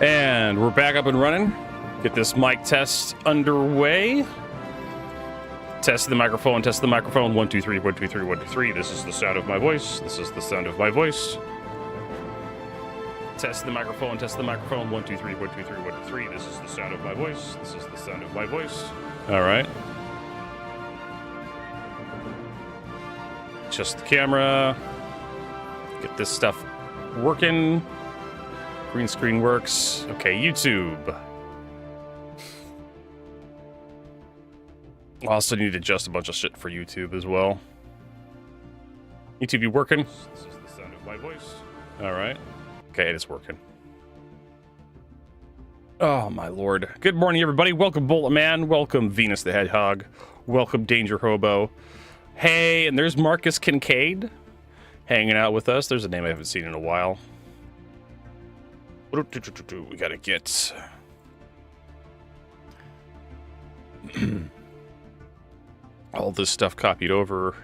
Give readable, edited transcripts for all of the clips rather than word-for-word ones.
And we're back up and running. Get this mic test underway. Test the microphone, test the microphone. 1, 2, 3, 1, 2, 3, 1, 2, 3. This is the sound of my voice. This is the sound of my voice. Test the microphone, test the microphone. 1, 2, 3, 1, 2, 3, 1, 2, 3. This is the sound of my voice. This is the sound of my voice. All right. Just the camera. Get this stuff working. Green screen works. Okay, YouTube. I also need to adjust a bunch of shit for YouTube as well. YouTube, you working? This is the sound of my voice. All right. Okay, it is working. Oh, my lord. Good morning, everybody. Welcome, Bullet Man. Welcome, Venus the Hedgehog. Welcome, Danger Hobo. Hey, and there's Marcus Kincaid hanging out with us. There's a name I haven't seen in a while. We gotta get... all this stuff copied over.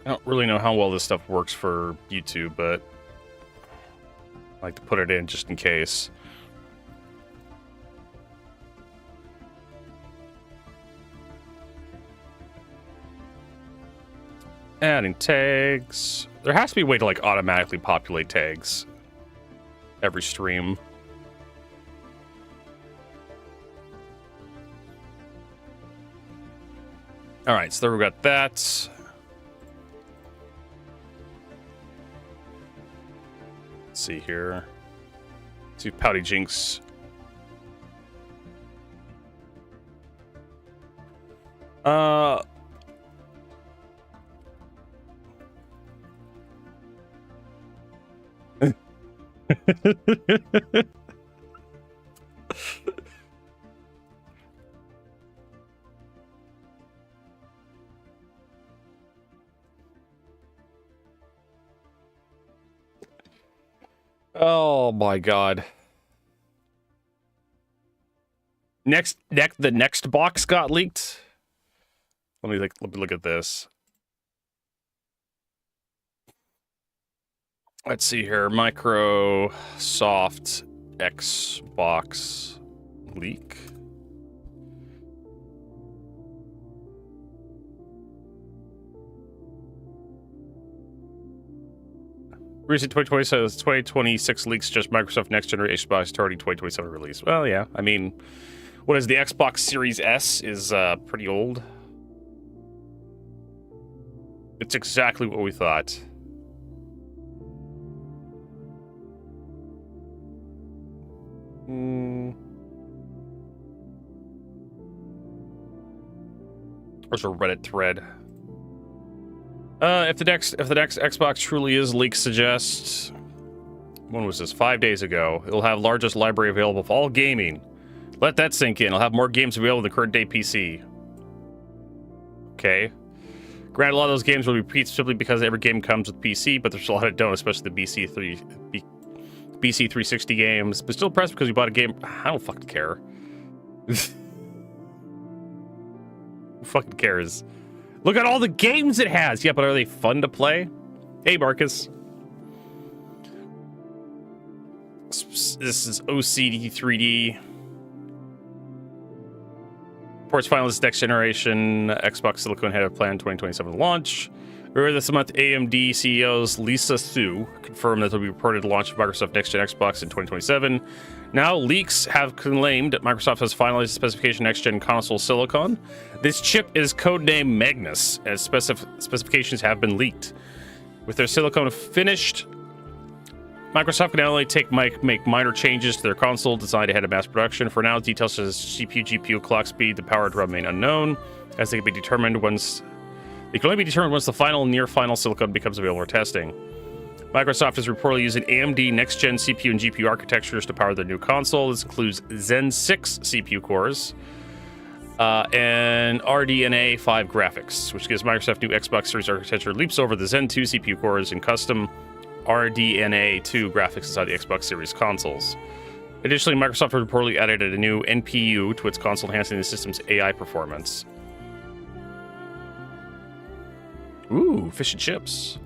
I don't really know how well this stuff works for YouTube, but I like to put it in just in case. Adding tags. There has to be a way to like automatically populate tags every stream. All right, so there we got that. Let's see here. Let's see if Pouty Jinx. Oh my god. The next box got leaked. Let me look at this. Let's see here. Microsoft Xbox leak. Recent 2026 leaks suggest Microsoft next generation Xbox targeting 2027 release. Well, yeah. I mean, what is the Xbox Series S is pretty old. It's exactly what we thought. There's a Reddit thread. If the next Xbox truly is leaks suggest, when was this? 5 days ago. It'll have largest library available for all gaming. Let that sink in. It'll have more games available than the current day PC. Okay. Granted, a lot of those games will be simply because every game comes with PC, but there's a lot that don't, especially the BC 360 games. But still impressed because you bought a game. I don't fucking care. Who fucking cares? Look at all the games it has. Yeah, but are they fun to play? Hey, Marcus. This is OCD 3D. Reports finalists next generation Xbox Silicon had a planned 2027 launch. Earlier this month, AMD CEOs Lisa Su confirmed that there will be reported launch of Microsoft Next Gen Xbox in 2027. Now, leaks have claimed that Microsoft has finalized the specification Next Gen console silicon. This chip is codenamed Magnus, as specifications have been leaked. With their silicon finished, Microsoft can not only make minor changes to their console designed ahead of mass production. For now, details such as CPU, GPU, clock speed, the power to remain unknown, as they can be determined once. They can only be determined once the final and near-final silicon becomes available for testing. Microsoft is reportedly using AMD next-gen CPU and GPU architectures to power their new console. This includes Zen 6 CPU cores and RDNA 5 graphics, which gives Microsoft new Xbox Series architecture leaps over the Zen 2 CPU cores and custom RDNA 2 graphics inside the Xbox Series consoles. Additionally, Microsoft has reportedly added a new NPU to its console, enhancing the system's AI performance. Ooh, fish and chips.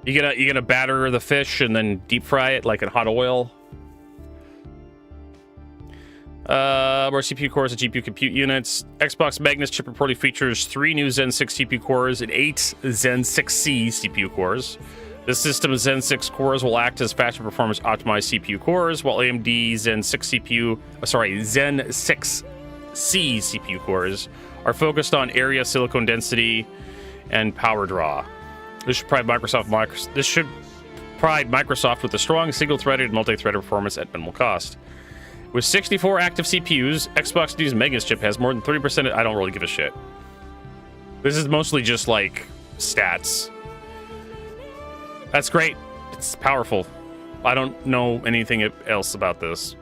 You gonna batter the fish and then deep fry it like in hot oil. More CPU cores and GPU compute units. Xbox Magnus chip reportedly features 3 new Zen 6 CPU cores and 8 Zen 6C CPU cores. This system's Zen 6 cores will act as faster performance optimized CPU cores, while AMD Zen 6 Zen 6C CPU cores are focused on area, silicon density, and power draw. This should provide Microsoft with a strong single-threaded, multi-threaded performance at minimal cost. With 64 active CPUs, Xbox News Magnus chip has more than 30%. I don't really give a shit. This is mostly just like stats. That's great. It's powerful. I don't know anything else about this.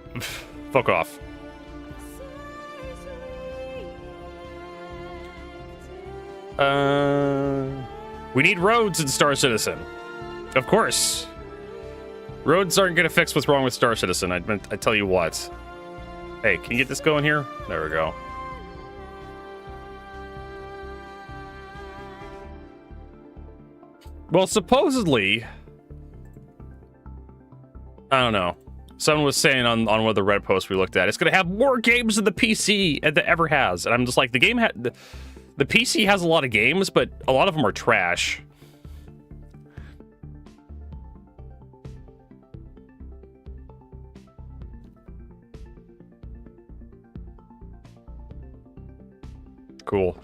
Fuck off. We need roads in Star Citizen. Of course. Roads aren't gonna fix what's wrong with Star Citizen. I tell you what. Hey, can you get this going here? There we go. Well, supposedly, I don't know. Someone was saying on one of the Reddit posts we looked at, it's gonna have more games than the PC that ever has, and I'm just like, the PC has a lot of games, but a lot of them are trash. Cool.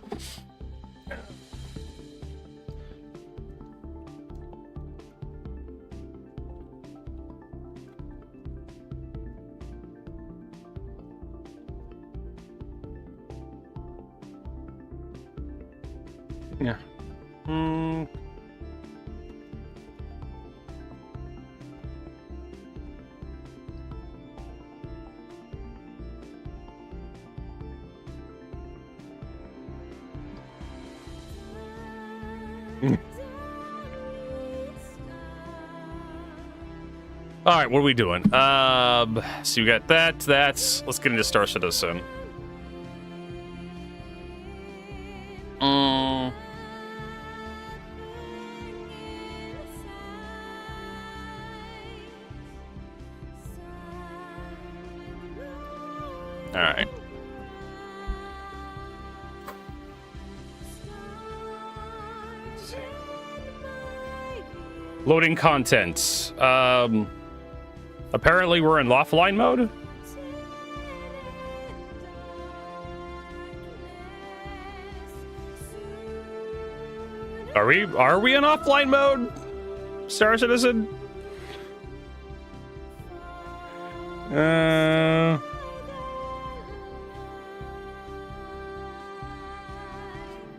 Yeah. All right, what are we doing? So you got that. Let's get into Star Citizen. All right. Loading content. Apparently we're in offline mode. Are we in offline mode? Star Citizen?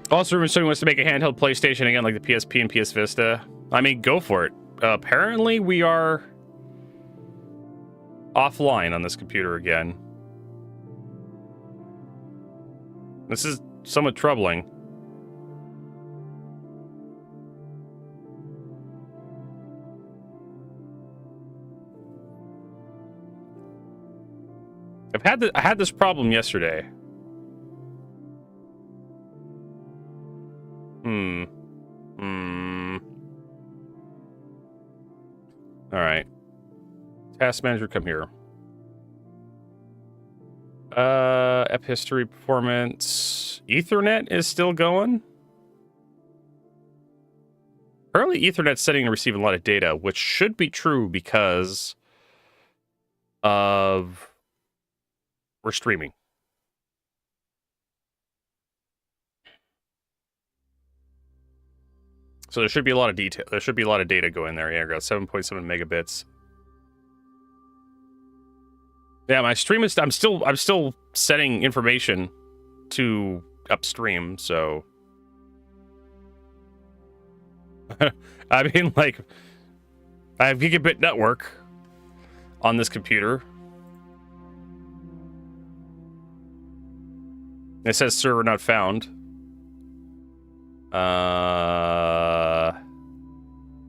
Also, Sony wants to make a handheld PlayStation again, like the PSP and PS Vita. I mean, go for it. Apparently, we are offline on this computer again. This is somewhat troubling. I had this problem yesterday. All right. Task manager, come here. App history, performance. Ethernet is still going. Apparently Ethernet's setting to receive a lot of data, which should be true because of we're streaming. So there should be a lot of detail. There should be a lot of data going there. Yeah, I got 7.7 megabits. Yeah, my stream is. I'm still setting information to upstream. So I mean, like, I have gigabit network on this computer. It says server not found.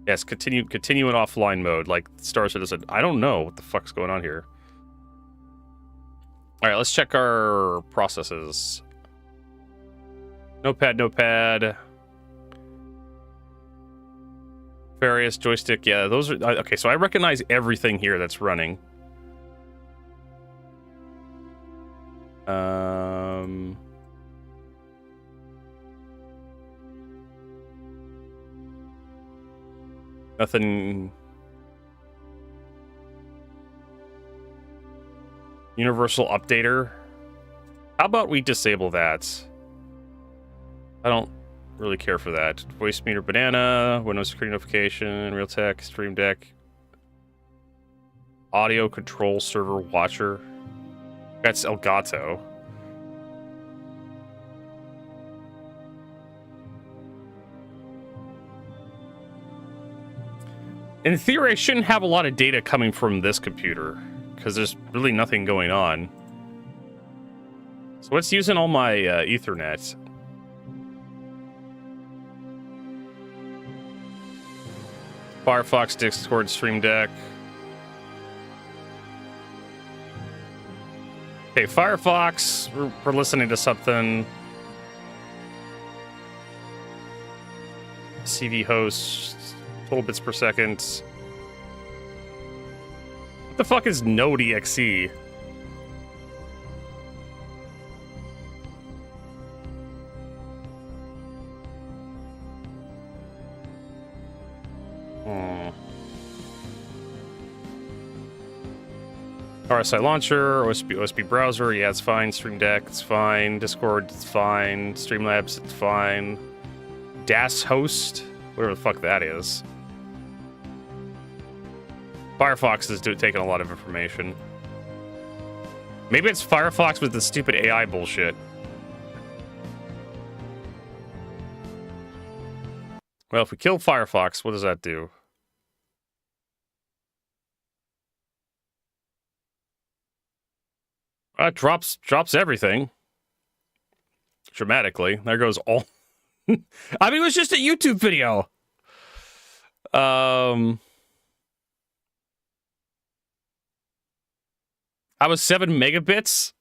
Yes, continue in offline mode, like Star Citizen. I don't know what the fuck's going on here. All right, let's check our processes. Notepad. Various joystick, yeah, those are okay. So I recognize everything here that's running. Nothing. Universal updater. How about we disable that? I don't really care for that. Voice meter banana, Windows screen notification, Realtek, Stream Deck, audio control server watcher. That's Elgato. In theory, I shouldn't have a lot of data coming from this computer because there's really nothing going on. So what's using all my Ethernet? Firefox, Discord, Stream Deck. Okay, Firefox, we're listening to something. CV host, total bits per second. What the fuck is Node.exe? RSI launcher, OSB browser, yeah, it's fine. Stream Deck, it's fine. Discord, it's fine. Streamlabs, it's fine. DAS host, whatever the fuck that is. Firefox is taking a lot of information. Maybe it's Firefox with the stupid AI bullshit. Well, if we kill Firefox, what does that do? Drops everything dramatically. There goes all. I mean, it was just a YouTube video. I was 7 megabits.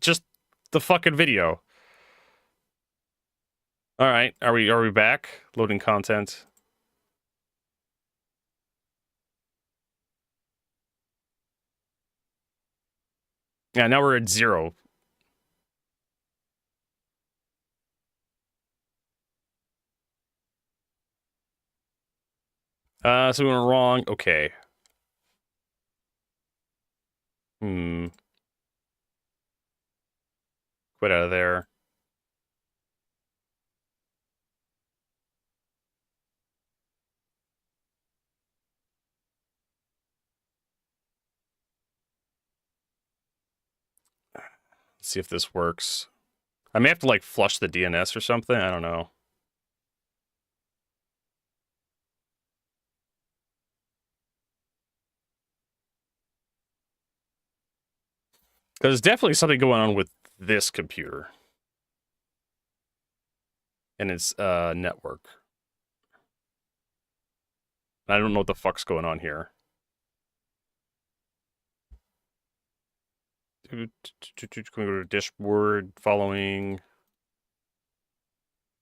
Just the fucking video. All right, are we back? Loading content. Yeah, now we're at 0. So we went wrong. Okay. Quit out of there. Let's see if this works. I may have to like flush the DNS or something. I don't know. Because there's definitely something going on with this computer and its network. I don't know what the fuck's going on here. Can we go to dashboard? Following.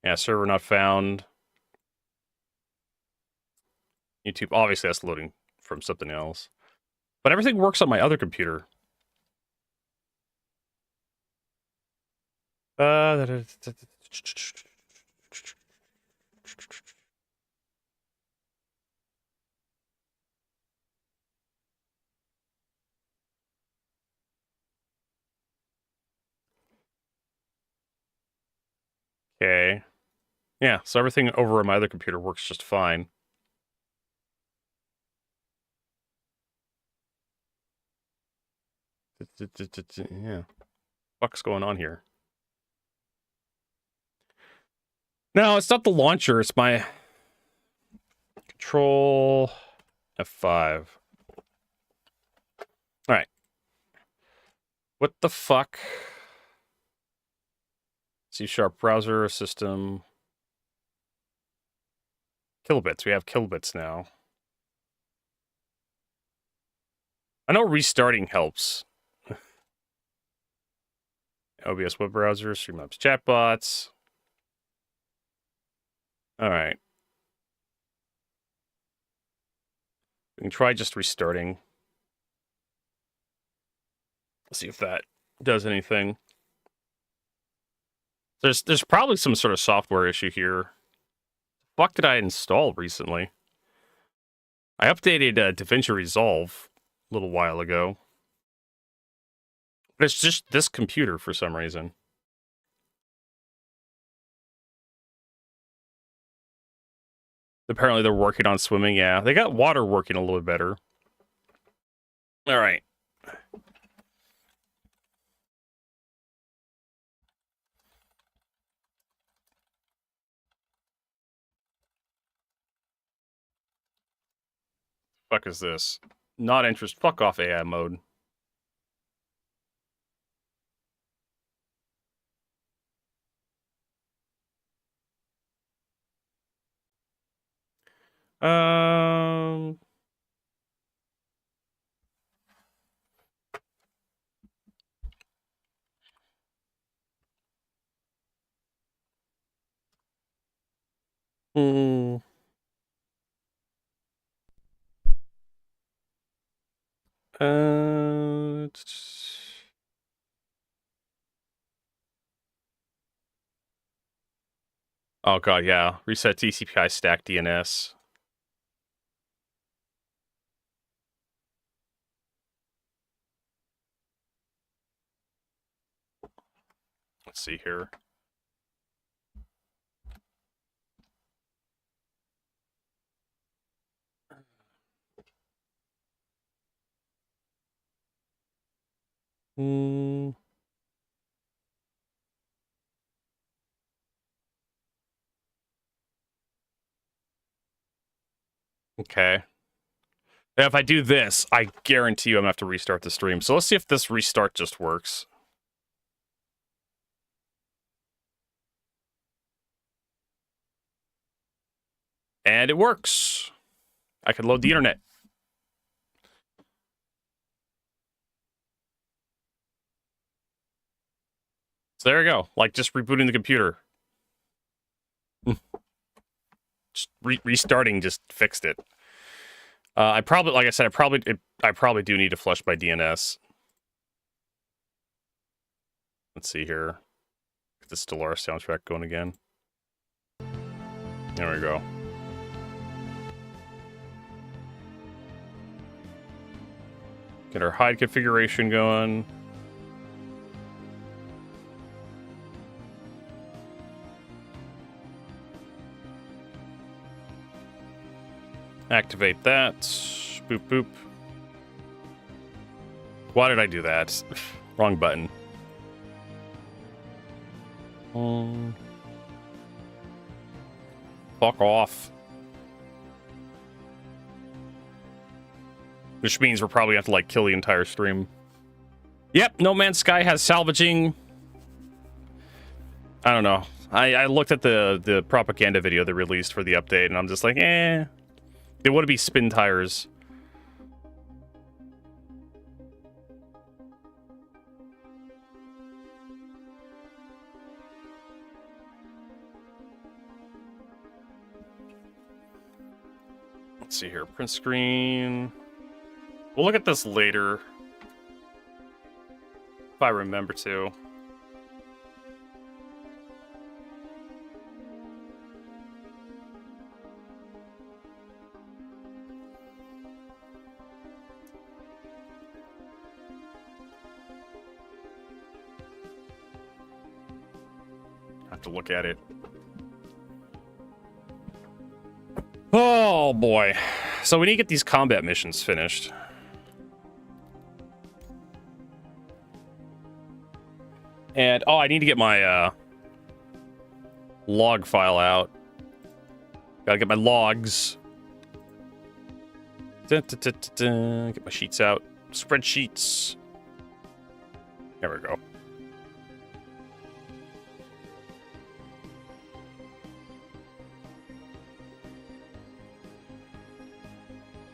Yeah, server not found. YouTube, obviously that's loading from something else. But everything works on my other computer. Okay. Yeah, so everything over on my other computer works just fine. Yeah. What's going on here? No, it's not the launcher. It's my Control F5. All right. What the fuck? C# browser system. Kilobits. We have kilobits now. I know restarting helps. OBS web browser, Streamlabs chatbots. All right. We can try just restarting. Let's see if that does anything. There's probably some sort of software issue here. What fuck did I install recently? I updated DaVinci Resolve a little while ago. But it's just this computer for some reason. Apparently they're working on swimming. Yeah, they got water working a little bit better. All right. Fuck is this? Not interest. Fuck off AI mode. Um. Hmm. Uh. Oh god, yeah. Reset TCP/IP stack DNS. Let's see here. Hmm. Okay. Now, if I do this, I guarantee you I'm gonna have to restart the stream. So let's see if this restart just works. And it works. I can load the internet. So there we go. Like just rebooting the computer. Just restarting just fixed it. I probably, like I said, I probably do need to flush my DNS. Let's see here. Get the Stellaris soundtrack going again. There we go. Get our hide configuration going. Activate that. Boop, boop. Why did I do that? Wrong button. Fuck off. Which means we're probably have to like kill the entire stream. Yep, No Man's Sky has salvaging. I don't know. I looked at the propaganda video they released for the update, and I'm just like, eh. It would be spin tires. Let's see here. Print screen. We'll look at this later. If I remember to. Have to look at it. Oh boy. So we need to get these combat missions finished. And oh, I need to get my log file out. Gotta get my logs. Get my sheets out. Spreadsheets. There we go.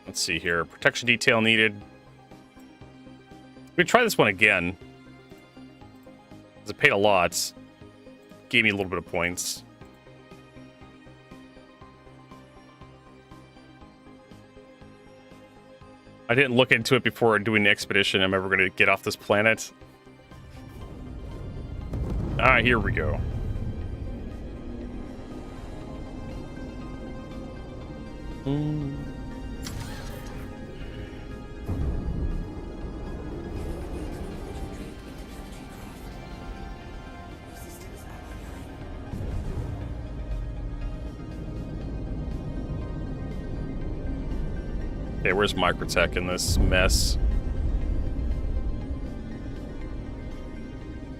Let's see here. Protection detail needed. We try this one again. It paid a lot. Gave me a little bit of points. I didn't look into it before doing the expedition. I'm ever going to get off this planet. Alright, here we go. Okay, where's Microtech in this mess?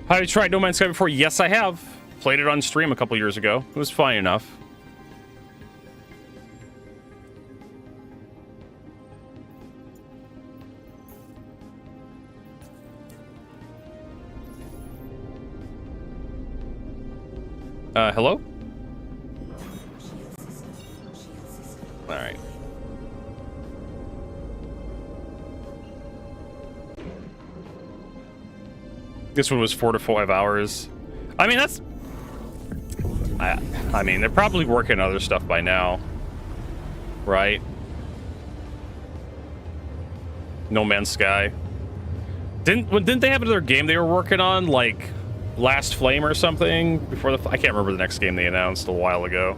Have you tried No Man's Sky before? Yes, I have. Played it on stream a couple years ago. It was fine enough. Hello? Alright. This one was 4 to 5 hours. I mean, that's... I mean, they're probably working on other stuff by now. Right? No Man's Sky. Didn't they have another game they were working on, like Last Flame or something? Before the... I can't remember the next game they announced a while ago.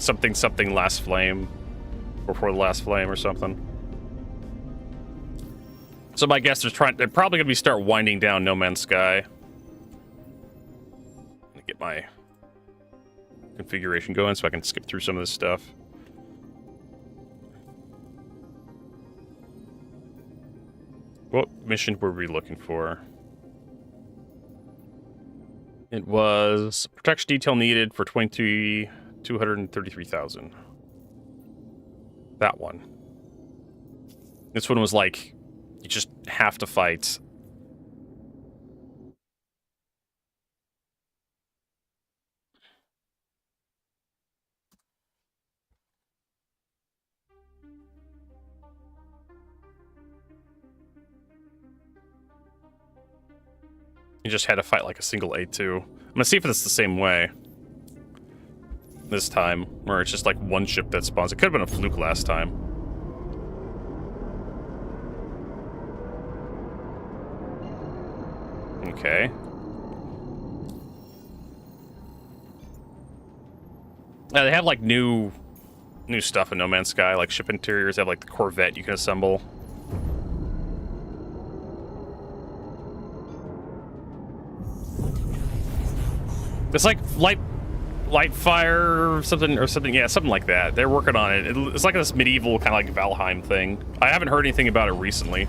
Something Last Flame. Before the Last Flame or something. So my guess is they're probably gonna start winding down No Man's Sky. Let me get my configuration going so I can skip through some of this stuff. What mission were we looking for? It was protection detail needed for 233,000. That one. This one was like, you just have to fight. You just had to fight like a single A2. I'm gonna see if it's the same way this time, where it's just like one ship that spawns. It could have been a fluke last time. Okay. Yeah, they have like new stuff in No Man's Sky, like ship interiors. They have like the Corvette you can assemble. It's like light fire or something, yeah, something like that. They're working on it. It's like this medieval kind of like Valheim thing. I haven't heard anything about it recently.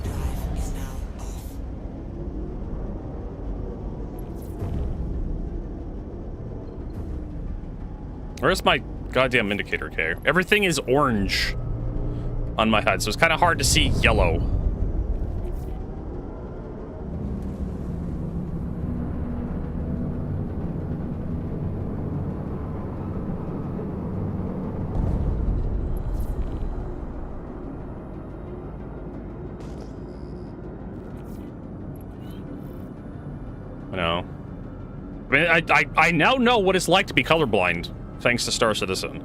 Where's my goddamn indicator? Okay, everything is orange on my HUD, so it's kind of hard to see yellow. I mean, I now know what it's like to be colorblind, thanks to Star Citizen.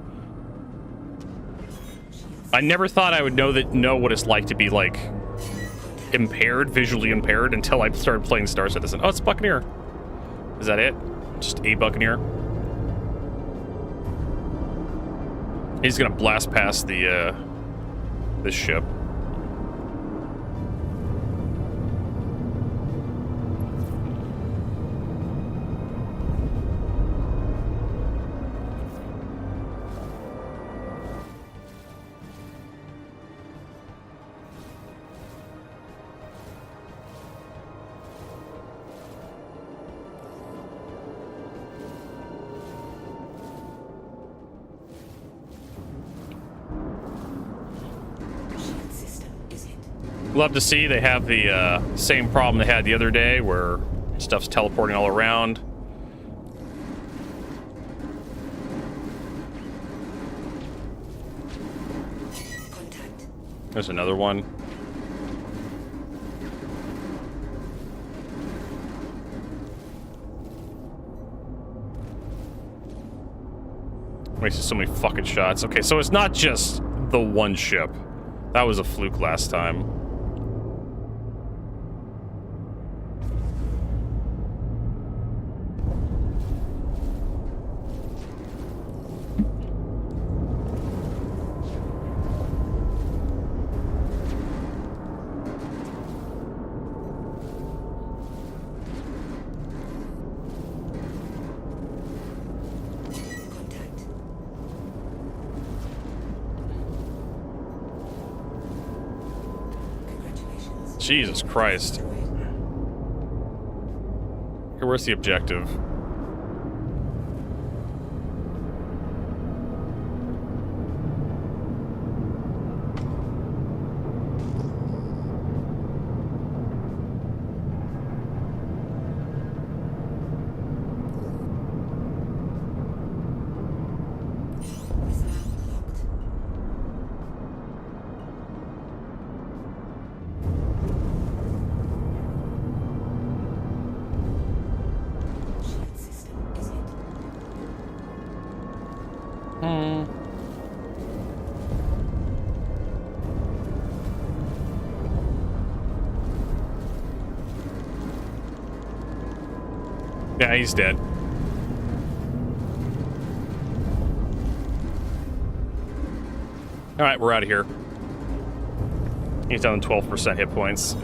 I never thought I would know what it's like to be, like, impaired, visually impaired, until I started playing Star Citizen. Oh, it's Buccaneer. Is that it? Just a Buccaneer? He's gonna blast past the, this ship. Love to see they have the same problem they had the other day where stuff's teleporting all around. Contact. There's another one. Wasted so many fucking shots. Okay, so it's not just the one ship. That was a fluke last time. Jesus Christ. Okay, where's the objective? Yeah, he's dead. Alright, we're out of here. He's down to 12% hit points.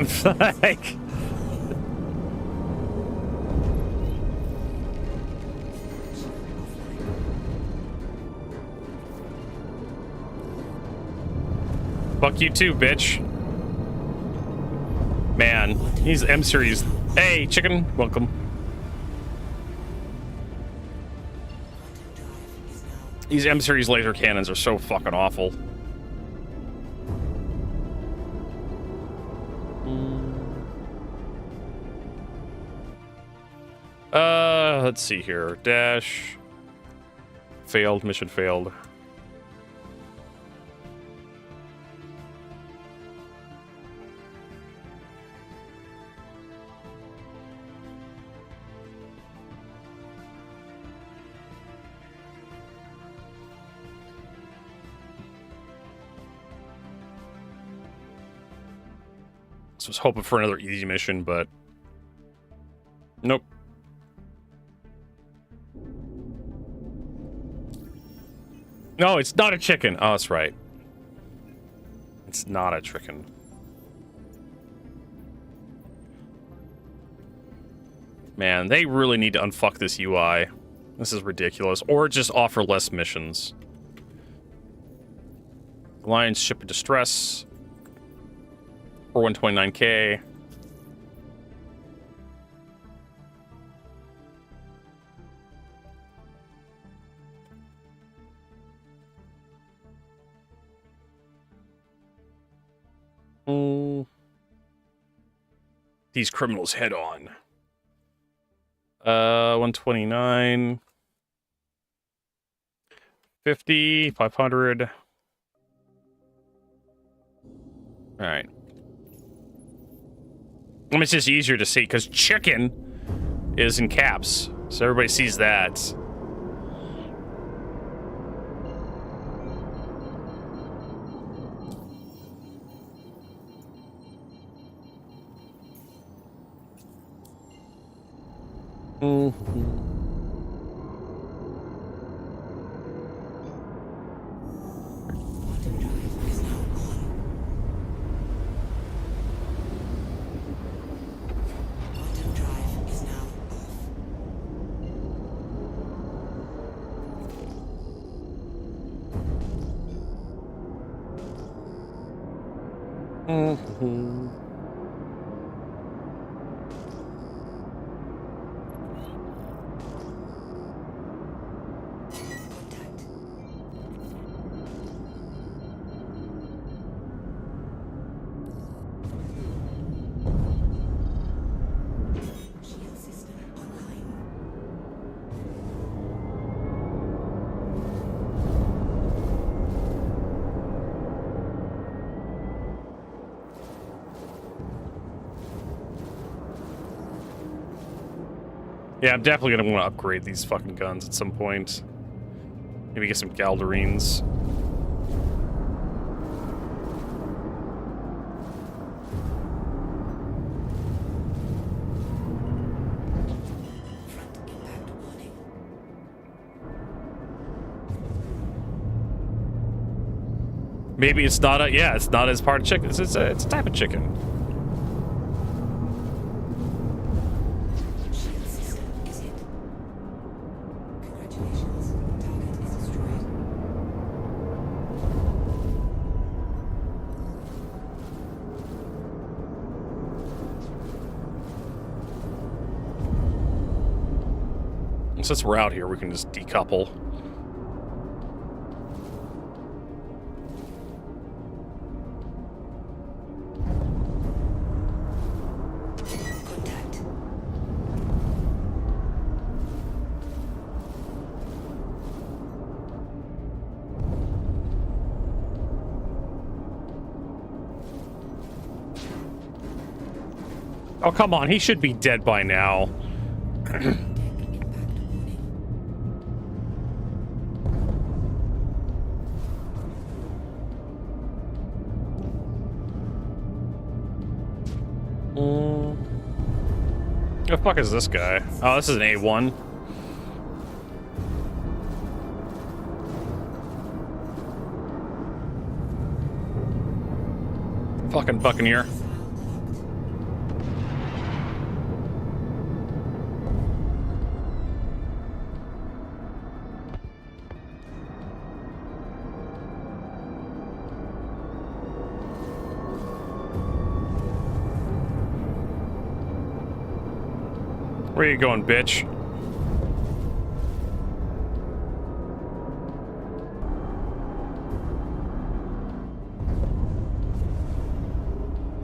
Like... Fuck you too, bitch. Man, he's M-Series. Hey, chicken, welcome. These M-Series laser cannons are so fucking awful. Let's see here. Dash. Failed, mission failed. So I was hoping for another easy mission, but nope. No, it's not a chicken. Oh, that's right. It's not a chicken. Man, they really need to unfuck this UI. This is ridiculous. Or just offer less missions. Alliance ship in distress. For 129K. These criminals head on. 129. 50, 500. All right. It's just easier to see because chicken is in caps. So everybody sees that. Yeah, I'm definitely gonna want to upgrade these fucking guns at some point. Maybe get some Galderines. Maybe it's not a, yeah, it's not as part of chicken. It's a type of chicken. Shield system is hit. Congratulations. Target is destroyed. Since we're out here, we can just decouple. Contact. Oh, come on. He should be dead by now. Who the fuck is this guy? Oh, this is an A1. Fucking Buccaneer. Where you going, bitch?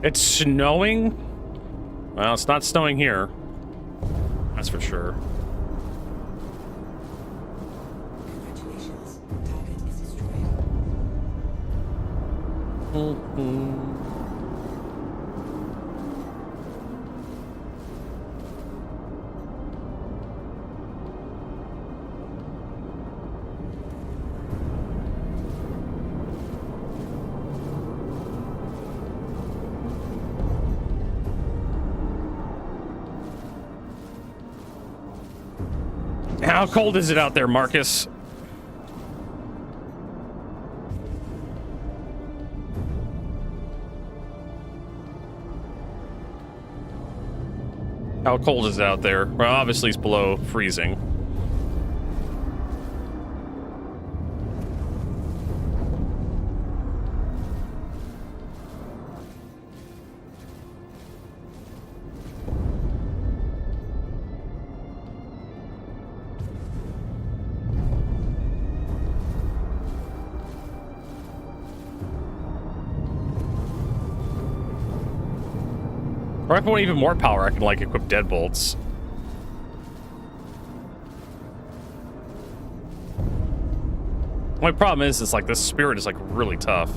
It's snowing? Well, it's not snowing here. That's for sure. Congratulations. Target is destroyed. How cold is it out there, Marcus? How cold is it out there? Well, obviously it's below freezing. Or if I want even more power, I can, like, equip deadbolts. My problem is like, this spirit is, like, really tough.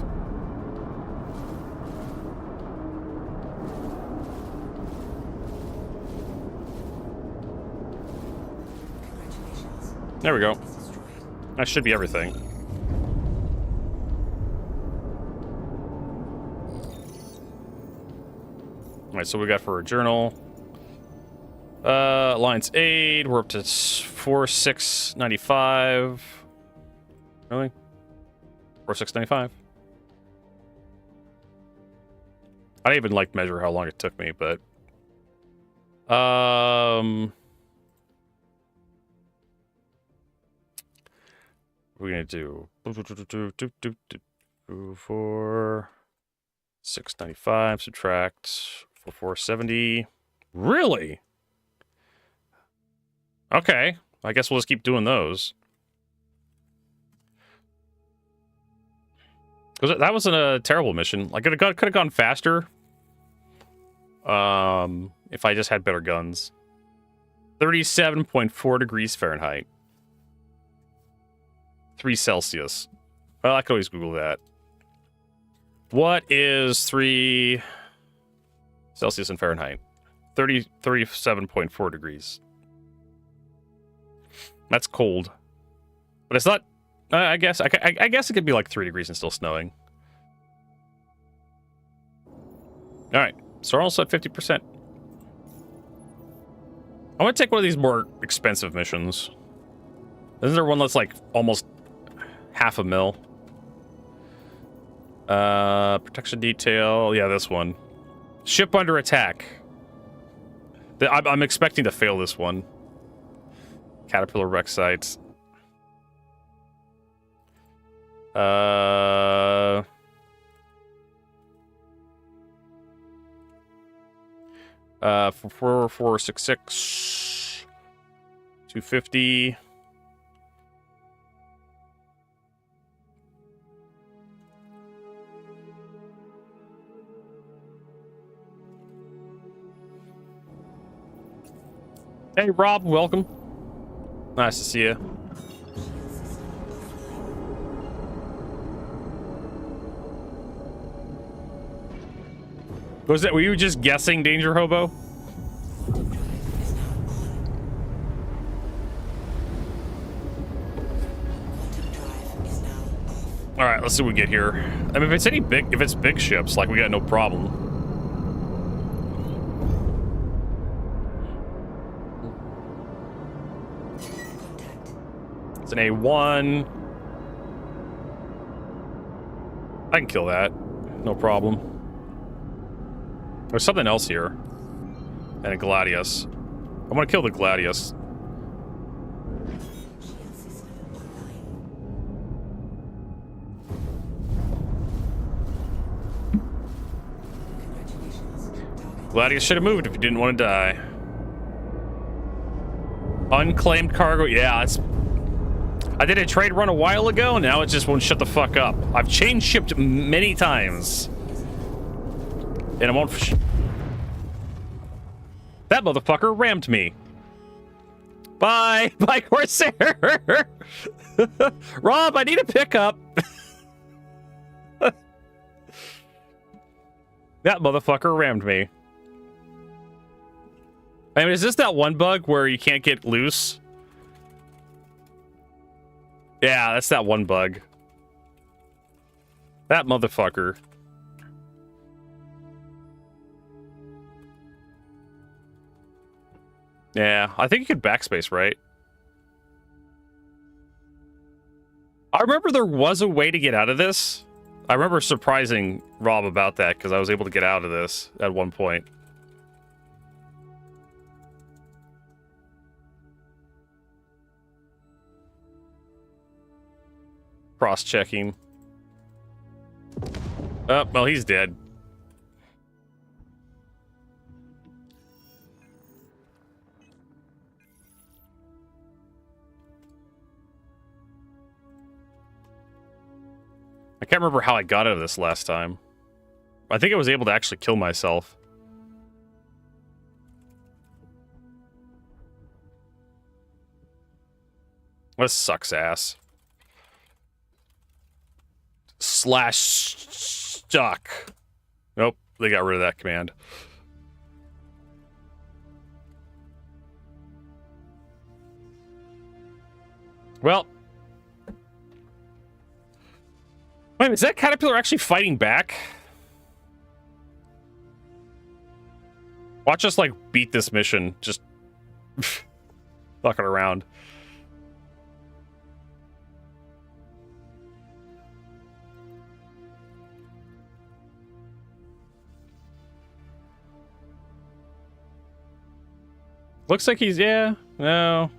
There we go. That should be everything. Alright, so we got for a journal. Alliance aid, we're up to 4,695. Really? 4,695. I didn't even like measure how long it took me, but we're gonna do 4,695 subtract 4,470. Really? Okay, I guess we'll just keep doing those. Because that wasn't a terrible mission. Like, could have gone faster. If I just had better guns. 37.4 degrees Fahrenheit. 3 Celsius. Well, I could always Google that. What is 3 Celsius in Fahrenheit? 37.4 degrees. That's cold. But it's not I guess I guess it could be like 3 degrees and still snowing. All right, so we're almost at 50%. I want to take one of these more expensive missions. Isn't there one that's like almost $500,000? Protection detail. Yeah, this one. Ship under attack. I'm expecting to fail this one. Caterpillar wreck sites. For 4466 250. Hey Rob, welcome. Nice to see you. Was that, were you just guessing, Danger Hobo? Quantum drive is now on. Quantum drive is now off. All right, let's see what we get here. I mean, if it's big ships, like we got no problem. Contact. It's an A1. I can kill that, no problem. There's something else here, and a Gladius. I want to kill the Gladius. Shield system online. Congratulations. Target. Gladius should have moved if you didn't want to die. Unclaimed cargo. Yeah, it's. I did a trade run a while ago, and now it just won't shut the fuck up. I've changed shipped many times. And it won't. That motherfucker rammed me. Bye. Bye, Corsair. Rob, I need a pickup. That motherfucker rammed me. I mean, is this that one bug where you can't get loose? Yeah, that's that one bug. That motherfucker. Yeah, I think you could backspace, right? I remember there was a way to get out of this. I remember surprising Rob about that because I was able to get out of this at one point. Cross-checking. Oh, well, he's dead. I can't remember how I got out of this last time. I think I was able to actually kill myself. This sucks ass. Slash stuck. Nope, they got rid of that command. Well. Wait, is that Caterpillar actually fighting back? Watch us, like, beat this mission. Just fucking around. Looks like he's, yeah, no.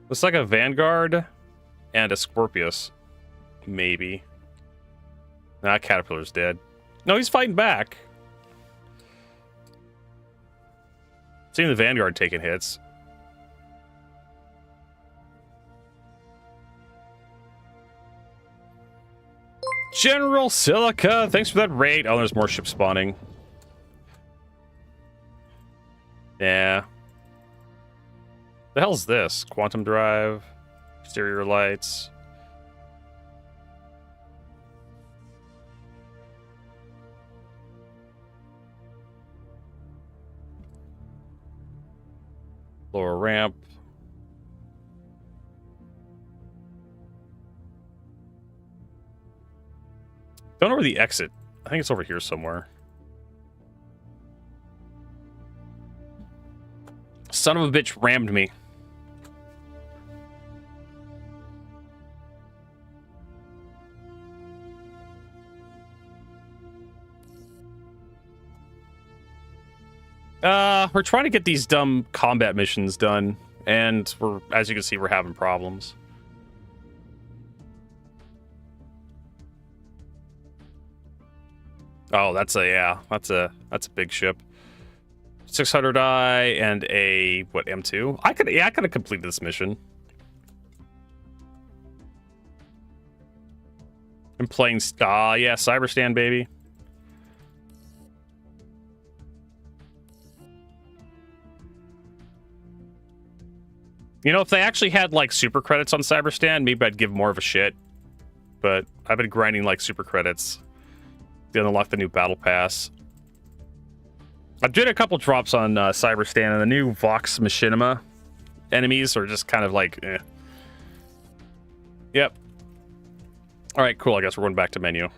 Looks like a Vanguard and a Scorpius. Maybe. Nah, Caterpillar's dead. No, he's fighting back. Seeing the Vanguard taking hits. General Silica, thanks for that raid. Oh, there's more ships spawning. Yeah. The hell's this? Quantum drive, exterior lights. Lower ramp. Don't know where the exit. I think it's over here somewhere. Son of a bitch rammed me. We're trying to get these dumb combat missions done, and as you can see, we're having problems. Oh, that's a big ship. 600i and a what, M2? I could have completed this mission. I'm playing yeah, Cyberstand, baby. You know, if they actually had like super credits on Cyberstand, maybe I'd give more of a shit. But I've been grinding like super credits to unlock the new battle pass. I did a couple drops on Cyberstand, and the new Vox Machinima enemies are just kind of like, eh. Yep. All right, cool. I guess we're going back to menu.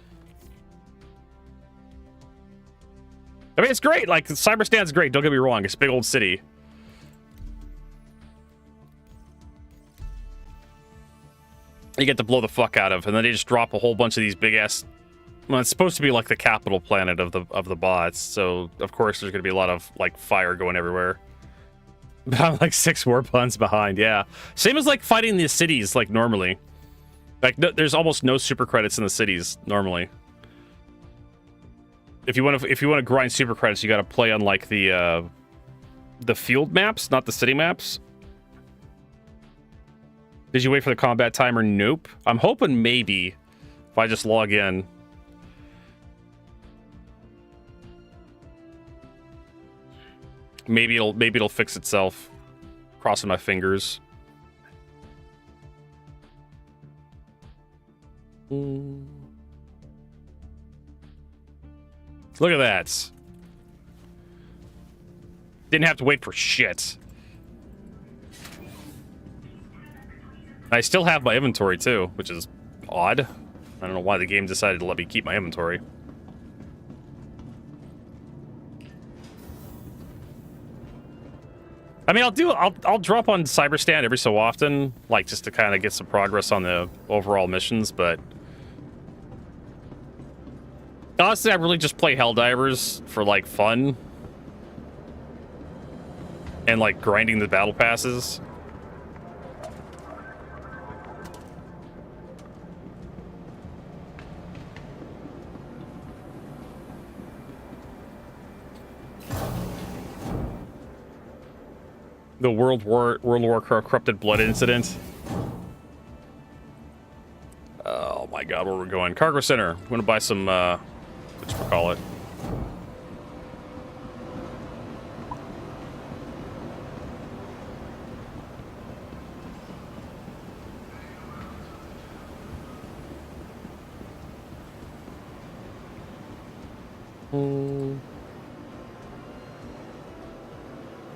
I mean, it's great. Like, Cyberstand's great. Don't get me wrong. It's a big old city. You get to blow the fuck out of, and then they just drop a whole bunch of these big ass. Well, it's supposed to be like the capital planet of the bots, so of course there's gonna be a lot of like fire going everywhere. But I'm like 6 war puns behind, yeah. Same as like fighting the cities like normally. Like there's almost no super credits in the cities normally. If you want to grind super credits, you got to play on like the field maps, not the city maps. Did you wait for the combat timer? Nope. I'm hoping maybe if I just log in. Maybe it'll fix itself. Crossing my fingers. Look at that. Didn't have to wait for shit. I still have my inventory too, which is odd. I don't know why the game decided to let me keep my inventory. I mean, I'll drop on Cyberstand every so often, like just to kind of get some progress on the overall missions, but honestly, I really just play Helldivers for like fun and like grinding the battle passes. The World War Corrupted Blood incident. Oh my god, where we're going. Cargo Center. I'm gonna buy some whatchamacallit.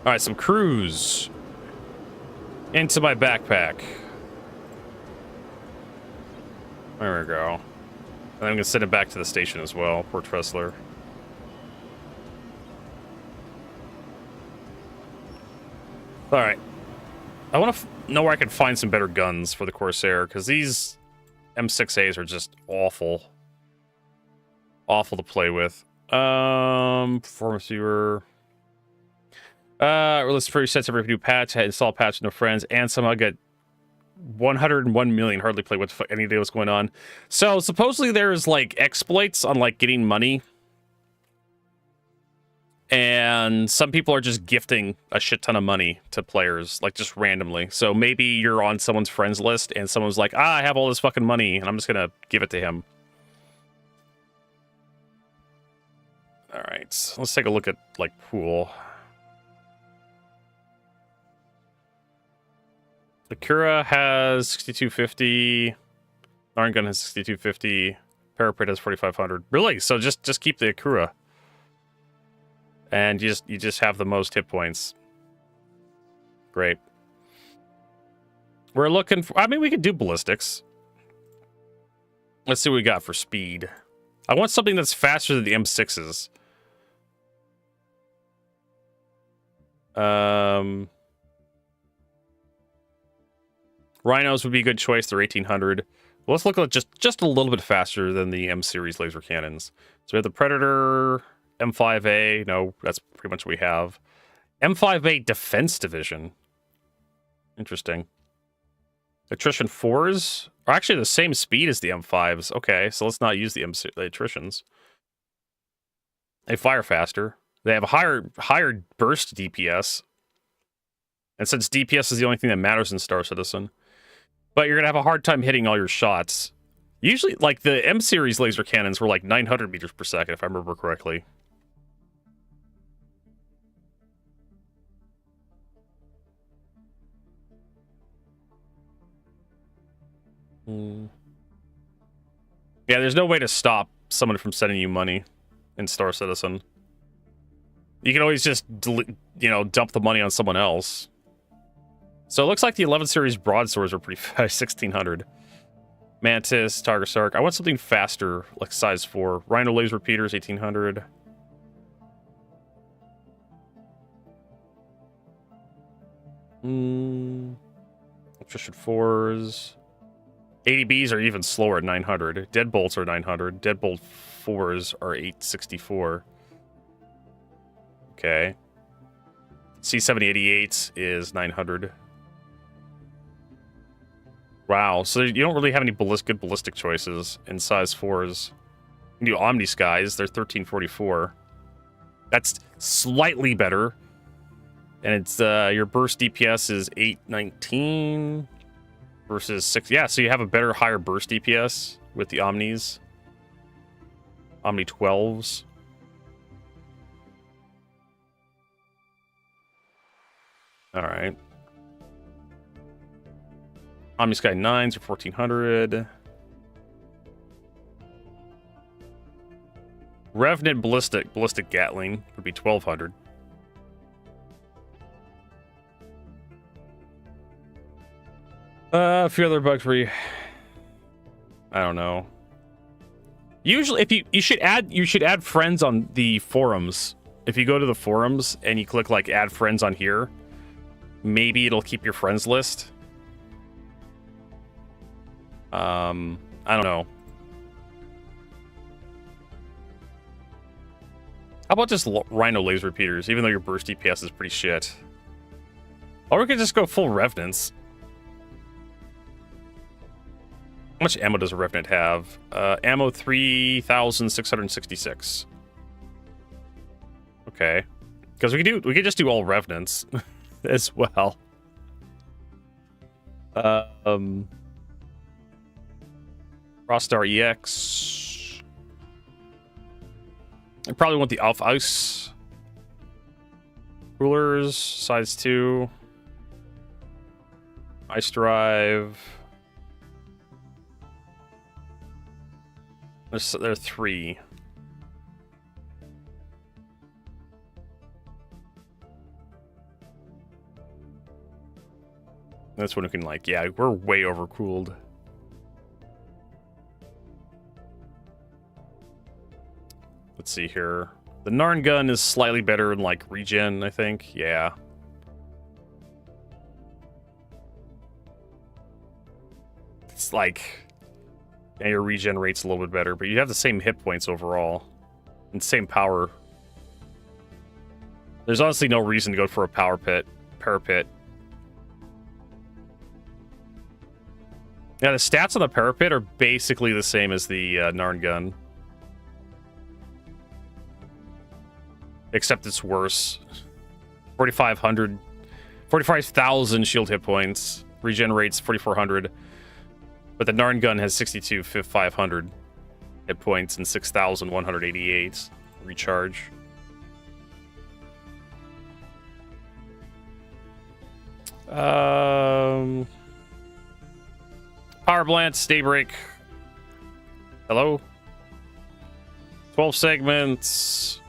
All right, some cruise into my backpack. There we go. And then I'm gonna send it back to the station as well, Port Tressler. All right, I want to know where I can find some better guns for the Corsair, because these M6As are just awful to play with. Performance viewer. Release free sets every new patch. I had install patch, no friends, and somehow got 101 million. Hardly play what the fuck any idea what's going on. So supposedly there's like exploits on like getting money, and some people are just gifting a shit ton of money to players, like just randomly. So maybe you're on someone's friends list, and someone's like, I have all this fucking money, and I'm just gonna give it to him. All right, let's take a look at like pool. The Cura has 6250. Iron Gun has 6250. Parapet has 4500. Really? So just keep the Akura. And you just have the most hit points. Great. We're looking for, I mean, we could do ballistics. Let's see what we got for speed. I want something that's faster than the M6s. Rhinos would be a good choice. They're 1800. Well, let's look at just a little bit faster than the M series laser cannons. So we have the Predator, M5A. No, that's pretty much what we have. M5A Defense Division. Interesting. Attrition 4s are actually the same speed as the M5s. Okay, so let's not use the attritions. They fire faster. They have a higher burst DPS. And since DPS is the only thing that matters in Star Citizen, but you're going to have a hard time hitting all your shots. Usually, like, the M-series laser cannons were like 900 meters per second, if I remember correctly. Yeah, there's no way to stop someone from sending you money in Star Citizen. You can always just, dump the money on someone else. So it looks like the 11 series broadswords are pretty fast, 1600. Mantis, Tiger Sark. I want something faster, like size 4. Rhino laser repeaters, 1800. Attrition 4s. 80Bs are even slower at 900. Deadbolts are 900. Deadbolt 4s are 864. Okay. C7088 is 900. Wow, so you don't really have any good ballistic choices in size 4s. You can do Omni Skies, they're 1344. That's slightly better. And it's your burst DPS is 819 versus 6. Yeah, so you have a better, higher burst DPS with the Omnis. Omni 12s. Alright. Omni Sky 9s are 1400. Revenant Ballistic Gatling would be 1200. A few other bugs for you. I don't know. Usually, if you should add friends on the forums. If you go to the forums and you click like add friends on here, maybe it'll keep your friends list. I don't know. How about just Rhino laser repeaters, even though your burst DPS is pretty shit? Or we could just go full Revenants. How much ammo does a Revenant have? Ammo 3,666. Okay. Because we could just do all Revenants as well. Frostar EX. I probably want the Alpha Ice. Rulers, size 2. Ice Drive. There are 3. That's when we can, like, yeah, we're way overcooled. Let's see here. The Narn gun is slightly better in, like, regen, I think. Yeah. It's like... yeah, your regen rate's a little bit better, but you have the same hit points overall. And same power. There's honestly no reason to go for a parapet. Yeah, the stats on the parapet are basically the same as the Narn gun. Except it's worse. 45,000 shield hit points. Regenerates 4,400. But the Narn gun has 62,500 hit points and 6,188 recharge. Power Blance, Daybreak. Hello? 12 segments.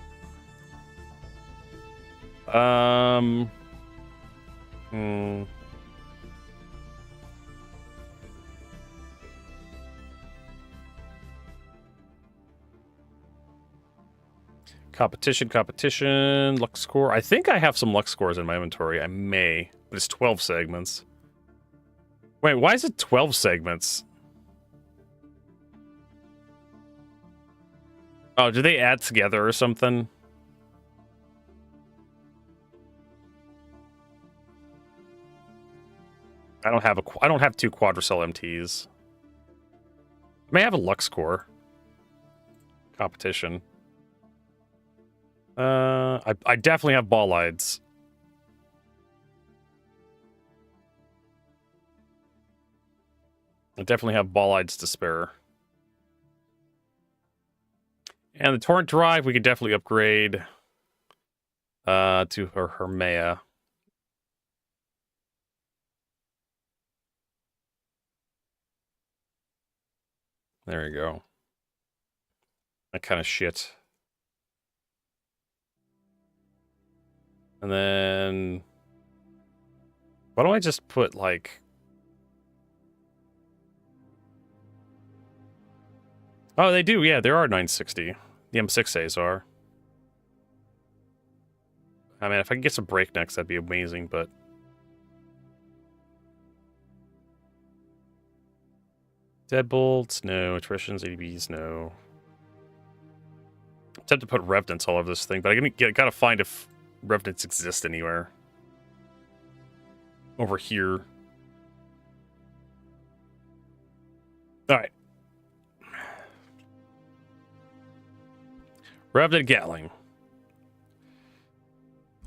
Competition, Lux Core. I think I have some Lux Cores in my inventory. I may, but it's 12 segments. Wait, why is it 12 segments? Oh, do they add together or something? I don't have two Quadricell MTs. I may have a Lux Core. Competition. I definitely have Ballides. I definitely have Ballides to spare. And the Torrent Drive, we could definitely upgrade to her Hermea. There you go. That kind of shit. And then... why don't I just put, like... oh, they do, yeah, there are 960. The M6As are. I mean, if I could get some breaknecks, that'd be amazing, but... Deadbolts, no. Attritions, ADBs, no. I'm tempted to put Revenants all over this thing, but I gotta find if Revenants exist anywhere. Over here. Alright. Revenant Gatling.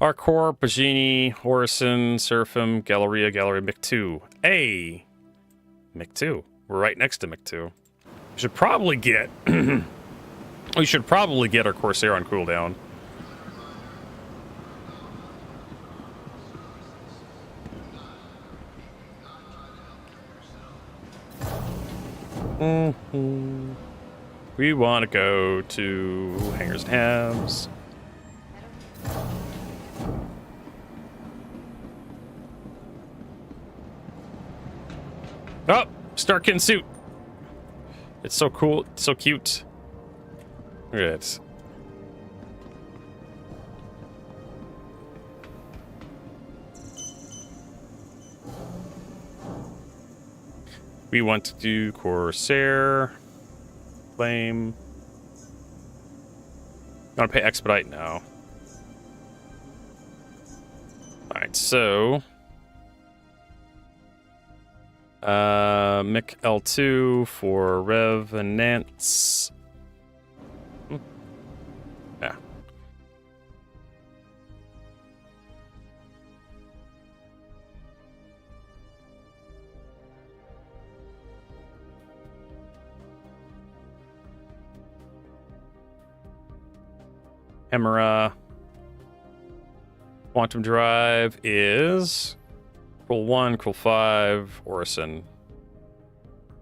Arcor, Pagini, Orison, Seraphim, Galleria, MiC-2. Hey! MiC-2. We're right next to MiC-2. We should probably get... we should probably get our Corsair on cooldown. We want to go to Hangers and Halves. Oh! Starkin suit! It's so cool. It's so cute. Look at it. We want to do Corsair. Flame. Want to pay Expedite now. Alright, so... Mic L2 for Revenants. Yeah. Hemera. Quantum Drive is... Cruel 1, Cruel 5, Orison.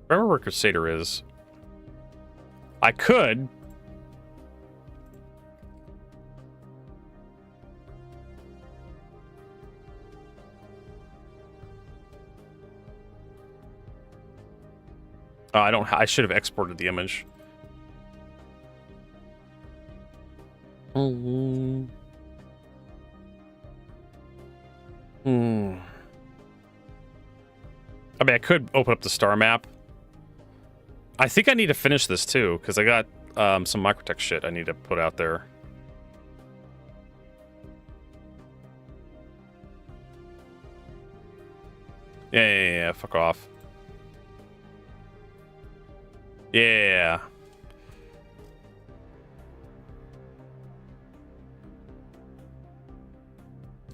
Remember where Crusader is. I could. I should have exported the image. I mean, I could open up the star map. I think I need to finish this too, because I got some Microtech shit I need to put out there. Yeah, fuck off. Yeah.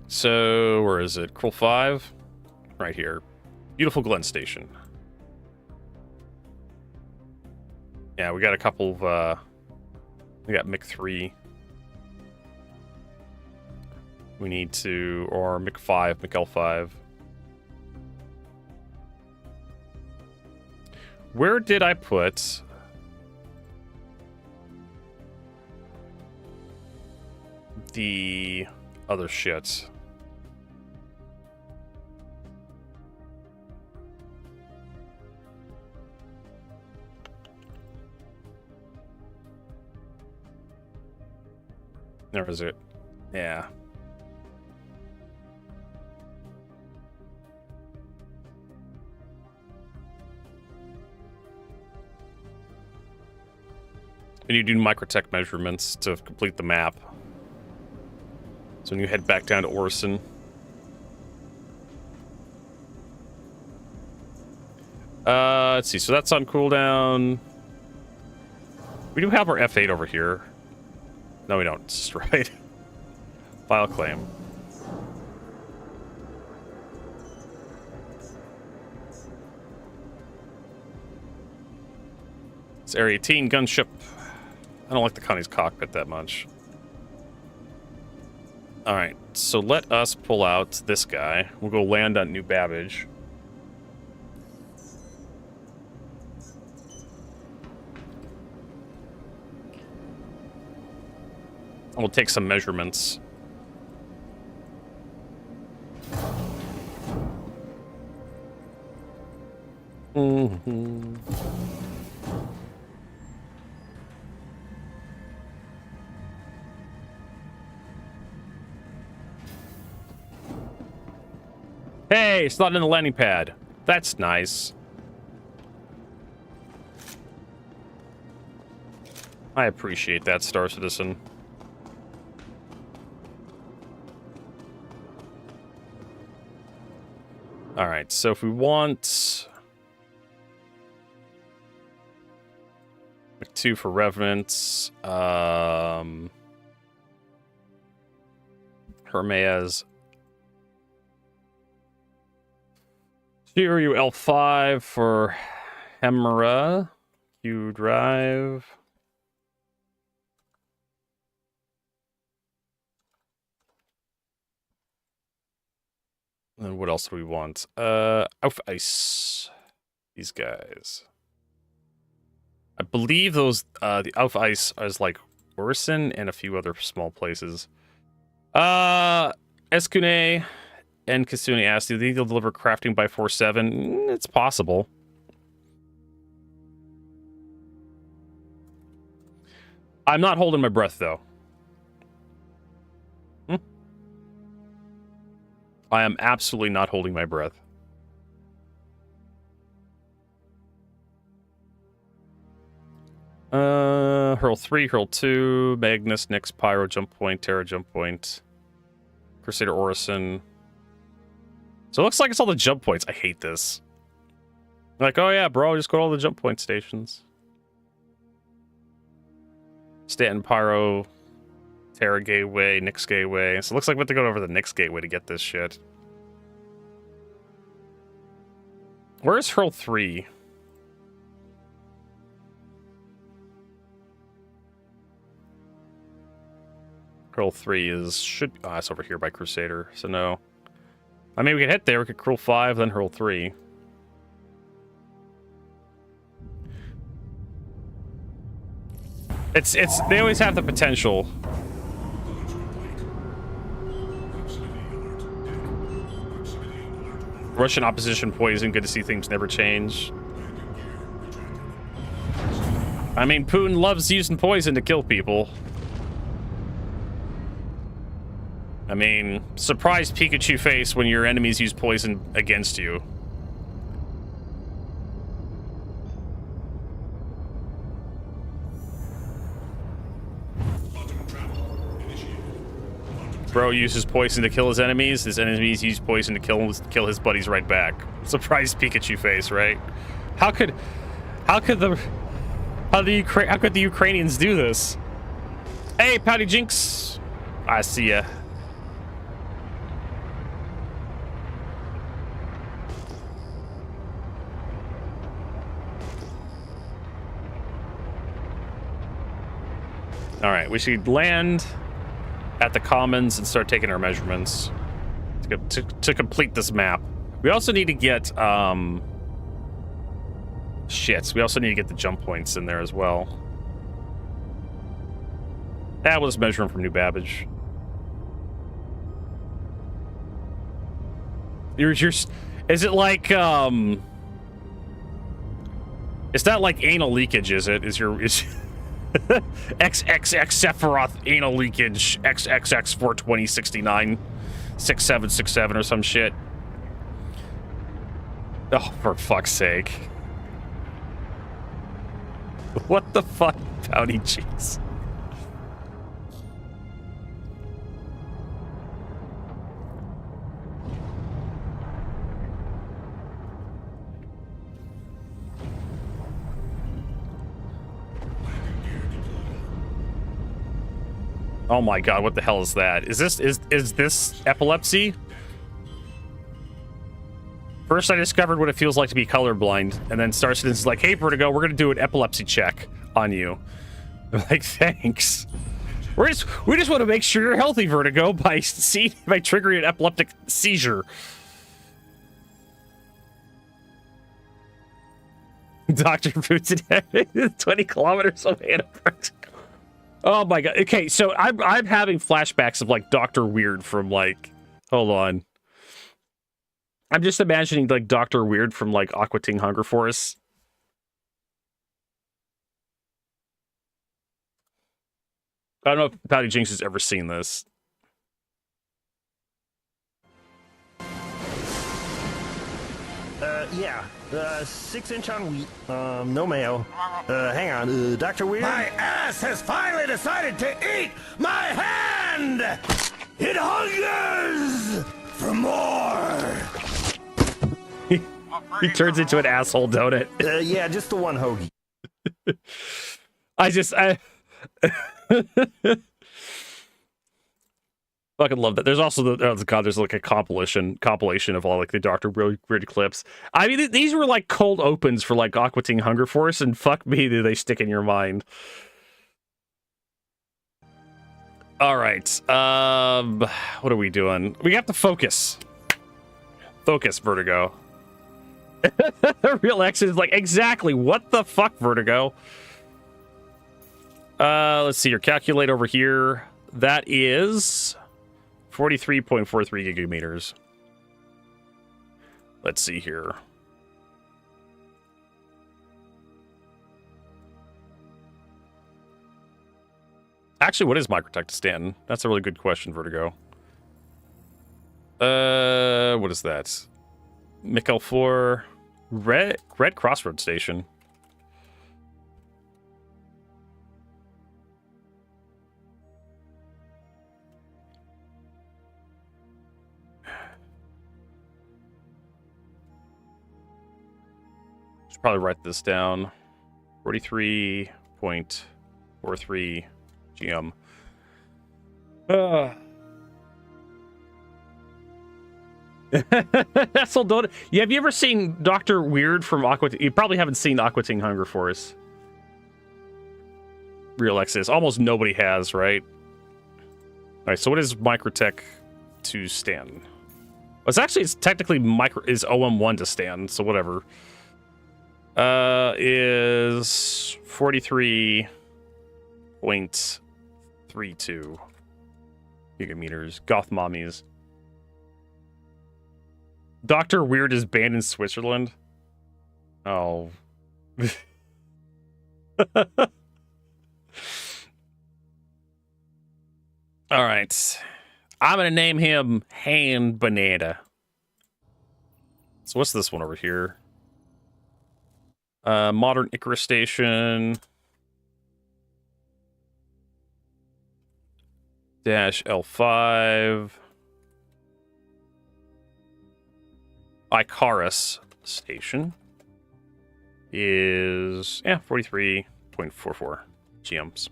So, where is it? Cruel 5? Right here. Beautiful Glen Station. Yeah, we got a couple of, we got MiC-3. We need to, or MiC-5, MiC-L5. Where did I put... the other shit? Or is it? Yeah. And you do microtech measurements to complete the map. So when you head back down to Orison. Let's see. So that's on cooldown. We do have our F8 over here. No, we don't. It's right. File claim. It's Area 18 gunship. I don't like the Connie's cockpit that much. Alright, so let us pull out this guy. We'll go land on New Babbage. And we'll take some measurements. Hey, it's not in the landing pad. That's nice. I appreciate that, Star Citizen. All right, so if we want 2 for Revenants, Hermes, Shiryu L5 for Hemera, Q Drive. And what else do we want? Auf Ice. These guys. I believe those, the Auf Ice is like Orison and a few other small places. Eskune and Kasune asked, do you think they'll deliver crafting by 4/7? It's possible. I'm not holding my breath, though. I am absolutely not holding my breath. Hurl 3, Hurl 2, Magnus, Nyx, Pyro, Jump Point, Terra, Jump Point, Crusader, Orison. So it looks like it's all the jump points. I hate this. Like, oh yeah, bro, just go to all the jump point stations. Stanton, Pyro, Terra Gateway, Nyx Gateway. So it looks like we have to go over the Nyx Gateway to get this shit. Where's Hurl 3? Hurl 3 should be... Oh, it's over here by Crusader, so no. I mean, we could hit there, we could Hurl 5, then Hurl 3. They always have the potential. Russian opposition poison, good to see things never change. I mean, Putin loves using poison to kill people. I mean, surprise Pikachu face when your enemies use poison against you. Bro uses poison to kill his enemies use poison to kill his buddies right back. Surprise Pikachu face, right? How could the Ukrainians do this? Hey, Pouty Jinx! I see ya. Alright, we should land at the Commons and start taking our measurements to complete this map. We also need to get, we also need to get the jump points in there as well. Yeah, we'll just measure them from New Babbage. Is it like, it's not like anal leakage, is it? XXX Sephiroth anal leakage XXX 42069 6767 or some shit. Oh, for fuck's sake. What the fuck, Pouty Cheeks? Oh my god, what the hell is that? Is this epilepsy? First, I discovered what it feels like to be colorblind, and then Starcitizen is like, "Hey, Vertigo, we're gonna do an epilepsy check on you." I'm like, "Thanks." We just want to make sure you're healthy, Vertigo, by triggering an epileptic seizure. Doctor Boots in 20 kilometers away in a Vertigo. Oh my god. Okay, so I'm having flashbacks of like Dr. Weird from like, hold on. I'm just imagining like Dr. Weird from like Aqua Teen Hunger Force. I don't know if Pouty Jinx has ever seen this. Yeah. 6-inch on wheat. No mayo. Hang on. Dr. Weird? My ass has finally decided to eat my hand! It hungers for more! He turns into an asshole, don't it? Yeah, just the one hoagie. I fucking love that. There's also there's like a compilation of all like the Dr. Weird clips. I mean, these were like cold opens for like Aqua Teen Hunger Force, and fuck me, do they stick in your mind. All right, what are we doing? We have to focus. Focus, Vertigo. Real X is like, exactly, what the fuck, Vertigo? Let's see your calculate over here. That is 43.43 gigameters. Let's see here. Actually, what is microtech That's a really good question, Vertigo. What is that? Mikkel 4 Red Crossroad Station. Should probably write this down. 43.43 GM. That's all done. Yeah, have you ever seen Dr. Weird from Aqua? You probably haven't seen Aqua Teen Hunger Force. Real X is. Almost nobody has, right? Alright, so what is Microtech to stand? It's technically is OM1 to stand, so whatever. Is 43.32 gigameters. Goth mommies. Dr. Weird is banned in Switzerland. Oh. All right. I'm going to name him Hand Banana. So what's this one over here? Modern Icarus Station. Dash L5. Icarus Station is 43.44 GMs.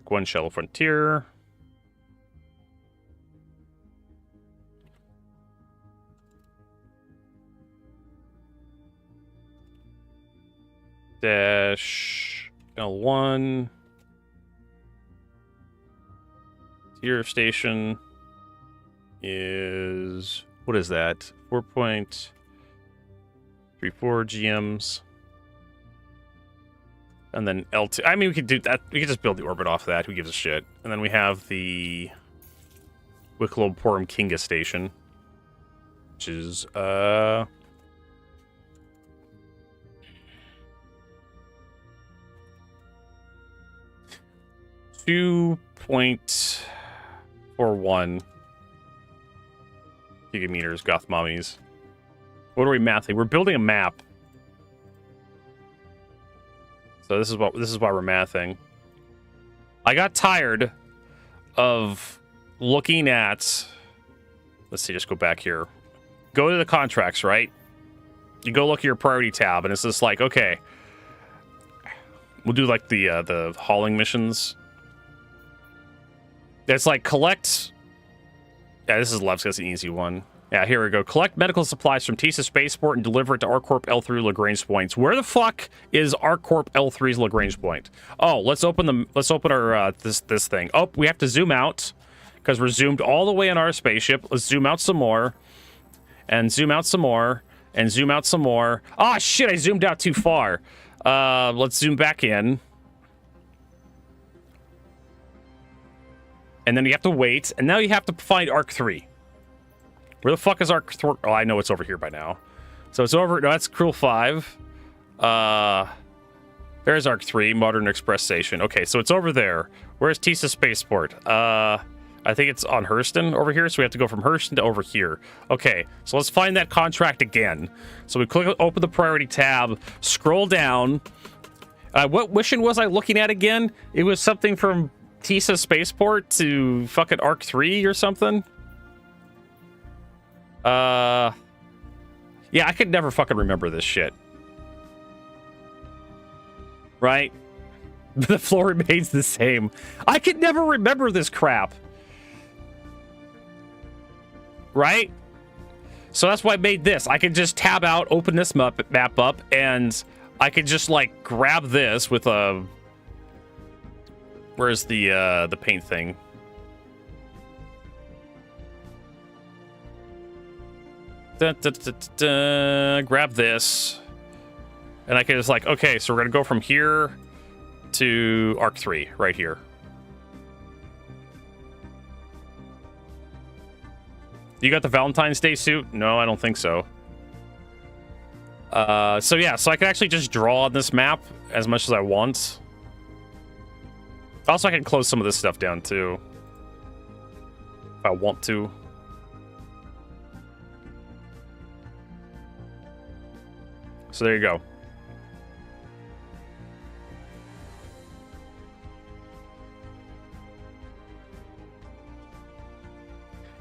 Gwen Shell Frontier. Dash L1. Tier Station is, what is that? 4.34 GMs. And then L2. I mean, we could do that. We could just build the orbit off that. Who gives a shit? And then we have the Wicklow Porum Kinga Station, which is 2.41 gigameters, goth mommies. What are we mathing? We're building a map. So this is why we're mathing. I got tired of looking at, let's see, just go back here. Go to the contracts, right? You go look at your priority tab, and it's just like, okay, we'll do like the hauling missions. It's like collect. Yeah, this is Lev's. That's an easy one. Yeah, here we go. Collect medical supplies from TISA Spaceport and deliver it to ArcCorp L3 Lagrange points. Where the fuck is ArcCorp L3's Lagrange point? Oh, let's open our this thing. Oh, we have to zoom out because we're zoomed all the way on our spaceship. Let's zoom out some more, and zoom out some more, and zoom out some more. Oh shit! I zoomed out too far. Let's zoom back in, and then you have to wait, and now you have to find Arc 3. Where the fuck is Arc 3? Oh, I know it's over here by now. So it's over. No, that's Cruel 5. There's Arc 3, Modern Express Station. Okay, so it's over there. Where's TISA Spaceport? I think it's on Hurston over here, so we have to go from Hurston to over here. Okay, so let's find that contract again. So we click, open the priority tab, scroll down. What mission was I looking at again? It was something from TISA Spaceport to fucking Arc 3 or something. Yeah, I could never fucking remember this shit. Right? The floor remains the same. I could never remember this crap. Right? So that's why I made this. I could just tab out, open this map up, and I could just like grab this with a... Where's the paint thing? Grab this, and I can just like, okay, so we're gonna go from here to Arc 3 right here. You got the Valentine's Day suit? No, I don't think so. So yeah, so I can actually just draw on this map as much as I want. Also, I can close some of this stuff down too if I want to. So there you go.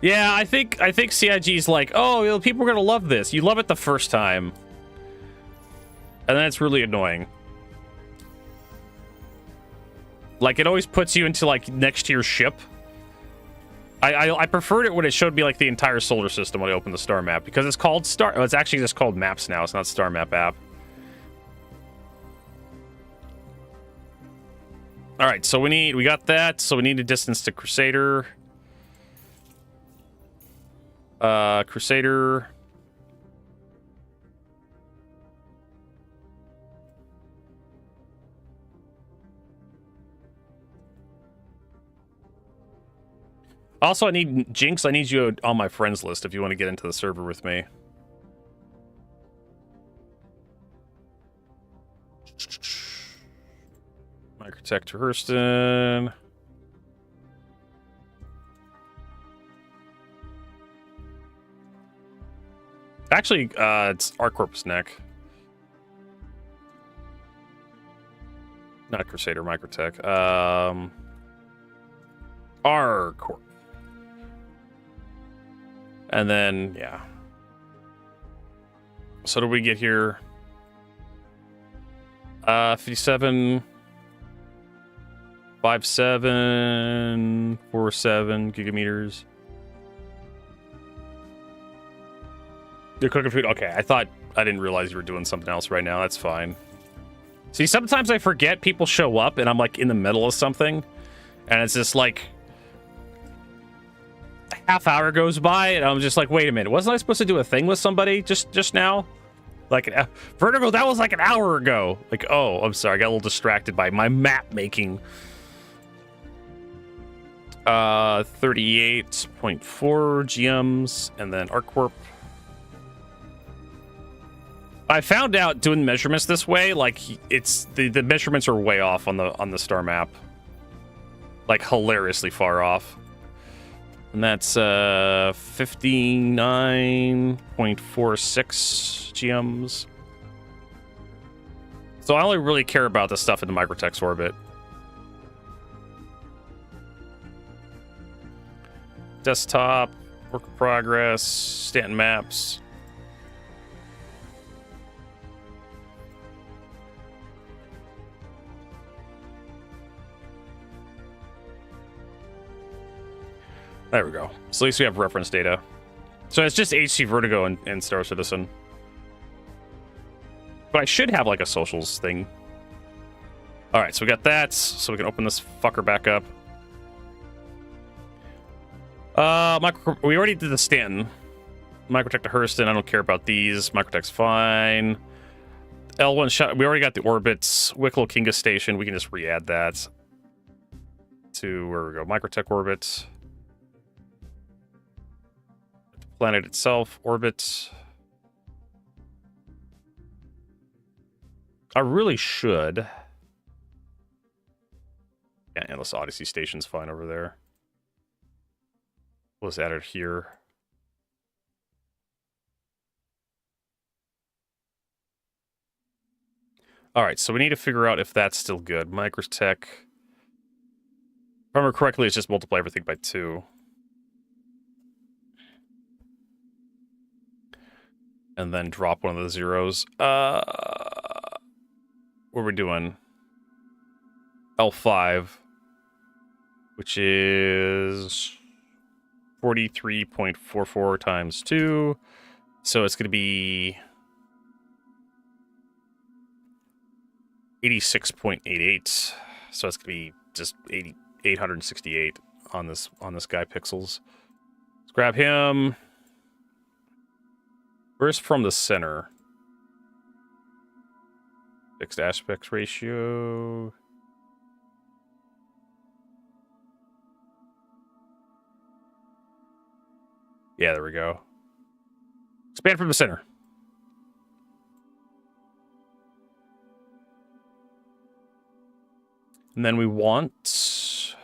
Yeah, I think CIG's like, oh, people are gonna love this. You love it the first time, and then it's really annoying. Like, it always puts you into like next to your ship. I preferred it when it showed me like the entire solar system when I opened the star map, because it's called star. Oh, it's actually just called maps now. It's not star map app. All right, so we got that. So we need a distance to Crusader. Crusader. Also, I need Jinx. I need you on my friends list if you want to get into the server with me. Microtech to Hurston. Actually, it's ArcCorp's neck. Not Crusader, Microtech. ArcCorp. And then, yeah. So do we get here? 57, 57, 47 gigameters. You're cooking food? Okay, I didn't realize you were doing something else right now. That's fine. See, sometimes I forget people show up and I'm like in the middle of something. And it's just like... half hour goes by and I'm just like, wait a minute, wasn't I supposed to do a thing with somebody just now? Like Vertigo, that was like an hour ago. Like, oh, I'm sorry, I got a little distracted by my map making. 38.4 GMs and then ArcCorp. I found out doing measurements this way, like it's the measurements are way off on the star map. like hilariously far off. And that's 59.46 GMs. So I only really care about the stuff in the microtext orbit. Desktop, work in progress, Stanton maps. There we go. So at least we have reference data. So it's just hcvertigo and Star Citizen. But I should have like a socials thing. All right, so we got that. So we can open this fucker back up. We already did the Stanton. Microtech to Hurston. I don't care about these. Microtech's fine. L1 shot. We already got the orbits. Wicklow Kinga Station. We can just re-add that to where we go. Microtech orbit. Planet itself, orbit. I really should. Yeah, Endless Odyssey Station's fine over there. We'll just add it here. All right, so we need to figure out if that's still good. Microtech. If I remember correctly, it's just multiply everything by 2. And then drop one of the zeros. What are we doing? L5, which is 43.44 times 2. So it's going to be 86.88. So it's going to be just 868 on this guy pixels. Let's grab him. Where's from the center? Fixed aspect ratio. Yeah, there we go. Expand from the center. And then we want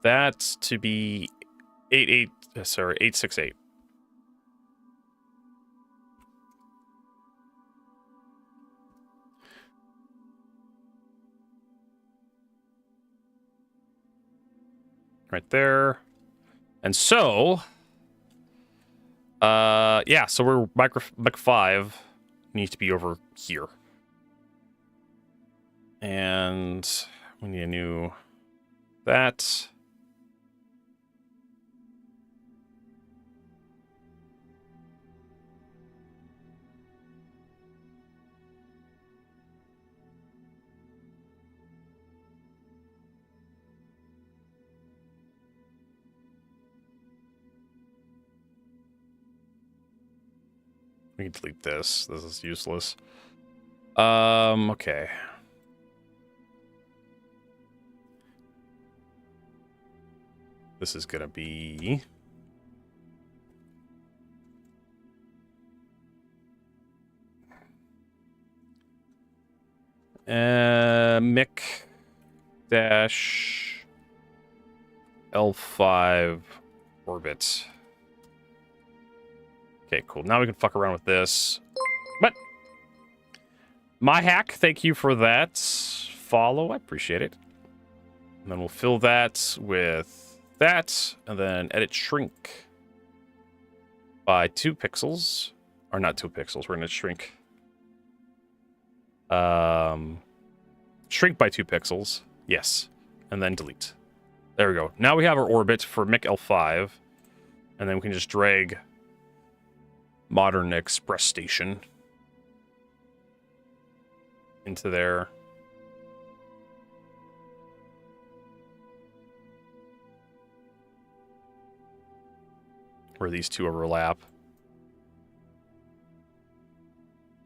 that to be 868. Right there. And so, yeah, so we're Mech 5 needs to be over here. And we need a new that. We can delete this. This is useless. Okay. This is gonna be Mick dash L5 orbit. Okay, cool. Now we can fuck around with this. But my hack, thank you for that follow. I appreciate it. And then we'll fill that with that, and then edit shrink by 2 pixels. Or not 2 pixels, we're gonna shrink. Shrink by 2 pixels. Yes. And then delete. There we go. Now we have our orbit for Mick L5. And then we can just drag Modern Express Station into there. Where these two overlap.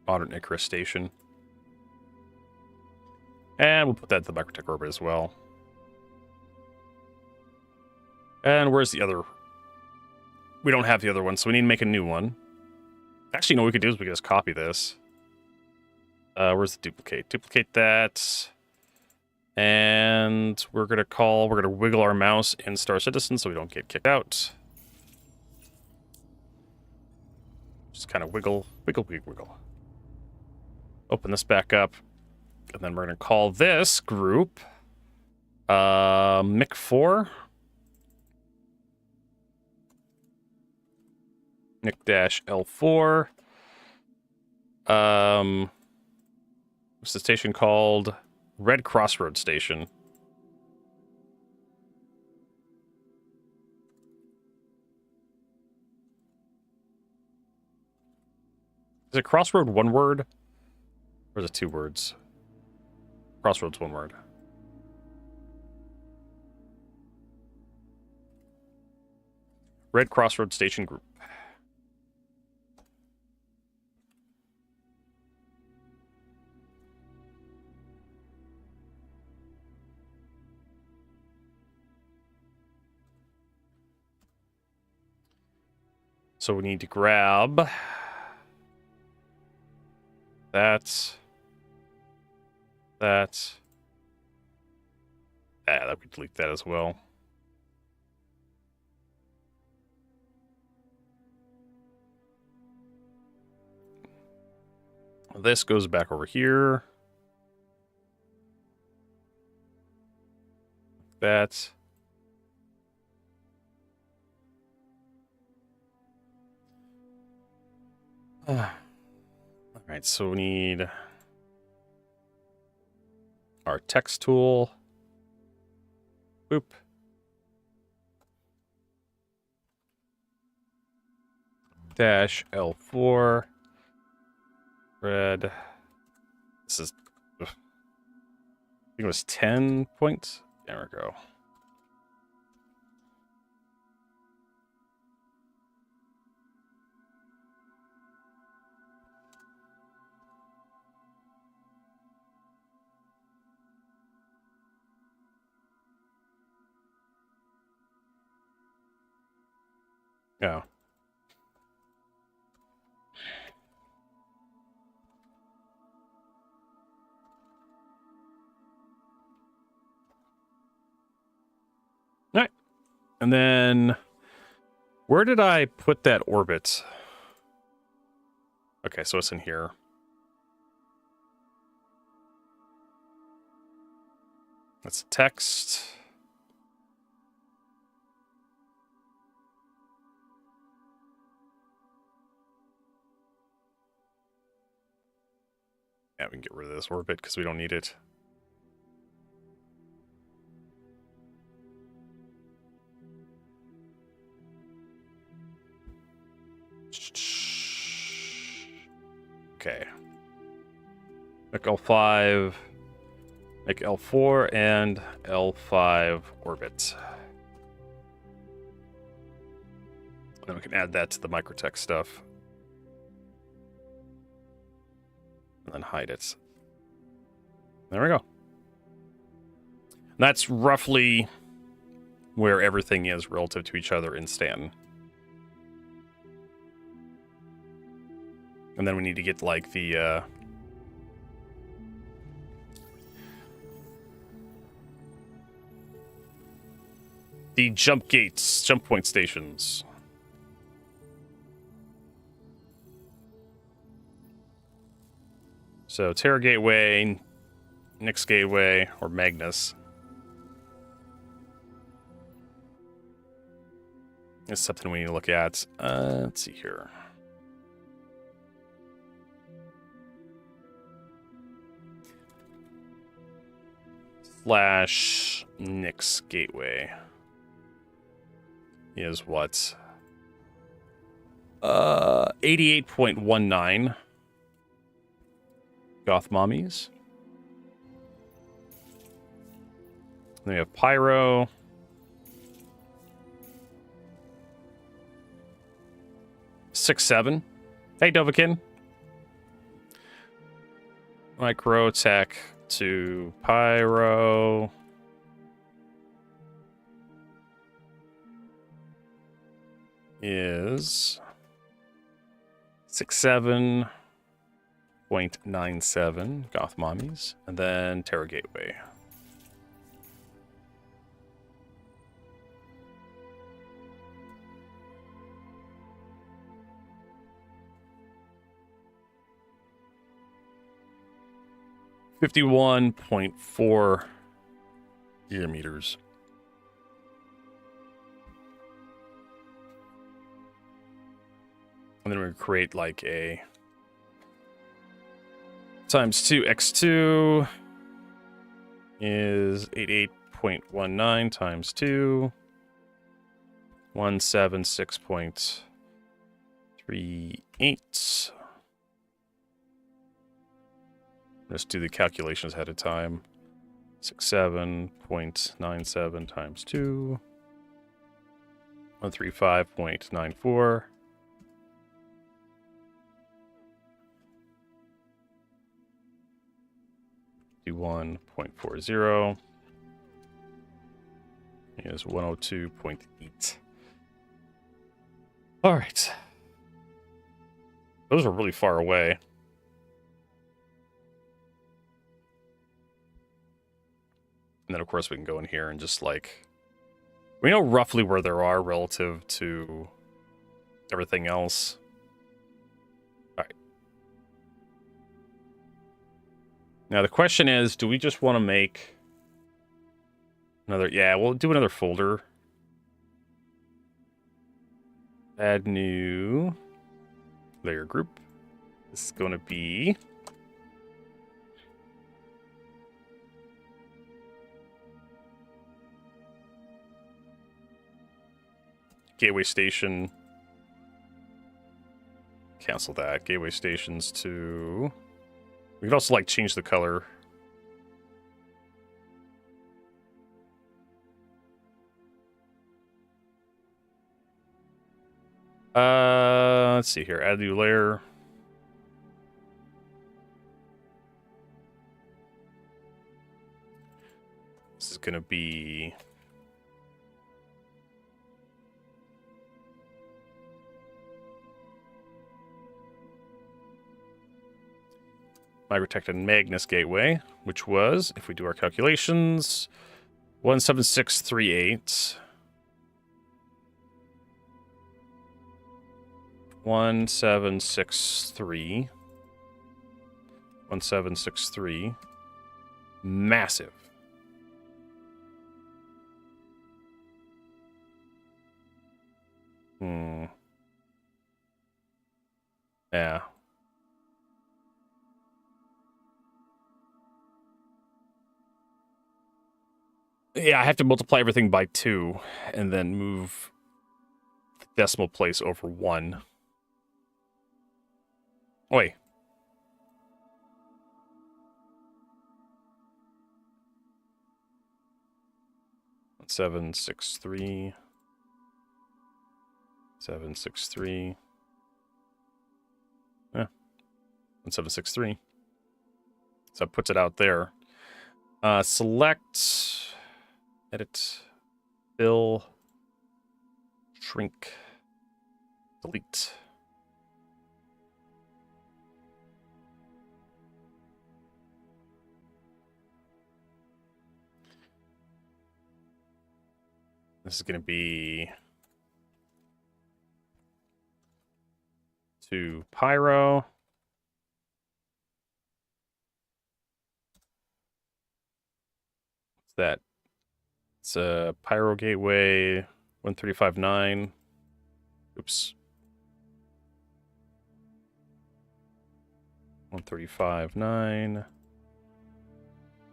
Modern Icarus Station. And we'll put that in the Microtech orbit as well. And where's the other? We don't have the other one, so we need to make a new one. Actually, no, what we could do is we could just copy this. Where's the duplicate? Duplicate that. And we're going to wiggle our mouse in Star Citizen so we don't get kicked out. Just kind of wiggle, wiggle, wiggle, wiggle. Open this back up. And then we're going to call this group Mick4. Mick-L4. What's the station called? Red Crossroad Station. Is it Crossroad one word? Or is it two words? Crossroads one word. Red Crossroad Station Group. So we need to grab that. That we delete that as well. This goes back over here. That. All right, so we need our text tool. Boop. Dash L4. Red. This is, I think it was 10 points. There we go. Yeah. All right. And then where did I put that orbit? Okay, so it's in here. That's text. Yeah, we can get rid of this orbit because we don't need it. Okay. Make L5, make L4 and L5 orbit. Then we can add that to the microtech stuff. And then hide it. There we go. That's roughly where everything is relative to each other in Stanton. And then we need to get like the jump gates, jump point stations. So Terra Gateway, Nyx Gateway, or Magnus. It's something we need to look at. Let's see here. Slash Nyx Gateway is what? 88.19 Goth Mommies. Then we have Pyro. Six, 7. Hey, Dovakin. Micro Tech to Pyro. Is 67.97 Goth Mommies. And then Terra Gateway. 51.4 geometers. And then we create like a times 2x2 is 88.19 times 2, 176.38. Let's do the calculations ahead of time. 67.97 times 2, 135.94. 1.40 is 102.8. All right. Those are really far away. And then, of course, we can go in here and just, like... We know roughly where there are relative to everything else. All right. Now, the question is, do we just want to make another... Yeah, we'll do another folder. Add new layer group. This is going to be... Gateway station. Cancel that. Gateway stations to... We could also, like, change the color. Let's see here. Add new layer. This is going to be... Microtech and Magnus Gateway, which was, if we do our calculations, 17638. 1763. 1763. Massive. Yeah. Yeah, I have to multiply everything by 2 and then move the decimal place over 1. Wait. Seven, 6, 3. 7, 6, 3. Yeah. 1763. So it puts it out there. Select, edit, fill, shrink, delete. This is going to be to Pyro. What's that? It's a Pyro Gateway 1359. Oops. 135.9.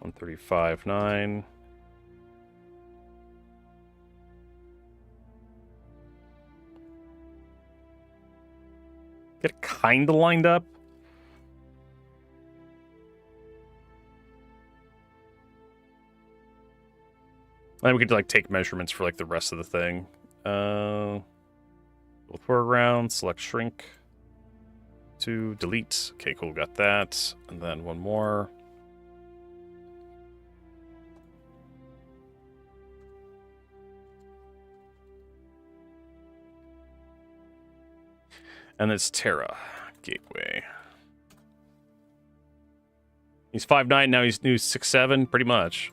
135.9. Get it kind of lined up. And then we could like take measurements for like the rest of the thing. Both foreground, select shrink to delete. Okay, cool, got that. And then one more. And it's Terra Gateway. He's 5'9", now he's new 6'7", pretty much.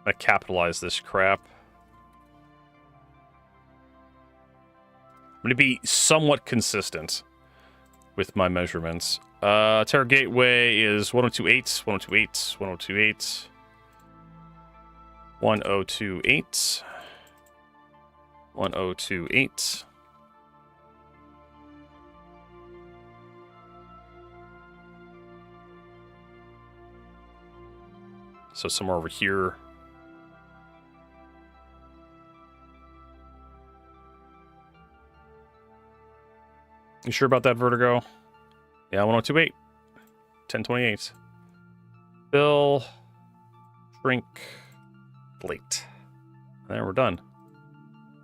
I capitalize this crap. I'm going to be somewhat consistent with my measurements. Terra Gateway is 1028, 1028, 1028, 1028, 1028. So somewhere over here. You sure about that, Vertigo? Yeah, 1028. 1028. Fill. Shrink. Plate. There, we're done.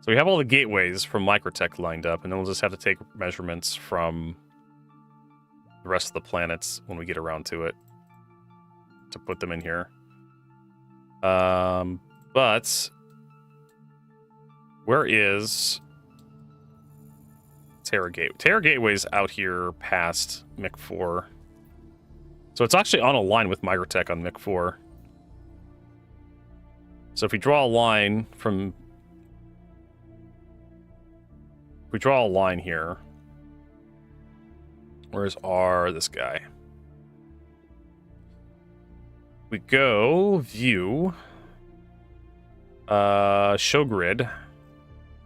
So we have all the gateways from Microtech lined up, and then we'll just have to take measurements from the rest of the planets when we get around to it to put them in here. But where is Terra Gateway? Terra Gateway's out here past MIC 4. So it's actually on a line with Microtech on MIC 4. So if we draw a line from... If we draw a line here... Where's this guy? We go view, show grid.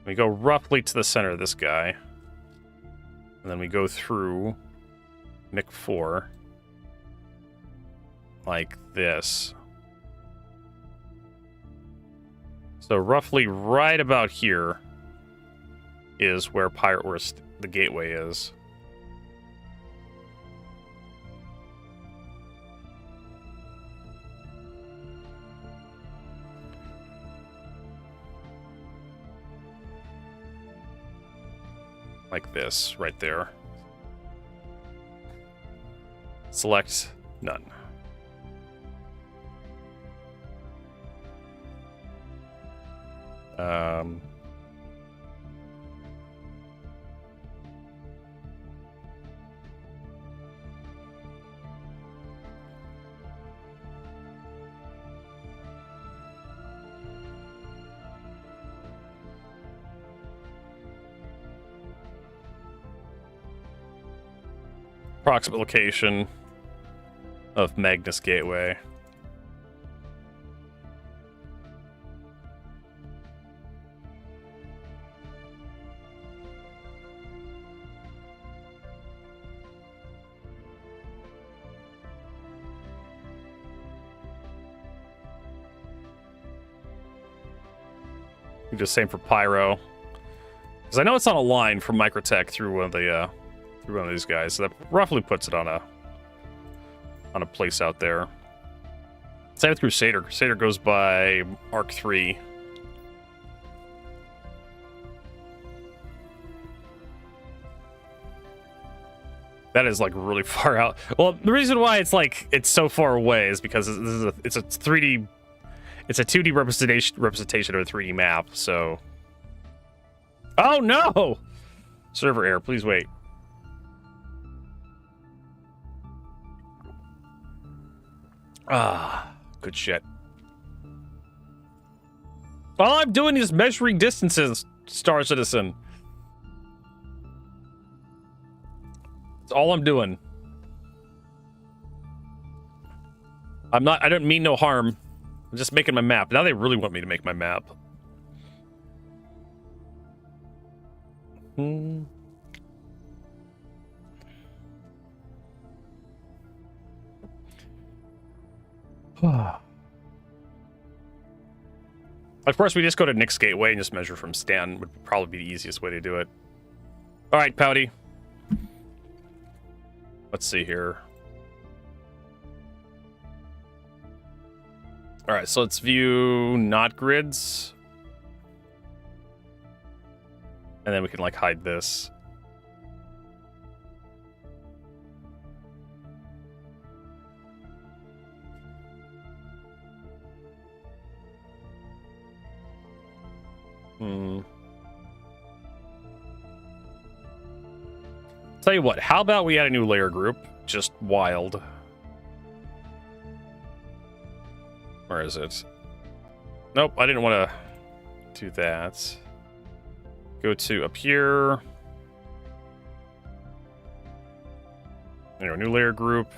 We go roughly to the center of this guy. And then we go through MIC 4 like this. So roughly right about here is where the gateway is. Like this, right there. Select none. Approximate location of Magnus Gateway. We do the same for Pyro, because I know it's on a line from Microtech through one of these guys, so that roughly puts it on a place out there. Same with Crusader. Crusader goes by Arc 3. That is like really far out. Well, the reason why it's so far away is because it's a 2D representation of a 3D map. So, oh no, server error. Please wait. Ah, good shit. All I'm doing is measuring distances, Star Citizen. That's all I'm doing. I don't mean no harm. I'm just making my map. Now they really want me to make my map. Of course, we just go to Nick's Gateway and just measure from Stan. Would probably be the easiest way to do it. All right, Pouty. Let's see here. All right, so let's view not grids. And then we can like hide this. Tell you what, how about we add a new layer group? Just wild. Where is it? Nope, I didn't want to do that. Go to up here. Anyway, new layer group.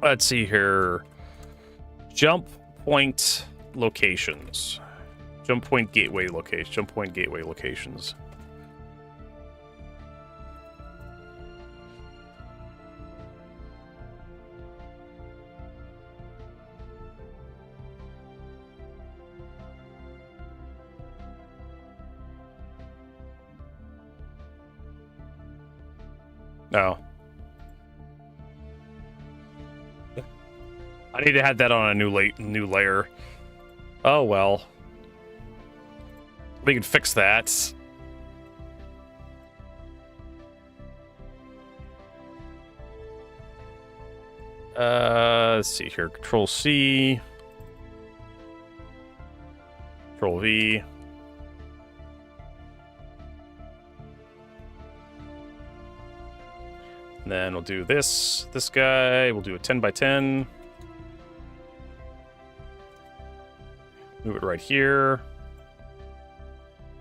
Let's see here. Jump point locations. Jump point gateway location. Jump point gateway locations. No. I need to have that on a new layer. Oh well. We can fix that. Let's see here. Control C. Control V. And then we'll do this guy. We'll do a 10 by 10. Move it right here.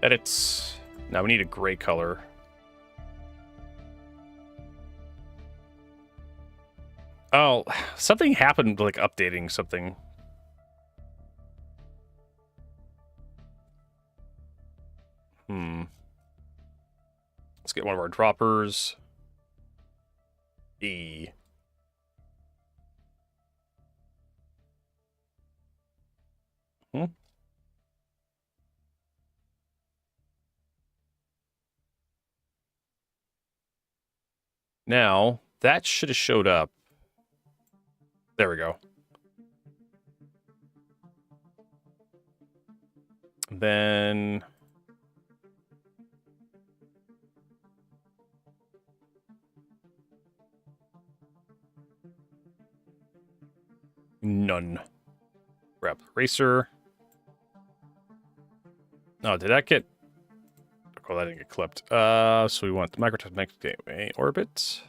Edit. Now we need a gray color. Oh, something happened, like updating something. Let's get one of our droppers. E. Now, that should have showed up. There we go. Then... none. Grab the eraser. Oh, did that get... oh, that didn't get clipped. So we want the microtech gateway orbit.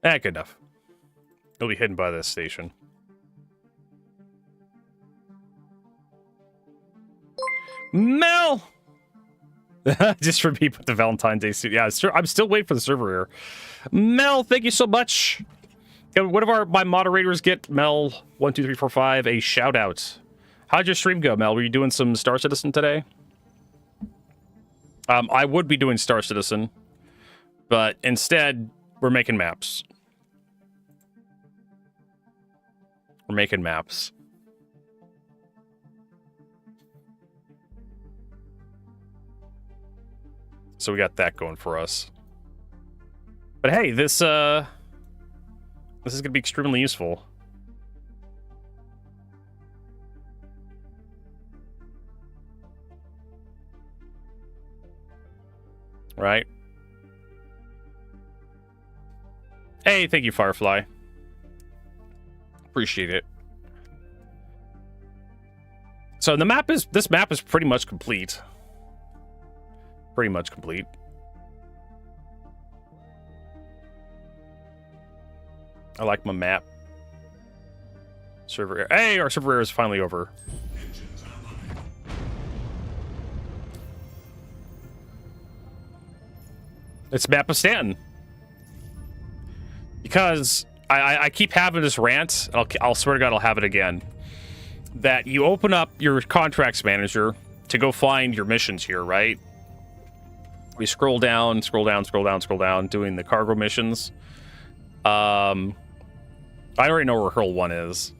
Good enough. It'll be hidden by this station. Mel! Just for me, put the Valentine's Day suit. Yeah, I'm still waiting for the server here. Mel, thank you so much. One of my moderators get Mel 12345 a shout out. How'd your stream go, Mel? Were you doing some Star Citizen today? I would be doing Star Citizen, but instead we're making maps. We're making maps. So we got that going for us. But hey, this is going to be extremely useful. Right? Hey, thank you, Firefly. Appreciate it. So this map is pretty much complete. Pretty much complete. I like my map. Server error. Hey, our server error is finally over. It's map of Stanton. Because I keep having this rant. I'll swear to God, I'll have it again. That you open up your contracts manager to go find your missions here, right? We scroll down, doing the cargo missions. I already know where Hurl 1 is.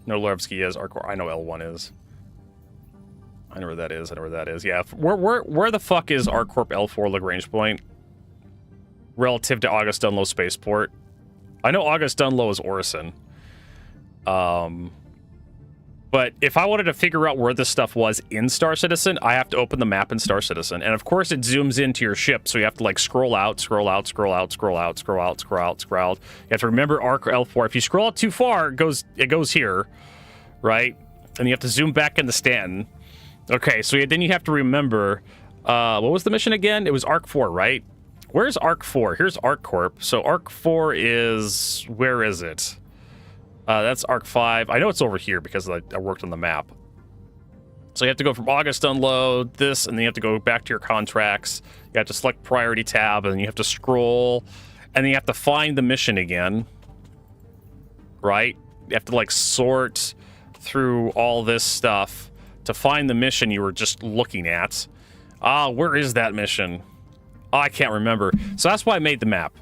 No, Levsky is. I know L1 is. I know where that is. Yeah, where the fuck is ArcCorp L4 Lagrange point relative to August Dunlow Spaceport? I know August Dunlow is Orison. But if I wanted to figure out where this stuff was in Star Citizen, I have to open the map in Star Citizen. And of course it zooms into your ship, so you have to like scroll out. You have to remember Arc L4. If you scroll out too far, it goes here, right? And you have to zoom back into Stanton. Okay, so then you have to remember, what was the mission again? It was Arc 4, right? Where's Arc 4? Here's ArcCorp. So Arc 4 is, where is it? That's Arc 5. I know it's over here because I worked on the map. So you have to go from August unload this, and then you have to go back to your contracts. You have to select priority tab, and then you have to scroll, and then you have to find the mission again. Right? You have to like sort through all this stuff to find the mission you were just looking at. Where is that mission? Oh, I can't remember. So that's why I made the map.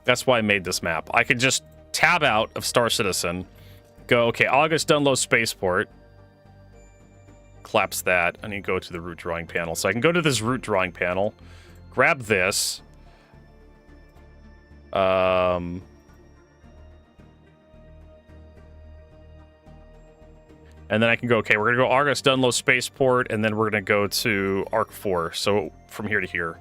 That's why I made this map. I could just tab out of Star Citizen, go, okay, August Dunlow Spaceport. Collapse that, and you go to the route drawing panel. So I can go to this route drawing panel, grab this. And then I can go, okay, we're going to go August Dunlow Spaceport, and then we're going to go to Arc 4. So from here to here.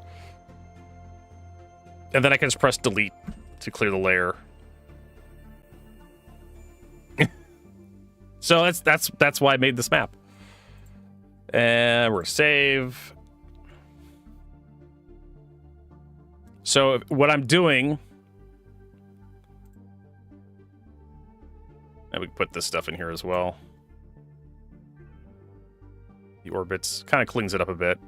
And then I can just press delete to clear the layer. So that's why I made this map. And we're going to save. So what I'm doing... And we can put this stuff in here as well. The orbits kind of cleans it up a bit.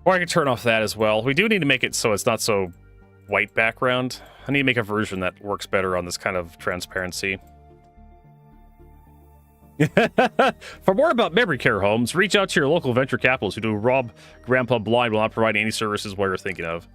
Or I can turn off that as well. We do need to make it so it's not so white background. I need to make a version that works better on this kind of transparency. For more about memory care homes, reach out to your local venture capitalists who do rob Grandpa blind while not providing any services while you're thinking of.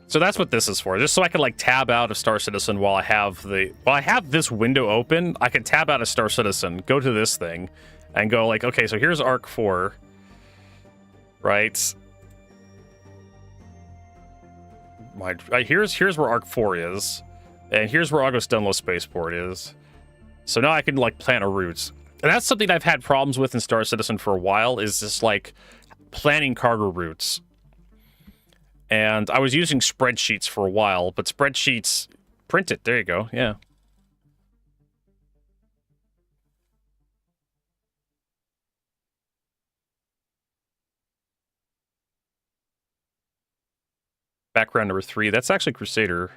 So that's what this is for. Just so I can like tab out of Star Citizen while I have this window open, I can tab out of Star Citizen, go to this thing, and go like, okay, so here's Arc 4. Right? Here's where Arc 4 is. And here's where August Dunlow Spaceport is. So now I can like plan a route. And that's something I've had problems with in Star Citizen for a while, is just like planning cargo routes. And I was using spreadsheets for a while, but spreadsheets print it. There you go. Yeah. Background number 3. That's actually Crusader.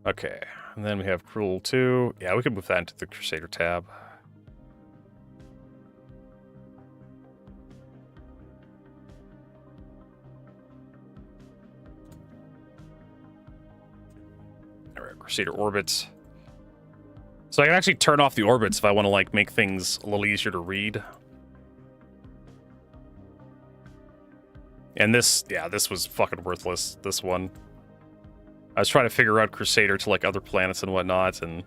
Okay, and then we have Cruel 2. Yeah, we can move that into the Crusader tab. All right, Crusader orbits. So I can actually turn off the orbits if I want to like make things a little easier to read. And this, yeah, this was fucking worthless, this one. I was trying to figure out Crusader to like other planets and whatnot, and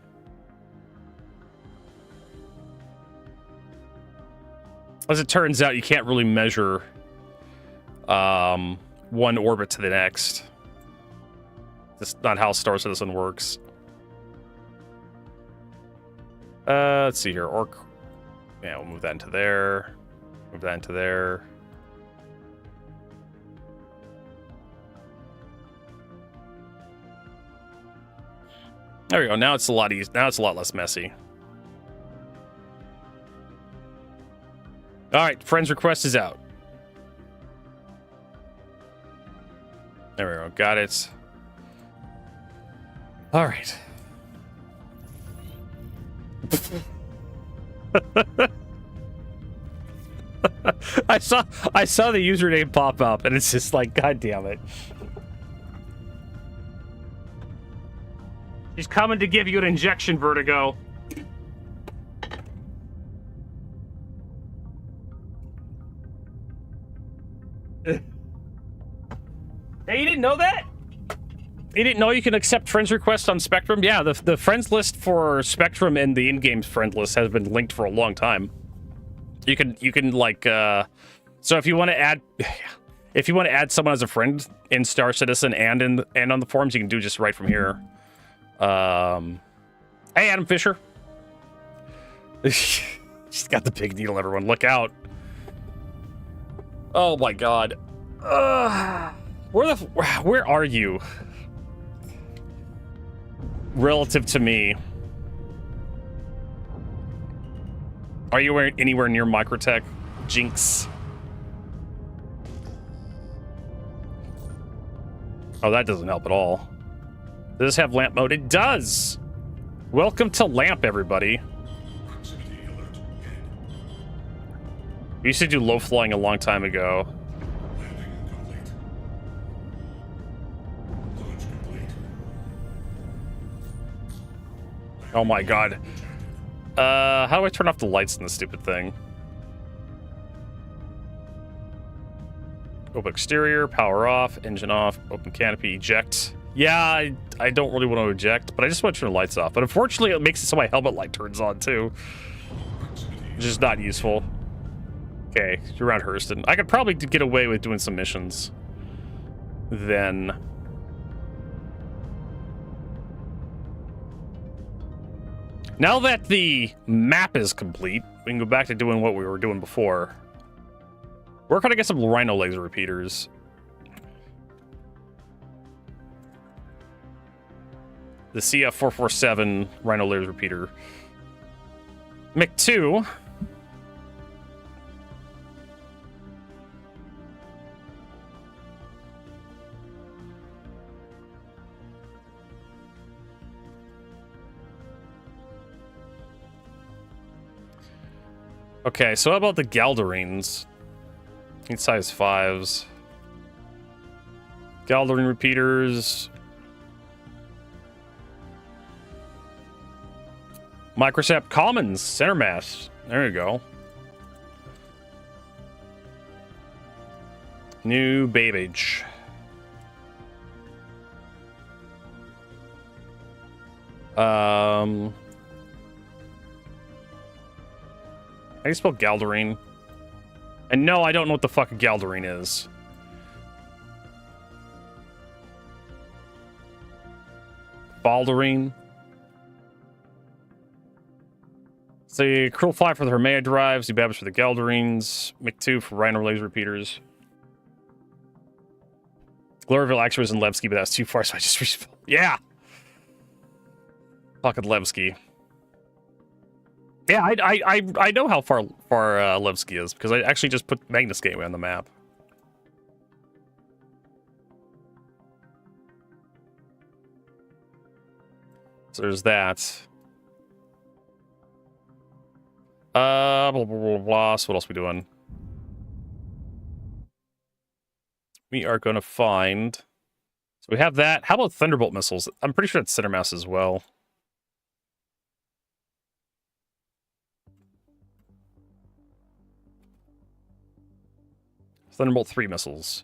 as it turns out, you can't really measure one orbit to the next. That's not how Star Citizen works. Let's see here. Yeah, we'll move that into there. Move that into there. There we go. Now it's a lot easier. Now it's a lot less messy. All right, friend's request is out. There we go. Got it. All right. I saw the username pop up, and it's just like, God damn it. He's coming to give you an injection, Vertigo. Hey, you didn't know that? You didn't know you can accept friends requests on Spectrum? Yeah, the friends list for Spectrum and the in-game friend list has been linked for a long time. You can like so if you want to add someone as a friend in Star Citizen and on the forums, you can do just right from here. Hey, Adam Fisher. She's got the big needle, everyone. Look out. Oh my god. Where are you? Relative to me. Are you anywhere near Microtech? Jinx. Oh, that doesn't help at all. Does this have lamp mode? It does! Welcome to lamp, everybody. We used to do low flying a long time ago. Oh my god. How do I turn off the lights in this stupid thing? Open exterior, power off, engine off, open canopy, eject. Yeah, I don't really want to eject, but I just want to turn the lights off. But unfortunately, it makes it so my helmet light turns on too, which is not useful. Okay, you're around Hurston. I could probably get away with doing some missions. Then. Now that the map is complete, we can go back to doing what we were doing before. We're gonna get some Rhino laser repeaters. The CF447 Rhino laser repeater. MiG-2. Okay, so how about the Galdarines? Need size 5s. Galdarine repeaters. Microcept Commons, center mass. There you go. New Babbage. How do you spell Galdarine? And no, I don't know what the fuck a Galdarine is. Baldarine. So Cruel 5 for the Hermea drives, Babbage for the Galdarines, MiG-2 for Rhino laser repeaters. Glorville actually was in Levski, but that's too far, so I just respelled. Yeah! Fucking Levski. Yeah, I know how far Levski is, because I actually just put Magnus Gateway on the map. So there's that. Blah, blah, blah, blah. So what else are we doing? We are going to find... So we have that. How about Thunderbolt missiles? I'm pretty sure it's center mass as well. Thunderbolt 3 missiles.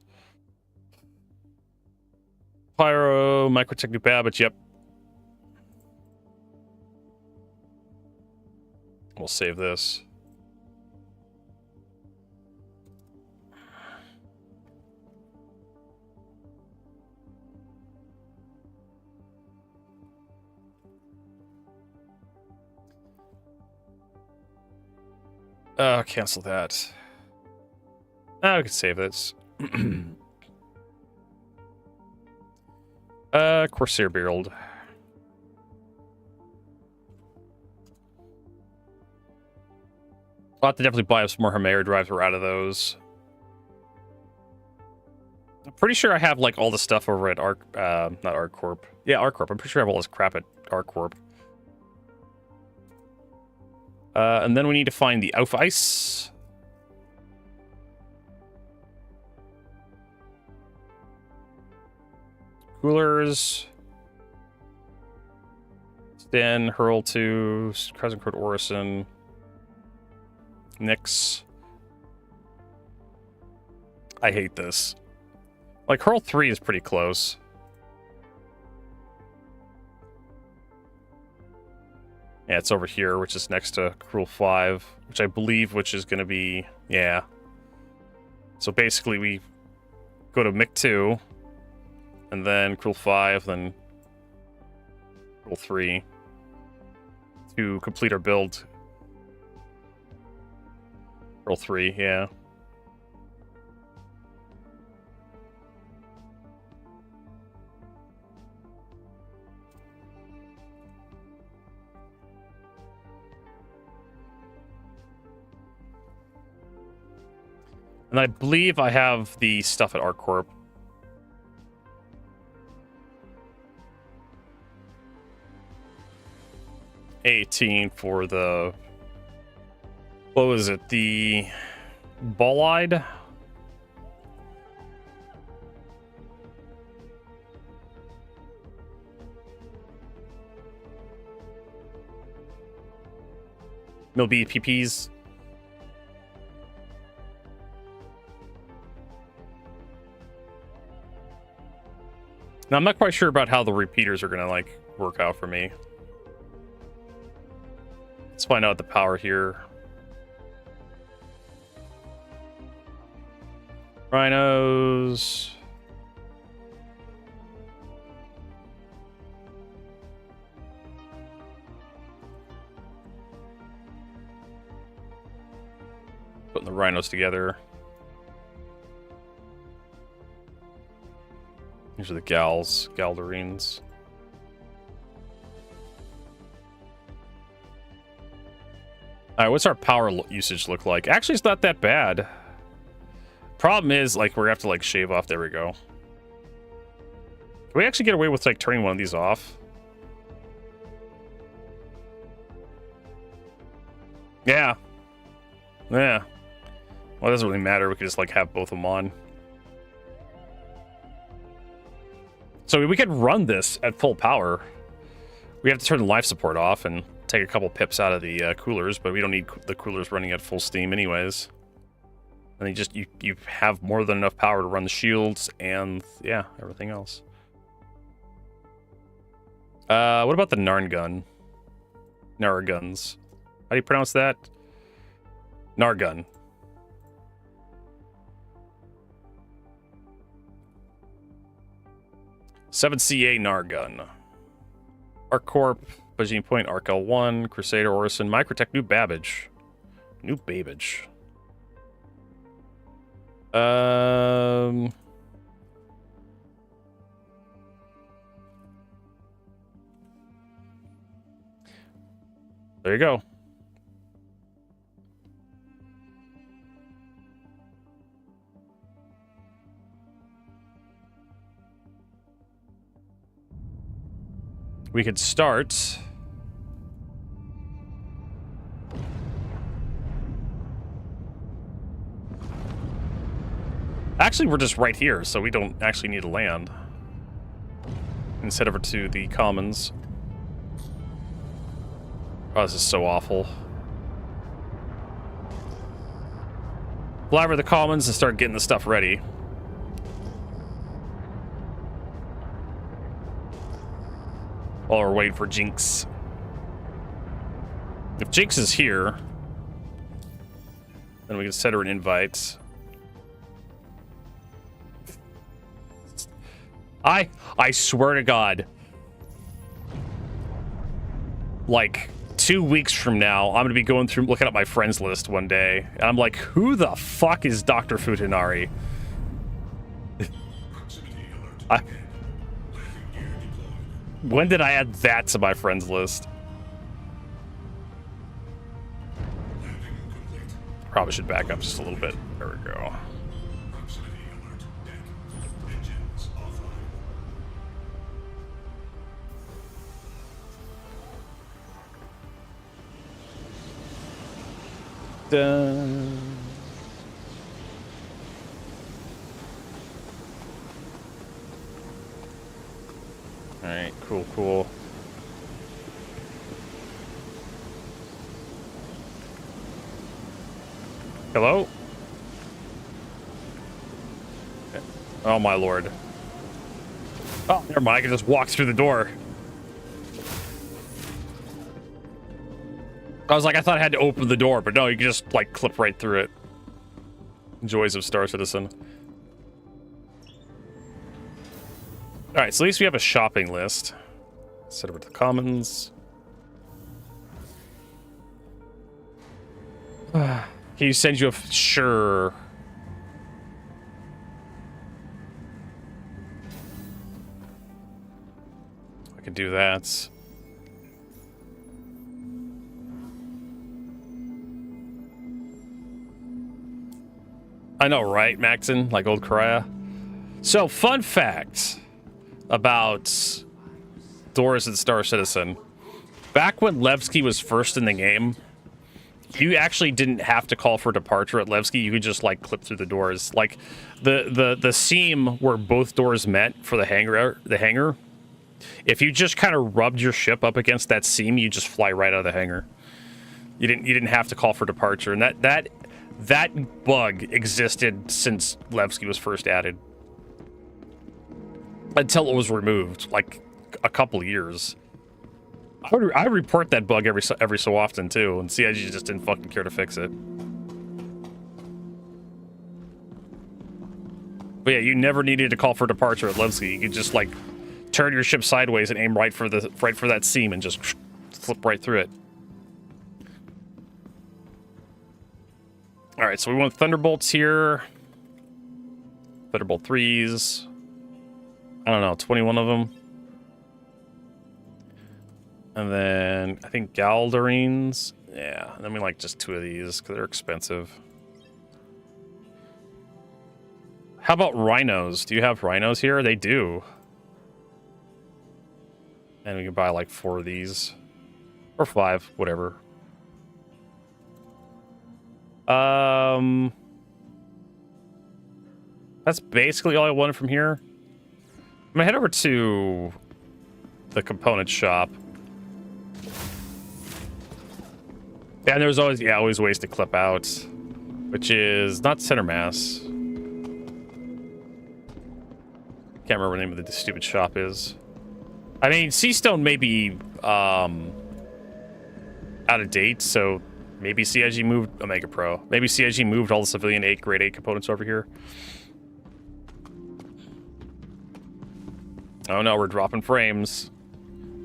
Pyro, Microtech New Babbage, yep. We'll save this. Cancel that. We can save this. Corsair build. I'll have to definitely buy up some more Hermea drives. We're out of those. I'm pretty sure I have like all the stuff over at Arc, not ArcCorp. Yeah, ArcCorp. I'm pretty sure I have all this crap at ArcCorp. And then we need to find the Aufeis. Coolers. Sten, Hurl 2, Crescent Code Orison. Nyx. I hate this. Like, Hurl 3 is pretty close. Yeah, it's over here, which is next to Cruel 5, which I believe, which is going to be, yeah. So basically, we go to MiG-2, and then Cruel 5, then Cruel 3 to complete our build. Roll 3, yeah. And I believe I have the stuff at ArcCorp. $18 for the... What was it? The ball-eyed? Milby PPs. Now, I'm not quite sure about how the repeaters are going to, like, work out for me. Let's find out the power here. Rhinos. Putting the rhinos together. These are the Galdarines. Alright, what's our power usage look like? Actually, it's not that bad. Problem is, like, we're gonna have to, like, shave off. There we go. Can we actually get away with, like, turning one of these off? Yeah. Yeah. Well, it doesn't really matter. We could just, like, have both of them on. So we could run this at full power. We have to turn the life support off and take a couple pips out of the coolers, but we don't need the coolers running at full steam anyways. And you have more than enough power to run the shields and, yeah, everything else. What about the Nargun? Narguns. How do you pronounce that? Nargun. $7CA Nargun. ArcCorp, Budgeting Point, Arc L1, Crusader, Orison, Microtech, New Babbage. New Babbage. There you go. We could start. Actually, we're just right here, so we don't actually need to land. Instead over to the commons. Oh, this is so awful. Fly over the commons and start getting the stuff ready. While we're waiting for Jinx. If Jinx is here, then we can send her an invite. I swear to God, like 2 weeks from now, I'm gonna be going through looking at my friends list one day, and I'm like, who the fuck is Dr. Futanari? When did I add that to my friends list? Probably should back up just a little bit. There we go. Dun. All right, cool. Hello? Oh my lord. Oh, never mind, I can just walk through the door. I was like, I thought I had to open the door, but no, you can just, like, clip right through it. Joys of Star Citizen. Alright, so at least we have a shopping list. Set over to the commons. Can you send you a... Sure. I could do that. I know, right, Maxon? Like old Korea. So, fun fact about Doors and Star Citizen. Back when Levski was first in the game, you actually didn't have to call for departure at Levski. You could just, like, clip through the doors. Like, the seam where both doors met for the hangar, if you just kind of rubbed your ship up against that seam, you just fly right out of the hangar. You didn't have to call for departure. And that bug existed since Levski was first added. Until it was removed, like a couple years. I report that bug every so often too, and CIG just didn't fucking care to fix it. But yeah, you never needed to call for departure at Levski. You could just like turn your ship sideways and aim right for that seam and just flip right through it. All right, so we want Thunderbolts here. Thunderbolt 3s. I don't know, 21 of them. And then I think Galdarines. Yeah, and then we like just 2 of these because they're expensive. How about Rhinos? Do you have Rhinos here? They do. And we can buy like 4 of these. Or 5, whatever. That's basically all I wanted from here. I'm gonna head over to the component shop. Yeah, and there's always ways to clip out, which is not center mass. Can't remember what the name of the stupid shop is. I mean, Seastone may be out of date, so maybe CIG moved Omega Pro. Maybe CIG moved all the civilian grade 8 components over here. Oh no, we're dropping frames.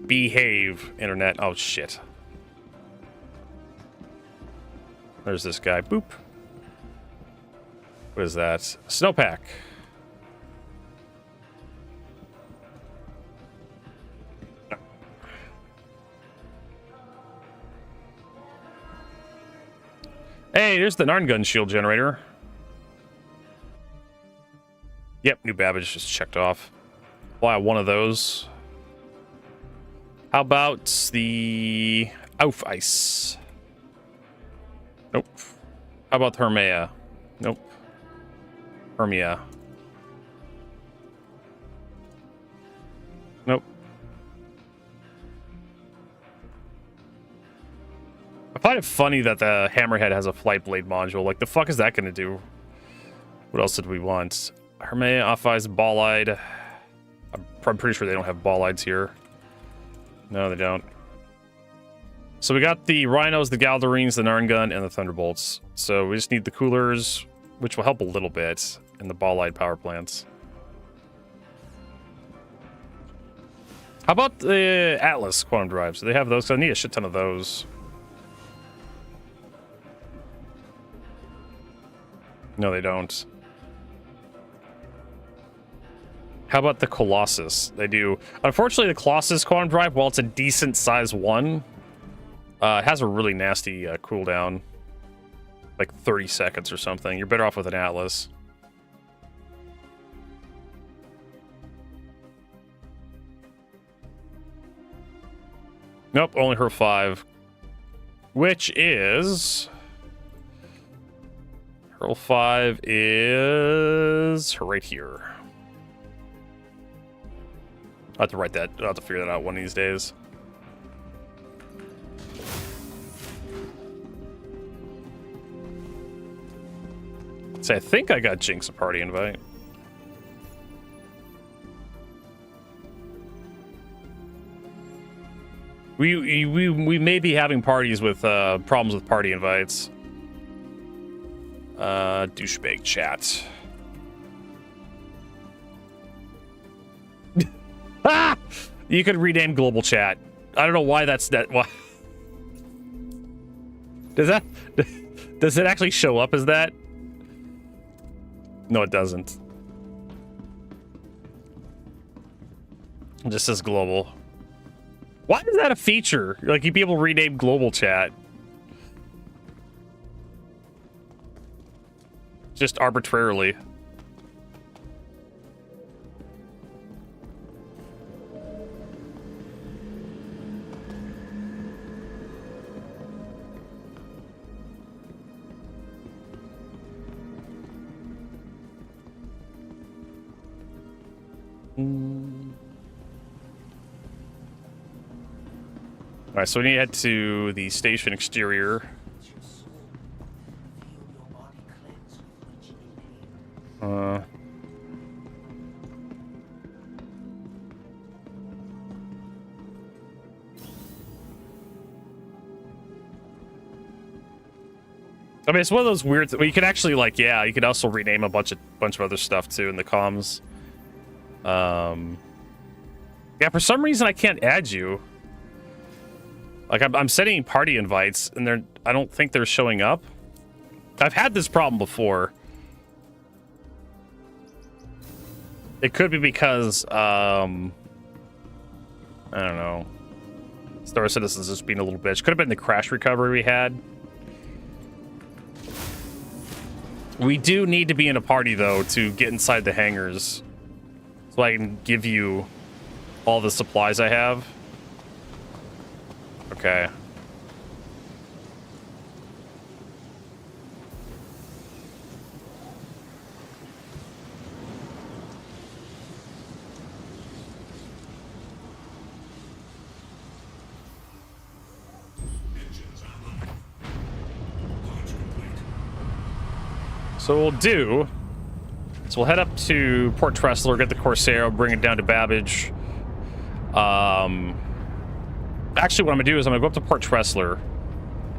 Behave, internet. Oh shit. There's this guy. Boop. What is that? Snowpack. Hey, there's the Narn gun shield generator. Yep, new Babbage just checked off. Buy one of those. How about the Auf Ice? Nope. How about Hermea? Nope. Hermia. Nope. I find it funny that the Hammerhead has a flight blade module. Like, the fuck is that gonna do? What else did we want? Hermea, Auf Ice, Ball-Eyed. I'm pretty sure they don't have Ball-Eyeds here. No, they don't. So we got the Rhinos, the Galdarines, the Narn gun, and the Thunderbolts. So we just need the coolers, which will help a little bit, and the Ball-Eyed power plants. How about the Atlas quantum drives? Do they have those? 'Cause I need a shit ton of those. No, they don't. How about the Colossus? They do. Unfortunately, the Colossus quantum drive, while it's a decent size one, it has a really nasty cooldown. Like 30 seconds or something. You're better off with an Atlas. Nope, only her 5. Which is... Hurl 5 is right here. I'll have to write that. I'll have to figure that out one of these days. So I think I got Jinx a party invite. We may be having parties with problems with party invites. Douchebag chat. Ah! You could rename global chat. I don't know why that's that. Why? Does Does it actually show up as that? No, it doesn't. It just says global. Why is that a feature? Like, you'd be able to rename global chat. Just arbitrarily. All right, so we need to head to the station exterior. I mean, it's one of those weird. Well, you could actually like, yeah, you could also rename a bunch of other stuff too in the comms. Yeah, for some reason I can't add you. Like I'm sending party invites and I don't think they're showing up. I've had this problem before. It could be because I don't know. Star Citizen's just being a little bitch. Could have been the crash recovery we had. We do need to be in a party though to get inside the hangars, so I can give you all the supplies I have. Okay. So we'll do is we'll head up to Port Tressler, get the Corsair, bring it down to Babbage. Actually, what I'm gonna do is I'm gonna go up to Port Tressler,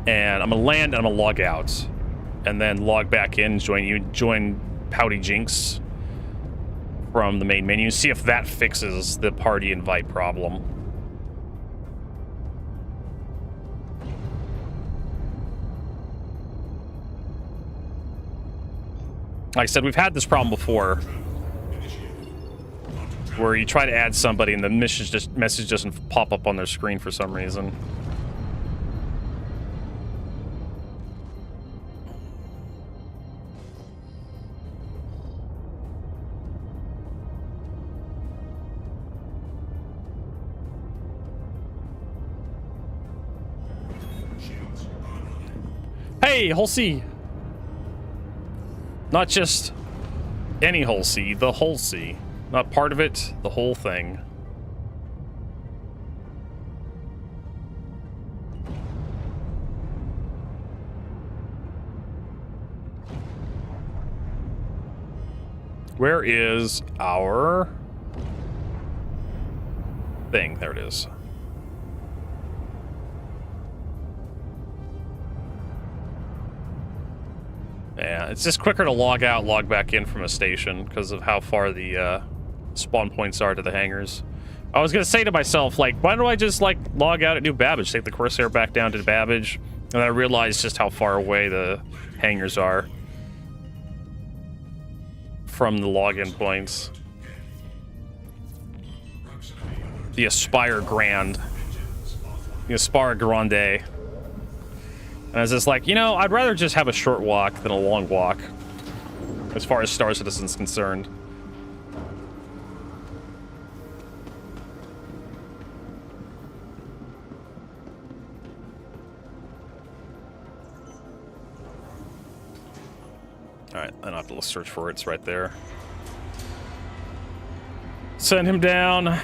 and I'm gonna land and I'm gonna log out, and then log back in, join Pouty Jinx from the main menu, see if that fixes the party invite problem. Like I said, we've had this problem before, where you try to add somebody and the message doesn't pop up on their screen for some reason. Hey, Hull C. Not just any Hull C, the Hull C. Not part of it, the whole thing. Where is our thing? There it is. Yeah, it's just quicker to log out, log back in from a station because of how far the spawn points are to the hangars. I was gonna say to myself, like, why don't I just like log out at New Babbage, take the Corsair back down to Babbage, and then I realized just how far away the hangars are from the login points. The Aspire Grande. The Aspire Grande. And I was just like, you know, I'd rather just have a short walk than a long walk, as far as Star Citizen's concerned. Alright, I don't have to search for it, it's right there. Send him down.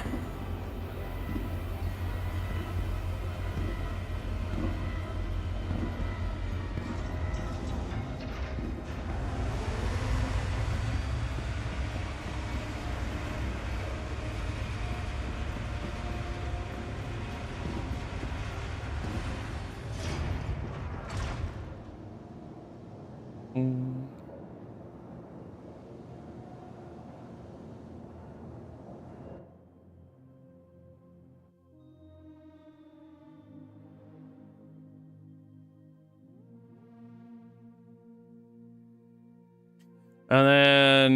And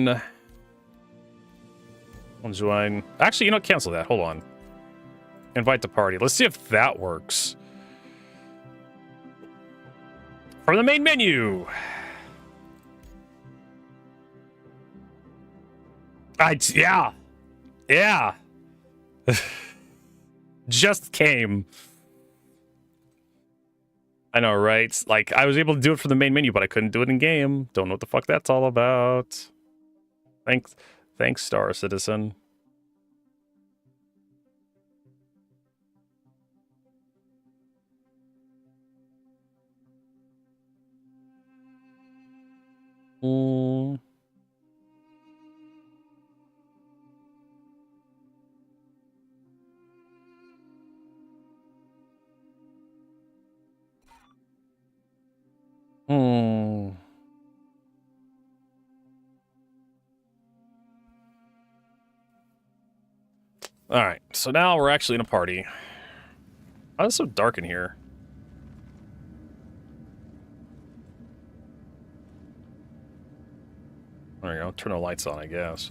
then I'll join. Actually, you know, cancel that. Hold on. Invite to party. Let's see if that works. From the main menu. Yeah. Yeah. Just came. I know, right? Like, I was able to do it from the main menu, but I couldn't do it in game. Don't know what the fuck that's all about. Thanks, Star Citizen. Mm. Hmm. All right, so now we're actually in a party. Oh, it's so dark in here. There you go. Turn the lights on, I guess.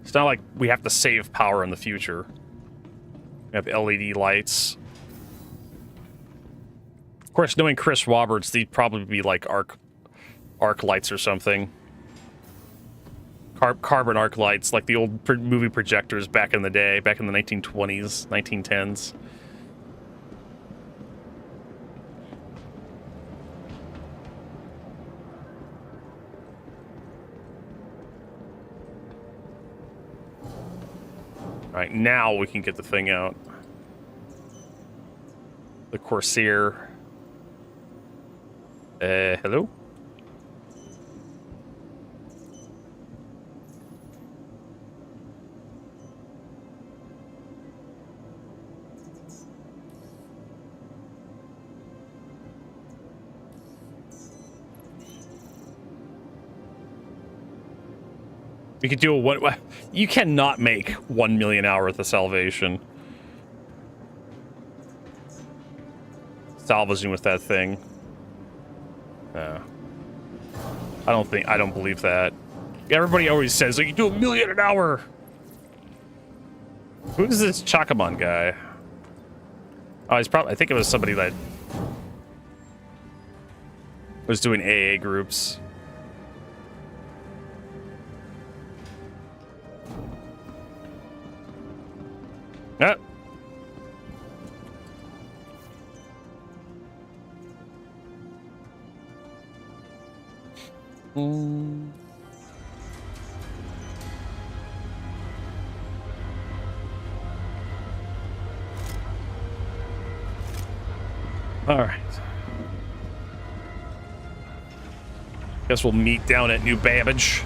It's not like we have to save power in the future. We have LED lights. Of course, knowing Chris Roberts, they'd probably be like arc lights or something. Carbon arc lights, like the old movie projectors back in the day, back in the 1920s, 1910s. All right, now we can get the thing out. The Corsair. Hello? You could do a what? You cannot make 1 million hour worth of salvation. Salvaging with that thing. I don't believe that. Everybody always says, like, you do 1 million an hour. Who's this Chakamon guy? Oh, he's probably, I think it was somebody that was doing AA groups. Ah. All right. Guess we'll meet down at New Babbage.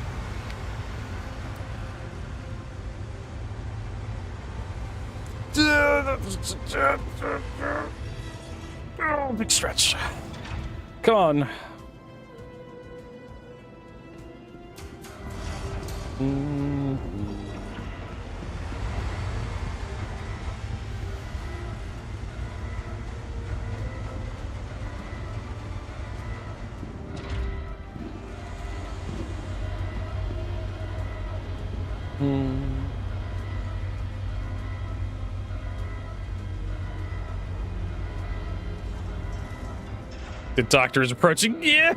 Oh, big stretch. Come on. The doctor is approaching. Yeah.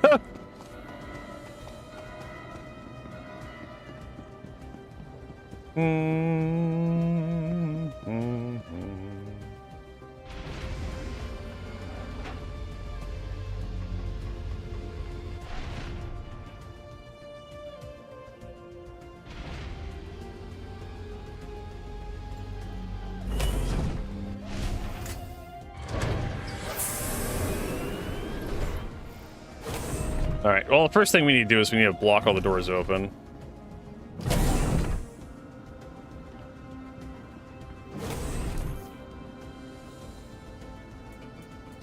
All right. Well, the first thing we need to do is we need to block all the doors open.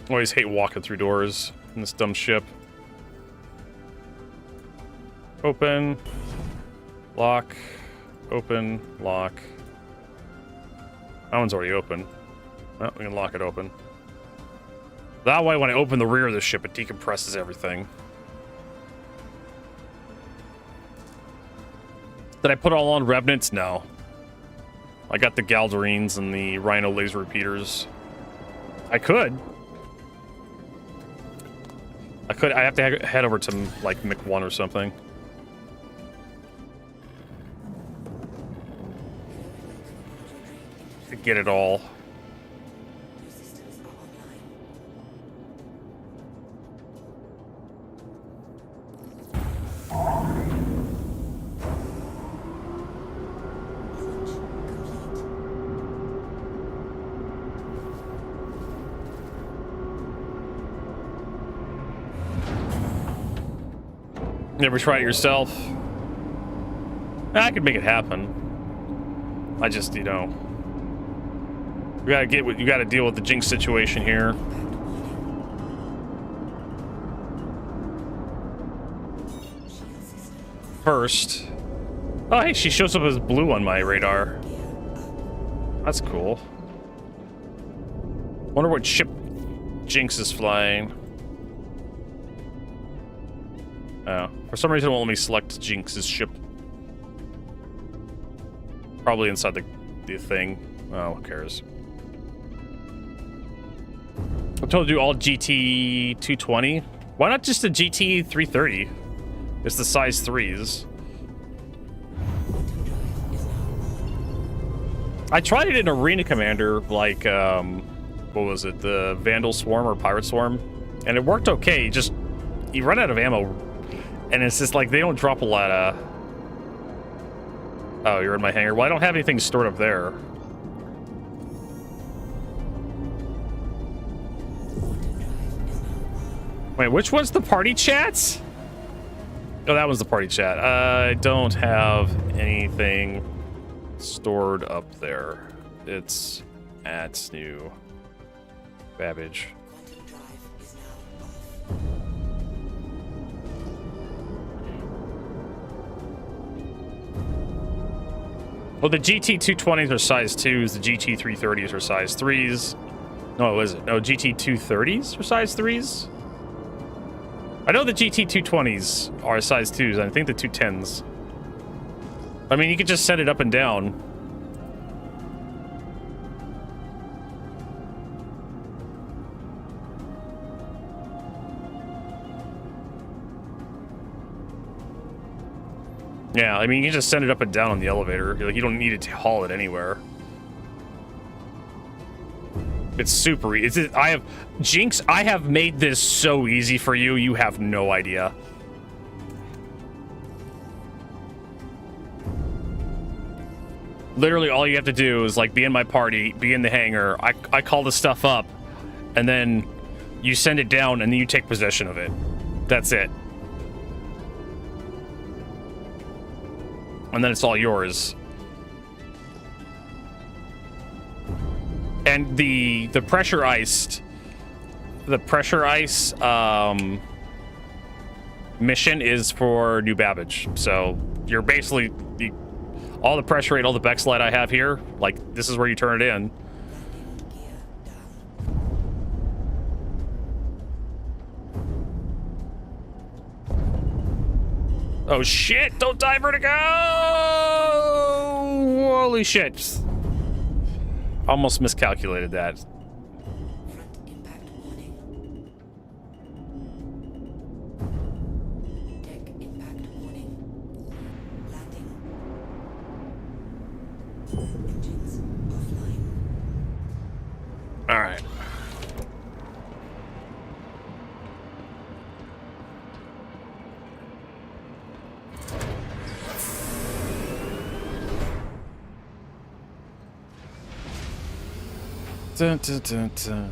Always hate walking through doors in this dumb ship. Open. Lock. Open. Lock. That one's already open. Well, we can lock it open. That way, when I open the rear of the ship, it decompresses everything. Did I put all on Revenants? No. I got the Galdarines and the Rhino laser repeaters. I could. I have to head over to, like, Mick 1 or something. To get it all. Your systems are online. Launch complete. Never try it yourself. I could make it happen. I just, you know, you gotta deal with the Jinx situation here. First. Oh, hey, she shows up as blue on my radar. That's cool. Wonder what ship Jinx is flying. Oh, for some reason it won't let me select Jinx's ship. Probably inside the thing. Oh, who cares? I told you all GT 220. Why not just a GT 330? It's the size 3s. I tried it in Arena Commander, like, what was it? The Vandal Swarm or Pirate Swarm? And it worked okay, just, you run out of ammo. And it's just like, they don't drop a lot of... Oh, you're in my hangar. Well, I don't have anything stored up there. Wait, which one's the party chat? Oh, that was the party chat. I don't have anything stored up there. It's at New Babbage. Quantum drive is now off. Well, the GT 220s are size 2s, the GT 330s are size 3s. No, is it? No, GT 230s are size 3s? I know the GT 220s are size 2s, and I think the 210s. I mean, you could just set it up and down. Yeah, I mean, you can just send it up and down on the elevator. Like, you don't need to haul it anywhere. It's super easy. Jinx, I have made this so easy for you, you have no idea. Literally, all you have to do is, like, be in my party, be in the hangar. I call the stuff up, and then you send it down, and then you take possession of it. That's it. And then it's all yours. And the pressure ice mission is for New Babbage. So you're basically all the pressure rate, all the Bex light I have here, like, this is where you turn it in. Oh shit, don't die, Vertigo! Holy shit. Almost miscalculated that. Front impact warning. Deck impact warning. Landing. Engines offline. All right. Dun, dun, dun, dun.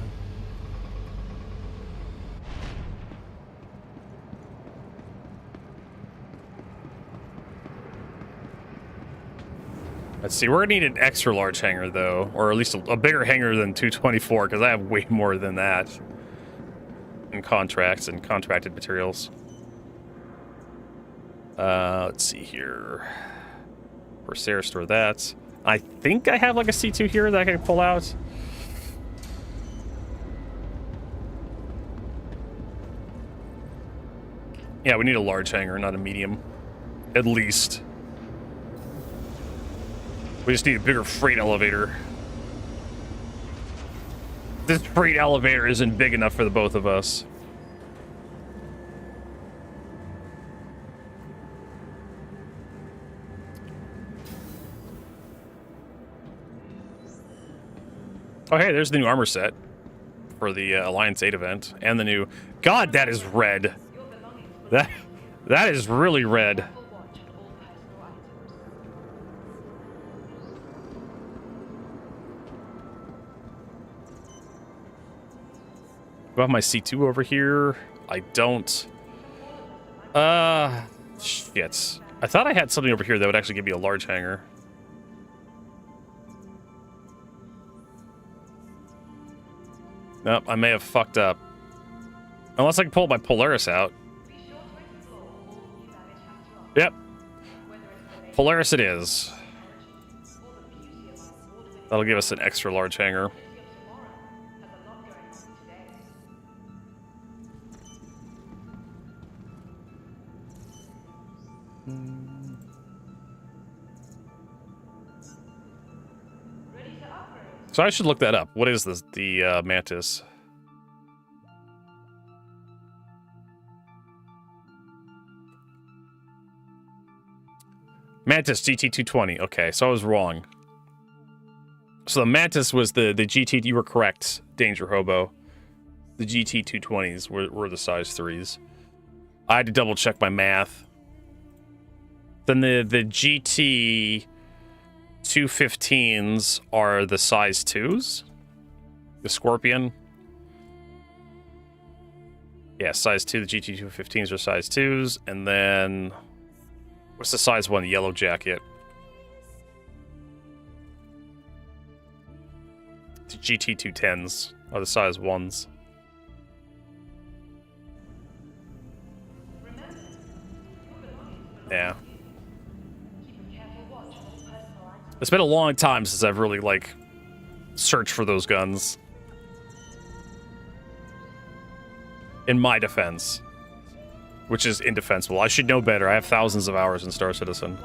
Let's see, we're gonna need an extra large hangar though, or at least a bigger hangar than 224, because I have way more than that in contracts and contracted materials. Let's see here. Corsair, store that. I think I have like a C2 here that I can pull out. Yeah, we need a large hangar, not a medium. At least. We just need a bigger freight elevator. This freight elevator isn't big enough for the both of us. Oh, hey, there's the new armor set for the Alliance 8 event, and the new... God, that is red. That is really red. Do I have my C2 over here? I don't. Shit. I thought I had something over here that would actually give me a large hangar. Nope, I may have fucked up. Unless I can pull my Polaris out. Yep. Polaris it is. That'll give us an extra large hangar. So I should look that up. What is this? The Mantis. Mantis GT220. Okay, so I was wrong. So the Mantis was the GT. You were correct, Danger Hobo. The GT220s were the size 3s. I had to double check my math. Then the GT 215s are the size 2s. The Scorpion. Yeah, size 2. The GT 215s are size 2s. And then what's the size 1? The Yellow Jacket. The GT 210s are the size 1s. Yeah. It's been a long time since I've really, like, searched for those guns. In my defense. Which is indefensible. I should know better. I have thousands of hours in Star Citizen.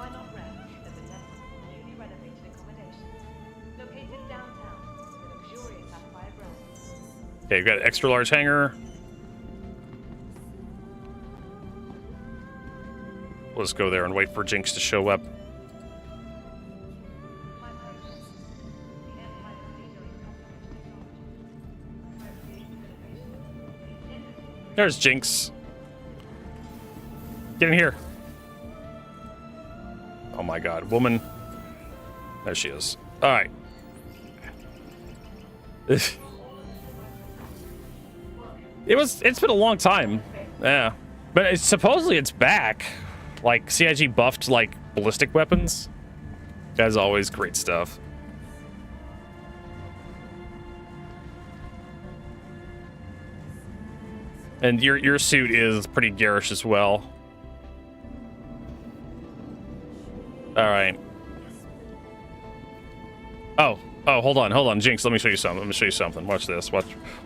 Okay, we've got an extra large hangar. Let's go there and wait for Jinx to show up. There's Jinx. Get in here. Oh my god, woman. There she is. Alright. It's been a long time. Yeah. But supposedly it's back. Like, CIG buffed, like, ballistic weapons. As always, great stuff. And your suit is pretty garish as well. Alright. Oh, hold on, Jinx, let me show you something. Watch this.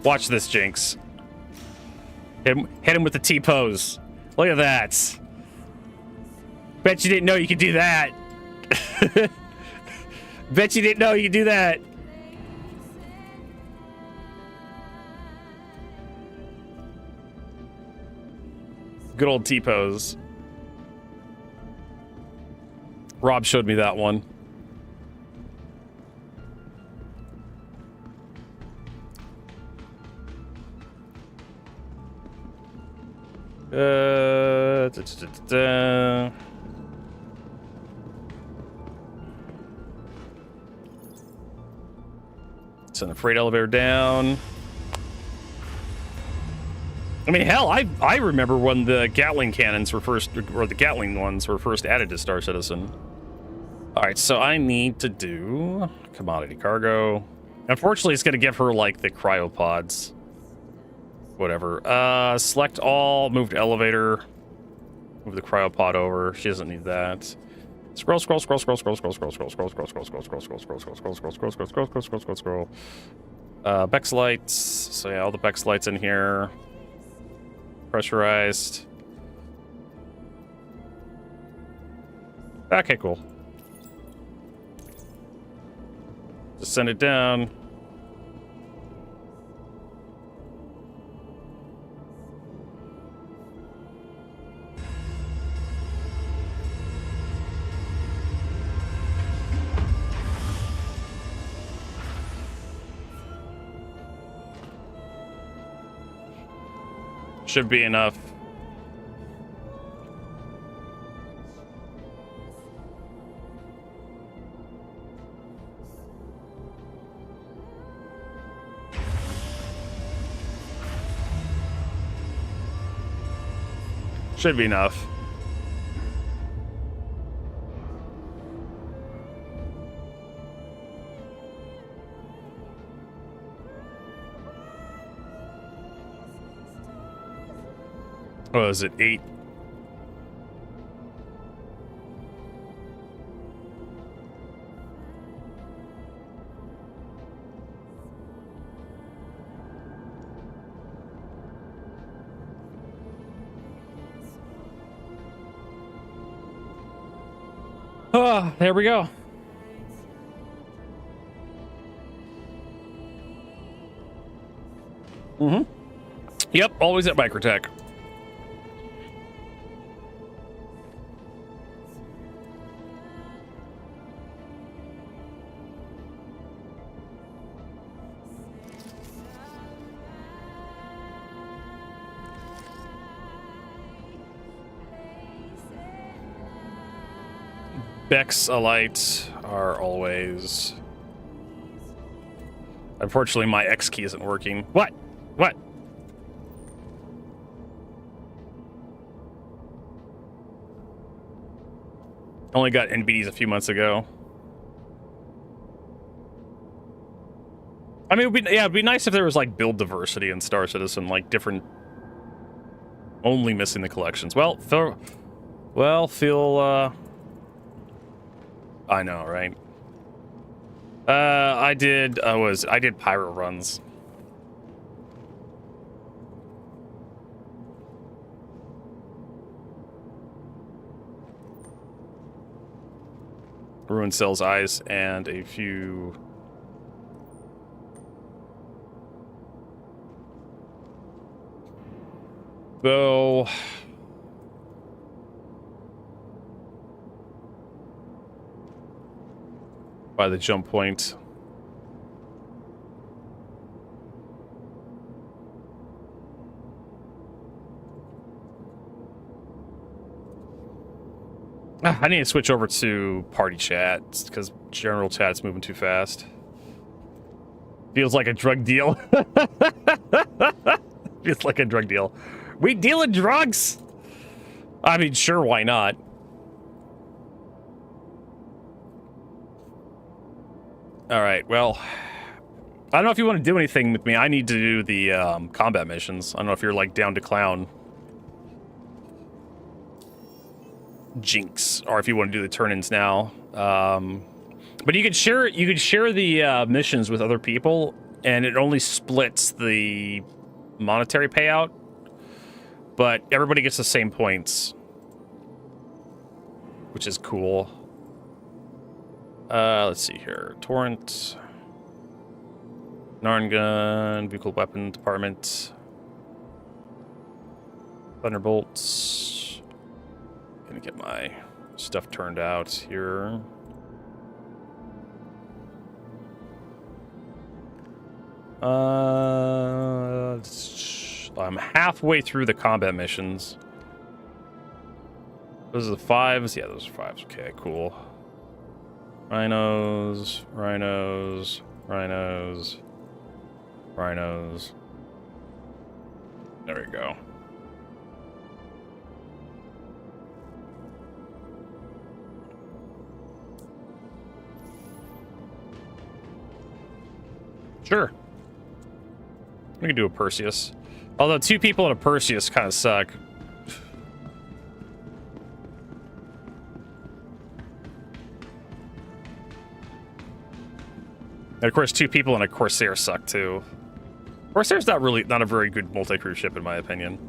Watch this, Jinx. Hit him with the T-pose. Look at that. Bet you didn't know you could do that. Bet you didn't know you could do that. Good old T-pose. Rob showed me that one. Send the freight elevator down. I mean, hell, I remember when the Gatling cannons were first, or the Gatling ones were first added to Star Citizen. All right, so I need to do commodity cargo. Unfortunately, it's going to give her, like, the cryopods. Whatever. Select all, move to elevator. Move the cryopod over. She doesn't need that. Scroll. Bex lights. So yeah, all the Bex lights in here. Pressurized. Okay, cool. Just send it down. Should be enough. Should be enough. Oh, is it 8? Oh, there we go. Mm-hmm. Yep, always at Microtech. Bex alight are always. Unfortunately, my X key isn't working. What? What? Only got NBDs a few months ago. I mean, it'd be nice if there was like build diversity in Star Citizen, like different. Only missing the collections. Well, feel. I know, right? I did pyro runs. Ruin Cell's eyes and a few. Though. By the jump point. I need to switch over to party chat because general chat's moving too fast. Feels like a drug deal. Feels like a drug deal. We deal in drugs. I mean, sure, why not? All right, well, I don't know if you want to do anything with me. I need to do the combat missions. I don't know if you're like down to clown. Jinx, or if you want to do the turn-ins now. But you could share the missions with other people, and it only splits the monetary payout. But everybody gets the same points, which is cool. Let's see here. Torrent. Narngun. Vehicle Weapon Department. Thunderbolts. Gonna get my stuff turned out here. I'm halfway through the combat missions. Those are the 5s? Yeah, those are 5s. Okay, cool. Rhinos, rhinos, rhinos, rhinos. There we go. Sure. We can do a Perseus. Although 2 people in a Perseus kind of suck. And of course, 2 people in a Corsair suck too. Corsair's not a very good multi-crew ship in my opinion.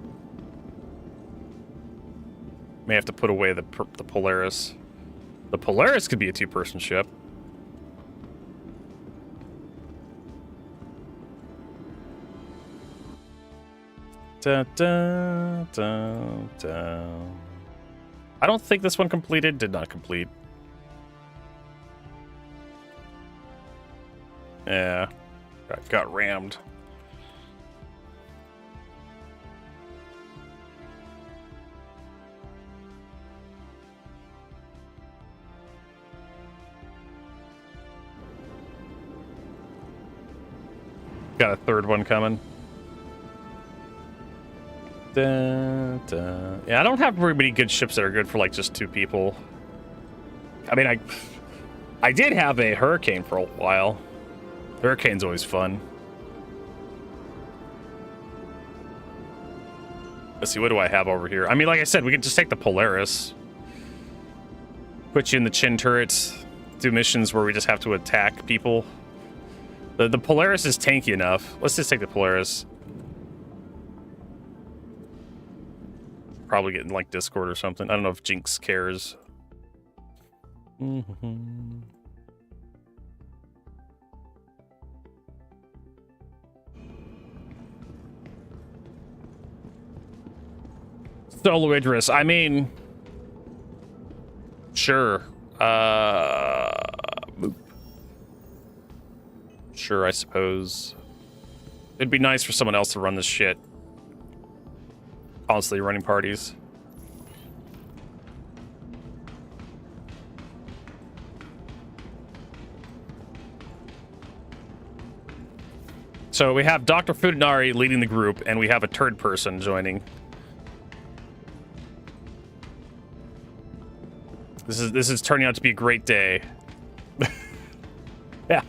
May have to put away the Polaris. The Polaris could be a 2-person ship. Da, da, da, da. I don't think this one completed. Did not complete. Yeah. Got rammed. Got a third one coming. Da, da. Yeah, I don't have very many good ships that are good for like just 2 people. I mean, I did have a Hurricane for a while. Hurricane's always fun. Let's see, what do I have over here? I mean, like I said, we could just take the Polaris. Put you in the chin turrets. Do missions where we just have to attack people. The Polaris is tanky enough. Let's just take the Polaris. Probably getting like Discord or something. I don't know if Jinx cares. Solo Idris. I mean, sure. Sure, I suppose. It'd be nice for someone else to run this shit. Constantly running parties. So we have Dr. Fudanari leading the group, and we have a third person joining. This is turning out to be a great day. Yeah,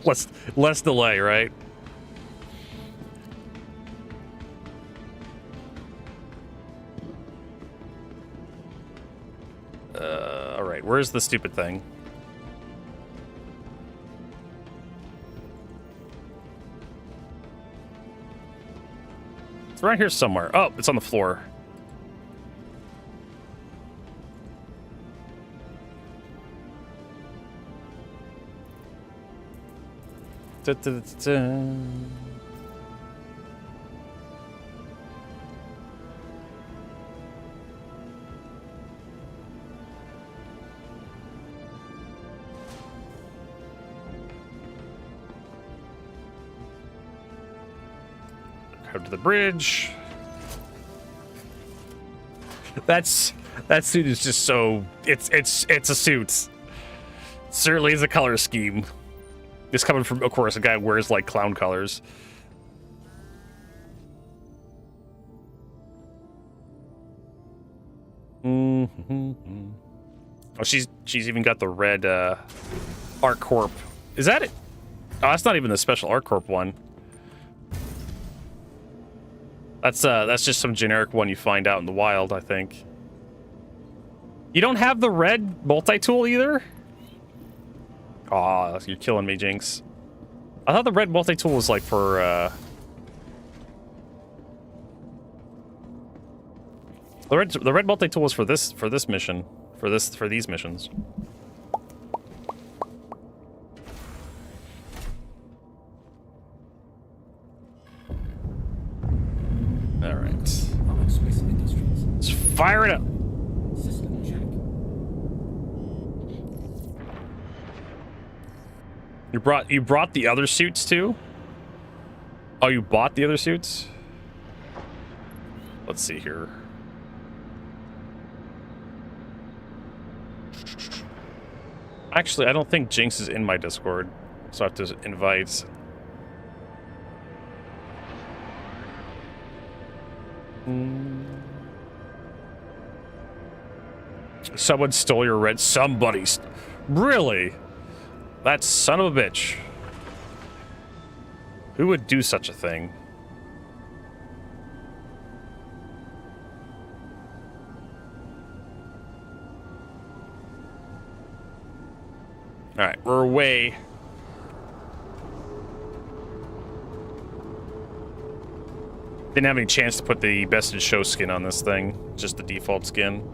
less delay, right? All right, where's the stupid thing? It's right here somewhere. Oh, it's on the floor. Da, da, da, da. Go to the bridge. That suit is just so it's a suit. Certainly is a color scheme. This coming from, of course, a guy who wears like clown colors. Mm-hmm. Oh, she's even got the red Arc Corp. Is that it? Oh, that's not even the special Arc Corp one. That's just some generic one you find out in the wild, I think. You don't have the red multi-tool either? Aw, you're killing me, Jinx. I thought the red multi-tool was like for the red multi-tool was for this mission. For these missions. Alright. Let's fire it up. You brought the other suits too? Oh, you bought the other suits? Let's see here. Actually, I don't think Jinx is in my Discord, so I have to invite. Someone stole your red. Really? That son of a bitch. Who would do such a thing? Alright, we're away. Didn't have any chance to put the best in show skin on this thing. Just the default skin.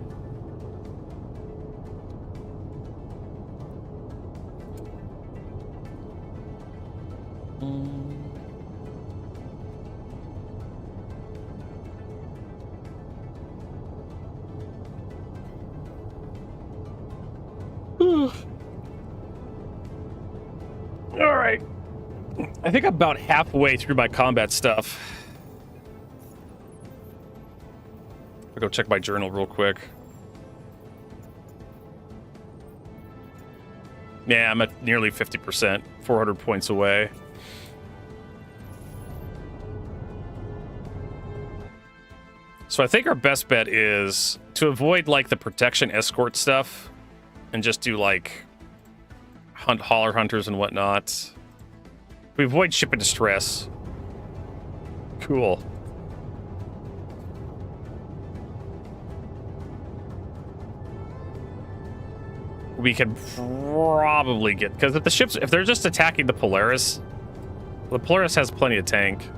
All right. I think I'm about halfway through my combat stuff. I'll go check my journal real quick. Yeah, I'm at nearly 50%, 400 points away. So I think our best bet is to avoid like the protection escort stuff and just do like holler hunters and whatnot. We avoid ship in distress. Cool. We can probably get, because if they're just attacking the Polaris has plenty of tank.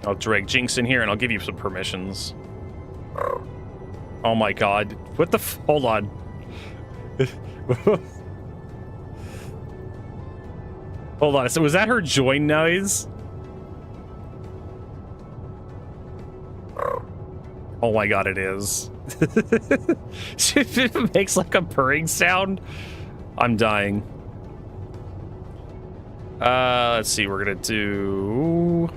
I'll drag Jinx in here and I'll give you some permissions. Oh my god. What the hold on. Hold on. So was that her join noise? Oh my god, it is. It makes like a purring sound. I'm dying. Let's see. We're gonna do.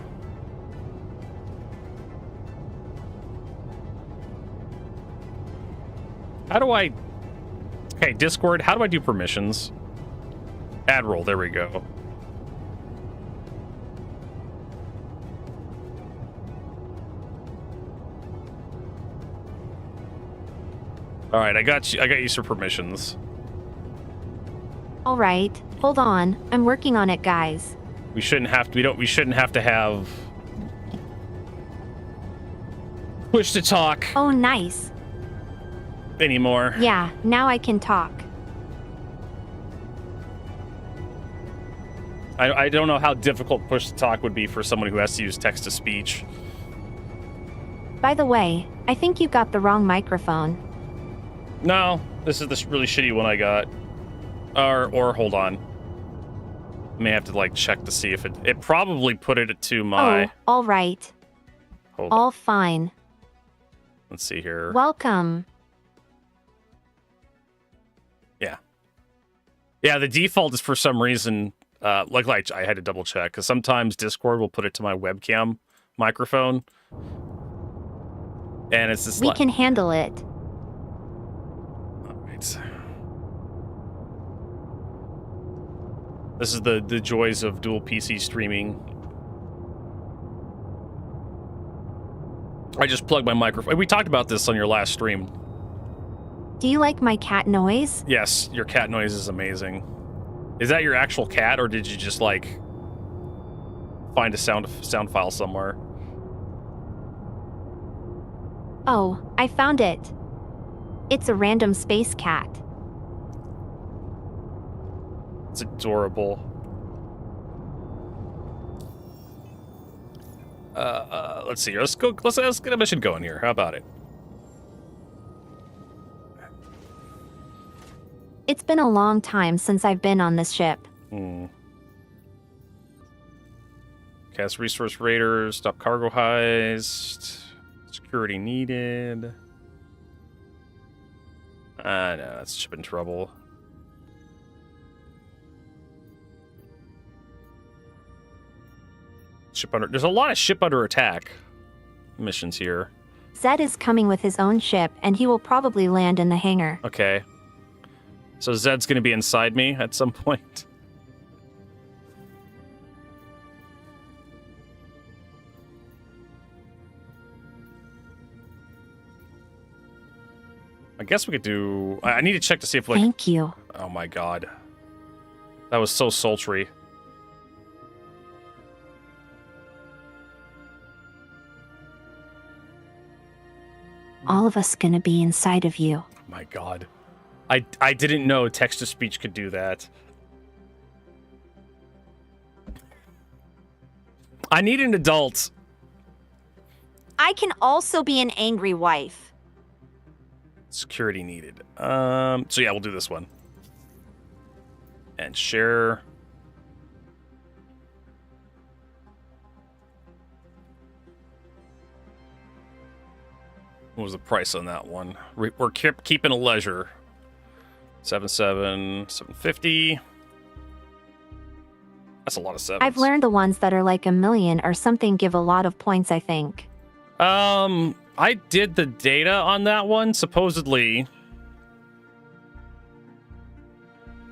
How do I? Okay, Discord. How do I do permissions? Add role. There we go. All right, I got you. I got you some permissions. All right, hold on. I'm working on it, guys. We shouldn't have to. We shouldn't have to have push to talk Oh, nice. anymore. Yeah, now I can talk. I don't know how difficult push to talk would be for someone who has to use text to speech. By the way, I think you got the wrong microphone. No, this is the really shitty one I got. Or hold on. May have to like check to see if it probably put it to my. Oh, all right. Hold All fine. Let's see here. Welcome. Yeah, the default is for some reason. Like I had to double check because sometimes Discord will put it to my webcam microphone, and it's just We like. can handle it. All right. This is the joys of dual PC streaming. I just plugged my microphone. We talked about this on your last stream. Do you like my cat noise? Yes, your cat noise is amazing. Is that your actual cat, or did you just like find a sound file somewhere? Oh, I found it. It's a random space cat. It's adorable. Let's see here. Let's go. Let's get a mission going here. How about it? It's been a long time since I've been on this ship. Cast resource raiders. Stop cargo heist. Security needed. No, that's ship in trouble. There's a lot of ship under attack missions here. Zed is coming with his own ship, and he will probably land in the hangar. Okay. So Zed's going to be inside me at some point. I guess we could do. I need to check to see if like. Thank you. Oh my god, that was so sultry. All of us gonna be inside of you. Oh my god. I didn't know text-to-speech could do that. I need an adult. I can also be an angry wife. Security needed. So yeah, we'll do this one. And share. What was the price on that one? We're keeping a leisure. 750. That's a lot of sevens. I've learned the ones that are like 1 million or something give a lot of points, I think. I did the data on that one. Supposedly,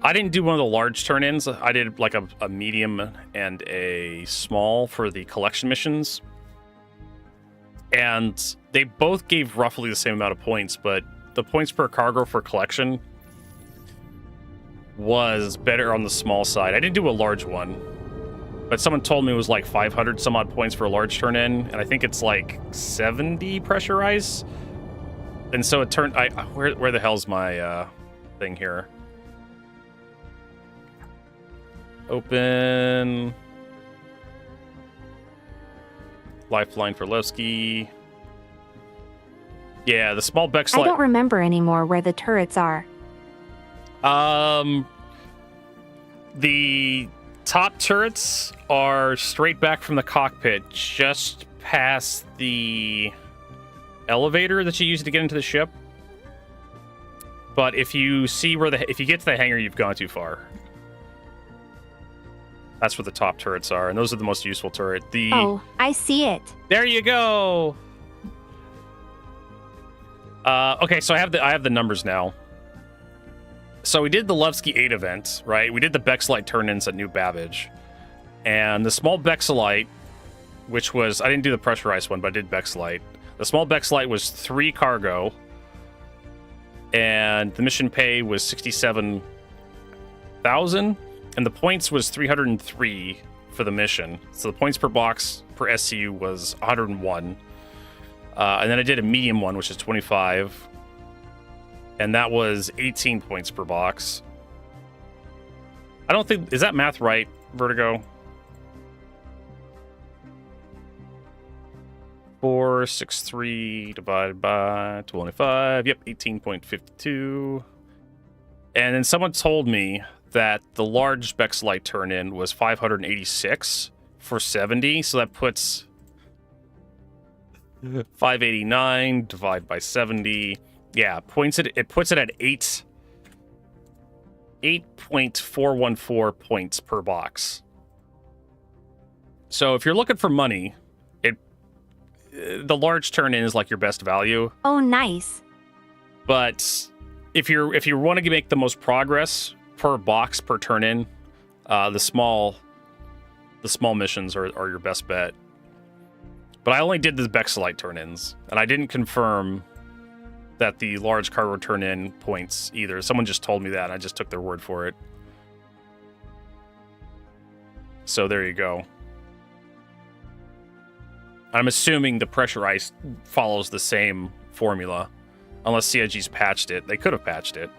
I didn't do one of the large turn-ins. I did like a medium and a small for the collection missions. And they both gave roughly the same amount of points, but the points per cargo for collection was better on the small side. I didn't do a large one, but someone told me it was like 500 some odd points for a large turn-in, and I think it's like 70 pressurized. And so it turned... where the hell's my thing here? Open... Lifeline for Bluesky. Yeah, the small Beck I slide. don't remember anymore where the turrets are. The top turrets are straight back from the cockpit, just past the elevator that you use to get into the ship. But if you see if you get to the hangar, you've gone too far. That's where the top turrets are, and those are the most useful turret. Oh, I see it. There you go. Okay, so I have the numbers now. So we did the Bluesky 8 event, right? We did the Bexlite turn-ins at New Babbage. And the small Bexlite, which was... I didn't do the pressurized one, but I did Bexlite. The small Bexlite was 3 cargo. And the mission pay was 67,000. And the points was 303 for the mission. So the points per box per SCU was 101. And then I did a medium one, which is 25. And that was 18 points per box. I don't think... Is that math right, Vertigo? 463 divided by 25. Yep, 18.52. And then someone told me that the large Bexlite turn-in was 586 for 70. So that puts 589 divided by 70. Yeah, it puts it at 8.414 points per box. So if you're looking for money, the large turn-in is like your best value. Oh, nice. But if you want to make the most progress per box per turn-in, the small missions are your best bet. But I only did the Bexlite turn-ins, and I didn't confirm that the large cargo turn-in points either. Someone just told me that, and I just took their word for it. So there you go. I'm assuming the pressurized follows the same formula, unless CIG's patched it. They could have patched it.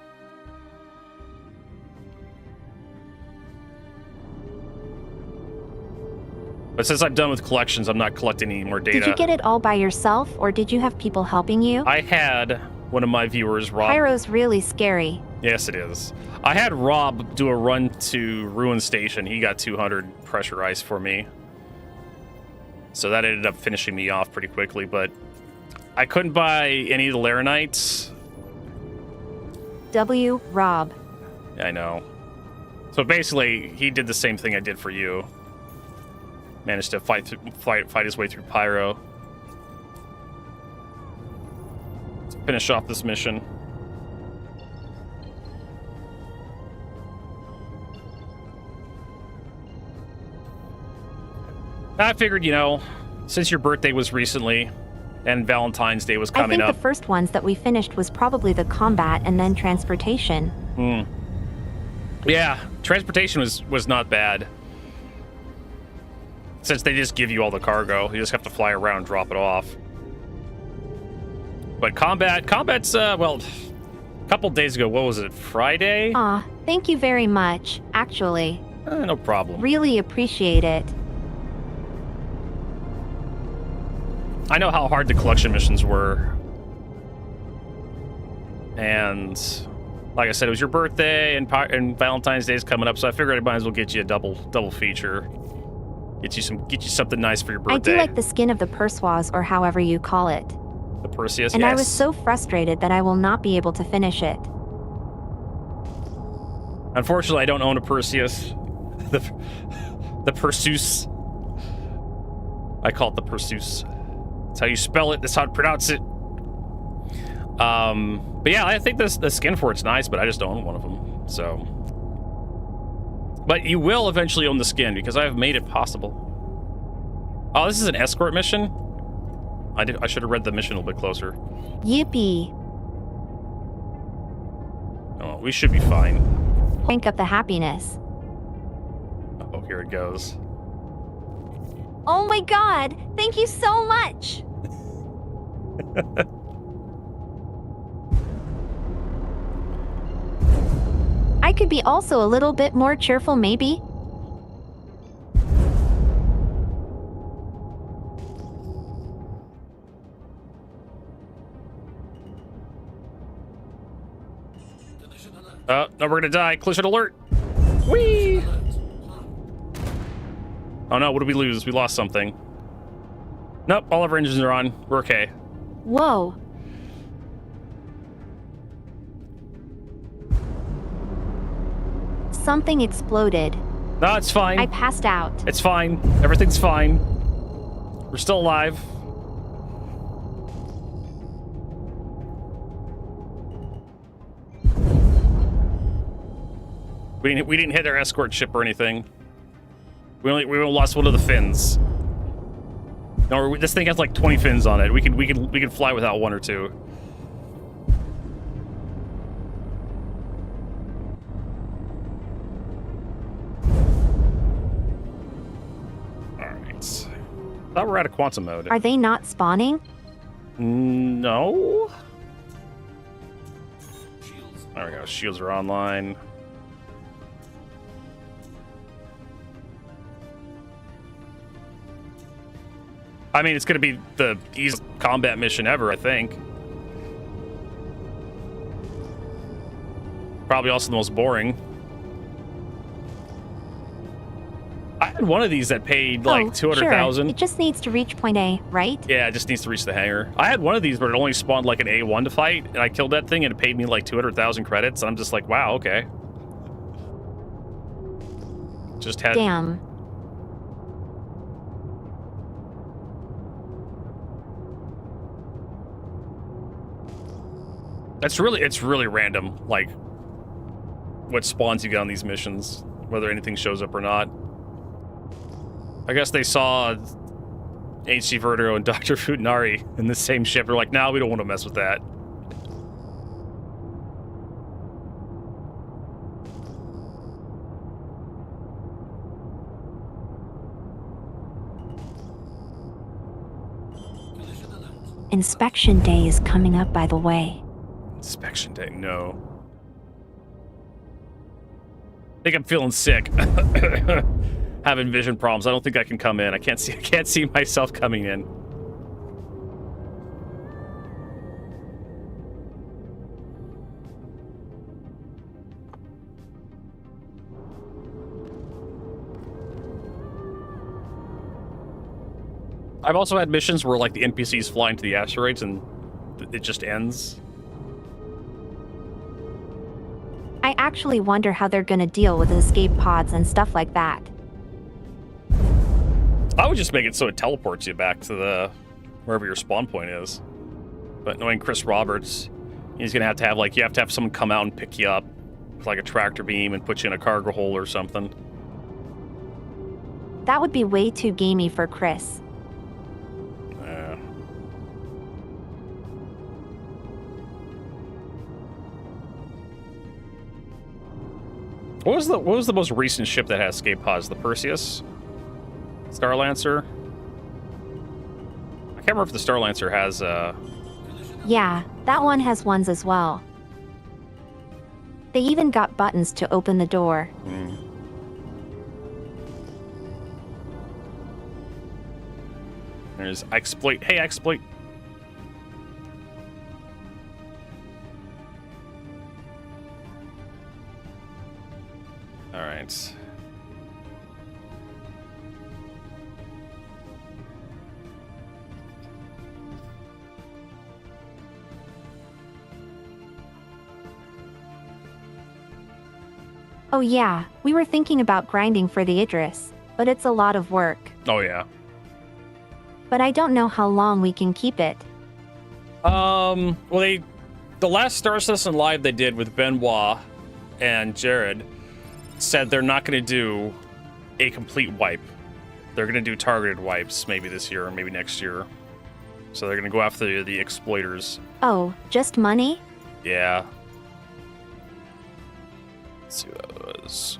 But since I'm done with collections, I'm not collecting any more data. Did you get it all by yourself, or did you have people helping you? I had one of my viewers, Rob. Pyro's really scary. Yes, it is. I had Rob do a run to Ruin Station. He got 200 pressurized for me. So that ended up finishing me off pretty quickly, but I couldn't buy any of the Laranites. Rob. I know. So basically, he did the same thing I did for you. Managed to fight his way through Pyro. Let's finish off this mission. I figured, since your birthday was recently and Valentine's Day was coming I think up. the first ones that we finished was probably the combat and then transportation. Yeah, transportation was not bad. Since they just give you all the cargo, you just have to fly around and drop it off. But combat's, well, a couple days ago, what was it, Friday? Aw, thank you very much, actually. No problem. Really appreciate it. I know how hard the collection missions were. And like I said, it was your birthday and Valentine's Day is coming up, so I figured I might as well get you a double feature. Get you something nice for your birthday. I do like the skin of the Persoise, or however you call it. The Perseus, And yes. I was so frustrated that I will not be able to finish it. Unfortunately, I don't own a Perseus. The Perseus. I call it the Perseus. That's how you spell it. That's how to pronounce it. But yeah, I think the skin for it's nice, but I just don't own one of them. So, but you will eventually own the skin because I have made it possible. Oh, this is an escort mission. I should have read the mission a little bit closer. Yippee. Oh, we should be fine. Rank up the happiness. Oh, here it goes. Oh my god! Thank you so much! I could be also a little bit more cheerful, maybe? No, we're gonna die. Collision alert! Whee! Oh no, what did we lose? We lost something. Nope, all of our engines are on. We're okay. Whoa. Something exploded. No, it's fine. I passed out. It's fine. Everything's fine. We're still alive. We didn't hit our escort ship or anything. We only lost one of the fins. No, this thing has like 20 fins on it. We can fly without one or two. All right. Thought we're out of quantum mode. Are they not spawning? No. There we go. Shields are online. I mean, it's going to be the easiest combat mission ever, I think. Probably also the most boring. I had one of these that paid like 200,000. Sure. It just needs to reach point A, right? Yeah, it just needs to reach the hangar. I had one of these, but it only spawned like an A1 to fight, and I killed that thing, and it paid me like 200,000 credits. And I'm just like, wow, okay. Just had. Damn. It's really random, like what spawns you get on these missions, whether anything shows up or not. I guess they saw hcvertigo and Dr. Futanari in the same ship. They're like, nah, we don't want to mess with that. Inspection day is coming up, by the way. Inspection day, no. I think I'm feeling sick. Having vision problems. I don't think I can come in. I can't see myself coming in. I've also had missions where like the NPCs fly into the asteroids and it just ends. I actually wonder how they're gonna deal with escape pods and stuff like that. I would just make it so it teleports you back to the wherever your spawn point is. But knowing Chris Roberts, he's gonna have like you have to have someone come out and pick you up with like a tractor beam and put you in a cargo hole or something. That would be way too gamey for Chris. What was the most recent ship that has escape pods? The Perseus? Starlancer? I can't remember if the Starlancer has Yeah, that one has ones as well. They even got buttons to open the door. There's exploit. Hey, exploit. All right. Oh yeah, we were thinking about grinding for the Idris, but it's a lot of work. Oh, yeah. But I don't know how long we can keep it. Well, the last Star Citizen Live they did with Benoit and Jared said they're not going to do a complete wipe. They're going to do targeted wipes maybe this year or maybe next year. So they're going to go after the exploiters. Oh, just money? Yeah. Let's see what that was.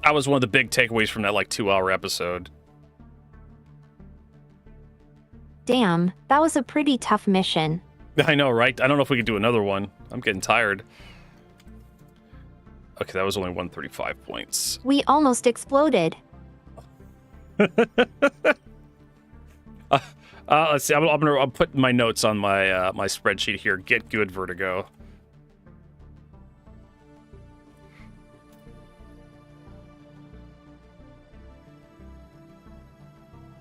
That was one of the big takeaways from that like 2-hour episode. Damn, that was a pretty tough mission. I know, right? I don't know if we could do another one. I'm getting tired. Okay, that was only 135 points. We almost exploded. Let's see. I'll put my notes on my my spreadsheet here. Get good, Vertigo.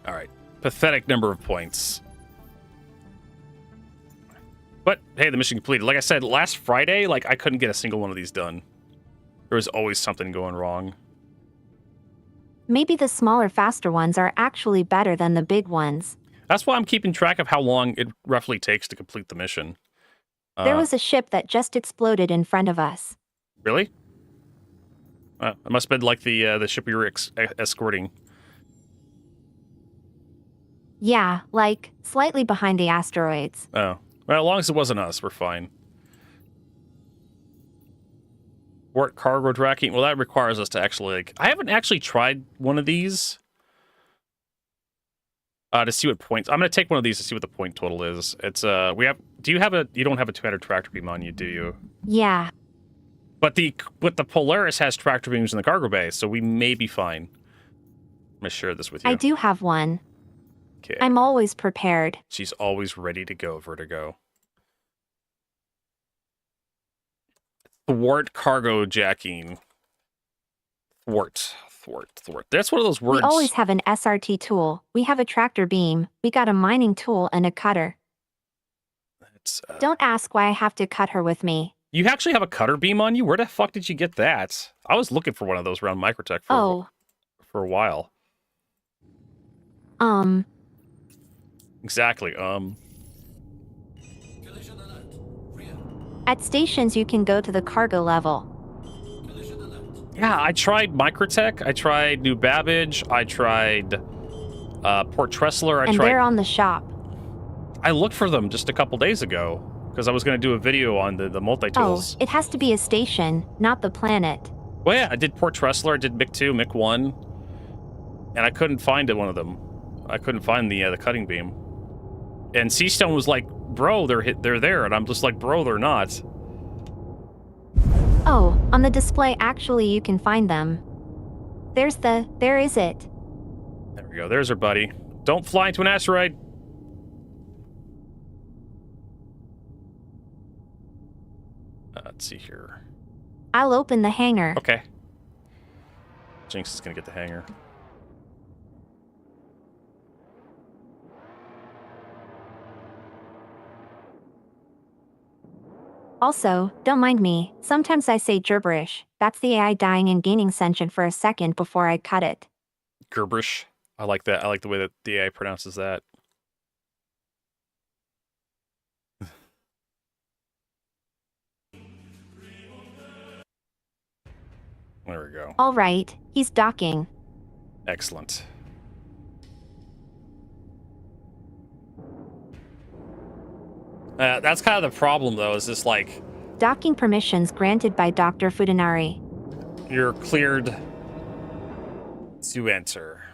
All right, pathetic number of points. But hey, the mission completed. Like I said, last Friday, like I couldn't get a single one of these done. There was always something going wrong. Maybe the smaller, faster ones are actually better than the big ones. That's why I'm keeping track of how long it roughly takes to complete the mission. There was a ship that just exploded in front of us. Really? It must have been like the ship we were escorting. Yeah, like, slightly behind the asteroids. Oh. Well, as long as it wasn't us, we're fine. Port cargo tracking. Well, that requires us to actually, like... I haven't actually tried one of these. To see what points... I'm going to take one of these to see what the point total is. It's, we have... Do you have a... You don't have a 200 tractor beam on you, do you? Yeah. But the Polaris has tractor beams in the cargo bay, so we may be fine. I'm going to share this with you. I do have one. Okay. I'm always prepared. She's always ready to go, Vertigo. Thwart cargo jacking. Thwart. That's one of those words. We always have an SRT tool. We have a tractor beam. We got a mining tool and a cutter. Don't ask why I have to cut her with me. You actually have a cutter beam on you? Where the fuck did you get that? I was looking for one of those around Microtech for a while. Exactly. At stations, you can go to the cargo level. Yeah, I tried Microtech. I tried New Babbage. I tried Port Tressler. And they're on the shop. I looked for them just a couple days ago because I was going to do a video on the multi-tools. Oh, it has to be a station, not the planet. Well, yeah, I did Port Tressler. I did MiG 2, MiG 1, and I couldn't find one of them. I couldn't find the cutting beam. And Seastone was like, bro, they're there. And I'm just like, bro, they're not. Oh, on the display, actually, you can find them. There is it. There we go. There's her buddy. Don't fly into an asteroid. Let's see here. I'll open the hangar. Okay. Jinx is going to get the hangar. Also, don't mind me. Sometimes I say gibberish. That's the AI dying and gaining sentient for a second before I cut it. Gibberish. I like that. I like the way that the AI pronounces that. There we go. All right, he's docking. Excellent. That's kind of the problem, though, is this, like... Docking permissions granted by Dr. Fudanari. You're cleared to enter.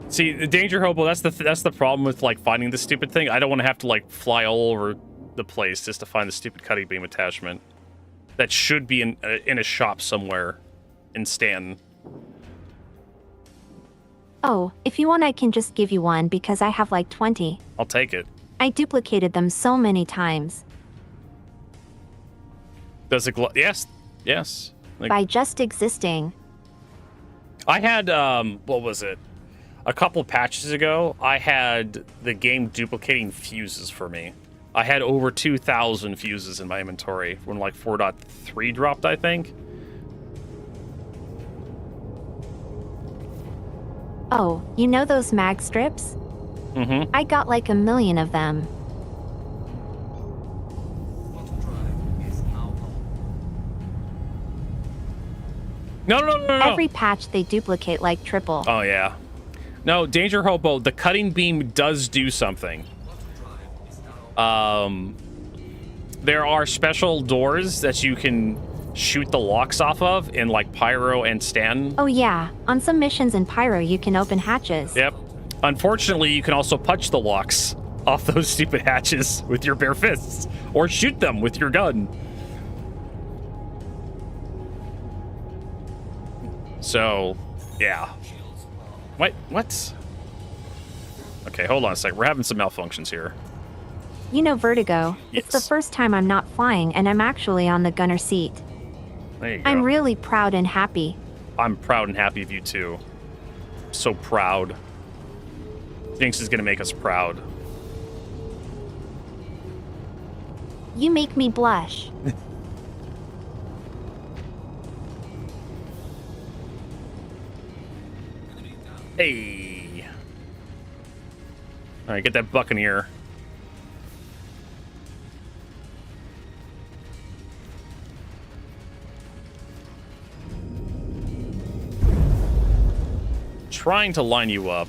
See, the danger hobo, that's the problem with, like, finding this stupid thing. I don't want to have to, like, fly all over the place just to find the stupid cutting beam attachment. That should be in a shop somewhere in Stanton. Oh, if you want I can just give you one because I have like 20. I'll take it. I duplicated them so many times. Does it yes. Yes. Like, by just existing. I had, what was it? A couple patches ago, I had the game duplicating fuses for me. I had over 2,000 fuses in my inventory when like 4.3 dropped, I think. Oh, you know those mag strips? Mm-hmm. I got like 1 million of them. No. Every patch they duplicate like triple. Oh, yeah. No, Danger Hobo, the cutting beam does do something. There are special doors that you can shoot the locks off of in like Pyro and Stan. Oh yeah, on some missions in Pyro you can open hatches. Yep. Unfortunately, you can also punch the locks off those stupid hatches with your bare fists or shoot them with your gun. So, yeah. Wait, what? Okay, hold on a sec. We're having some malfunctions here. You know Vertigo. Yes. It's the first time I'm not flying and I'm actually on the gunner seat. There you go. I'm really proud and happy. I'm proud and happy of you too. So proud. Jinx is gonna make us proud. You make me blush. Hey. All right, get that Buccaneer. Trying to line you up.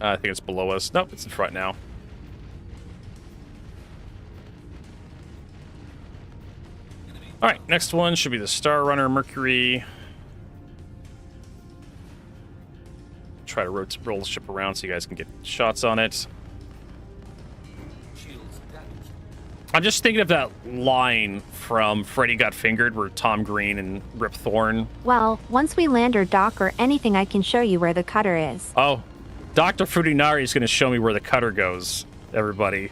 I think it's below us. Nope, it's in front now. All right, next one should be the Star Runner Mercury. Try to roll the ship around so you guys can get shots on it. I'm just thinking of that line from Freddy Got Fingered where Tom Green and Rip Thorne. Well, once we land or dock or anything I can show you where the cutter is. Oh, Dr. Frutinari is going to show me where the cutter goes, everybody.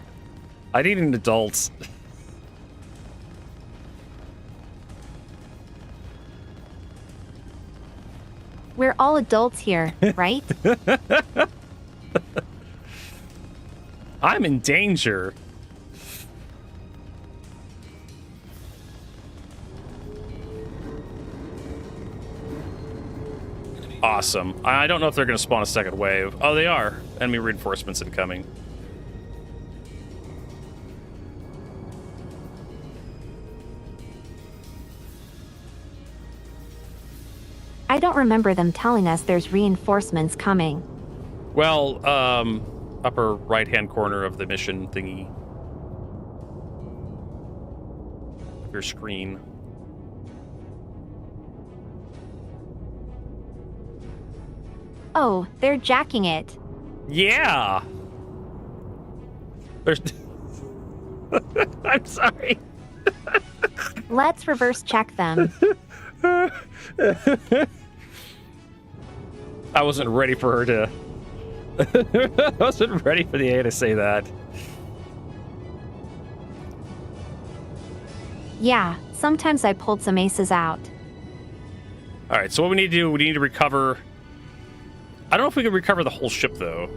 I need an adult. We're all adults here, right? I'm in danger. Awesome. I don't know if they're going to spawn a second wave. Oh, they are. Enemy reinforcements incoming. I don't remember them telling us there's reinforcements coming. Well, upper right-hand corner of the mission thingy. Your screen. Oh, they're jacking it. Yeah. There's. I'm sorry. Let's reverse check them. I wasn't ready for her to. I wasn't ready for the A to say that. Yeah, sometimes I pulled some aces out. All right, so what we need to do, we need to recover. I don't know if we can recover the whole ship, though.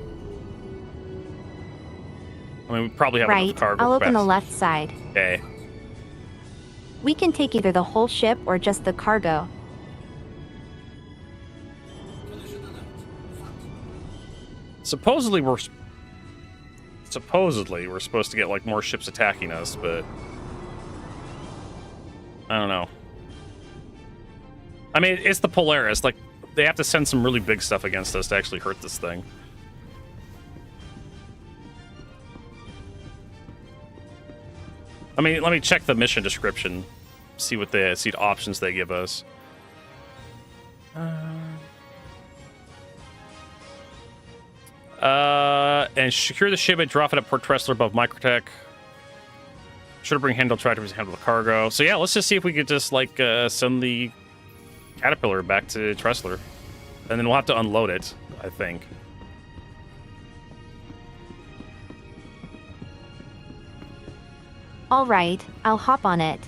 I mean, we probably have enough Right, cargo. I'll open the capacity. left side. Okay. We can take either the whole ship or just the cargo. Supposedly we're supposed to get like more ships attacking us, but I don't know. I mean, it's the Polaris. Like, they have to send some really big stuff against us to actually hurt this thing. I mean, let me check the mission description, see what the options they give us. And secure the ship and drop it at Port Tressler above Microtech. Should bring handle tractors to handle the cargo. So yeah, let's just see if we could just like send the Caterpillar back to Tressler, and then we'll have to unload it, I think. All right, I'll hop on it.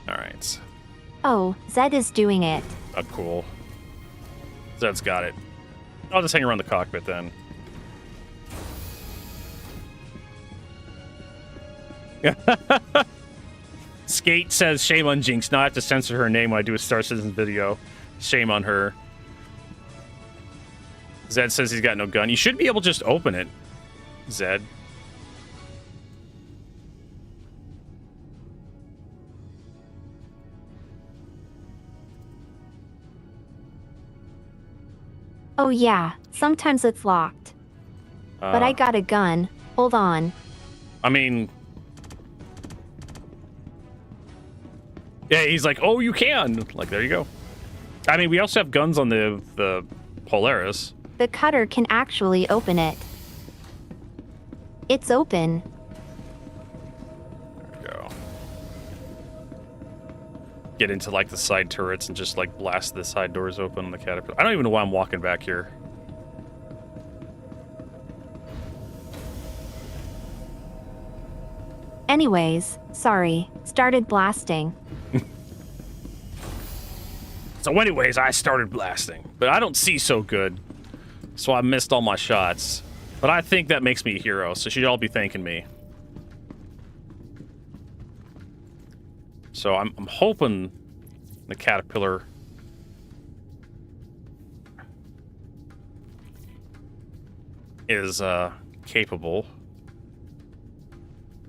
All right. Oh, Zed is doing it. Oh, cool. Zed's got it. I'll just hang around the cockpit then. Skate says, shame on Jinx. Now I have to censor her name when I do a Star Citizen video. Shame on her. Zed says he's got no gun. You should be able to just open it, Zed. Oh yeah, sometimes it's locked. But I got a gun. Hold on. I mean... Yeah, he's like, oh, you can. Like, there you go. I mean, we also have guns on the Polaris. The cutter can actually open it. It's open. There we go. Get into, like, the side turrets and just, like, blast the side doors open on the Caterpillar. I don't even know why I'm walking back here. Anyways, sorry. Started blasting. So anyways, I started blasting. But I don't see so good. So I missed all my shots. But I think that makes me a hero, so you should all be thanking me. So I'm hoping the Caterpillar is capable.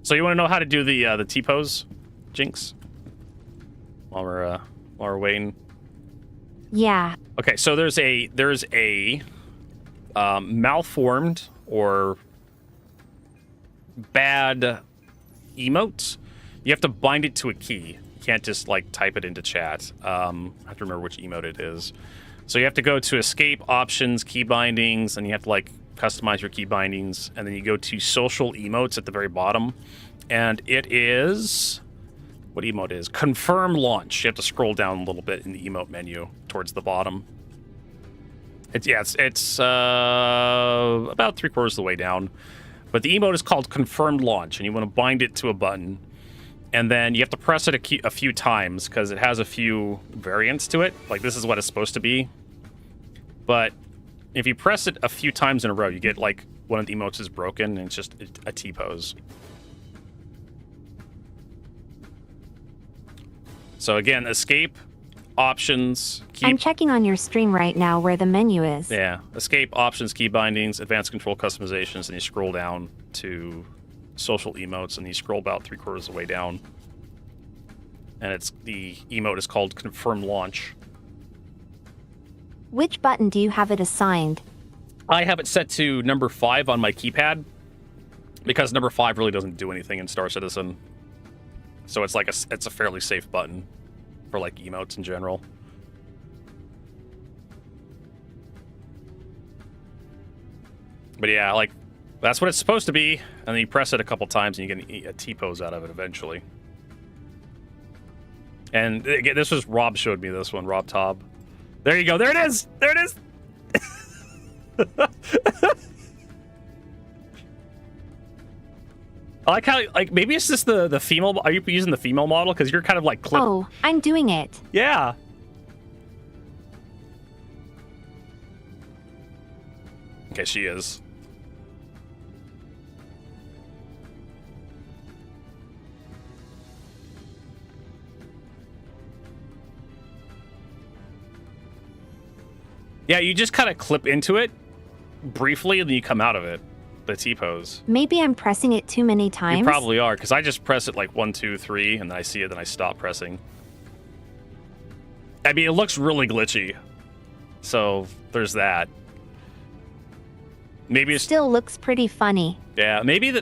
So you want to know how to do the T-pose, Jinx? While we're waiting. Yeah. Okay, so there's a malformed or bad emote. You have to bind it to a key. You can't just like type it into chat. I have to remember which emote it is. So you have to go to escape options, key bindings, and you have to like customize your key bindings, and then you go to social emotes at the very bottom, and it is what emote is confirm launch. You have to scroll down a little bit in the emote menu towards the bottom. It's about 3/4 of the way down, but the emote is called confirmed launch, and you want to bind it to a button, and then you have to press it a few times because it has a few variants to it. Like this is what it's supposed to be, but if you press it a few times in a row, you get like one of the emotes is broken, and it's just a T-pose. So again, escape, options, I'm checking on your stream right now where the menu is. Yeah, escape, options, key bindings, advanced control customizations, and you scroll down to social emotes, and you scroll about 3/4 of the way down. And it's the emote is called confirm launch. Which button do you have it assigned? I have it set to number 5 on my keypad because number 5 really doesn't do anything in Star Citizen. So it's like it's a fairly safe button for like emotes in general. But yeah, like that's what it's supposed to be, and then you press it a couple times and you get a T-pose out of it eventually. And again, this was Rob showed me this one, Rob Taub. There you go. There it is. There it is. I like how, like, maybe it's just the female. Are you using the female model? Because you're kind of like clip. Oh, I'm doing it. Yeah. Okay, she is. Yeah, you just kind of clip into it briefly, and then you come out of it. The T-pose. Maybe I'm pressing it too many times. You probably are, because I just press it like 1, 2, 3, and then I see it, then I stop pressing. I mean, it looks really glitchy. So there's that. Maybe it still looks pretty funny. Yeah, maybe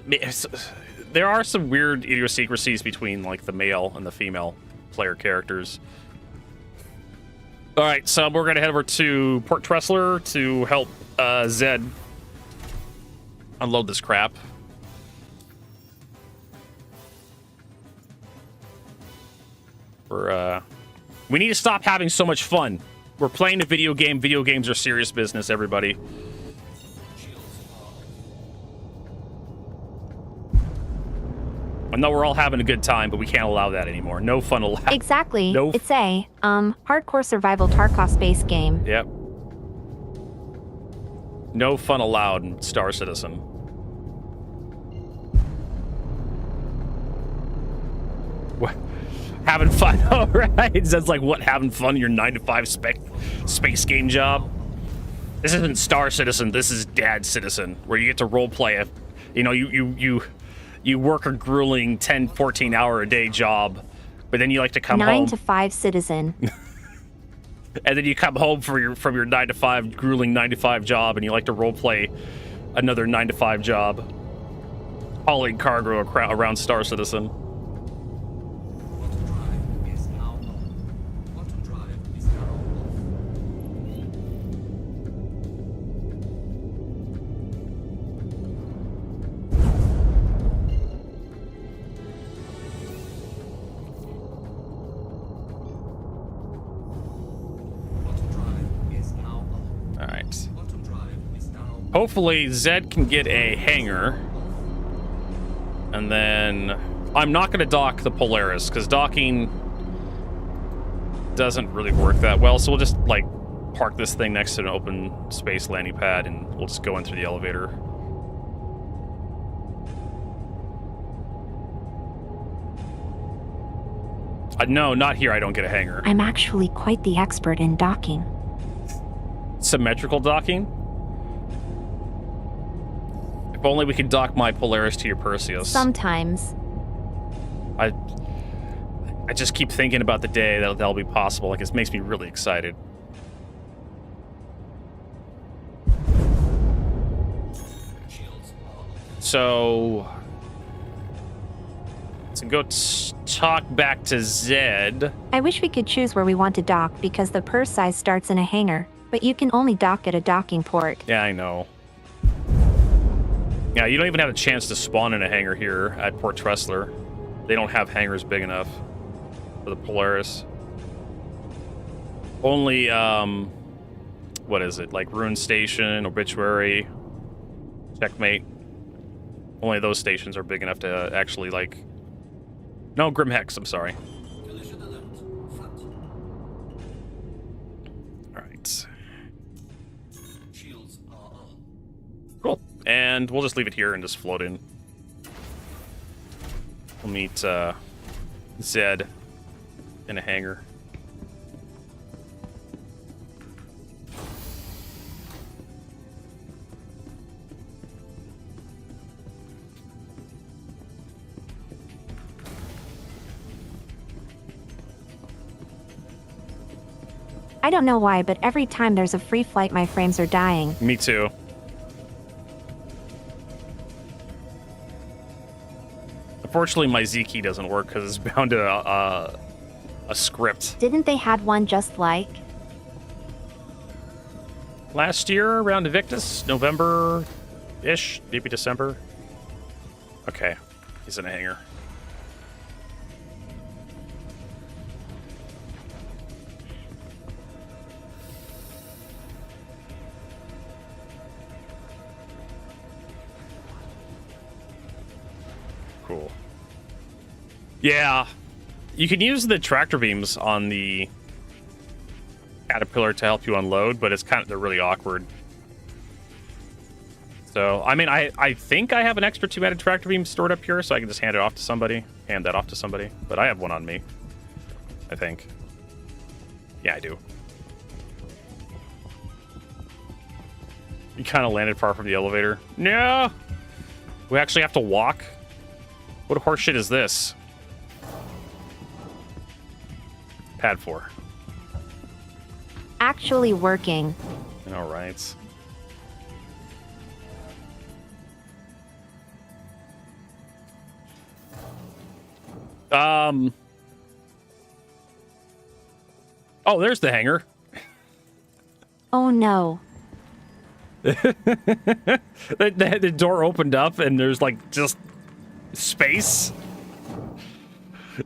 there are some weird idiosyncrasies between like the male and the female player characters. All right, so we're gonna head over to Port Tressler to help Zed unload this crap. We need to stop having so much fun. We're playing a video game. Video games are serious business, everybody. I know we're all having a good time, but we can't allow that anymore. No fun allowed. Exactly. No. It's a hardcore survival Tarkov space game. Yep. No fun allowed in Star Citizen. What? Having fun, all right? That's like what? Having fun in your 9-to-5 space game job? This isn't Star Citizen. This is Dad Citizen, where you get to role play a, you know, you work a grueling 10, 14-hour a day job, but then you like to come home. 9-to-5 Citizen. And then you come home from your 9-to-5 grueling 9-to-5 job, and you like to role play another 9-to-5 job, hauling cargo around Star Citizen. Hopefully Zed can get a hangar, and then I'm not going to dock the Polaris because docking doesn't really work that well, so we'll just like park this thing next to an open space landing pad and we'll just go in through the elevator. No, not here. I don't get a hangar. I'm actually quite the expert in docking. Symmetrical docking? If only we could dock my Polaris to your Perseus. Sometimes. I just keep thinking about the day that'll be possible. Like, it makes me really excited. So go talk back to Zed. I wish we could choose where we want to dock because the purse size starts in a hangar, but you can only dock at a docking port. Yeah, I know. Yeah, you don't even have a chance to spawn in a hangar here at Port Tressler. They don't have hangars big enough for the Polaris. Only, what is it? Like Ruin Station, Obituary, Checkmate. Only those stations are big enough to actually, like... No, Grim Hex, I'm sorry. Alright. Cool. And we'll just leave it here and just float in. We'll meet Zed in a hangar. I don't know why, but every time there's a free flight, my frames are dying. Me too. Unfortunately, my Z key doesn't work because it's bound to a script. Didn't they had one just like? Last year, around Invictus, November-ish, maybe December. Okay, he's in a hangar. Cool. Yeah, you can use the tractor beams on the Caterpillar to help you unload, but they're really awkward. So, I mean, I think I have an extra 2-headed tractor beam stored up here, so I can just hand that off to somebody. But I have one on me, I think. Yeah, I do. You kind of landed far from the elevator. No! We actually have to walk? What horseshit is this? Pad 4. Actually working. All right. Oh, there's the hangar. Oh no. The door opened up and there's like just space.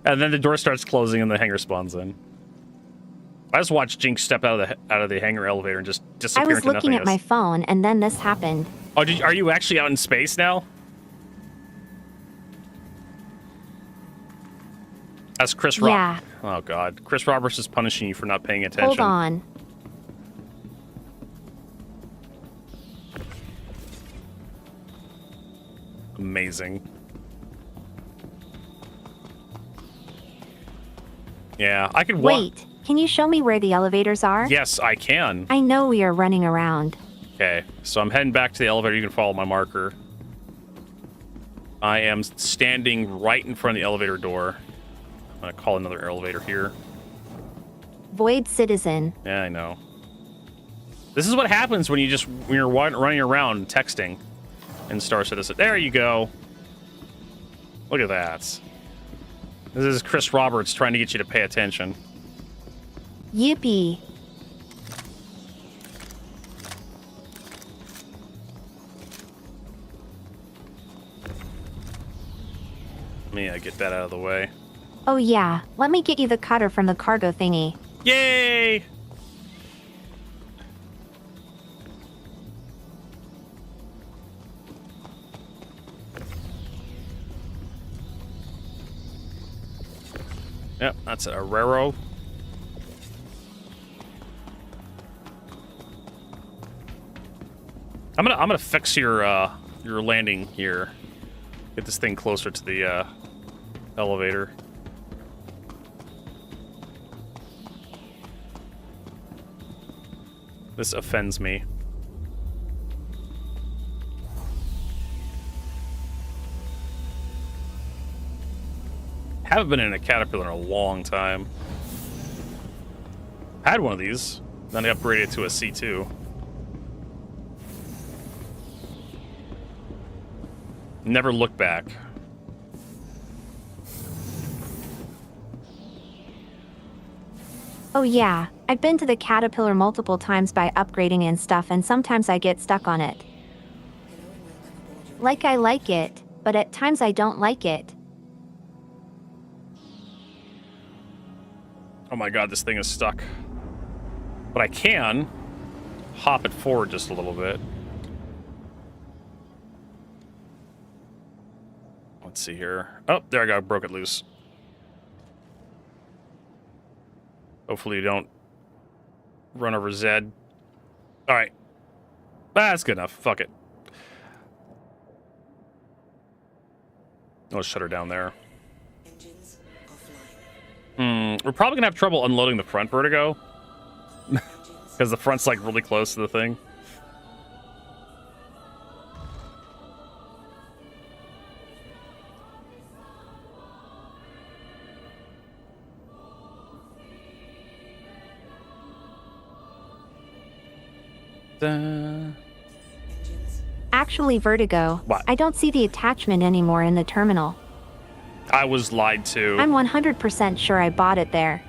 And then the door starts closing and the hangar spawns in. I just watched Jinx step out of the hangar elevator and just disappear I was into looking at my nothingness. phone and then this happened. Oh, are you actually out in space now? That's Chris Roberts. Yeah. Oh, God. Chris Roberts is punishing you for not paying attention. Hold on. Amazing. Yeah, I could walk. Wait, can you show me where the elevators are? Yes, I can. I know we are running around. Okay, so I'm heading back to the elevator. You can follow my marker. I am standing right in front of the elevator door. I'm going to call another elevator here. Void Citizen. Yeah, I know. This is what happens when you're running around texting in Star Citizen. There you go. Look at that. This is Chris Roberts trying to get you to pay attention. Yippee. Let me get that out of the way. Oh yeah, let me get you the cutter from the cargo thingy. Yay! Yep, that's a Arrero. I'm gonna fix your landing here. Get this thing closer to the elevator. This offends me. Haven't been in a Caterpillar in a long time. Had one of these, then I upgraded to a C2. Never looked back. Oh yeah, I've been to the Caterpillar multiple times by upgrading and stuff, and sometimes I get stuck on it. Like I like it, but at times I don't like it. Oh my god, this thing is stuck. But I can hop it forward just a little bit. Let's see here. Oh, there I go. Broke it loose. Hopefully you don't run over Zed. Alright. That's good enough. Fuck it. Let's shut her down there. Engines offline. We're probably gonna have trouble unloading the front Vertigo. Because the front's like really close to the thing. Engines. Actually, Vertigo, What? I don't see the attachment anymore in the terminal. I was lied to. I'm 100% sure I bought it there.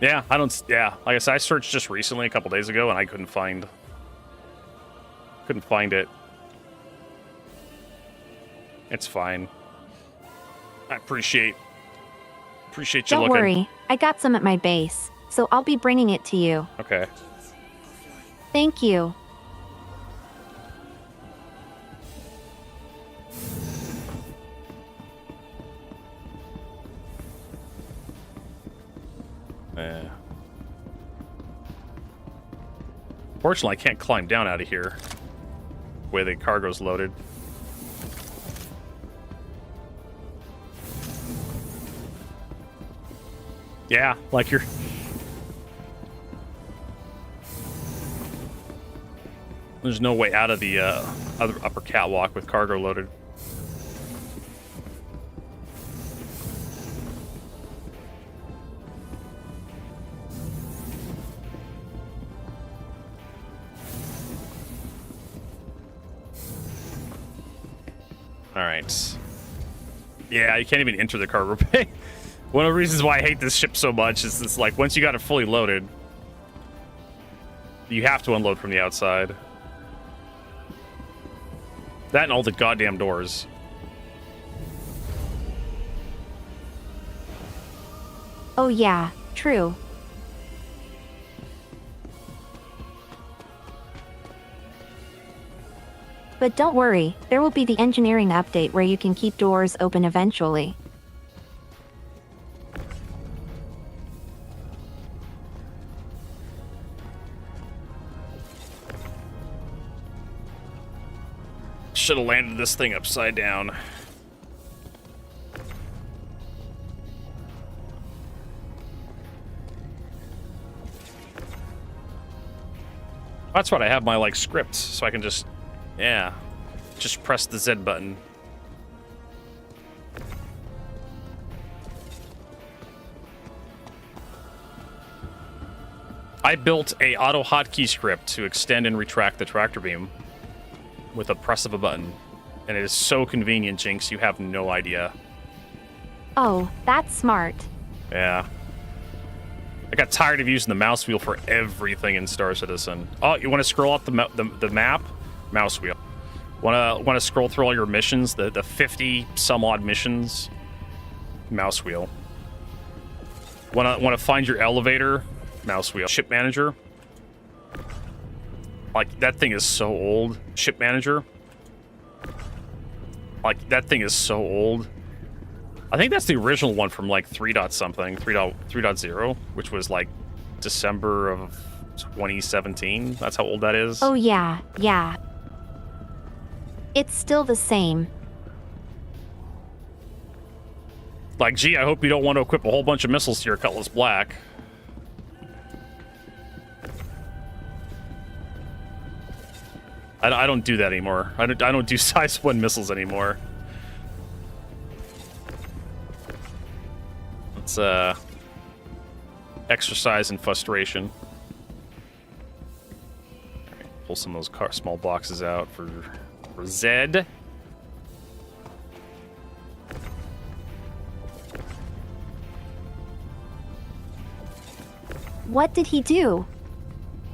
Yeah, I don't. Yeah, like I said, I searched just recently, a couple days ago, and I couldn't find it. It's fine. I appreciate you Don't looking. worry, I got some at my base, so I'll be bringing it to you. Okay. Thank you. Yeah. Fortunately, I can't climb down out of here. The way the cargo's loaded. Yeah, like you're... There's no way out of the other upper catwalk with cargo loaded. All right. Yeah, you can't even enter the cargo bay. One of the reasons why I hate this ship so much is it's like once you got it fully loaded, you have to unload from the outside. That and all the goddamn doors. Oh yeah, true. But don't worry, there will be the engineering update where you can keep doors open eventually. should have landed this thing upside down. That's what I have my like script, so I can just, yeah, just press the Z button. I built a auto hotkey script to extend and retract the tractor beam with a press of a button. And it is so convenient, Jinx, you have no idea. Oh, that's smart. Yeah. I got tired of using the mouse wheel for everything in Star Citizen. Oh, you want to scroll up the map? Mouse wheel. Want to scroll through all your missions? The 50 some odd missions? Mouse wheel. Want to find your elevator? Mouse wheel. Ship manager. Like, that thing is so old. Ship manager. Like, that thing is so old. I think that's the original one from like 3.0, which was like December of 2017. That's how old that is. Oh yeah, yeah. It's still the same. Like, gee, I hope you don't want to equip a whole bunch of missiles to your Cutlass Black. I don't do that anymore. I don't do size 1 missiles anymore. It's exercise in frustration. Right, pull some of those small boxes out for Zed. What did he do?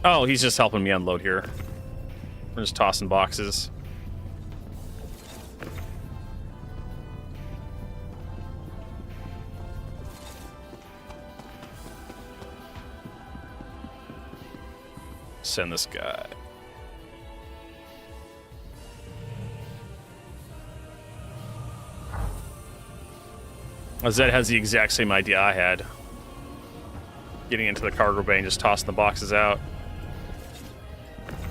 Oh, he's just helping me unload here. We're just tossing boxes. Send this guy. Zed has the exact same idea I had. Getting into the cargo bay and just tossing the boxes out.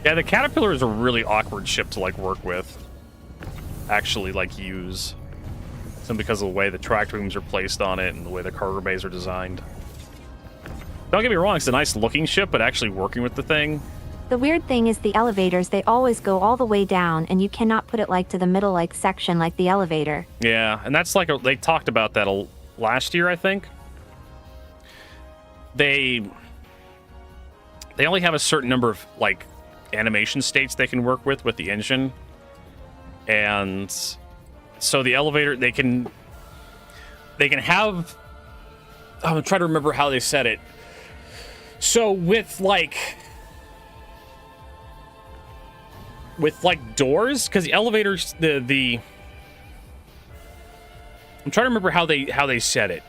Yeah, the Caterpillar is a really awkward ship to, like, work with. Actually, like, use. Simply because of the way the tractor beams are placed on it and the way the cargo bays are designed. Don't get me wrong, it's a nice looking ship, but actually working with the thing... The weird thing is the elevators, they always go all the way down, and you cannot put it, like, to the middle, like, section like the elevator. Yeah, and that's like... they talked about that last year, I think. They only have a certain number of, like, animation states they can work with the engine. And so the elevator, they can have... I'm trying to remember how they said it. So with doors, because the elevators, the I'm trying to remember how they said it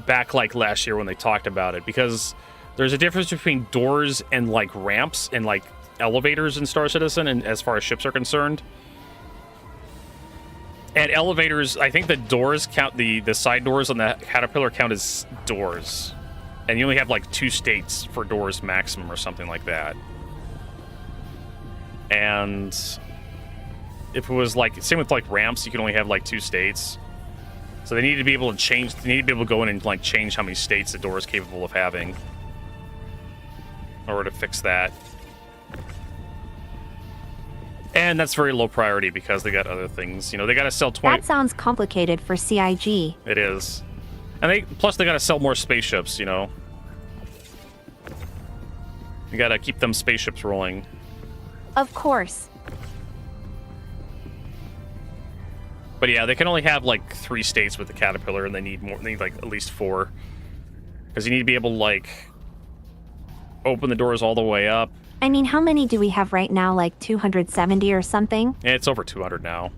back like last year when they talked about it, because there's a difference between doors and like ramps and like elevators in Star Citizen, and as far as ships are concerned. And elevators, I think the doors count, the side doors on the Caterpillar count as doors. And you only have like 2 states for doors maximum or something like that. And if it was like, same with like ramps, you can only have like 2 states. So they need to be able to change, they need to be able to go in and like change how many states the door is capable of having in order to fix that. And that's very low priority because they got other things. You know, they got to sell 20... That sounds complicated for CIG. It is. And plus they got to sell more spaceships, you know. You got to keep them spaceships rolling. Of course. But yeah, they can only have like 3 states with the Caterpillar, and they need more. They need like at least 4. Because you need to be able to like open the doors all the way up. I mean, how many do we have right now? Like 270 or something? Yeah, it's over 200 now.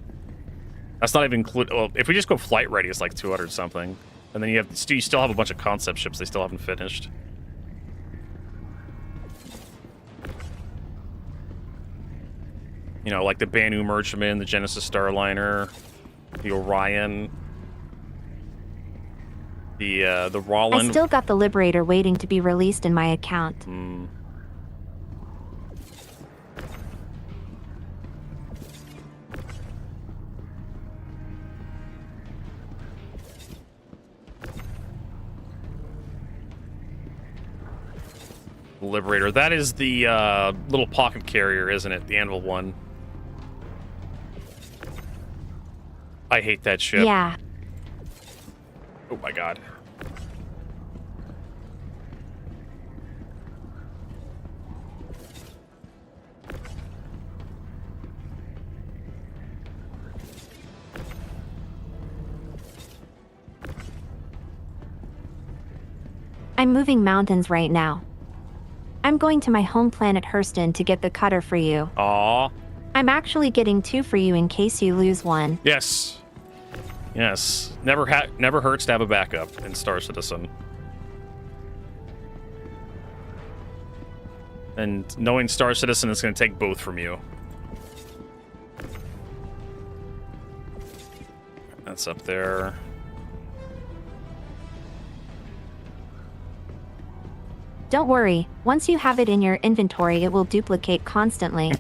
That's not even include. Well, if we just go flight ready, it's like 200 something, and then you still have a bunch of concept ships they still haven't finished. You know, like the Banu Merchantman, the Genesis Starliner, the Orion, the Roland. I still got the Liberator waiting to be released in my account. Liberator. That is the little pocket carrier, isn't it? The anvil one. I hate that ship. Yeah. Oh my god. I'm moving mountains right now. I'm going to my home planet Hurston to get the cutter for you. Aw. I'm actually getting 2 for you in case you lose one. Yes. Yes. Never hurts to have a backup in Star Citizen. And knowing Star Citizen is going to take both from you. That's up there. Don't worry, once you have it in your inventory, it will duplicate constantly.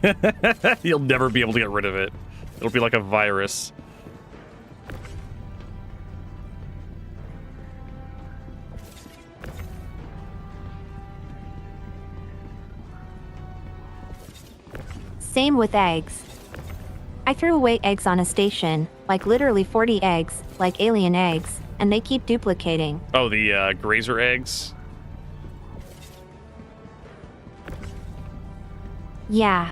You'll never be able to get rid of it. It'll be like a virus. Same with eggs. I threw away eggs on a station, like literally 40 eggs, like alien eggs, and they keep duplicating. Oh, the grazer eggs? Yeah.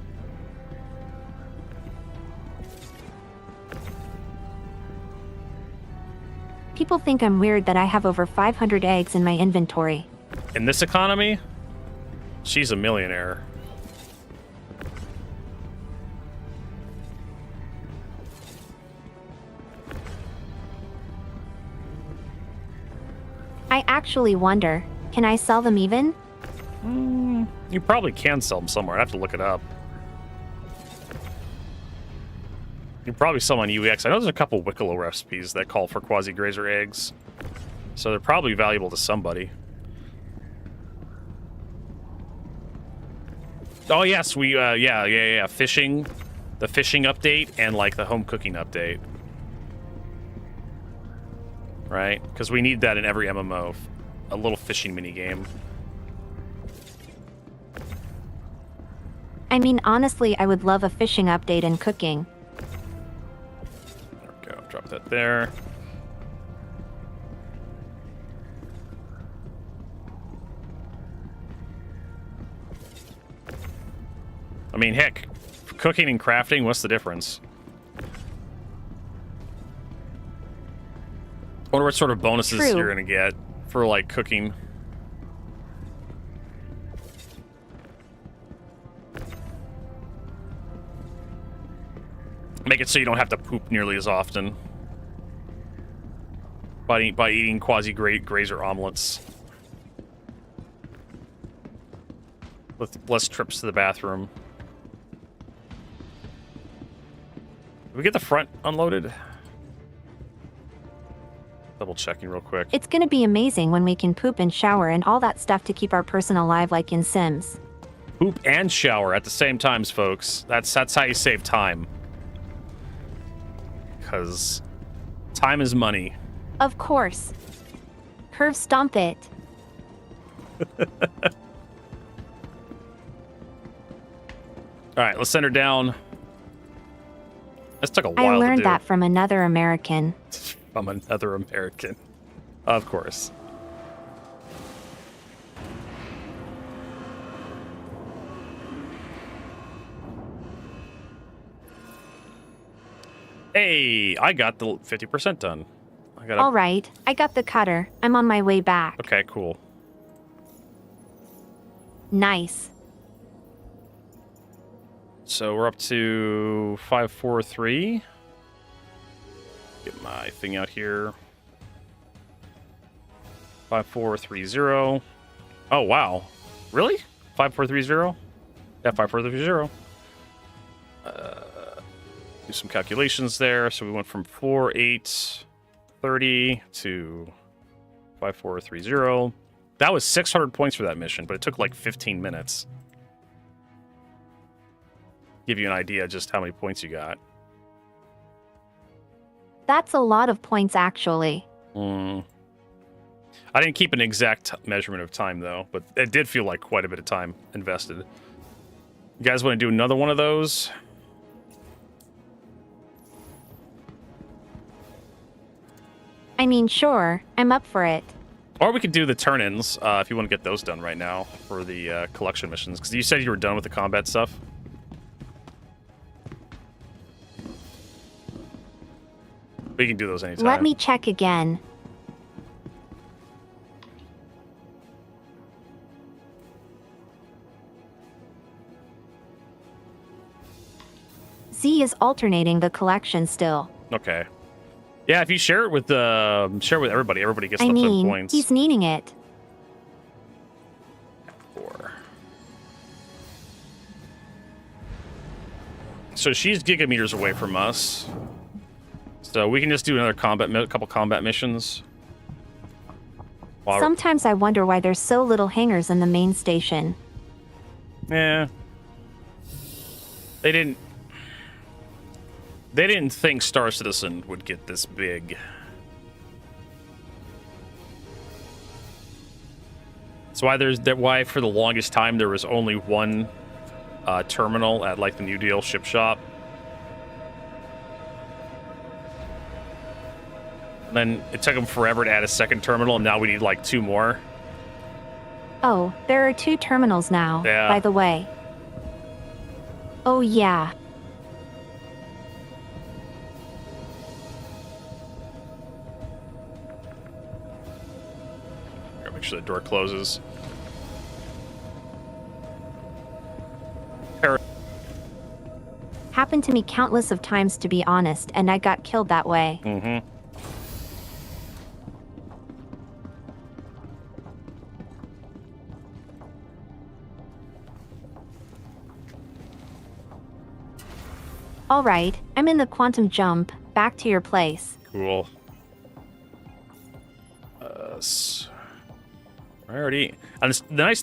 People think I'm weird that I have over 500 eggs in my inventory. In this economy, she's a millionaire. I actually wonder, can I sell them even? You probably can sell them somewhere. I have to look it up. You can probably sell them on UX. I know there's a couple Wicklow recipes that call for quasi-grazer eggs. So they're probably valuable to somebody. Oh, yes. We, yeah. Fishing. The fishing update and, like, the home cooking update. Right? Because we need that in every MMO. A little fishing minigame. I mean, honestly, I would love a fishing update and cooking. There we go. Drop that there. I mean, heck, cooking and crafting, what's the difference? I wonder what sort of bonuses True. you're going to get for, like, cooking. Make it so you don't have to poop nearly as often. By eating quasi-grazer omelets. With less trips to the bathroom. Did we get the front unloaded? Double checking real quick. It's gonna be amazing when we can poop and shower and all that stuff to keep our person alive like in Sims. Poop and shower at the same times, folks. That's how you save time. Because time is money. Of course. Curve stomp it. Alright, let's send her down. This took a while I to learned do. that from another American. From another American. Of course. Hey, I got the 50% done. I got All right, I got the cutter. I'm on my way back. Okay, cool. Nice. So we're up to 543. Get my thing out here. 5430. Oh, wow. Really? 5430? Yeah, 5430. Do some calculations there. So we went from 4830 to 5430. That was 600 points for that mission, but it took like 15 minutes. Give you an idea just how many points you got. That's a lot of points, actually. I didn't keep an exact measurement of time, though, but it did feel like quite a bit of time invested. You guys want to do another one of those? I mean, sure, I'm up for it. Or we could do the turn-ins, if you want to get those done right now for the collection missions. Because you said you were done with the combat stuff. We can do those anytime. Let me check again. Z is alternating the collection still. Okay. Yeah, if you share it with everybody, everybody gets I the mean, points. he's needing it. 4. So she's gigameters away from us. So we can just do another couple combat missions. Sometimes I wonder why there's so little hangars in the main station. Yeah. They didn't think Star Citizen would get this big. That's why for the longest time there was only one terminal at like the New Deal ship shop. And then it took them forever to add a second terminal, and now we need like 2 more. Oh, there are 2 terminals now, Yeah. by the way. Oh yeah. Gotta make sure the door closes. Happened to me countless of times, to be honest, and I got killed that way. Mm-hmm. All right, I'm in the quantum jump. Back to your place. Cool. And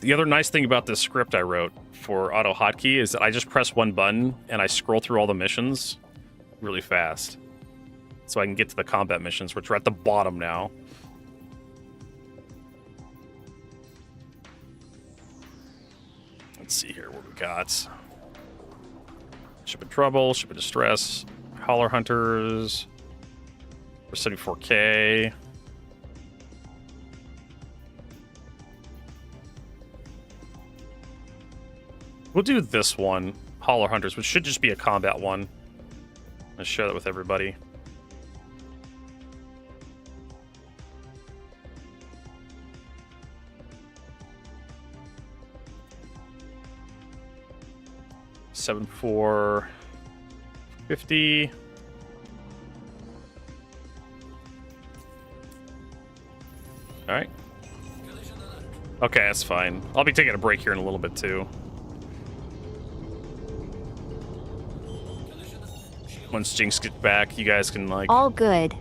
the other nice thing about this script I wrote for auto hotkey is that I just press one button and I scroll through all the missions really fast, so I can get to the combat missions, which are at the bottom now. Let's see here what we got. Ship of Trouble, Ship of Distress, Hauler Hunters, for 74K. We'll do this one, Hauler Hunters, which should just be a combat one. Let's share that with everybody. $7,450. All right. Okay, that's fine. I'll be taking a break here in a little bit too. Once Jinx gets back, you guys can like. All good.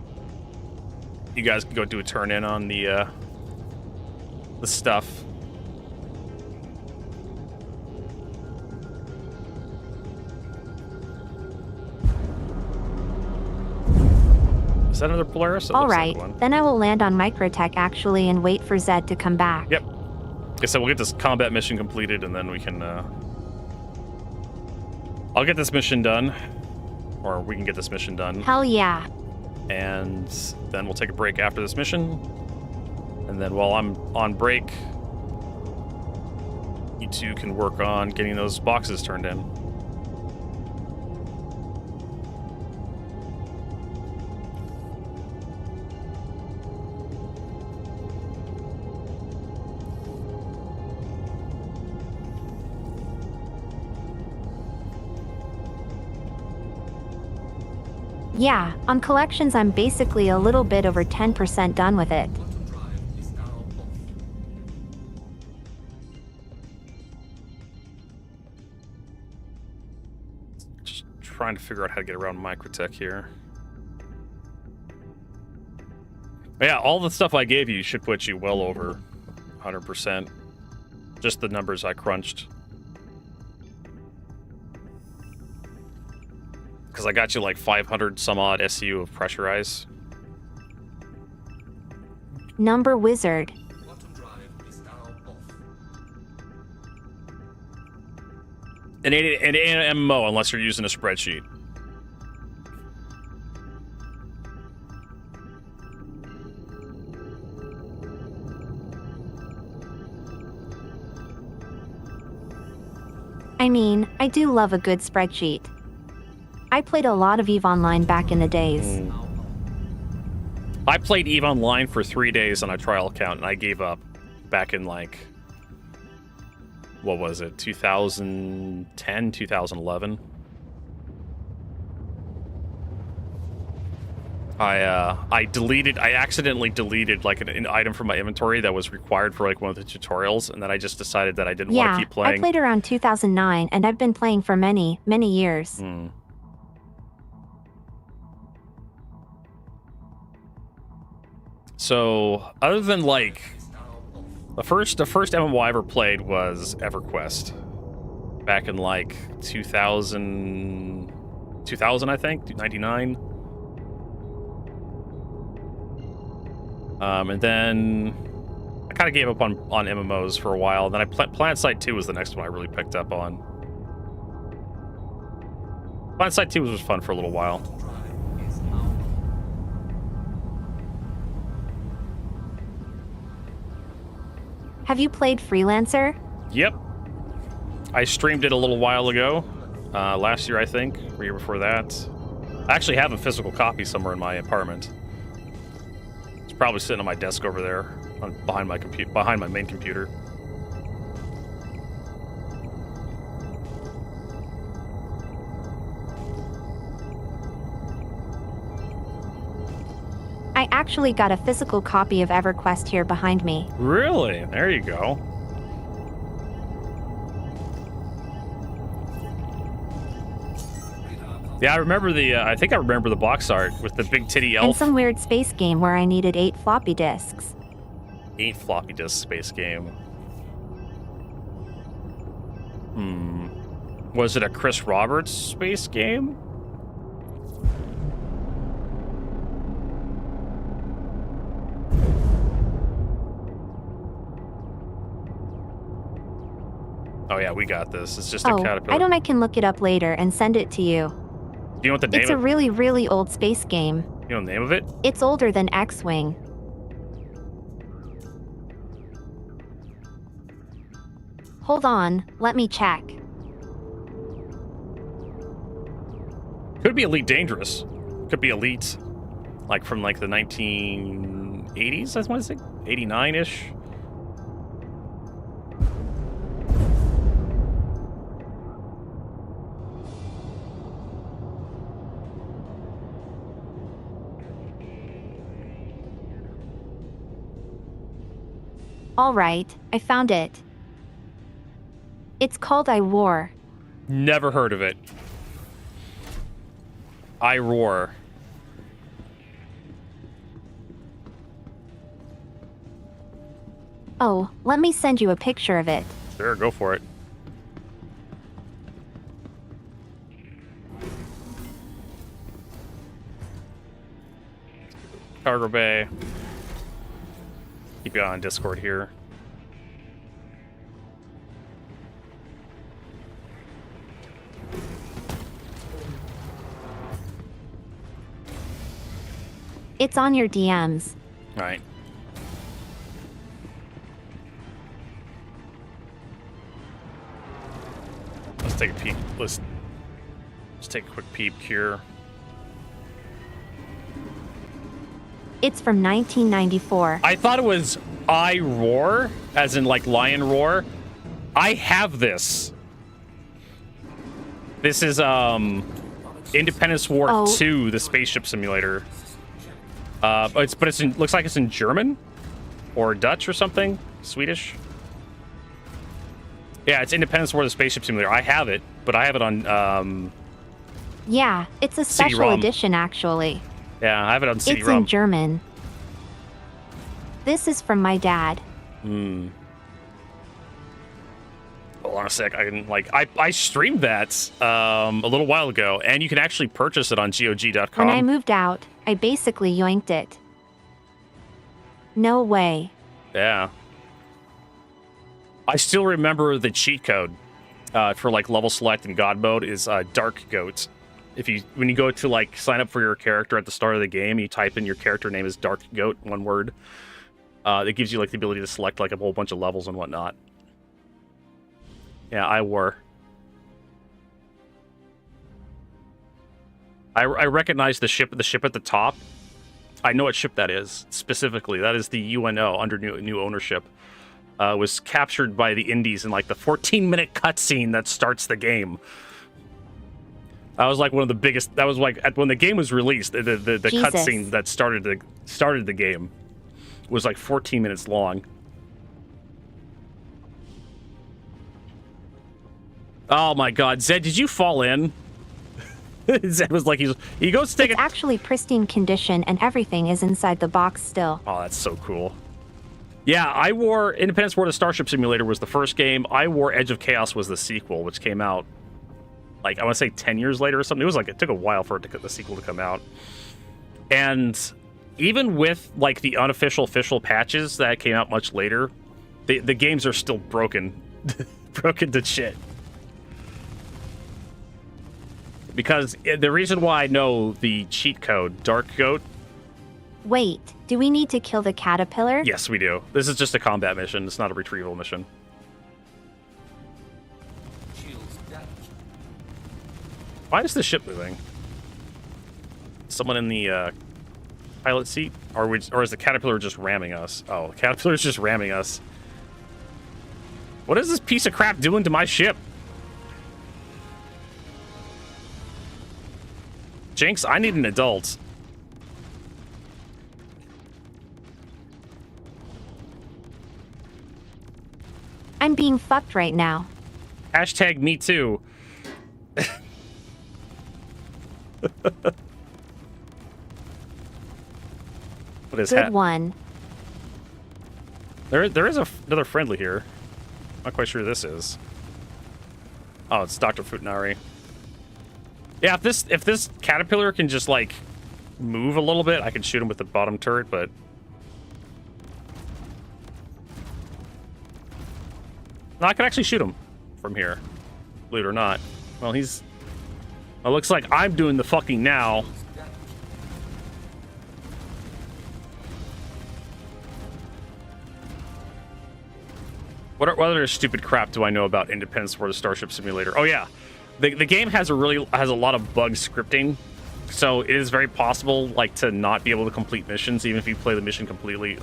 You guys can go do a turn in on the stuff. Is that another Polaris? All right, then I will land on Microtech actually and wait for Zed to come back. Yep. Guess so we'll get this combat mission completed and then we can I'll get this mission done. Or we can get this mission done. Hell yeah. And then we'll take a break after this mission. And then while I'm on break, you two can work on getting those boxes turned in. Yeah, on collections I'm basically a little bit over 10% done with it. Just trying to figure out how to get around Microtech here. But yeah, all the stuff I gave you should put you well over 100%. Just the numbers I crunched. Because I got you like 500 some odd SU of pressurize. Number wizard. An MMO unless you're using a spreadsheet. I mean, I do love a good spreadsheet. I played a lot of EVE Online back in the days. I played EVE Online for 3 days on a trial account, and I gave up back in, like, what was it, 2010, 2011? I accidentally deleted, like, an item from my inventory that was required for, like, one of the tutorials, and then I just decided that I didn't want to keep playing. I played around 2009, and I've been playing for many, many years. So, other than, like, the first MMO I ever played was EverQuest. Back in, like, 2000, I think, 99. And then I kind of gave up on MMOs for a while. Then PlanetSide 2 was the next one I really picked up on. PlanetSide 2 was fun for a little while. Have you played Freelancer? Yep. I streamed it a little while ago. Last year, I think. Or year before that. I actually have a physical copy somewhere in my apartment. It's probably sitting on my desk over there, behind my main computer. I actually got a physical copy of EverQuest here behind me. Really? There you go. Yeah, I remember I think I remember the box art with the big titty elf. And some weird space game where I needed 8 floppy disks. 8 floppy disk space game. Was it a Chris Roberts space game? Oh yeah, we got this. It's just a caterpillar. I can look it up later and send it to you. Do you know what the name It's a really, really old space game. You know the name of it? It's older than X-Wing. Hold on, let me check. Could be Elite Dangerous. Could be Elite, like from like the 1980s, I want to say, 89-ish. All right, I found it. It's called I War. Never heard of it. I Roar. Oh, let me send you a picture of it. Sure, go for it. Cargo bay. Keep you on Discord here. It's on your DMs. All right. Let's take a peek. Let's take a quick peek here. It's from 1994. I thought it was I Roar, as in like lion roar. I have this. This is Independence War 2, the spaceship simulator. Looks like it's in German or Dutch or something, Swedish. Yeah, it's Independence War, the spaceship simulator. I have it, but I have it on Yeah, it's a special CD-ROM. edition actually. Yeah, I have it on It's CD-ROM. in German. This is from my dad. Hold on a sec. I streamed that a little while ago, and you can actually purchase it on GOG.com. When I moved out, I basically yoinked it. No way. Yeah. I still remember the cheat code for like level select in God mode is Dark Goat. When you go to like sign up for your character at the start of the game, you type in your character name as Dark Goat, one word. It gives you like the ability to select like a whole bunch of levels and whatnot. Yeah, I recognize the ship at the top. I know what ship that is specifically. That is the UNO under new ownership. Was captured by the Indies in like the 14-minute cutscene that starts the game. That was like one of the biggest. That was like when the game was released. The cutscene that started the game was like 14 minutes long. Oh my God, Zed, did you fall in? Zed was like he goes to take It's actually pristine condition and everything is inside the box still. Oh, that's so cool. Yeah, I wore Independence War: The Starship Simulator was the first game. I wore Edge of Chaos was the sequel, which came out like I want to say 10 years later or something. It was like it took a while for the sequel to come out. And even with like the unofficial official patches that came out much later, the games are still broken. Broken to shit. Because the reason why I know the cheat code, Dark Goat. Wait, do we need to kill the caterpillar? Yes, we do. This is just a combat mission. It's not a retrieval mission. Why is the ship moving? Someone in the pilot seat? Or is the caterpillar just ramming us? Oh, the caterpillar's just ramming us. What is this piece of crap doing to my ship? Jinx, I need an adult. I'm being fucked right now. Hashtag me too. What is Good one. There is another friendly here. Not quite sure who this is. Oh, it's Dr. Futanari. Yeah, if this caterpillar can just like move a little bit, I can shoot him with the bottom turret, but no, I can actually shoot him from here. Believe it or not. Well, it looks like I'm doing the fucking now. What other stupid crap do I know about Independence War: The Starship Simulator? Oh yeah, the game has a lot of bug scripting, so it is very possible like to not be able to complete missions even if you play the mission completely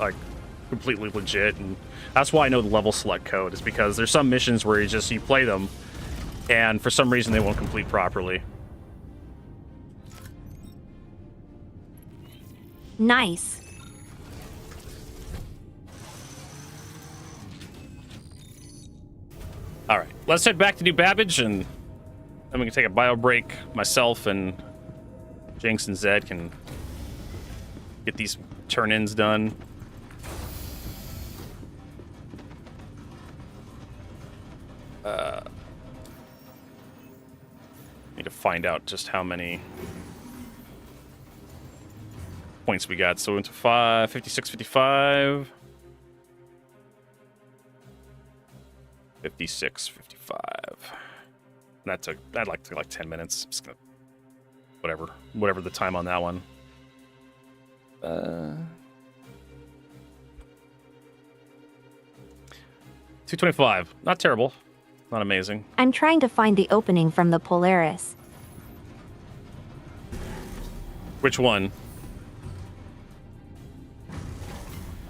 legit. And that's why I know the level select code is because there's some missions where you play them, and for some reason they won't complete properly. Nice. All right, let's head back to New Babbage, and then we can take a bio break. Myself and Jinx and Zed can get these turn-ins done. Need to find out just how many points we got. So we went to 56, 55. 56, 55. That took like 10 minutes. I'm just gonna whatever the time on that one. 225. Not terrible. Not amazing. I'm trying to find the opening from the Polaris. Which one?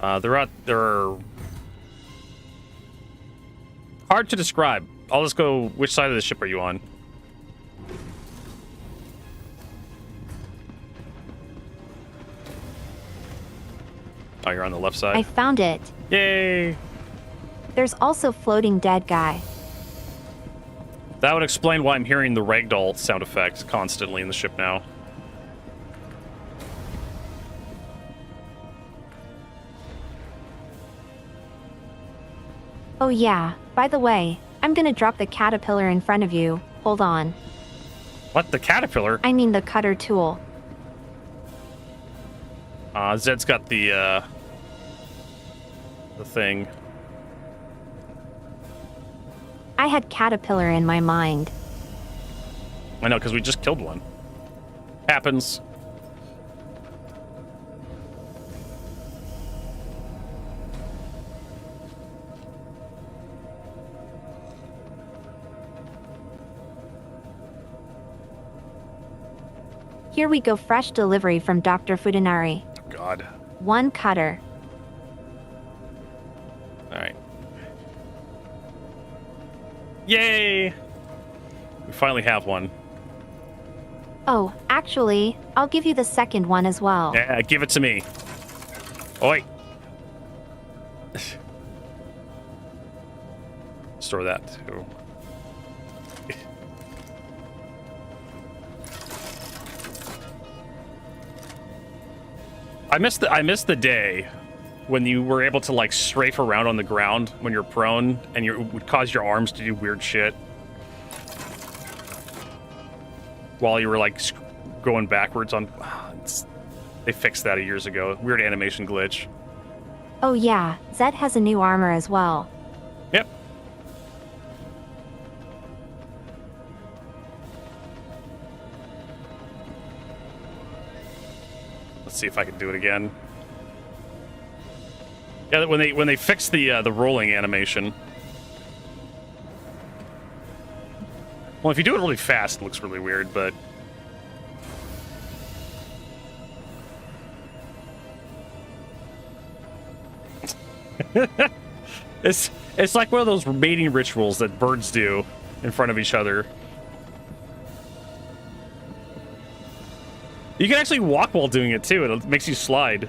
They're hard to describe. I'll just go, which side of the ship are you on? Oh, you're on the left side? I found it. Yay! There's also floating dead guy. That would explain why I'm hearing the ragdoll sound effect constantly in the ship now. Oh yeah, by the way, I'm gonna drop the caterpillar in front of you. Hold on. What, the caterpillar? I mean the cutter tool. Zed's got the the thing. I had caterpillar in my mind. I know, because we just killed one. Happens. Here we go, fresh delivery from Dr. Fudanari. God. 1 cutter. All right. Yay! We finally have one. Oh, actually, I'll give you the second one as well. Yeah, give it to me. Oi. Store that too. I missed the day when you were able to like strafe around on the ground when you're prone and it would cause your arms to do weird shit while you were like going backwards on. They fixed that years ago. Weird animation glitch. Oh yeah, Zed has a new armor as well. Yep. Let's see if I can do it again. Yeah, when they fixed the rolling animation. Well, if you do it really fast, it looks really weird, but it's like one of those mating rituals that birds do in front of each other. You can actually walk while doing it too. It makes you slide.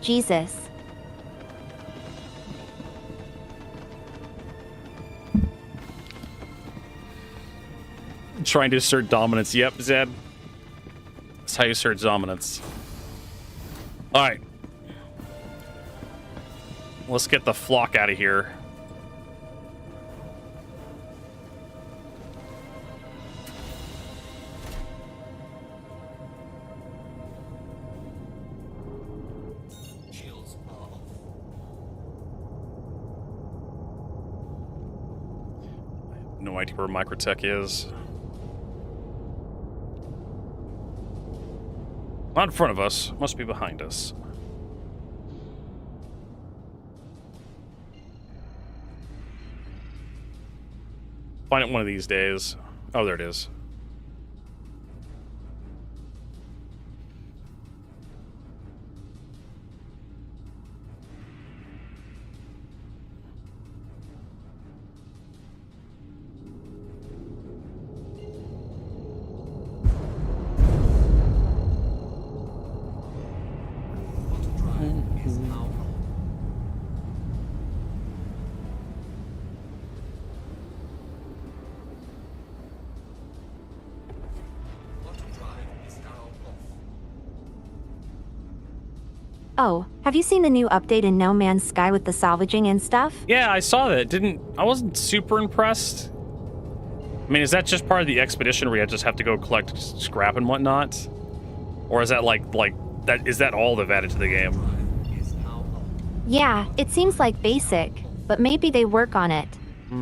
Jesus. Trying to assert dominance. Yep, Zed. That's how you assert dominance. All right. Let's get the flock out of here. No idea where Microtech is. Not in front of us. Must be behind us. Find it one of these days. Oh, there it is. Oh, have you seen the new update in No Man's Sky with the salvaging and stuff? Yeah, I saw that. I wasn't super impressed. I mean, is that just part of the expedition where you just have to go collect scrap and whatnot? Or is that like that? Is that all they've added to the game? Yeah, it seems like basic, but maybe they work on it. I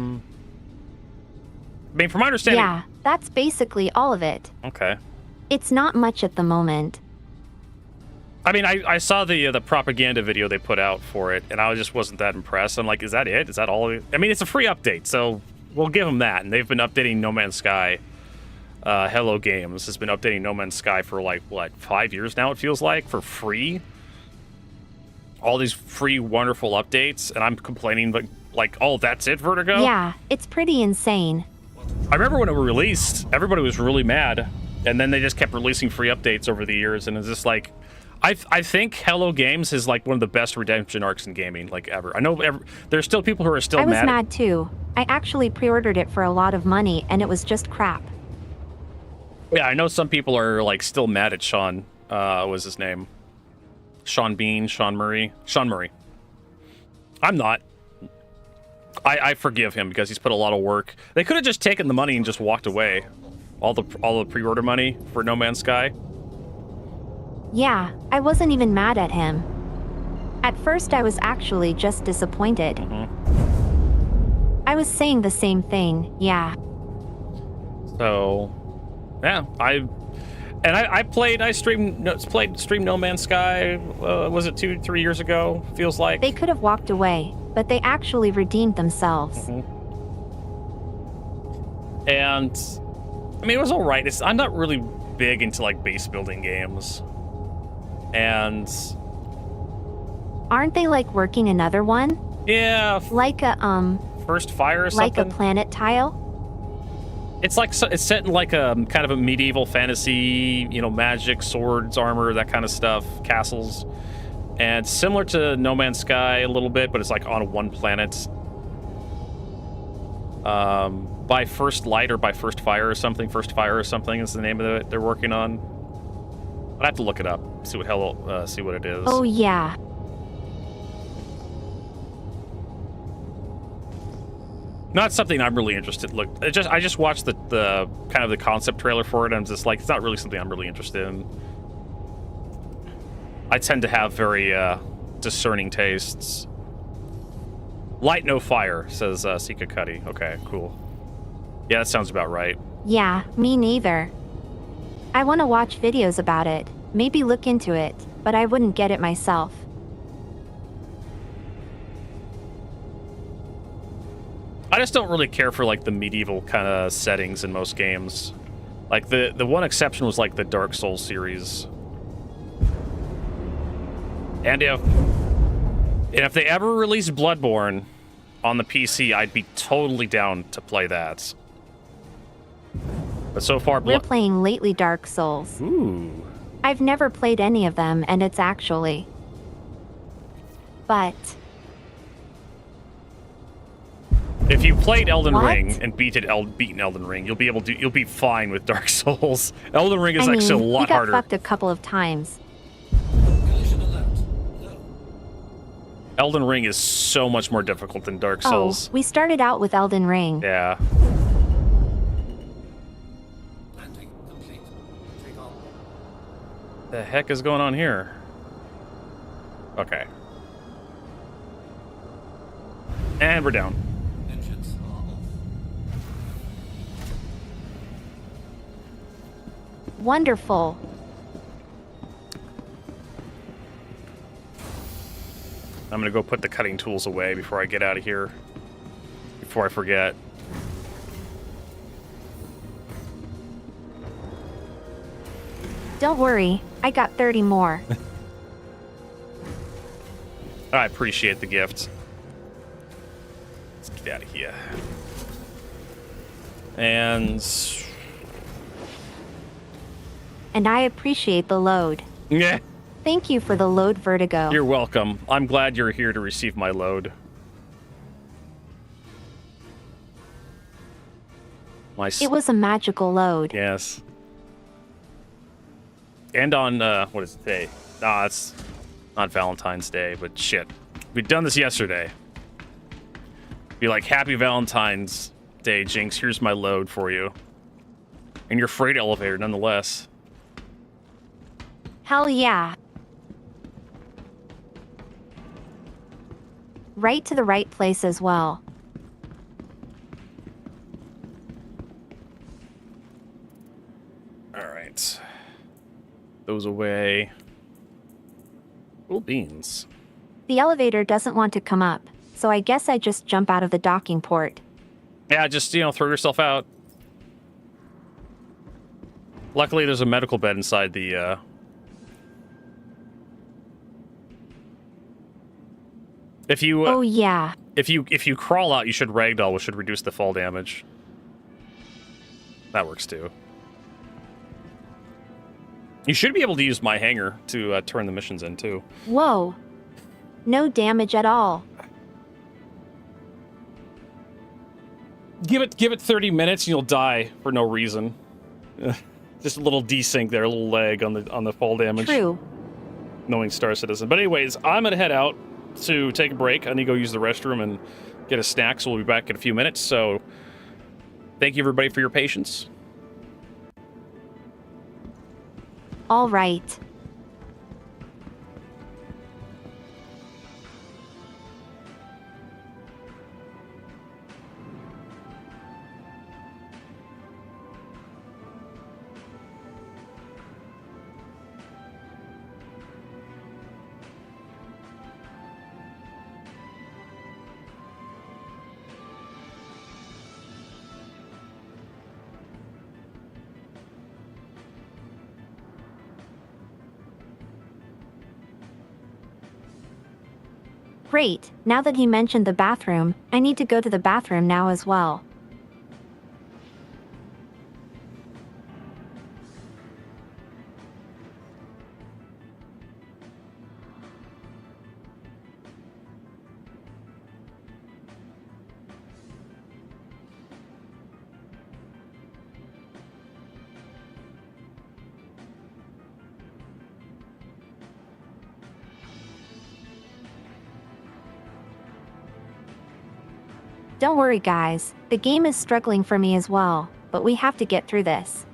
mean, from my understanding. Yeah, that's basically all of it. Okay. It's not much at the moment. I mean, I saw the propaganda video they put out for it, and I just wasn't that impressed. I'm like, is that it? Is that all? I mean, it's a free update, so we'll give them that. And they've been updating No Man's Sky. Hello Games has been updating No Man's Sky for like, what, 5 years now, it feels like, for free? All these free, wonderful updates, and I'm complaining, like, oh, that's it, Vertigo? Yeah, it's pretty insane. I remember when it was released, everybody was really mad, and then they just kept releasing free updates over the years, and it's just like... I think Hello Games is like one of the best redemption arcs in gaming, like ever. I know there's still people who are still mad. I was mad too. I actually pre-ordered it for a lot of money, and it was just crap. Yeah, I know some people are like still mad at Sean. What was his name? Sean Bean, Sean Murray. I'm not. I forgive him because he's put a lot of work. They could have just taken the money and just walked away. All the pre-order money for No Man's Sky. Yeah, I wasn't even mad at him. At first, I was actually just disappointed. I was saying the same thing, yeah. So, yeah, I streamed No Man's Sky, was it 2-3 years ago? Feels like. They could have walked away, but they actually redeemed themselves. And, I mean, it was alright. I'm not really big into, like, base building games. And... Aren't they, like, working another one? Yeah. Like a, First Fire or something? Like a planet tile? It's like it's set in like a kind of a medieval fantasy, you know, magic, swords, armor, that kind of stuff, castles, and similar to No Man's Sky a little bit, but it's like on one planet. By First Light or by First Fire or something. First Fire or something is the name of it they're working on. I'd have to look it up, see what it is. Oh yeah. Not something I'm really interested. Look, I just watched the kind of the concept trailer for it, and I'm just like, it's not really something I'm really interested in. I tend to have very discerning tastes. Light no fire, says Sika Cuddy. Okay, cool. Yeah, that sounds about right. Yeah, me neither. I want to watch videos about it, maybe look into it, but I wouldn't get it myself. I just don't really care for like the medieval kind of settings in most games. Like the one exception was like the Dark Souls series. And if they ever release Bloodborne on the PC, I'd be totally down to play that. But so far, We're playing lately Dark Souls. Ooh. I've never played any of them, and it's actually... But... If you played Elden What? Ring and beaten Elden Ring, you'll be fine with Dark Souls. Elden Ring is actually a lot we got harder. fucked a couple of times. Elden Ring is so much more difficult than Dark Souls. Oh, we started out with Elden Ring. Yeah. The heck is going on here? Okay. And we're down. Wonderful. I'm gonna go put the cutting tools away before I get out of here. Before I forget. Don't worry, I got 30 more. I appreciate the gift. Let's get out of here. And I appreciate the load. yeah, Thank you for the load, Vertigo. you're welcome. I'm glad you're here to receive my load. It was a magical load. Yes. And on, what is it today? Nah, it's not Valentine's Day, but shit. We'd done this yesterday. Be like, happy Valentine's Day, Jinx. Here's my load for you. And your freight elevator, nonetheless. Hell yeah. Right to the right place as well. Alright. Those away. Cool beans. The elevator doesn't want to come up, so I guess I just jump out of the docking port. Yeah, just, throw yourself out. Luckily, there's a medical bed inside the, If you, Oh yeah. if you crawl out, you should ragdoll, which should reduce the fall damage. That works too. You should be able to use my hanger to turn the missions in too. Whoa. No damage at all. Give it 30 minutes and you'll die for no reason. Just a little desync there, a little lag on the fall damage. True. Knowing Star Citizen. But anyways, I'm gonna head out to take a break. I need to go use the restroom and get a snack, so we'll be back in a few minutes. So thank you everybody for your patience. All right. Great, now that he mentioned the bathroom, I need to go to the bathroom now as well. Don't worry guys, the game is struggling for me as well, but we have to get through this.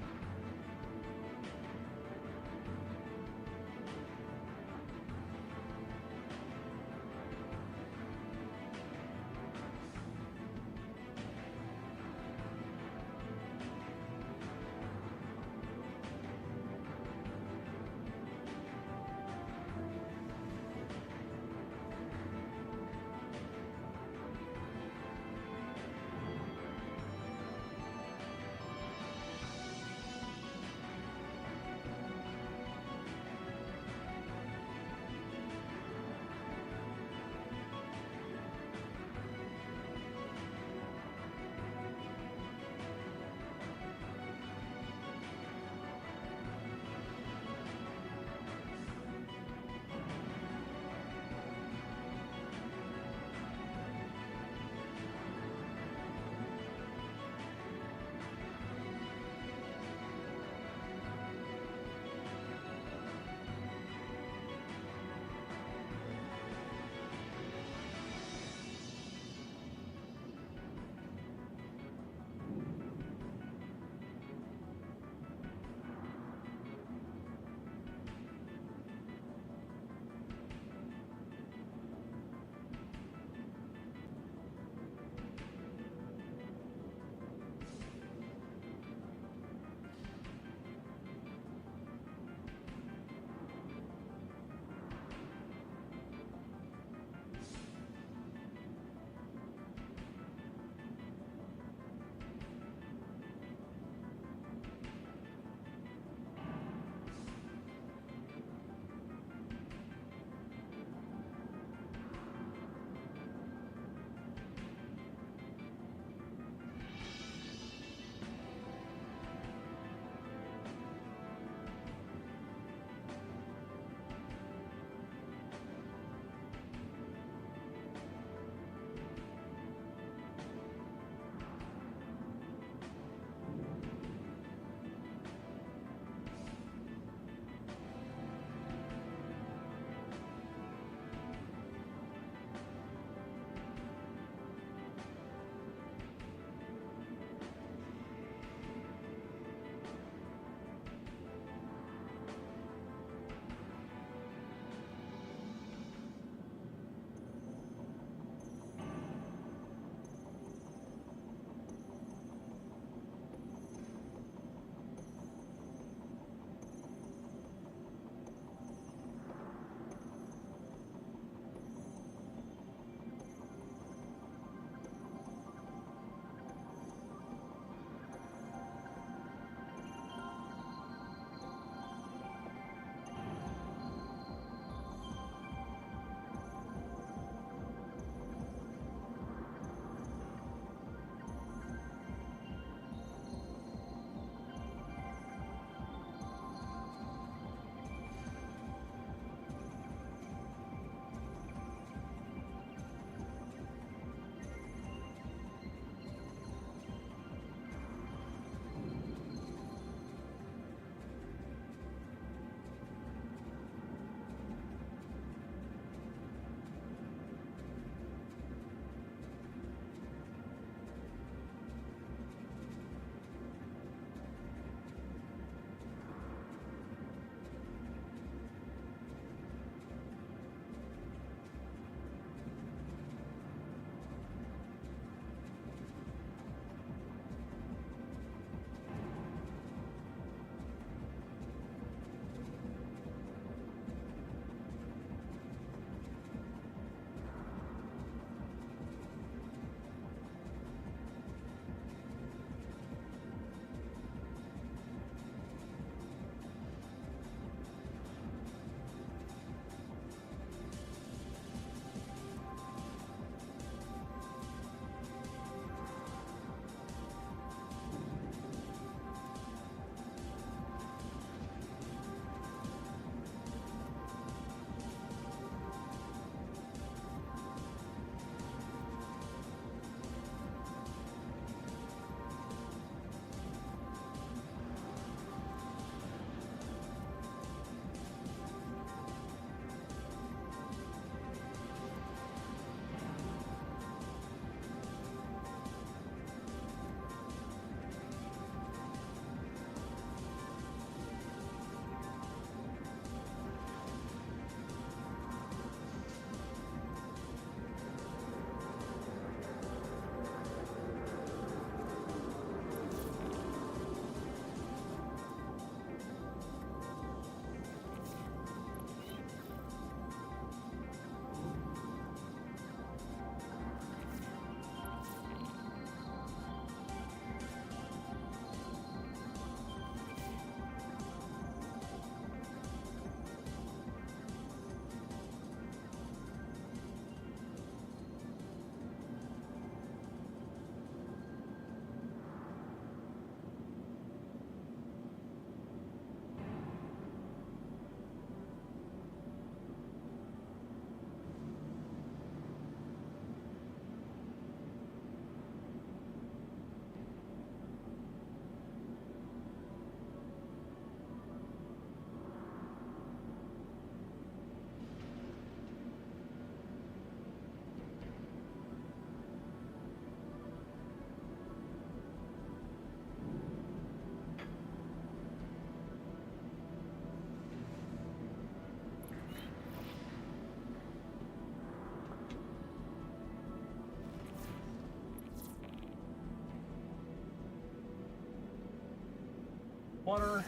Water.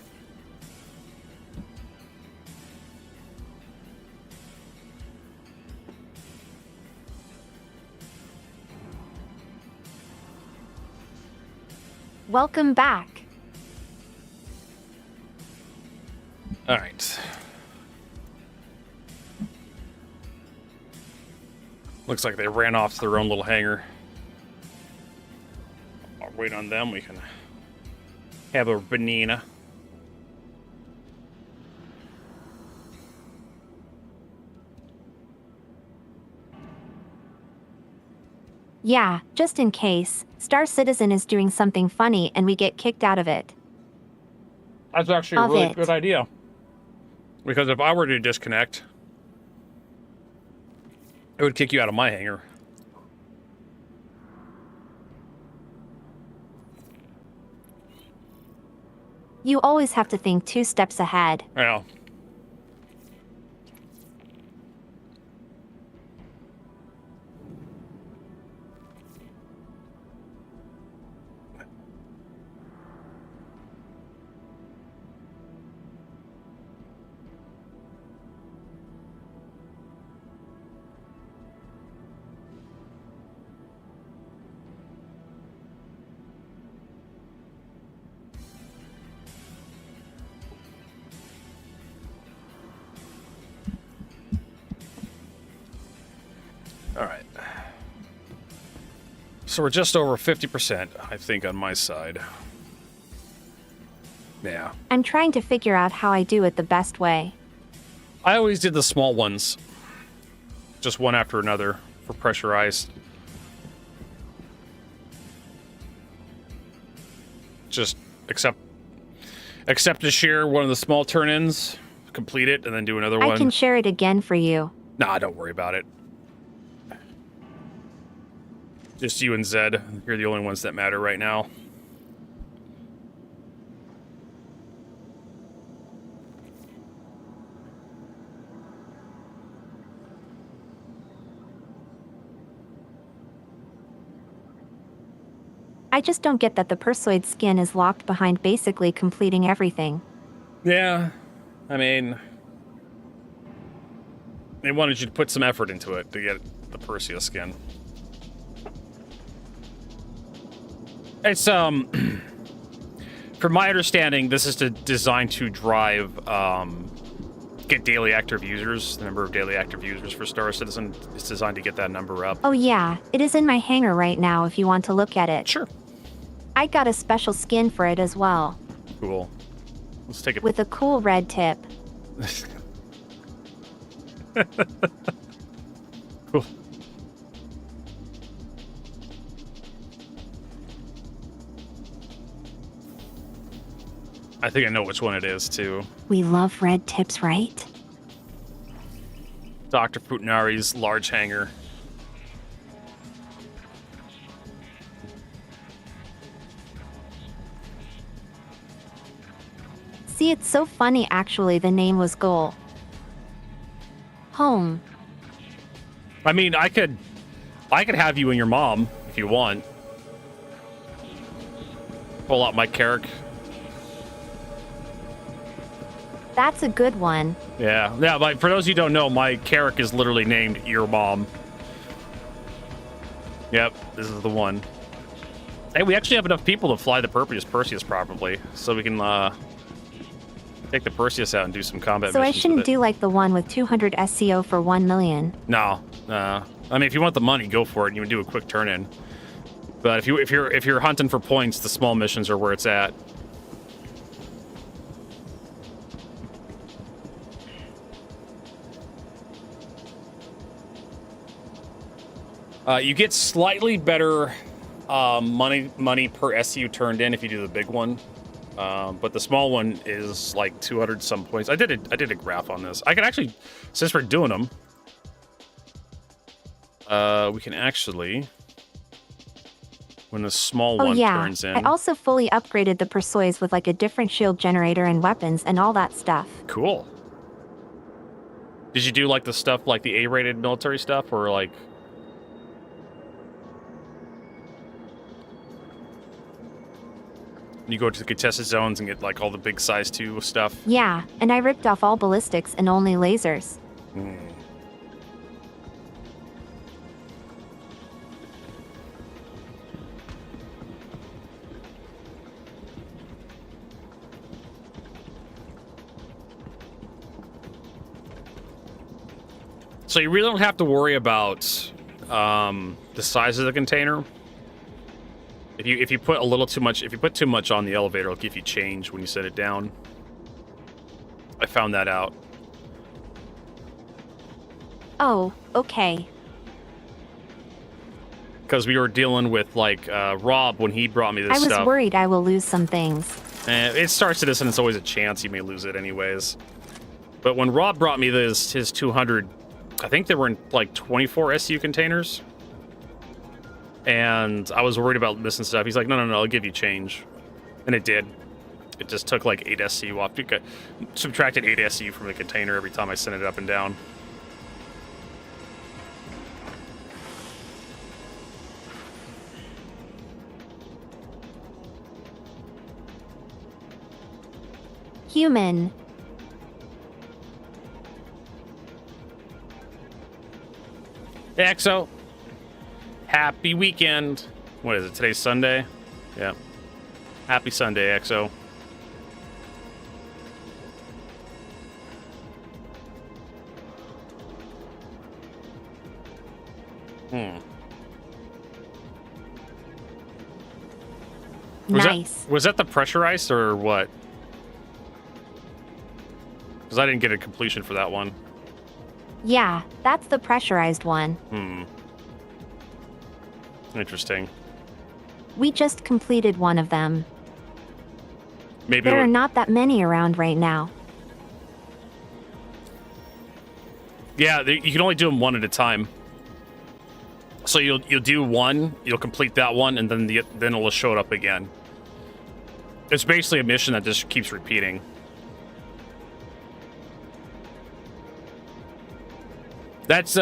Welcome back. All right. Looks like they ran off to their own little hangar. I'll wait on them. We can have a banana. Yeah, just in case, Star Citizen is doing something funny and we get kicked out of it. That's actually a really good idea. Because if I were to disconnect, it would kick you out of my hangar. You always have to think 2 steps ahead. Yeah. All right. So we're just over 50%, I think, on my side. Yeah. I'm trying to figure out how I do it the best way. I always did the small ones. Just one after another for pressurized. Just accept to share one of the small turn-ins, complete it, and then do another one. I can share it again for you. Nah, don't worry about it. Just you and Zed. You're the only ones that matter right now. I just don't get that the Persuade skin is locked behind basically completing everything. Yeah, I mean, they wanted you to put some effort into it to get the Perseus skin. It's, from my understanding, this is designed to drive, get daily active users. The number of daily active users for Star Citizen is designed to get that number up. Oh yeah, it is in my hangar right now if you want to look at it. Sure. I got a special skin for it as well. Cool. Let's take it. With a cool red tip. Cool. I think I know which one it is, too. We love red tips, right? Dr. Putinari's large hangar. See, it's so funny actually the name was Goal. Home. I mean, I could have you and your mom if you want. Pull out my Carrick. That's a good one. Yeah. But for those of you who don't know, my Carrick is literally named Your Mom. Yep, this is the one. Hey, we actually have enough people to fly the Perseus probably, so we can take the Perseus out and do some combat So I missions shouldn't with it. do like the one with 200 SCO for 1 million. No. I mean, if you want the money, go for it. And you would do a quick turn in. But if you're hunting for points, the small missions are where it's at. You get slightly better money per SU turned in if you do the big one, but the small one is like 200 some points. I did a graph on this. I can actually, since we're doing them, we can actually, when the small one turns in. I also fully upgraded the Perseus with like a different shield generator and weapons and all that stuff. Cool. Did you do like the stuff like the A-rated military stuff, or like? You go to the contested zones and get like all the big size 2 stuff. Yeah, and I ripped off all ballistics and only lasers. So you really don't have to worry about the size of the container. If you put a little too much, if you put too much on the elevator, it'll give you change when you set it down. I found that out. Oh, okay. Because we were dealing with like Rob when he brought me this I was stuff. worried I will lose some things. It starts to this, and it's always a chance you may lose it anyways. But when Rob brought me his 200, I think they were in like 24 SU containers. And I was worried about missing stuff. He's like, no, I'll give you change. And it did. It just took like 8 SU off. Subtracted 8 SU from the container every time I sent it up and down. Human. Hey, Exo. Happy weekend. What is it? Today's Sunday? Yeah. Happy Sunday, Exo. Nice. Was that the pressurized or what? Because I didn't get a completion for that one. Yeah, that's the pressurized one. Interesting. We just completed one of them. Maybe There are not that many around right now. Yeah, you can only do them one at a time. So you'll do one, you'll complete that one, and then it'll show it up again. It's basically a mission that just keeps repeating. That's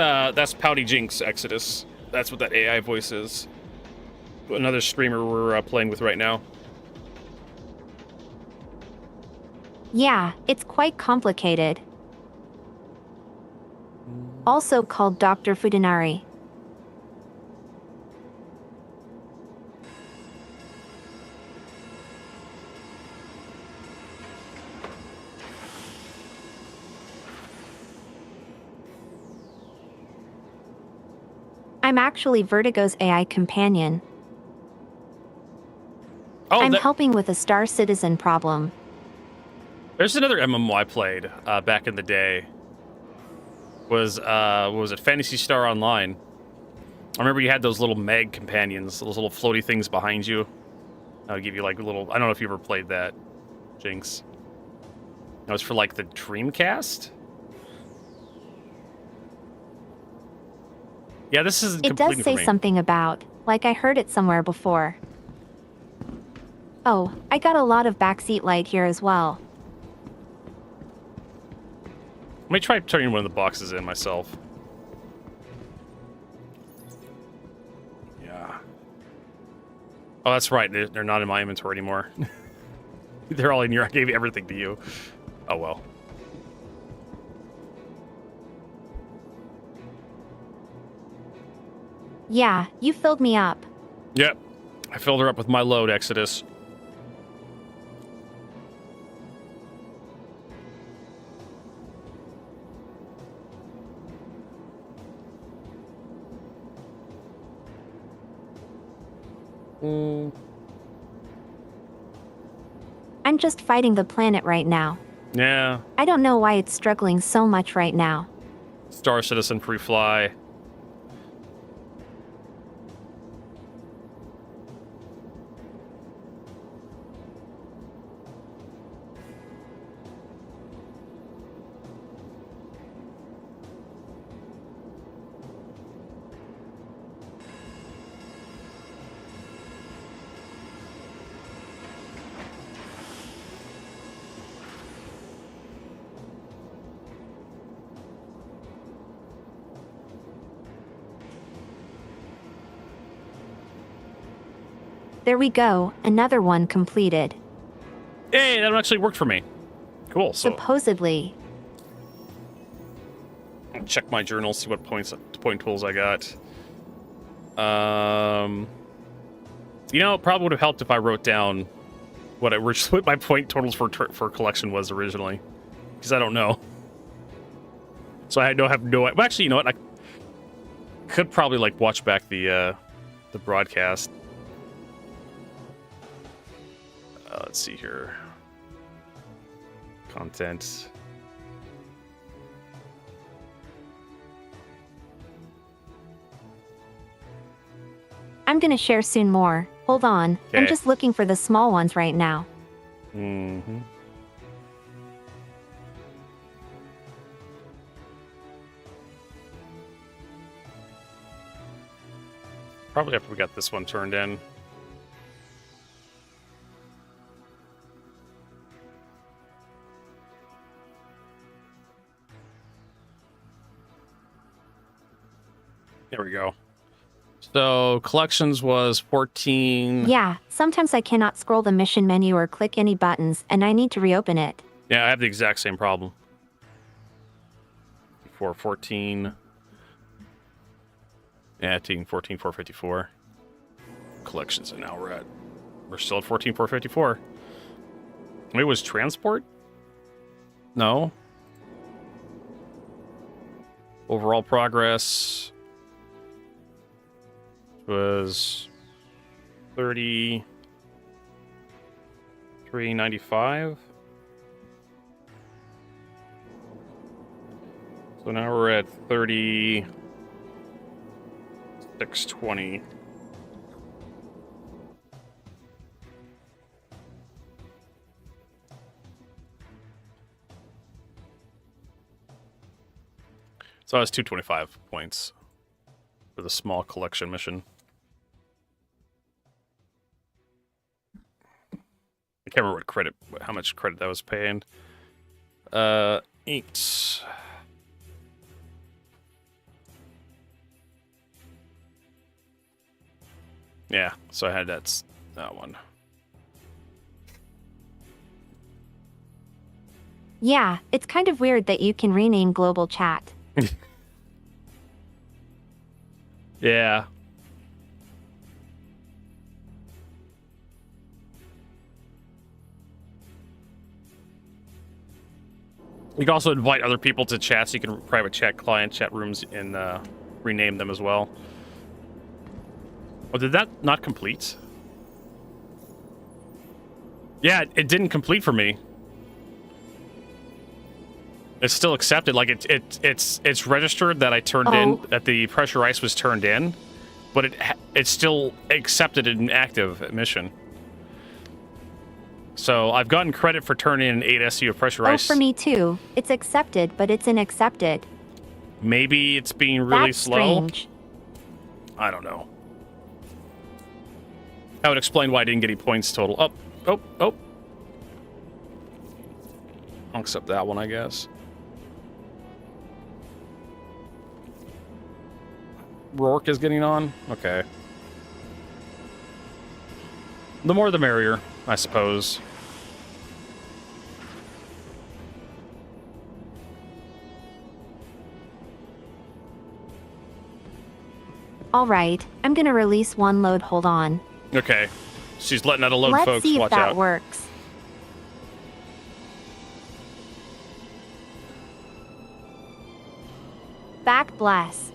Pouty Jinx Exodus. That's what that AI voice is. Another streamer we're playing with right now. Yeah, it's quite complicated. Also called Dr. Fudanari. I'm actually Vertigo's AI companion. Oh, I'm helping with a Star Citizen problem. There's another MMO I played back in the day. Was what was it? Phantasy Star Online. I remember you had those little Meg companions, those little floaty things behind you. I'll give you like a little. I don't know if you ever played that, Jinx. That was for like the Dreamcast. Yeah, this is. It does say something about, like I heard it somewhere before. Oh, I got a lot of backseat light here as well. Let me try turning one of the boxes in myself. Yeah. Oh, that's right. They're not in my inventory anymore. They're all in here. I gave everything to you. Oh, well. Yeah, you filled me up. Yep. I filled her up with my load, Exodus. I'm just fighting the planet right now. Yeah. I don't know why it's struggling so much right now. Star Citizen free fly. There we go, another one completed. Hey, that actually worked for me. Cool. So Supposedly. I'll check my journal, see what point tools I got. You know, it probably would have helped if I wrote down what my point totals for collection was originally, because I don't know. So I have no. Well, actually, you know what? I could probably like watch back the broadcast. Let's see here. Content. I'm gonna share soon more. Hold on. I'm Okay. just looking for the small ones right now. Mm-hmm. Probably after we got this one turned in. There we go. So collections was 14. Yeah, sometimes I cannot scroll the mission menu or click any buttons, and I need to reopen it. Yeah, I have the exact same problem. Before 14. Yeah, taking 14,454. Collections, and now we're still at 14,454. Wait, was transport? No. Overall progress was 33.95. So now we're at 36.20. So that's 225 points for the small collection mission. I can't remember how much credit that was paying. 8. Yeah, so I had that one. Yeah, it's kind of weird that you can rename global chat. Yeah. You can also invite other people to chat, so you can private chat client chat rooms and rename them as well. Oh, did that not complete? Yeah, it didn't complete for me. It's still accepted. Like it's registered that I turned in, that the pressure ice was turned in, but it's still accepted in active mission. So I've gotten credit for turning in 8 SU of pressure ice. Oh, for me too. It's accepted, but it's inaccepted. Maybe it's being really That's slow. strange. I don't know. That would explain why I didn't get any points total. Oh. I'll accept that one, I guess. Rourke is getting on? Okay. The more the merrier, I suppose. All right, I'm gonna release one load. Hold on. Okay. She's letting out a load, Let's folks. see if Watch that out. works. Back bless.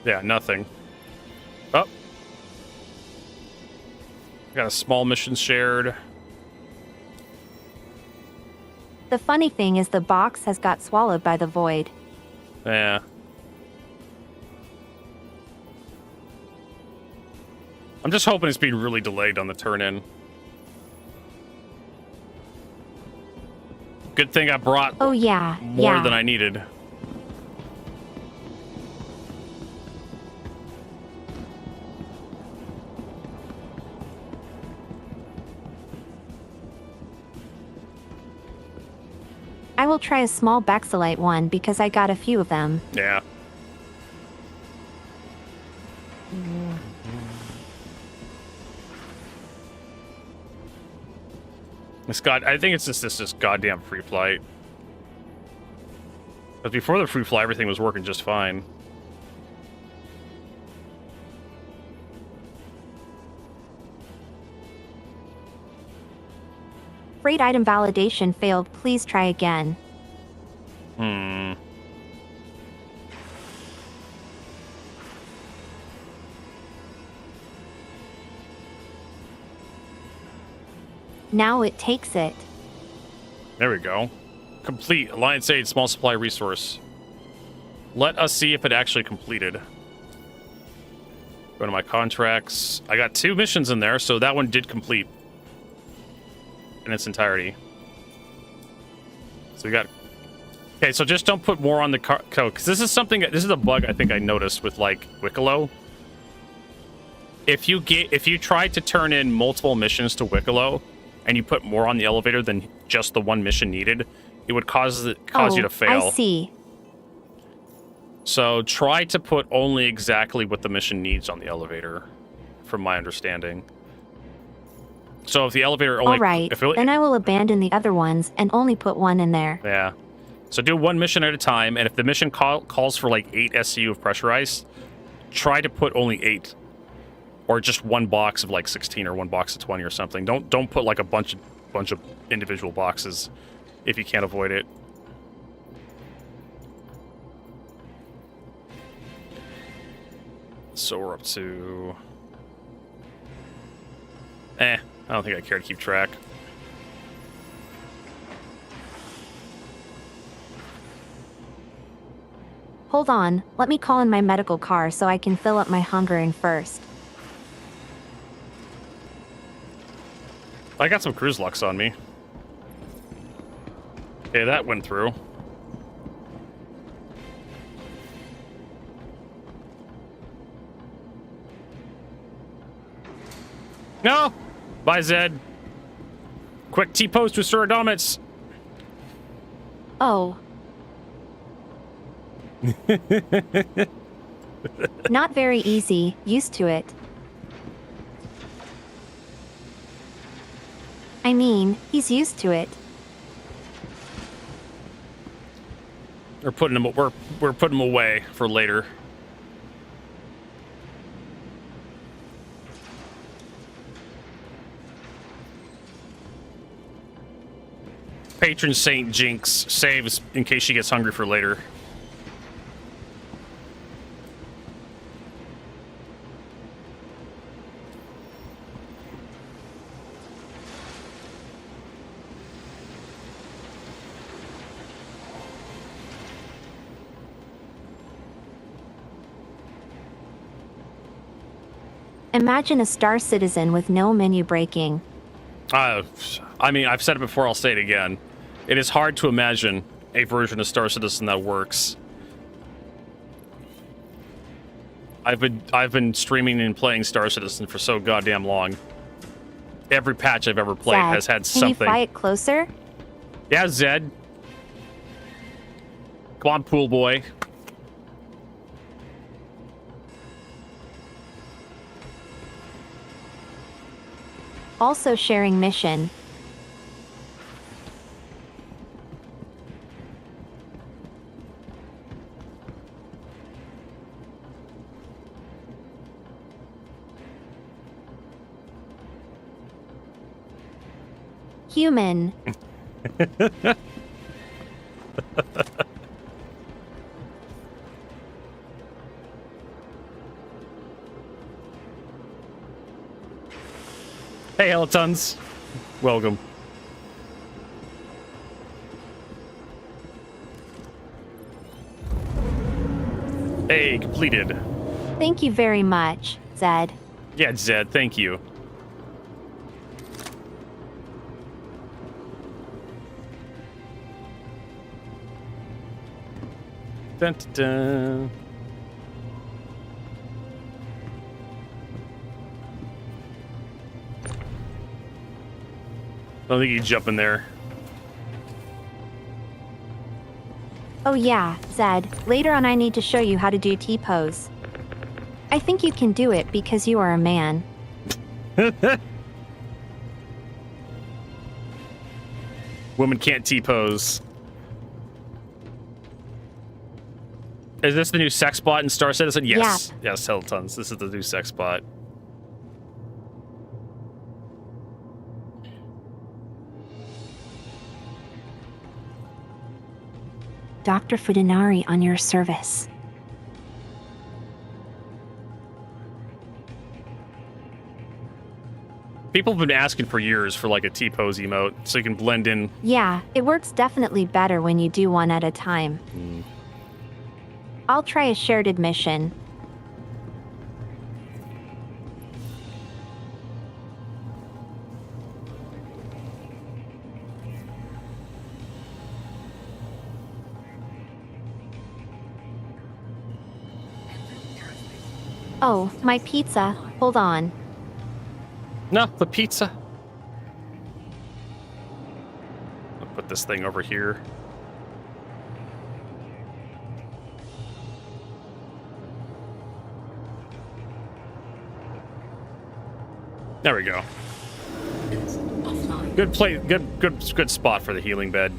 Yeah, nothing. Oh. Got a small mission shared. The funny thing is the box has got swallowed by the void. Yeah. I'm just hoping it's being really delayed on the turn-in. Good thing I brought Oh yeah, more yeah. than I needed. I will try a small Baxilite one because I got a few of them. Yeah. I think it's just this goddamn free flight. But before the free flight, everything was working just fine. Freight item validation failed. Please try again. Now it takes it. There we go. Complete. Alliance aid, small supply resource. Let us see if it actually completed. Go to my contracts. I got 2 missions in there, so that one did complete in its entirety. So we got... Okay, so just don't put more on the code, because this is a bug I think I noticed with, like, Wicklow. If you try to turn in multiple missions to Wicklow, and you put more on the elevator than just the one mission needed, it would cause you to fail. I see. So try to put only exactly what the mission needs on the elevator, from my understanding. So if the elevator only... All right, then I will abandon the other ones and only put one in there. Yeah. So do one mission at a time, and if the mission calls for like 8 SCU of pressurized, try to put only 8. Or just one box of like 16 or one box of 20 or something. Don't put like a bunch of individual boxes if you can't avoid it. So we're up to... I don't think I care to keep track. Hold on, let me call in my medical car so I can fill up my hungering first. I got some cruise lux on me. Okay, that went through. No! Bye, Zed. Quick T-post with Sir Adomits. Oh. Not very easy, used to it. I mean, he's used to it. We're putting him away for later. Patron Saint Jinx saves in case she gets hungry for later. Imagine a Star Citizen with no menu breaking. I mean, I've said it before, I'll say it again. It is hard to imagine a version of Star Citizen that works. I've been streaming and playing Star Citizen for so goddamn long. Every patch I've ever played Zed, has had can something. you fly it closer? Yeah, Zed. Come on, pool boy. Also sharing mission. Human. Hey, Helitons. Welcome. Hey, completed. Thank you very much, Zed. Yeah, Zed, thank you. Dun, dun, dun. I don't think you jump in there. Oh yeah, Zed, later on I need to show you how to do T-pose. I think you can do it because you are a man. Women can't T-pose. Is this the new sex bot in Star Citizen? Yes. Yes, Teletons. This is the new sex bot. Dr. Fudinari on your service. People have been asking for years for like a T-pose emote so you can blend in. Yeah, it works definitely better when you do one at a time. I'll try a shared admission. Oh, my pizza. Hold on. No, the pizza. I'll put this thing over here. There we go. Good play. Good spot for the healing bed.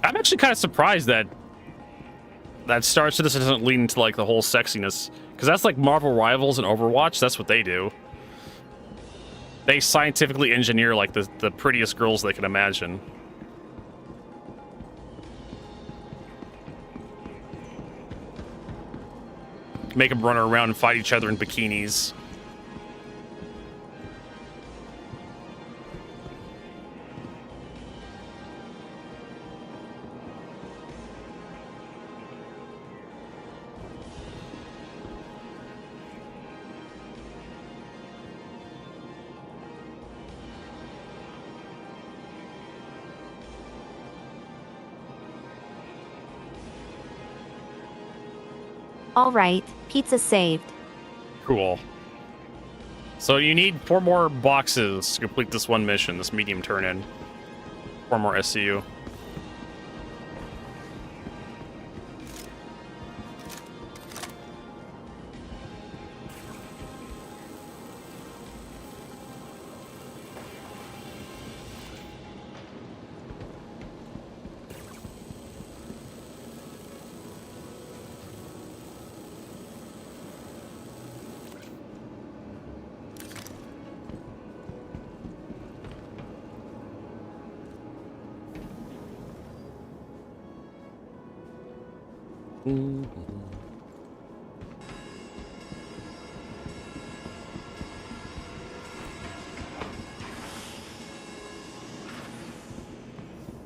I'm actually kind of surprised that Star Citizen doesn't lean into like the whole sexiness, because that's like Marvel Rivals and Overwatch. That's what they do. They scientifically engineer like the prettiest girls they can imagine. Make them run around and fight each other in bikinis. All right, pizza saved. Cool. So you need 4 more boxes to complete this one mission, this medium turn-in. 4 more SCU.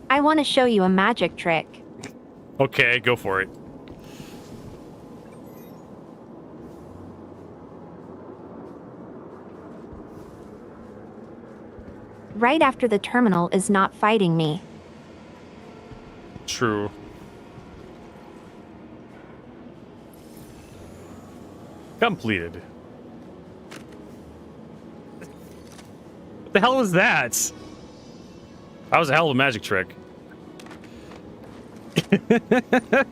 I want to show you a magic trick. Okay, go for it. Right after the terminal is not fighting me. True. Completed. What the hell was that? That was a hell of a magic trick.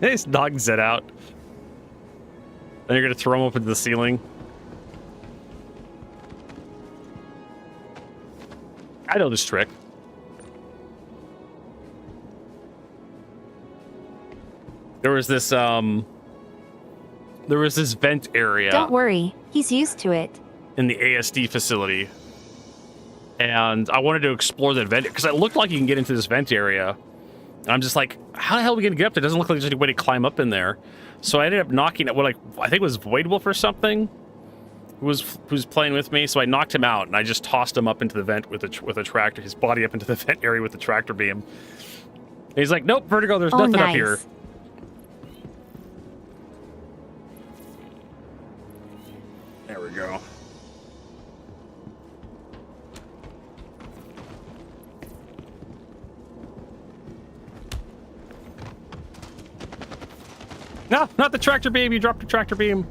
He's knocking Zed out. Then you're gonna throw him up into the ceiling. I know this trick. There was this vent area. Don't worry, he's used to it. In the ASD facility. And I wanted to explore that vent because it looked like you can get into this vent area. And I'm just like, how the hell are we gonna get up there? It doesn't look like there's any way to climb up in there. So I ended up knocking at what I think it was Voidwolf or something. Who was playing with me, so I knocked him out and I just tossed him up into the vent with a tractor, his body up into the vent area with the tractor beam. And he's like, nope, Vertigo, there's nothing up here. There we go. No, not the tractor beam. You dropped the tractor beam.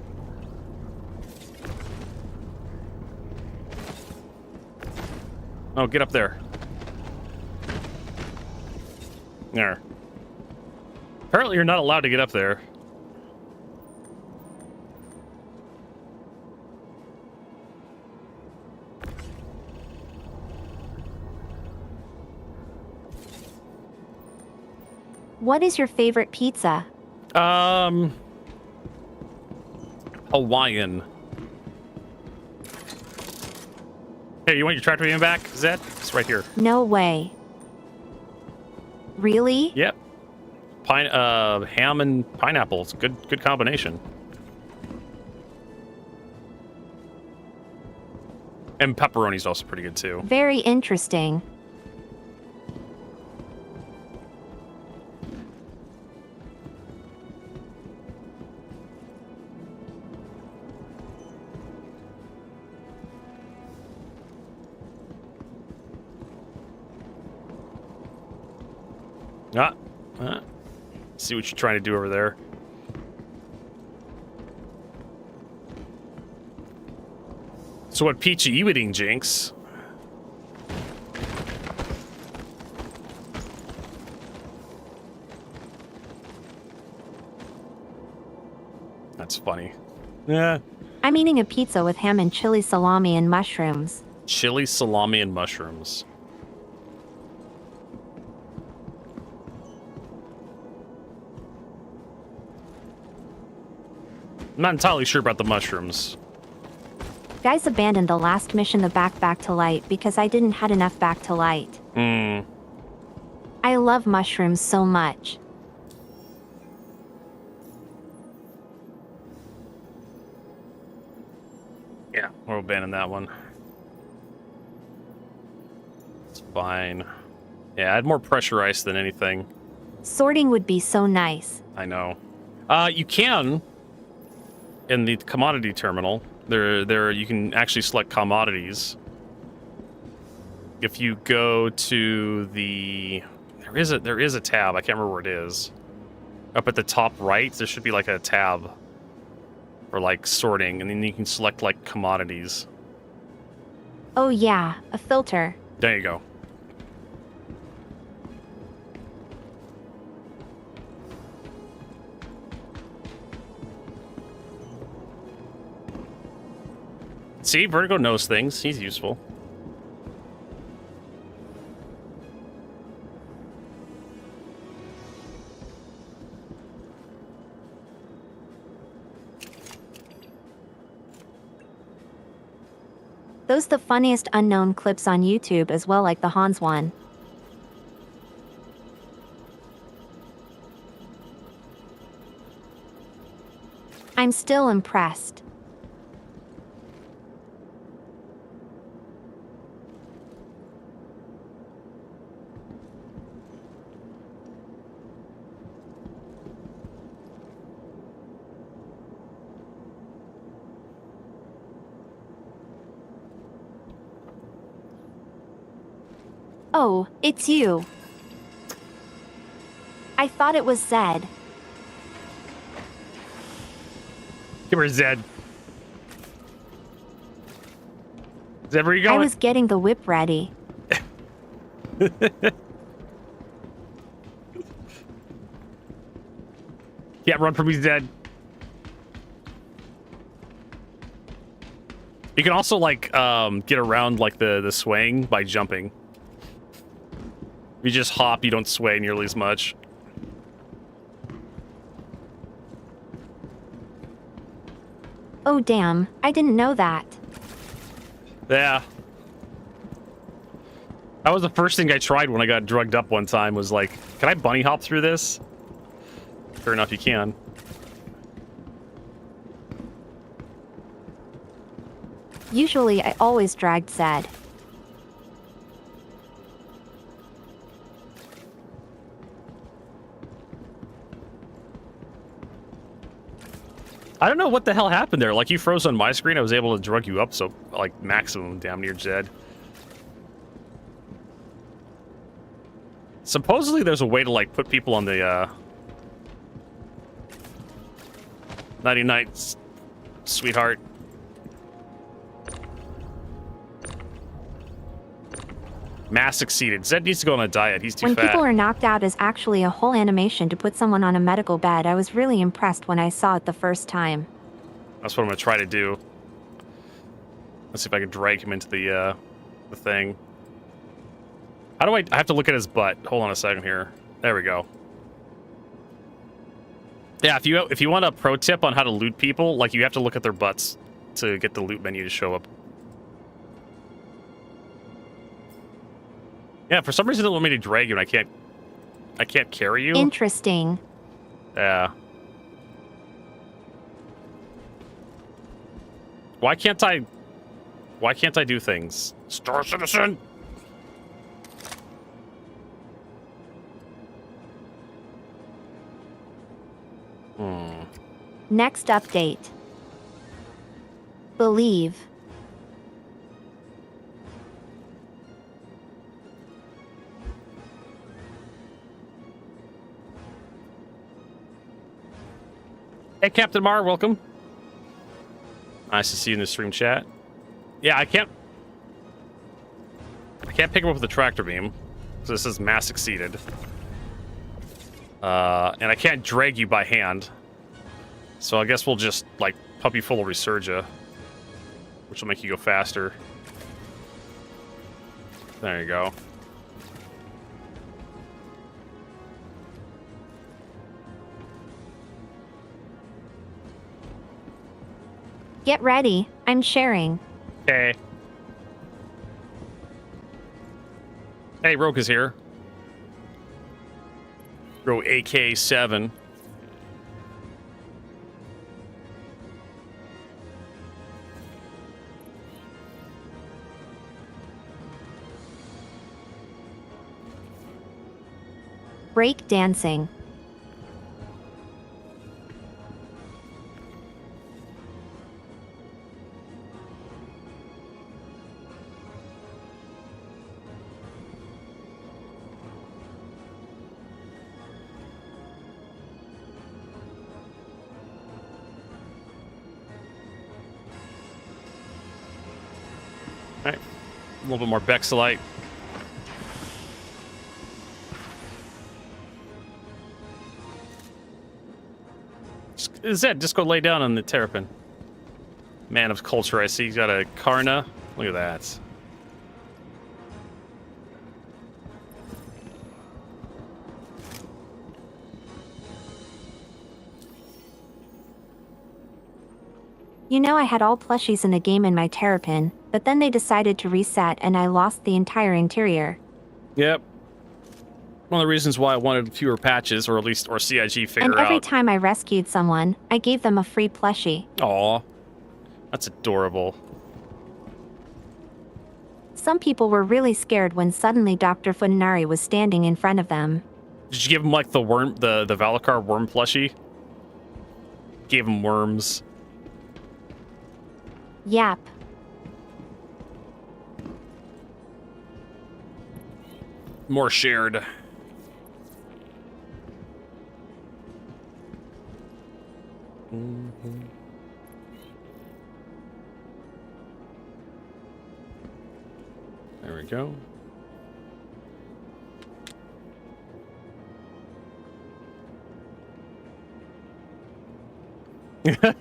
Oh, get up there. There. Apparently you're not allowed to get up there. What is your favorite pizza? Hawaiian. Hey, you want your tractor beam back, Zed? It's right here. No way. Really? Yep. Ham and pineapple. It's good combination. And pepperoni's also pretty good too. Very interesting. See what you're trying to do over there. So what peach are you eating, Jinx? That's funny. Yeah. I'm eating a pizza with ham and chili salami and mushrooms. Chili, salami, and mushrooms. I'm not entirely sure about the mushrooms. Guys abandoned the last mission the back to light because I didn't had enough back to light. Hmm. I love mushrooms so much. Yeah, we'll abandon that one. It's fine. Yeah, add more pressure ice than anything. Sorting would be so nice. I know. You can in the commodity terminal. There you can actually select commodities. If you go to the there is a tab. I can't remember where it is. Up at the top right, there should be like a tab for like sorting, and then you can select like commodities. Oh yeah, a filter. There you go. See, Vertigo knows things. He's useful. Those the funniest unknown clips on YouTube as well, like the Hans one. I'm still impressed. Oh, it's you. I thought it was Zed. Give her Zed. Zed, where you going? I was getting the whip ready. Yeah, run for me, Zed. You can also like get around like the swaying by jumping. You just hop, you don't sway nearly as much. Oh damn, I didn't know that. Yeah. That was the first thing I tried when I got drugged up one time, was like, can I bunny hop through this? Sure enough, you can. Usually I always dragged Zed. I don't know what the hell happened there. Like, you froze on my screen, I was able to drug you up, so, like, maximum damn near Zed. Supposedly there's a way to, like, put people on the, 99 sweetheart. Mass succeeded. Zed needs to go on a diet. He's too When fat. people are knocked out is actually a whole animation to put someone on a medical bed. I was really impressed when I saw it the first time. That's what I'm gonna try to do. Let's see if I can drag him into the thing. How do I have to look at his butt? Hold on a second here. There we go. Yeah, if you want a pro tip on how to loot people, like you have to look at their butts to get the loot menu to show up. Yeah, for some reason it don't want me to drag you and I can't carry you. Interesting. Yeah. Why can't I do things? Star Citizen! Next update. Believe. Hey, Captain Mar, welcome. Nice to see you in the stream chat. Yeah, I can't pick him up with the tractor beam. So this is mass exceeded. And I can't drag you by hand. So I guess we'll just, like, pump you full of Resurgia. Which will make you go faster. There you go. Get ready. I'm sharing. Okay. Hey, Roke is here. Row AK-7. Break dancing. All right. A little bit more Bexelite. Zed, just go lay down on the terrapin. Man of culture, I see. He's got a Karna. Look at that. You know I had all plushies in the game in my terrapin, but then they decided to reset and I lost the entire interior. Yep. One of the reasons why I wanted fewer patches, or at least, or CIG figure And every out. time I rescued someone, I gave them a free plushie. Aw. That's adorable. Some people were really scared when suddenly Dr. Futanari was standing in front of them. Did you give him, like, the worm, the Valakar worm plushie? Gave him worms. Yap. More shared. There we go.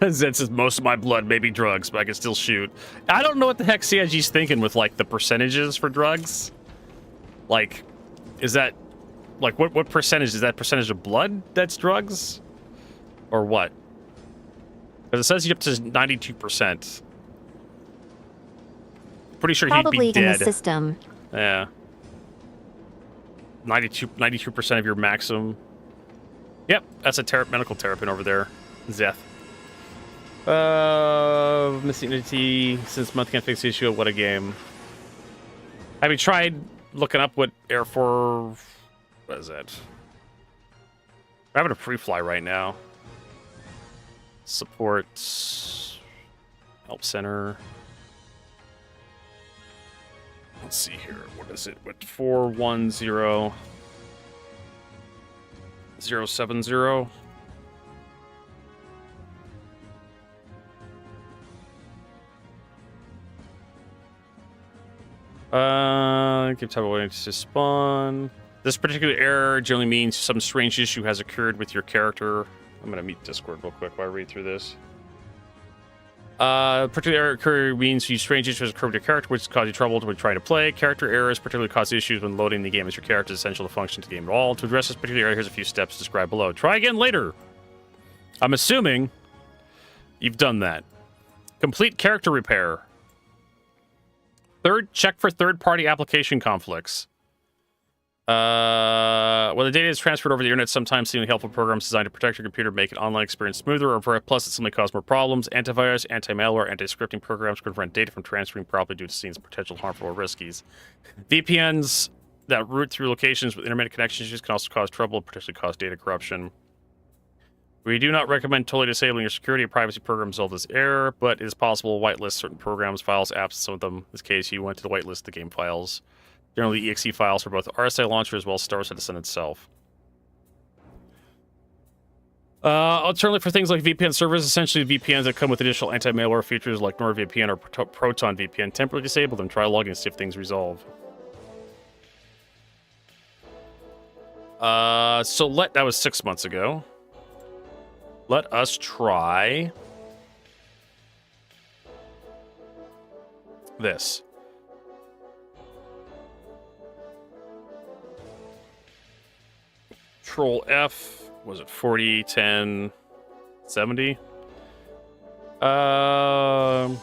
Zed says most of my blood may be drugs, but I can still shoot. I don't know what the heck CIG's thinking with, like, the percentages for drugs. Like, is that, like, what percentage is that? Percentage of blood that's drugs, or what? Because it says you up to 92%. Pretty sure Probably he'd be in dead. the system. Yeah. 92% of your maximum. Yep, that's a medical terrapin over there. Zeth. Missing entity since month can't fix the issue. What a game. Have you tried looking up what Air Force? What is that? I'm having a pre-fly right now. Support. Help center. Let's see here. What is it? What 410070? Give time waiting to spawn. This particular error generally means some strange issue has occurred with your character. I'm gonna mute Discord real quick while I read through this. Particular error occur means you strange issues occur with your character, which cause you trouble when trying to play. Character errors particularly cause issues when loading the game as your character is essential to function to the game at all. To address this particular error, here's a few steps described below. Try again later. I'm assuming you've done that. Complete character repair. Check for third-party application conflicts. When the data is transferred over the internet, sometimes seemingly helpful programs designed to protect your computer make an online experience smoother, or plus it simply cause more problems. Antivirus, anti-malware, anti-scripting programs can prevent data from transferring properly due to scenes potential harmful or riskies. VPNs that route through locations with internet connection issues can also cause trouble, potentially cause data corruption. We do not recommend totally disabling your security and privacy programs to resolve this error, but it is possible to whitelist certain programs, files, apps, some of them. In this case, you want to whitelist the game files. Generally, exe files for both RSI launcher as well as Star Citizen itself. Alternatively, for things like VPN servers, essentially VPNs that come with additional anti-malware features like NordVPN or Proton VPN, temporarily disable them. Try logging and see if things resolve. That was 6 months ago. Let us try this. Control F, was it 40, 10, 70? To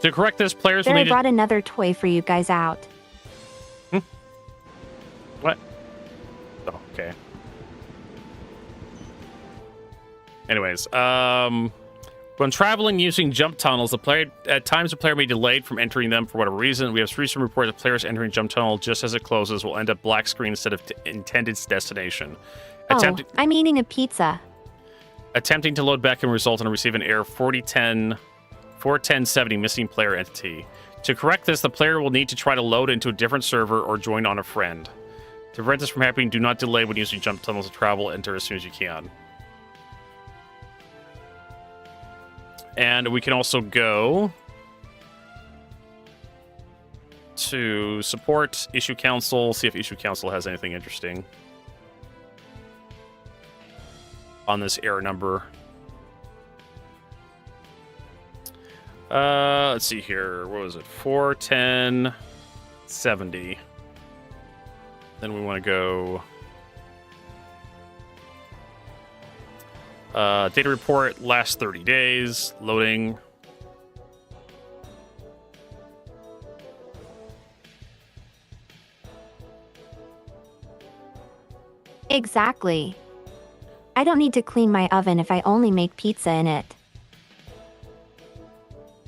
correct this, players will There, I need brought another toy for you guys out. What? Oh, okay. Anyways, when traveling using jump tunnels, at times the player may be delayed from entering them for whatever reason. We have recent reports that players entering jump tunnel just as it closes will end up black screen instead of intended destination. I'm eating a pizza. Attempting to load back can result in receiving an error 41070 missing player entity. To correct this, the player will need to try to load into a different server or join on a friend. To prevent this from happening, do not delay when using jump tunnels to travel. Enter as soon as you can. And we can also go to support issue council, see if issue council has anything interesting on this error number. Let's see here. What was it? 41070. Then we want to go data report, last 30 days, loading. Exactly. I don't need to clean my oven if I only make pizza in it.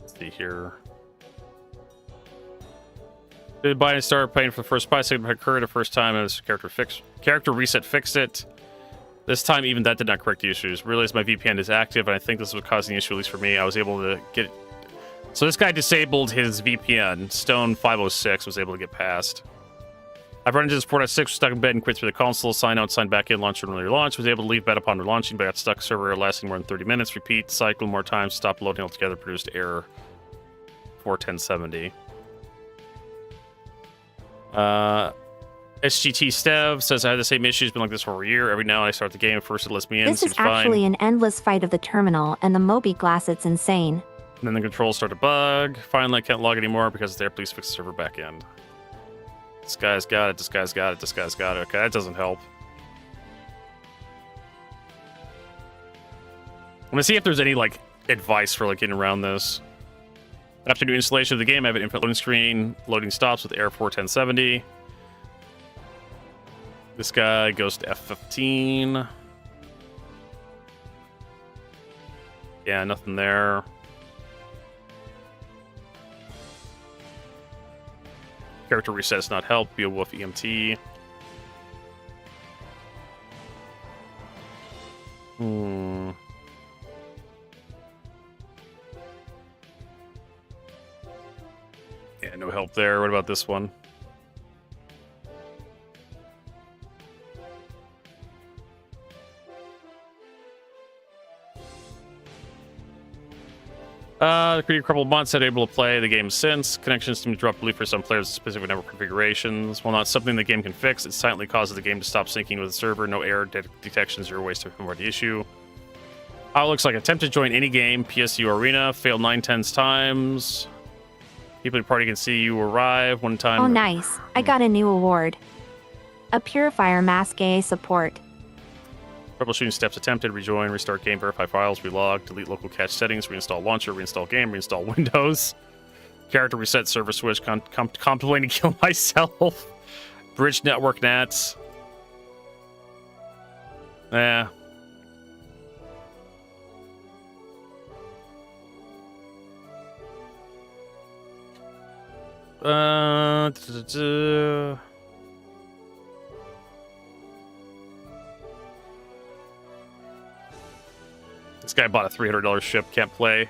Let's see here. Did buy and start playing for the first 5 seconds occurred the first time as character reset fixed it. This time, even that did not correct the issues. Realized my VPN is active, and I think this was causing the issue, at least for me. I was able to get... So this guy disabled his VPN. Stone 506 was able to get past. I've run into this port at 6, stuck in bed and quit through the console. Sign out, sign back in, launch and relaunch. Was able to leave bed upon relaunching, but got stuck server lasting more than 30 minutes. Repeat, cycle more times, stop loading altogether, produced error 41070. SGT Stev says I had the same issues, been like this for over a year. Every now and I start the game, first it lets me in. This is actually an endless fight of the terminal and the Moby glass. It's insane. And then the controls start to bug. Finally, I can't log anymore because it's there. Please fix the server back end. This guy's got it. This guy's got it. This guy's got it. Okay, that doesn't help. I'm gonna see if there's any like advice for like getting around this. After new installation of the game, I have an infinite loading screen. Loading stops with error 41070. This guy goes to F15. Yeah, nothing there. Character reset does not help. Beowulf EMT. Yeah, no help there. What about this one? The created a couple of months, had able to play the game since. Connections seem to drop briefly for some players with specific network configurations. While not something the game can fix, it silently causes the game to stop syncing with the server. No error detections or ways to avoid the issue. How it looks like attempt to join any game, PSU Arena, failed 9/10 times. People in the party can see you arrive one time. Oh, nice. I got a new award. A Purifier Mask AA support. Troubleshooting steps attempted, rejoin, restart game, verify files, relog, delete local cache settings, reinstall launcher, reinstall game, reinstall Windows. Character reset, server switch, contemplating kill myself. Bridge network nats. Yeah. This guy bought a $300 ship, can't play.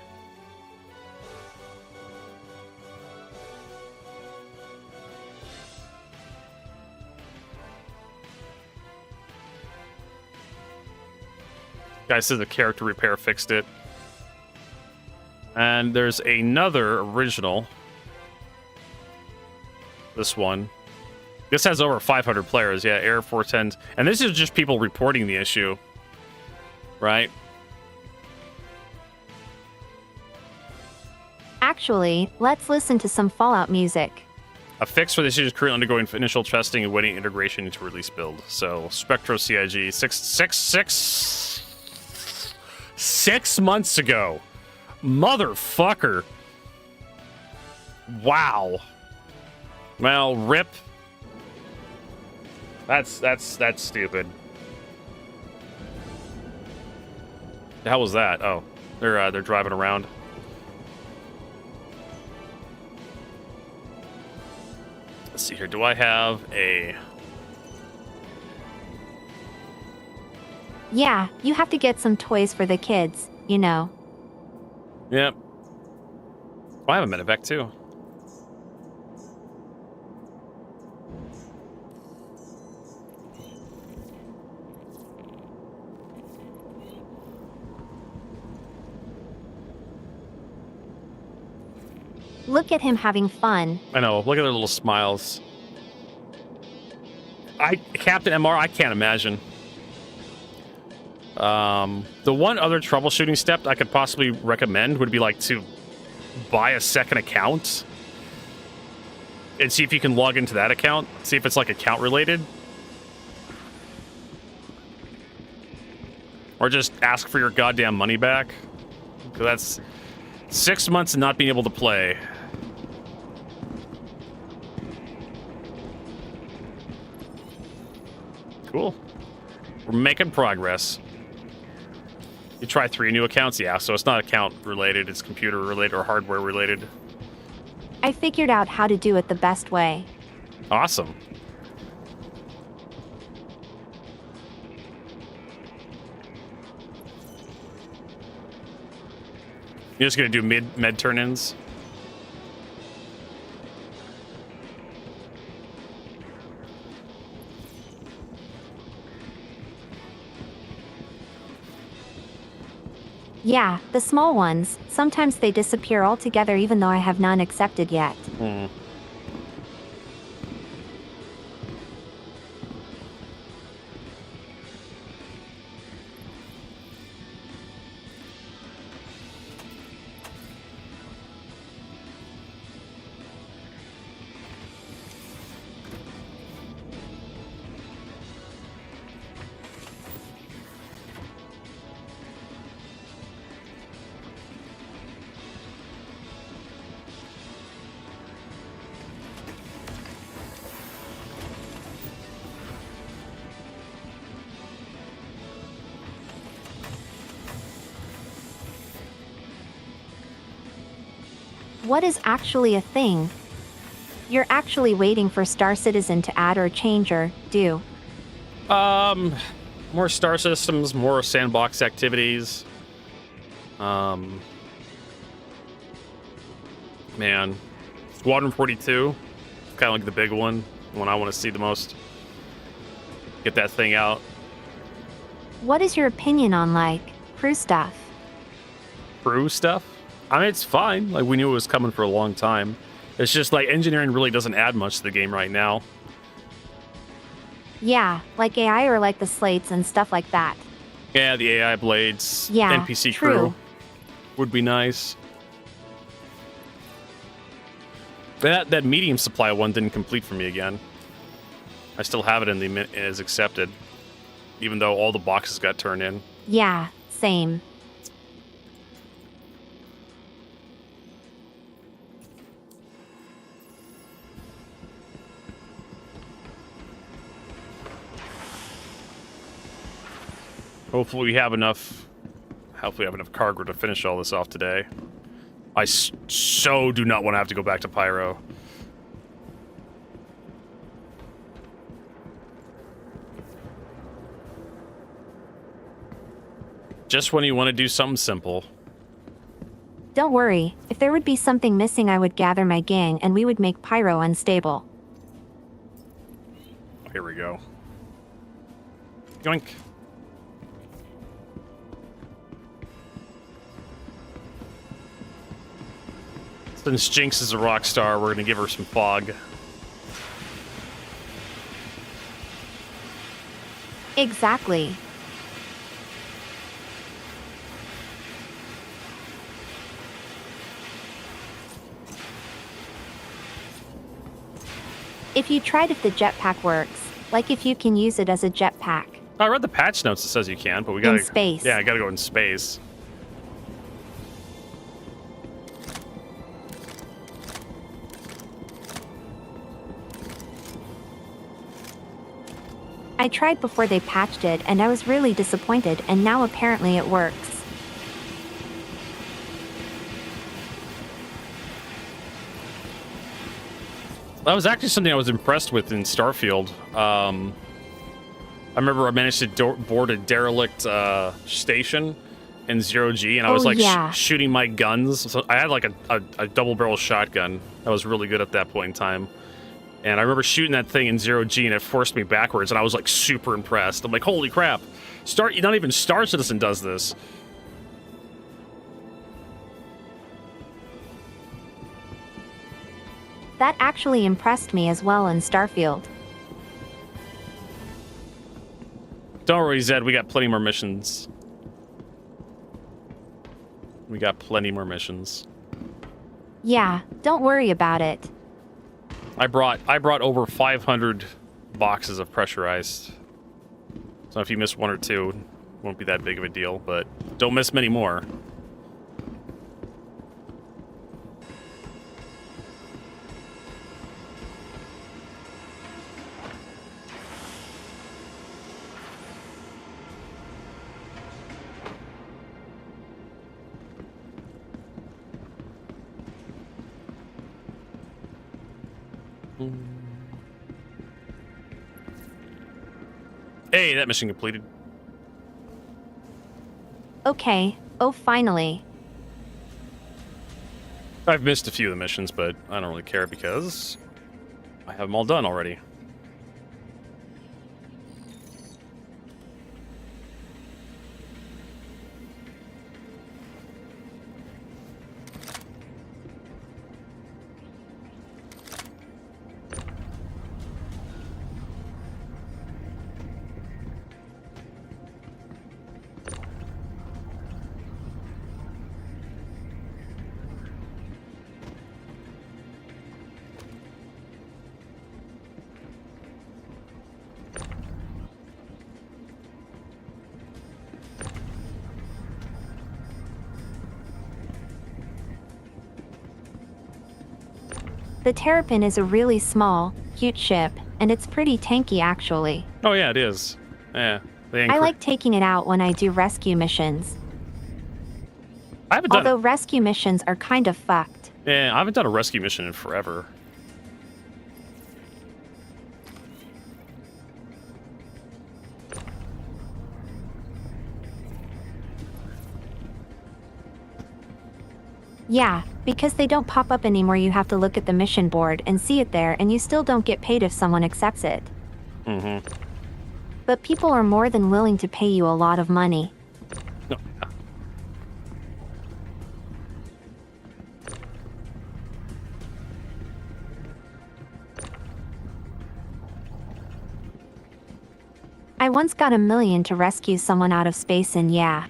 Guy says the character repair fixed it. And there's another original. This one. This has over 500 players. Yeah, Air 410. And this is just people reporting the issue. Right? Actually, let's listen to some Fallout music. A fix for this issue is currently undergoing initial testing and waiting integration into release build. So, Spectro CIG, 6 months ago. Motherfucker. Wow. Well, rip. That's stupid. The hell was that? Oh, they're driving around. Let's see here. Do I have a... Yeah, you have to get some toys for the kids, you know. Yep. Oh, I have a medevac too. Look at him having fun. I know. Look at their little smiles. Captain MR, I can't imagine. The one other troubleshooting step I could possibly recommend would be like to buy a second account and see if you can log into that account. See if it's like account related. Or just ask for your goddamn money back. Because that's 6 months of not being able to play. Cool. We're making progress. You try 3 new accounts? Yeah, so it's not account related, it's computer related or hardware related. I figured out how to do it the best way. Awesome. You're just gonna do med turn-ins? Yeah, the small ones. Sometimes they disappear altogether even though I have none accepted yet. Hmm. What is actually a thing? You're actually waiting for Star Citizen to add or change or do. More star systems, more sandbox activities. Man. Squadron 42. Kind of like the big one. The one I want to see the most. Get that thing out. What is your opinion on, like, crew stuff? Crew stuff? I mean, it's fine. Like, we knew it was coming for a long time. It's just like engineering really doesn't add much to the game right now. Yeah, like AI or like the slates and stuff like that. Yeah, the AI blades, Yeah, NPC true. crew would be nice. That medium supply one didn't complete for me again. I still have it in the as accepted, even though all the boxes got turned in. Yeah, same. Hopefully we have enough. Hopefully we have enough cargo to finish all this off today. I so do not want to have to go back to Pyro. Just when you want to do something simple. Don't worry, if there would be something missing I would gather my gang and we would make Pyro unstable. Here we go. Yoink. Since Jinx is a rock star, we're gonna give her some fog. Exactly. If you tried if the jetpack works, like if you can use it as a jetpack. I read the patch notes that says you can, but we gotta... In space. Yeah, I gotta go in space. I tried before they patched it and I was really disappointed, and now apparently it works. That was actually something I was impressed with in Starfield. I remember I managed to board a derelict station in 0G, and I was like shooting my guns. So I had like a double barrel shotgun that was really good at that point in time. And I remember shooting that thing in 0G, and it forced me backwards, and I was like super impressed. I'm like, holy crap! Not even Star Citizen does this. That actually impressed me as well in Starfield. Don't worry, Zed. We got plenty more missions. We got plenty more missions. Yeah, don't worry about it. I brought over 500 boxes of pressurized. So if you miss one or two, it won't be that big of a deal, but don't miss many more. Hey, that mission completed. Okay, oh finally. I've missed a few of the missions, but I don't really care because I have them all done already. The Terrapin is a really small, cute ship, and it's pretty tanky actually. Oh yeah, it is. Yeah. I like taking it out when I do rescue missions. I haven't done Although rescue missions are kind of fucked. Yeah, I haven't done a rescue mission in forever. Yeah, because they don't pop up anymore. You have to look at the mission board and see it there, and you still don't get paid if someone accepts it. Mm-hmm. But people are more than willing to pay you a lot of money. No. I once got $1 million to rescue someone out of space and yeah.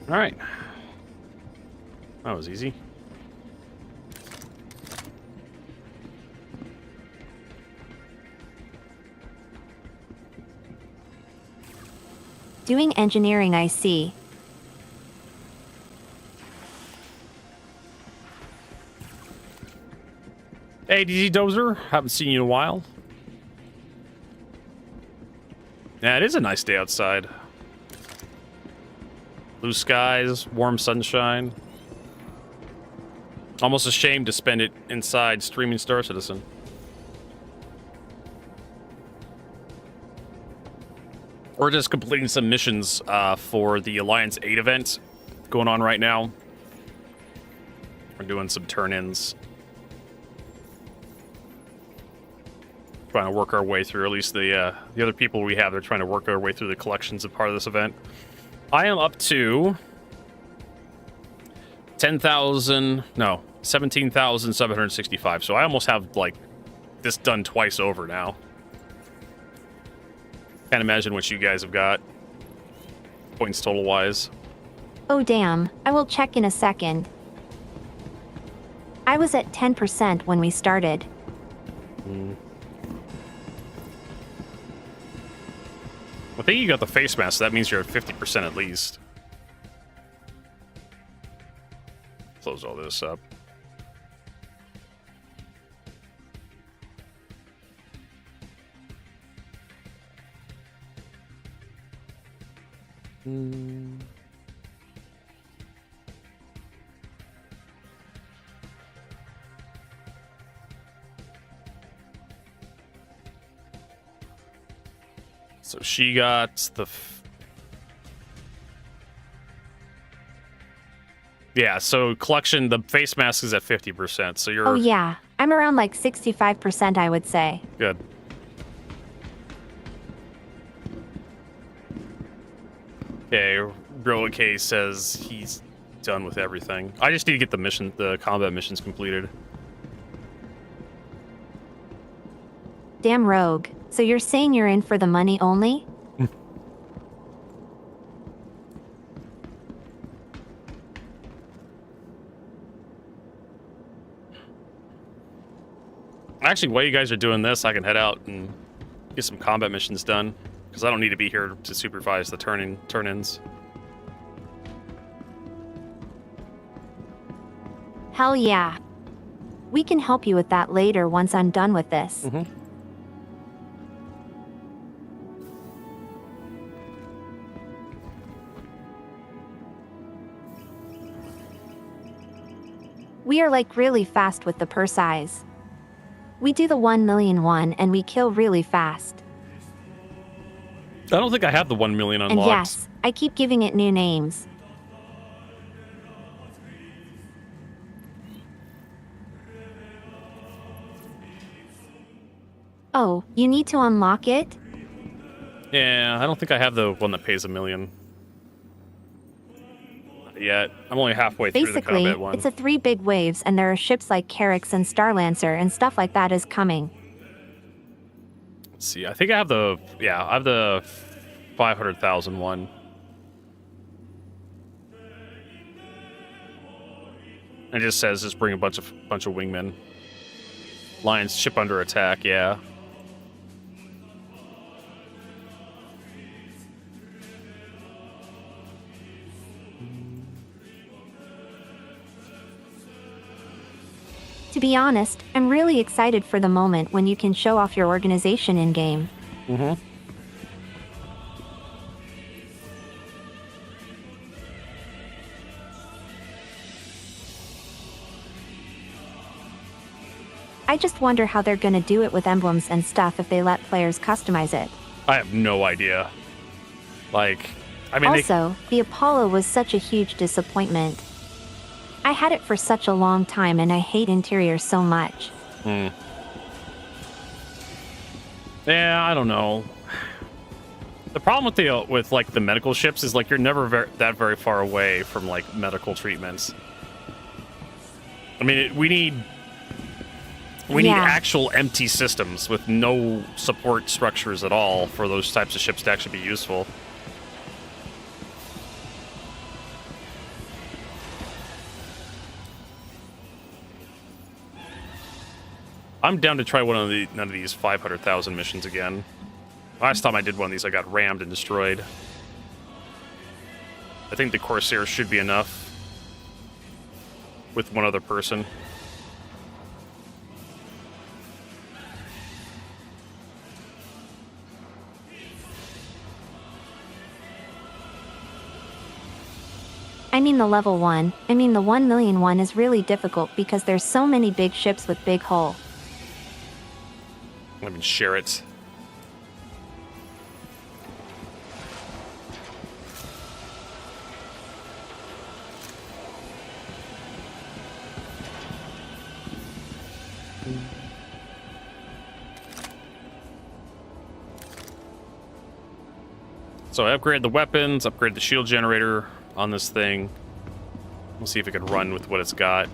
All right. That was easy. Doing engineering, I see. Hey, DZ Dozer. Haven't seen you in a while. Yeah, it is a nice day outside. Blue skies, warm sunshine. Almost ashamed to spend it inside streaming Star Citizen. We're just completing some missions for the Alliance 8 event going on right now. We're doing some turn-ins. Trying to work our way through, at least the other people we have, they're trying to work their way through the collections of part of this event. I am up to 17,765. So I almost have, like, this done twice over now. Can't imagine what you guys have got, points total-wise. Oh damn, I will check in a second. I was at 10% when we started. I think you got the face mask, so that means you're at 50% at least. Close all this up. So she got the... Yeah, so collection, the face mask is at 50%, so you're... Oh yeah, I'm around like 65%, I would say. Good. Okay, Bro K says he's done with everything. I just need to get the combat missions completed. Damn rogue. So you're saying you're in for the money only? Actually, while you guys are doing this, I can head out and get some combat missions done, because I don't need to be here to supervise the turn-ins. Hell yeah. We can help you with that later once I'm done with this. We are like really fast with the purse size. We do the 1 million one and we kill really fast. I don't think I have the 1 million unlocked. And yes, I keep giving it new names. Oh, you need to unlock it? Yeah, I don't think I have the one that pays 1 million. Not yet. I'm only halfway through the Basically, combat one. it's a 3 big waves and there are ships like Carrax and Starlancer and stuff like that is coming. Let's see, I think I have the... Yeah, I have the 500,000 one. It just says just bring a bunch of wingmen. Lions ship under attack, yeah. To be honest, I'm really excited for the moment when you can show off your organization in-game. I just wonder how they're gonna do it with emblems and stuff if they let players customize it. I have no idea. Like, I mean, Also, the Apollo was such a huge disappointment. I had it for such a long time and I hate interiors so much. Yeah, I don't know. The problem with like the medical ships is like you're never that very far away from like medical treatments. I mean, we need We need Yeah. actual empty systems with no support structures at all for those types of ships to actually be useful. I'm down to try one of these 500,000 missions again. Last time I did one of these, I got rammed and destroyed. I think the Corsair should be enough with one other person. I mean the level 1, I mean the 1 million one is really difficult because there's so many big ships with big hull. Let me share it. So I upgraded the weapons, upgraded the shield generator on this thing. We'll see if it can run with what it's got.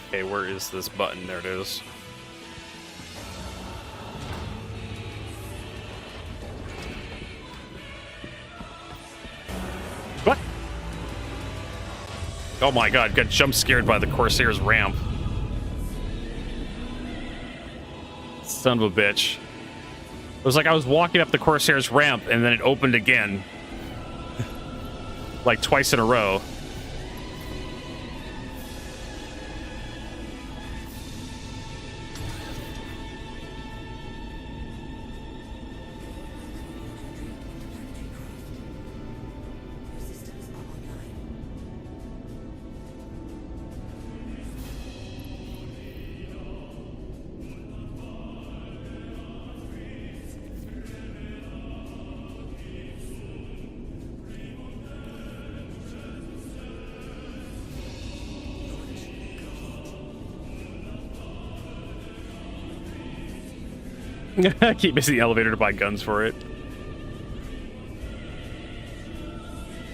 Okay, where is this button? There it is. What? Oh my god, got jump scared by the Corsair's ramp. Son of a bitch. It was like I was walking up the Corsair's ramp and then it opened again. Like twice in a row. I keep missing the elevator to buy guns for it.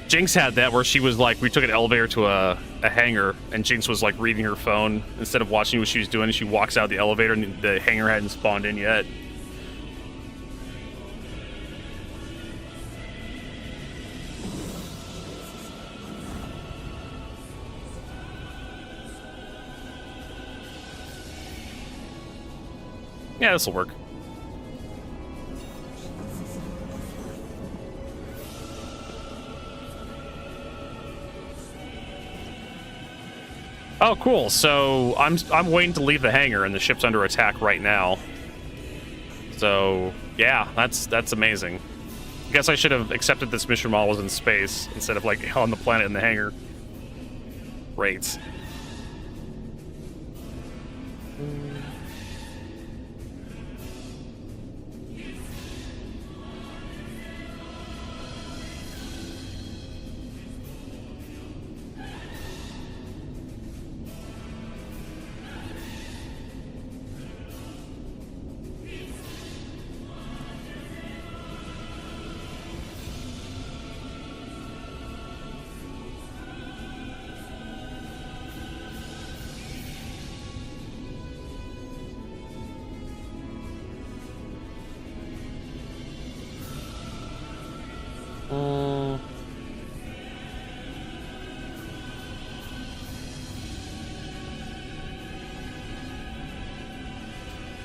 Jinx had that where she was like, we took an elevator to a hangar, and Jinx was like reading her phone instead of watching what she was doing, and she walks out the elevator and the hangar hadn't spawned in yet. Yeah, this'll work. Oh, cool. So I'm waiting to leave the hangar, and the ship's under attack right now. So yeah, that's amazing. I guess I should have accepted this mission while I was in space instead of like on the planet in the hangar. Great.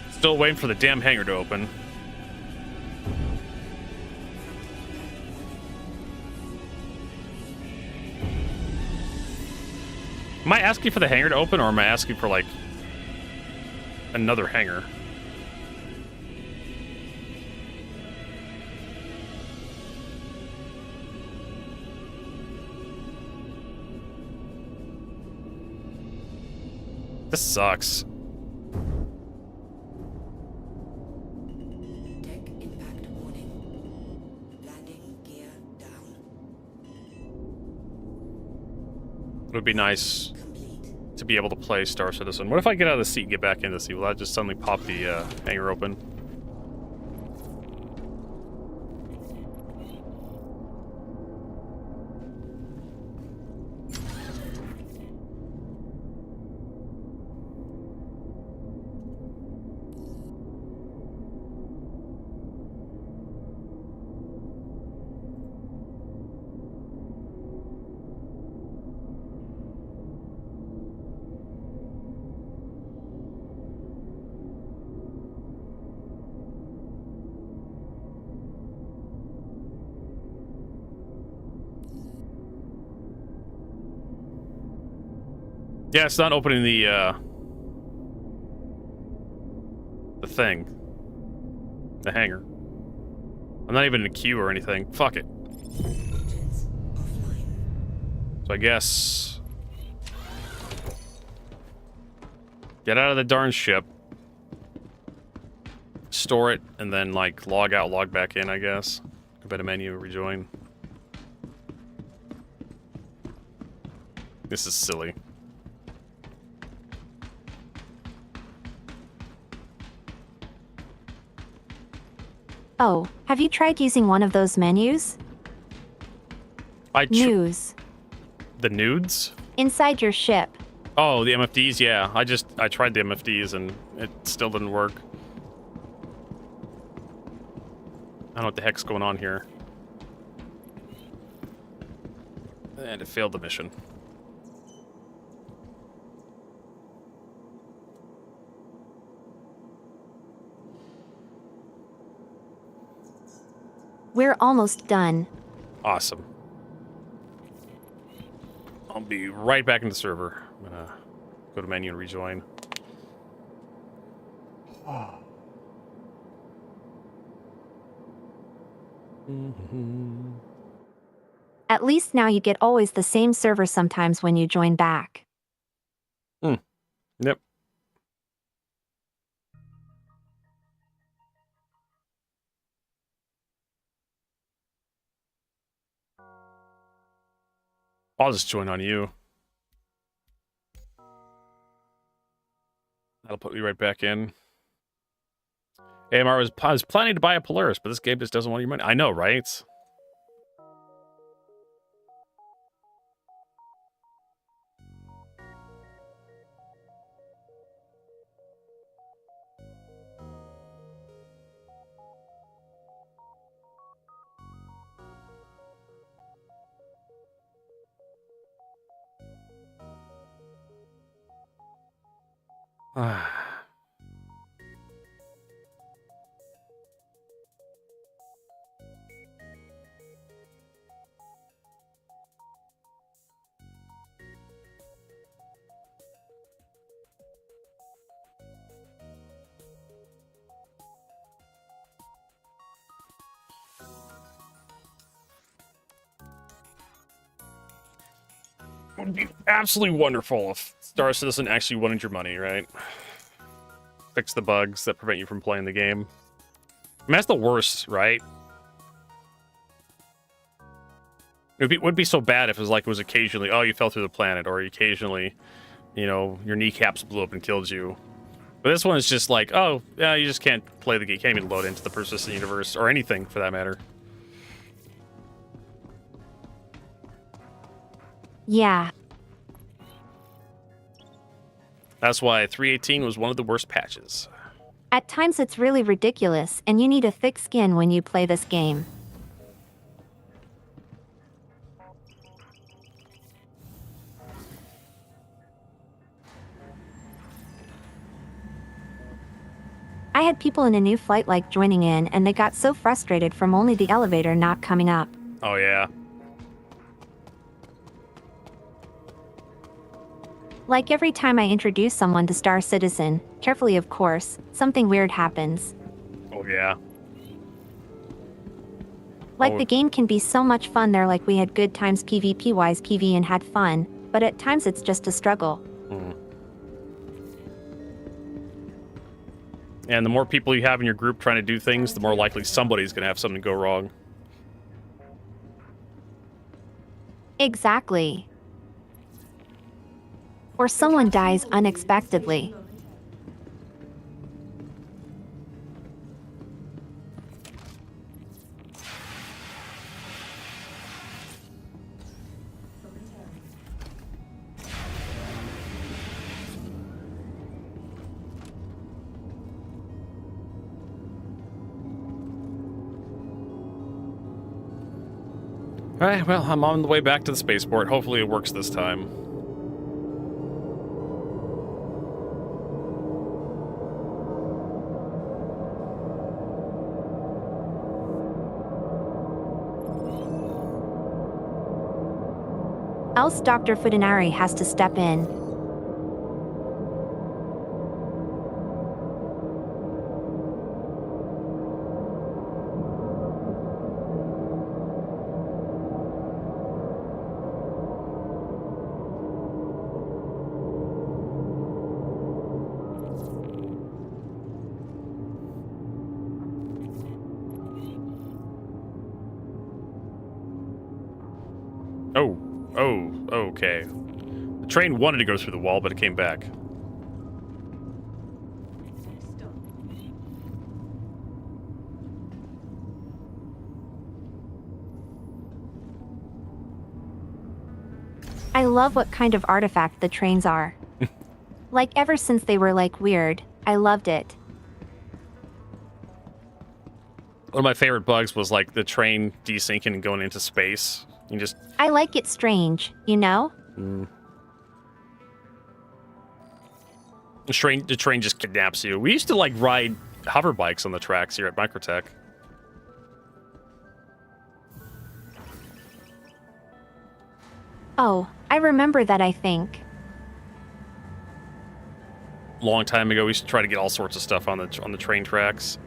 Still waiting for the damn hangar to open. Am I asking for the hangar to open, or am I asking for, like, another hangar? This sucks. Deck impact warning. would be nice to be able to play Star Citizen. What if I get out of the seat and get back into the seat? Will that just suddenly pop the hangar open? Yeah, it's not opening the thing. The hangar. I'm not even in a queue or anything. Fuck it. So I guess... get out of the darn ship. Store it, and then, like, log out, log back in, I guess. Go back to menu, rejoin. This is silly. Oh, have you tried using one of those menus? News. The nudes? Inside your ship. Oh, the MFDs, yeah. I tried the MFDs and it still didn't work. I don't know what the heck's going on here. And it failed the mission. We're almost done. Awesome. I'll be right back in the server. I'm gonna go to menu and rejoin. At least now you get always the same server sometimes when you join back. Yep. I'll just join on you. That'll put me right back in. AMR was planning to buy a Polaris, but this game just doesn't want your money. I know, right? It would be absolutely wonderful if Star Citizen actually wanted your money, right? Fix the bugs that prevent you from playing the game. I mean, that's the worst, right? It would be so bad if it was like it was occasionally, oh, you fell through the planet, or occasionally, you know, your kneecaps blew up and killed you. But this one is just like, oh, yeah, you just can't play the game. You can't even load into the persistent universe, or anything for that matter. Yeah. That's why 3.18 was one of the worst patches. At times it's really ridiculous, and you need a thick skin when you play this game. I had people in a new flight like joining in, and they got so frustrated from only the elevator not coming up. Oh, yeah. Like every time I introduce someone to Star Citizen, carefully of course, something weird happens. Oh, yeah. Like the game can be so much fun there, like we had good times PvP-wise PV and had fun, but at times it's just a struggle. And the more people you have in your group trying to do things, the more likely somebody's going to have something go wrong. Exactly. Or someone dies unexpectedly. Alright, well, I'm on the way back to the spaceport. Hopefully it works this time. Else Dr. Fudanari has to step in. Oh, okay. The train wanted to go through the wall, but it came back. I love what kind of artifact the trains are. Like ever since they were like weird, I loved it. One of my favorite bugs was like the train desyncing and going into space. You just I like it strange, you know? the train just kidnaps you. We used to like ride hover bikes on the tracks here at Microtech. Oh, I remember that, I think. Long time ago, we used to try to get all sorts of stuff on the train tracks.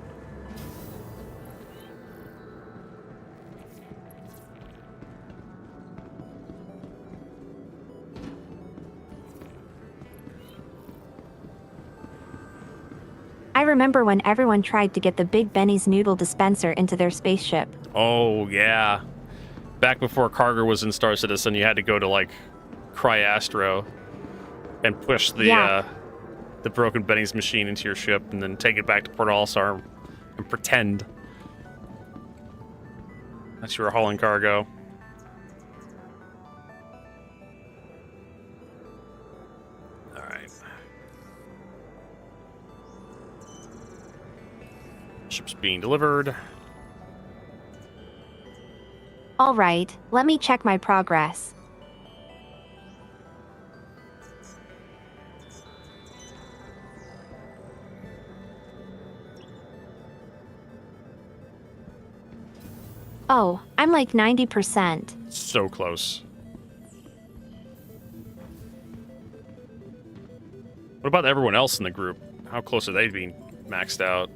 I remember when everyone tried to get the Big Benny's noodle dispenser into their spaceship. Oh yeah, back before cargo was in Star Citizen, you had to go to like Cryastro and push the broken Benny's machine into your ship, and then take it back to Port All-Star and pretend that you were hauling cargo. All right. Ship's being delivered. All right, let me check my progress. Oh, I'm like 90%. So close. What about everyone else in the group? How close are they to being maxed out?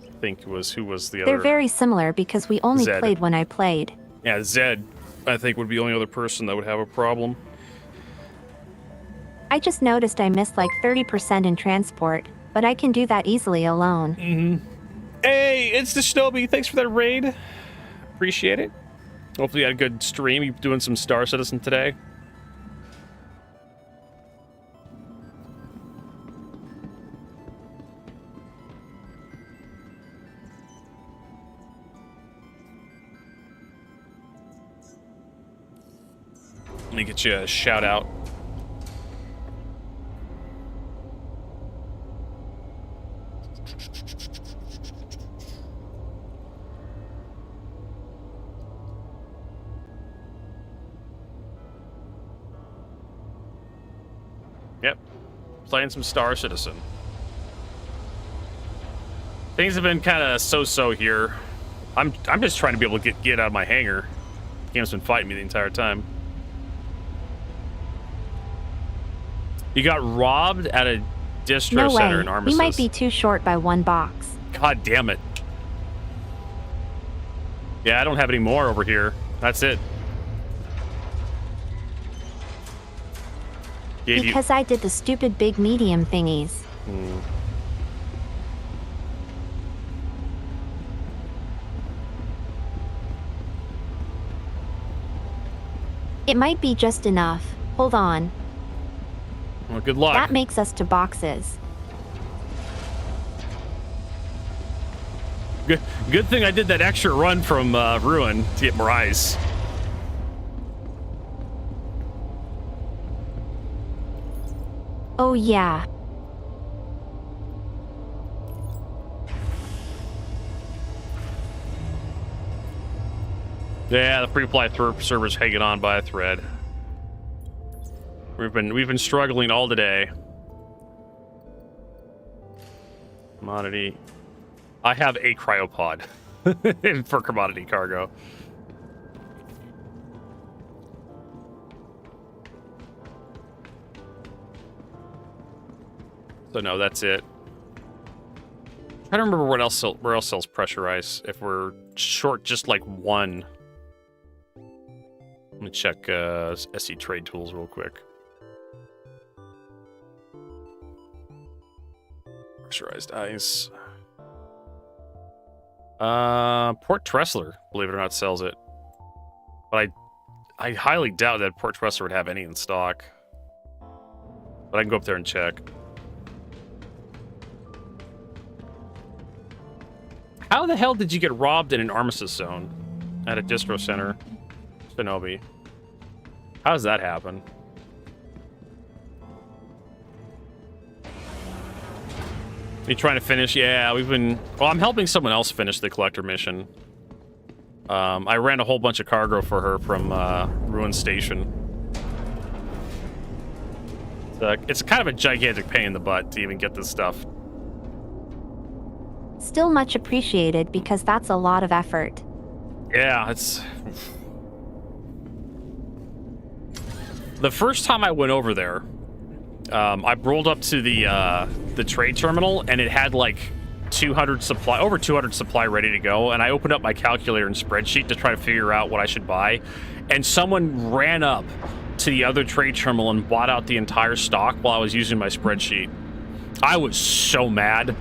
I think who was the other? They're very similar because we only Zed. played when I played. Yeah, Zed, I think, would be the only other person that would have a problem. I just noticed I missed like 30% in transport, but I can do that easily alone. Hey, it's the Shinobi. Thanks for that raid. Appreciate it. Hopefully you had a good stream. You doing some Star Citizen today? Let me get you a shout out. Yep, playing some Star Citizen. Things have been kind of so-so here. I'm just trying to be able to get out of my hangar. The game's been fighting me the entire time. You got robbed at a distro No center way, in Armistice. we might be too short by one box. God damn it. Yeah, I don't have any more over here. That's it. Gave Because I did the stupid big medium thingies. It might be just enough. Hold on. Well, good luck. That makes us to boxes. Good thing I did that extra run from Ruin to get more ice. Oh yeah. Yeah, the free-fly server's hanging on by a thread. We've been struggling all today. Commodity. I have a cryopod for commodity cargo. So no, that's it. I don't remember what else where else sells pressure ice. If we're short just like one. Let me check SC Trade Tools real quick. Pressurized ice. Port Tressler, believe it or not, sells it. But I highly doubt that Port Tressler would have any in stock. But I can go up there and check. How the hell did you get robbed in an armistice zone at a distro center, Shinobi? How does that happen? You trying to finish? Yeah, we've been... Well, I'm helping someone else finish the collector mission. I ran a whole bunch of cargo for her from Ruin Station. It's kind of a gigantic pain in the butt to even get this stuff. Still much appreciated because that's a lot of effort. Yeah, it's... The first time I went over there, I rolled up to the trade terminal, and it had like over 200 supply ready to go, and I opened up my calculator and spreadsheet to try to figure out what I should buy, and someone ran up to the other trade terminal and bought out the entire stock while I was using my spreadsheet. I was so mad.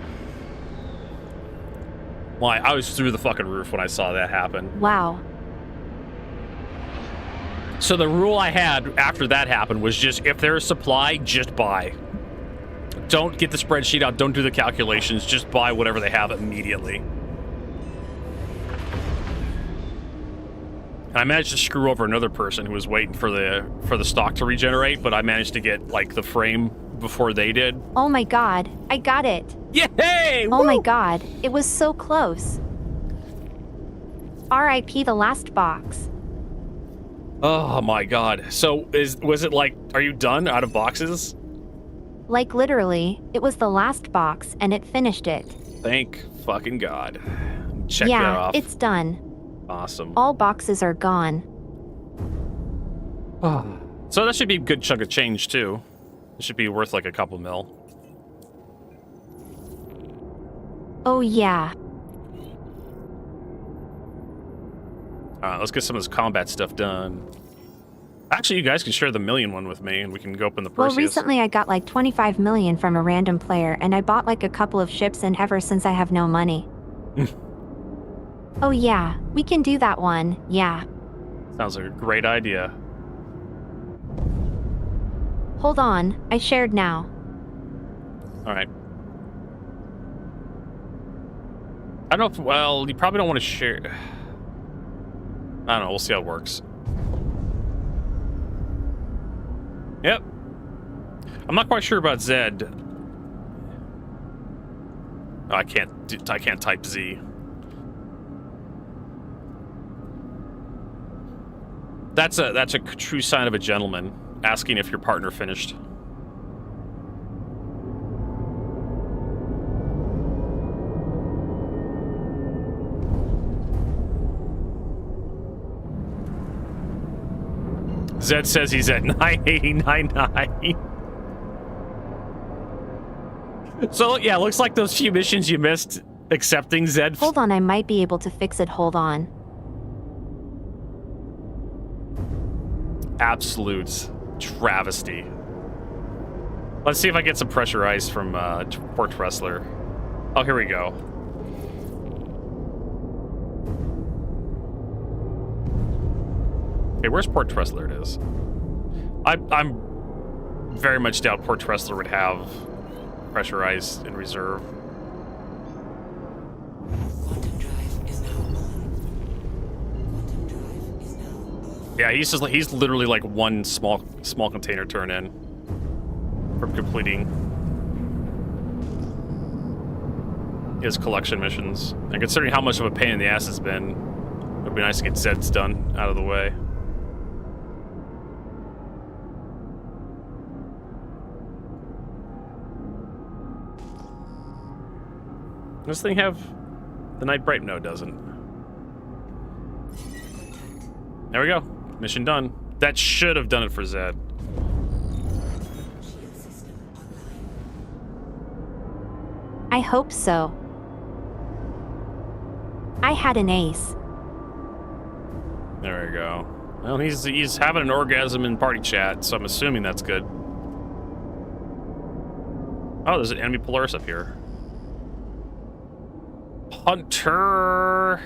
Well, I was through the fucking roof when I saw that happen. Wow. So the rule I had after that happened was just, if there's supply, just buy. Don't get the spreadsheet out, don't do the calculations, just buy whatever they have immediately. And I managed to screw over another person who was waiting for the stock to regenerate, but I managed to get like the frame before they did. Oh my god, I got it. Yay! Oh my Woo! god, it was so close. RIP the last box. Oh my god. So was it like, are you done out of boxes? Like literally, it was the last box and it finished it. Thank fucking god. Check that Yeah, off. it's done. Awesome. All boxes are gone. So that should be a good chunk of change too. It should be worth like a couple mil. Oh yeah. Let's get some of this combat stuff done. Actually, you guys can share the million one with me, and we can go up in the Perseus. Well, recently I got like 25 million from a random player, and I bought like a couple of ships, and ever since I have no money. Oh yeah, we can do that one, yeah. Sounds like a great idea. Hold on, I shared now. All right. I don't know if, well, you probably don't want to share. I don't know, we'll see how it works. Yep. I'm not quite sure about Zed. Oh, I can't type Z. That's a true sign of a gentleman, asking if your partner finished. Zed says he's at 98099. So, yeah, looks like those few missions you missed accepting Zed. Hold on, I might be able to fix it, hold on. Absolute travesty. Let's see if I get some pressure ice from Port Tressler. Oh, here we go. Okay, where's Port Tressler? There it is. I'm very much doubt Port Tressler would have pressurized in reserve. Quantum drive is now on. Quantum drive is now off. Yeah, he's literally like one small container turn in from completing his collection missions. And considering how much of a pain in the ass it's been, it'd be nice to get Zed's done out of the way. Does this thing have the Night Bright? No, it doesn't. There we go. Mission done. That should have done it for Zed. Shield system online. I hope so. I had an ace. There we go. Well, he's having an orgasm in party chat, so I'm assuming that's good. Oh, there's an enemy Polaris up here. Hunter.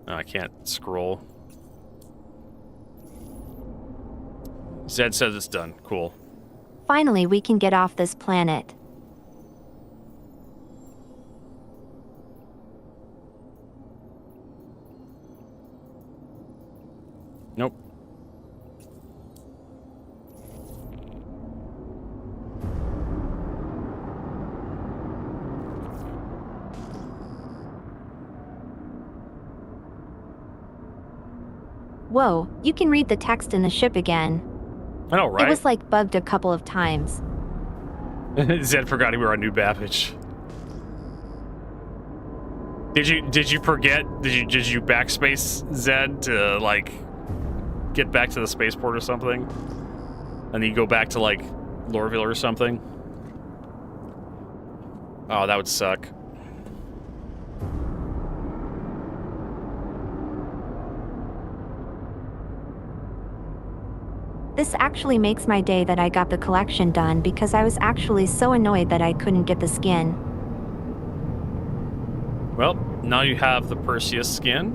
No, I can't scroll. Zed says it's done. Cool. Finally, we can get off this planet. Nope. Whoa, you can read the text in the ship again. I know, right? It was like bugged a couple of times. Zed forgot we were on New Babbage. Did you forget? Did you backspace Zed to like get back to the spaceport or something? And then you go back to like Lorville or something? Oh, that would suck. This actually makes my day that I got the collection done because I was actually so annoyed that I couldn't get the skin. Well, now you have the Perseus skin.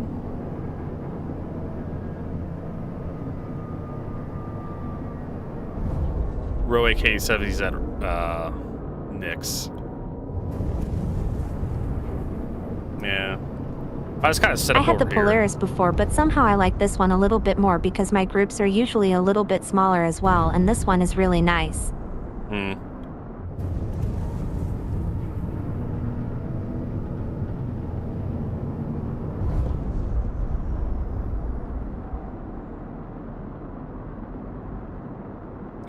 Row AK-70s at Nyx. Yeah. I was kind of set I up had the over here. Polaris before, but somehow I like this one a little bit more because my groups are usually a little bit smaller as well, and this one is really nice. Hmm.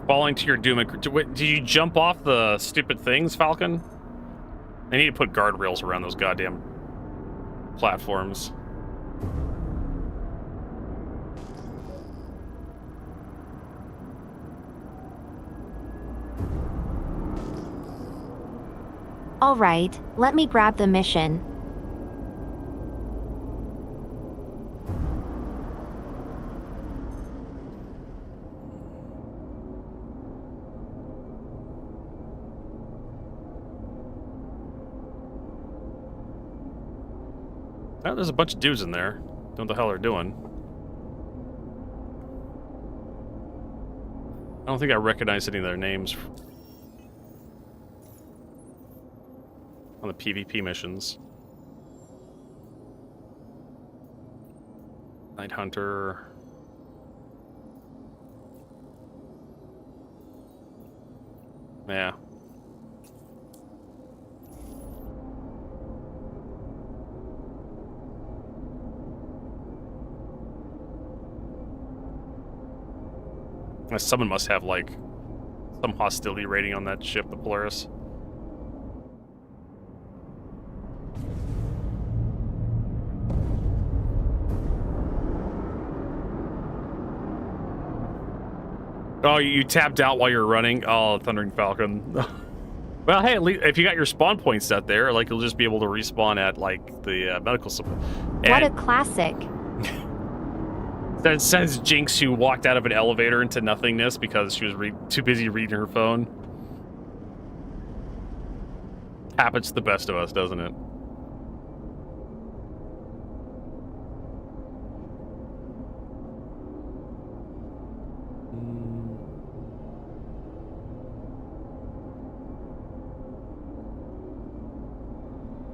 Falling to your doom. Wait, did you jump off the stupid things, Falcon? I need to put guardrails around those goddamn platforms. All right, let me grab the mission. Oh, there's a bunch of dudes in there. Don't know what the hell they're doing. I don't think I recognize any of their names on the PvP missions. Night Hunter. Yeah. Someone must have, like, some hostility rating on that ship, the Polaris. Oh, you tapped out while you're running? Oh, Thundering Falcon. Well, hey, at least if you got your spawn points out there, like, you'll just be able to respawn at, like, the medical support. What a classic. That says Jinx, who walked out of an elevator into nothingness because she was too busy reading her phone. Happens to the best of us, doesn't it?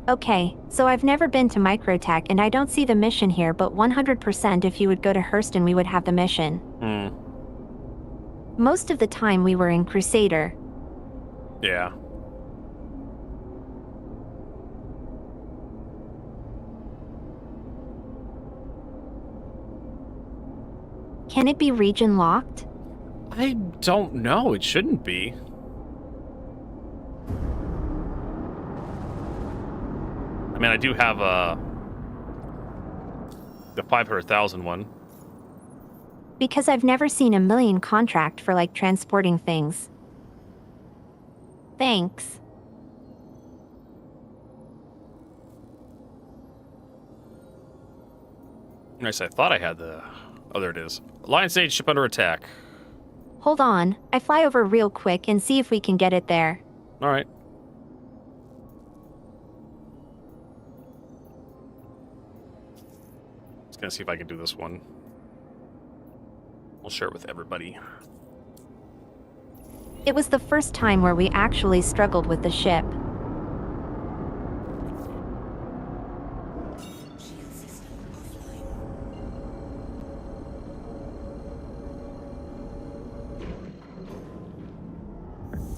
Okay, so I've never been to Microtech and I don't see the mission here, but 100% if you would go to Hurston we would have the mission. Most of the time we were in Crusader. Yeah. Can it be region locked? I don't know. It shouldn't be. I mean, I do have the 500,000 one. Because I've never seen a million contract for like transporting things. Thanks. Nice. I thought I had the. Oh, there it is. Alliance Age ship under attack. Hold on, I fly over real quick and see if we can get it there. All right. Just gonna see if I can do this one. We'll share it with everybody. It was the first time where we actually struggled with the ship. Shield system offline.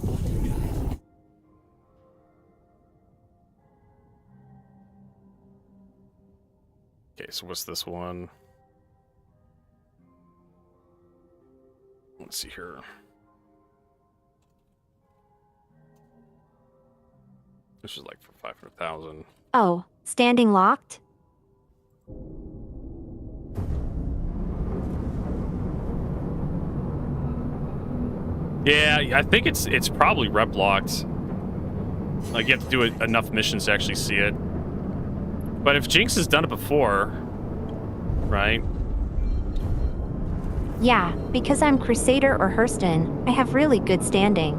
Quantum drive. Okay, so what's this one? Let's see here. This is like for 500,000. Oh, standing locked? Yeah, I think it's probably rep locked. Like you have to do enough missions to actually see it. But if Jinx has done it before, right? Yeah, because I'm Crusader or Hurston, I have really good standing.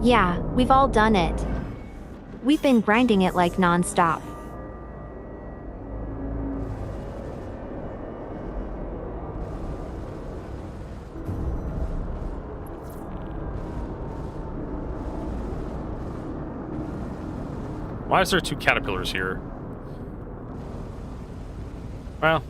Yeah, we've all done it. We've been grinding it like non-stop. Why is there 2 caterpillars here? Well.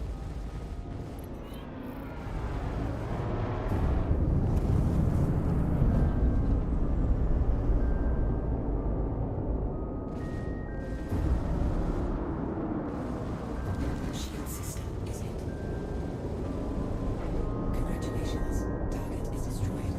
Shield system is hit. Congratulations. Target is destroyed.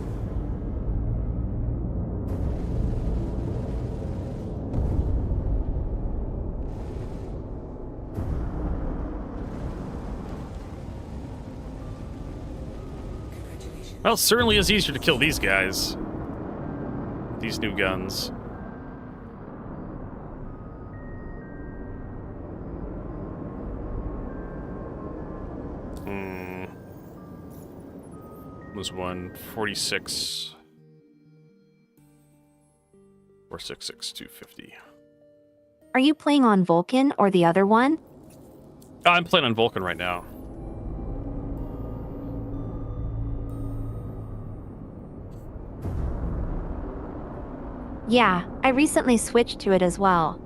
Congratulations. Well, it certainly is easier to kill these guys. These new guns. Was 146 or 250. Are you playing on Vulcan or the other one? Oh, I'm playing on Vulcan right now. Yeah, I recently switched to it as well.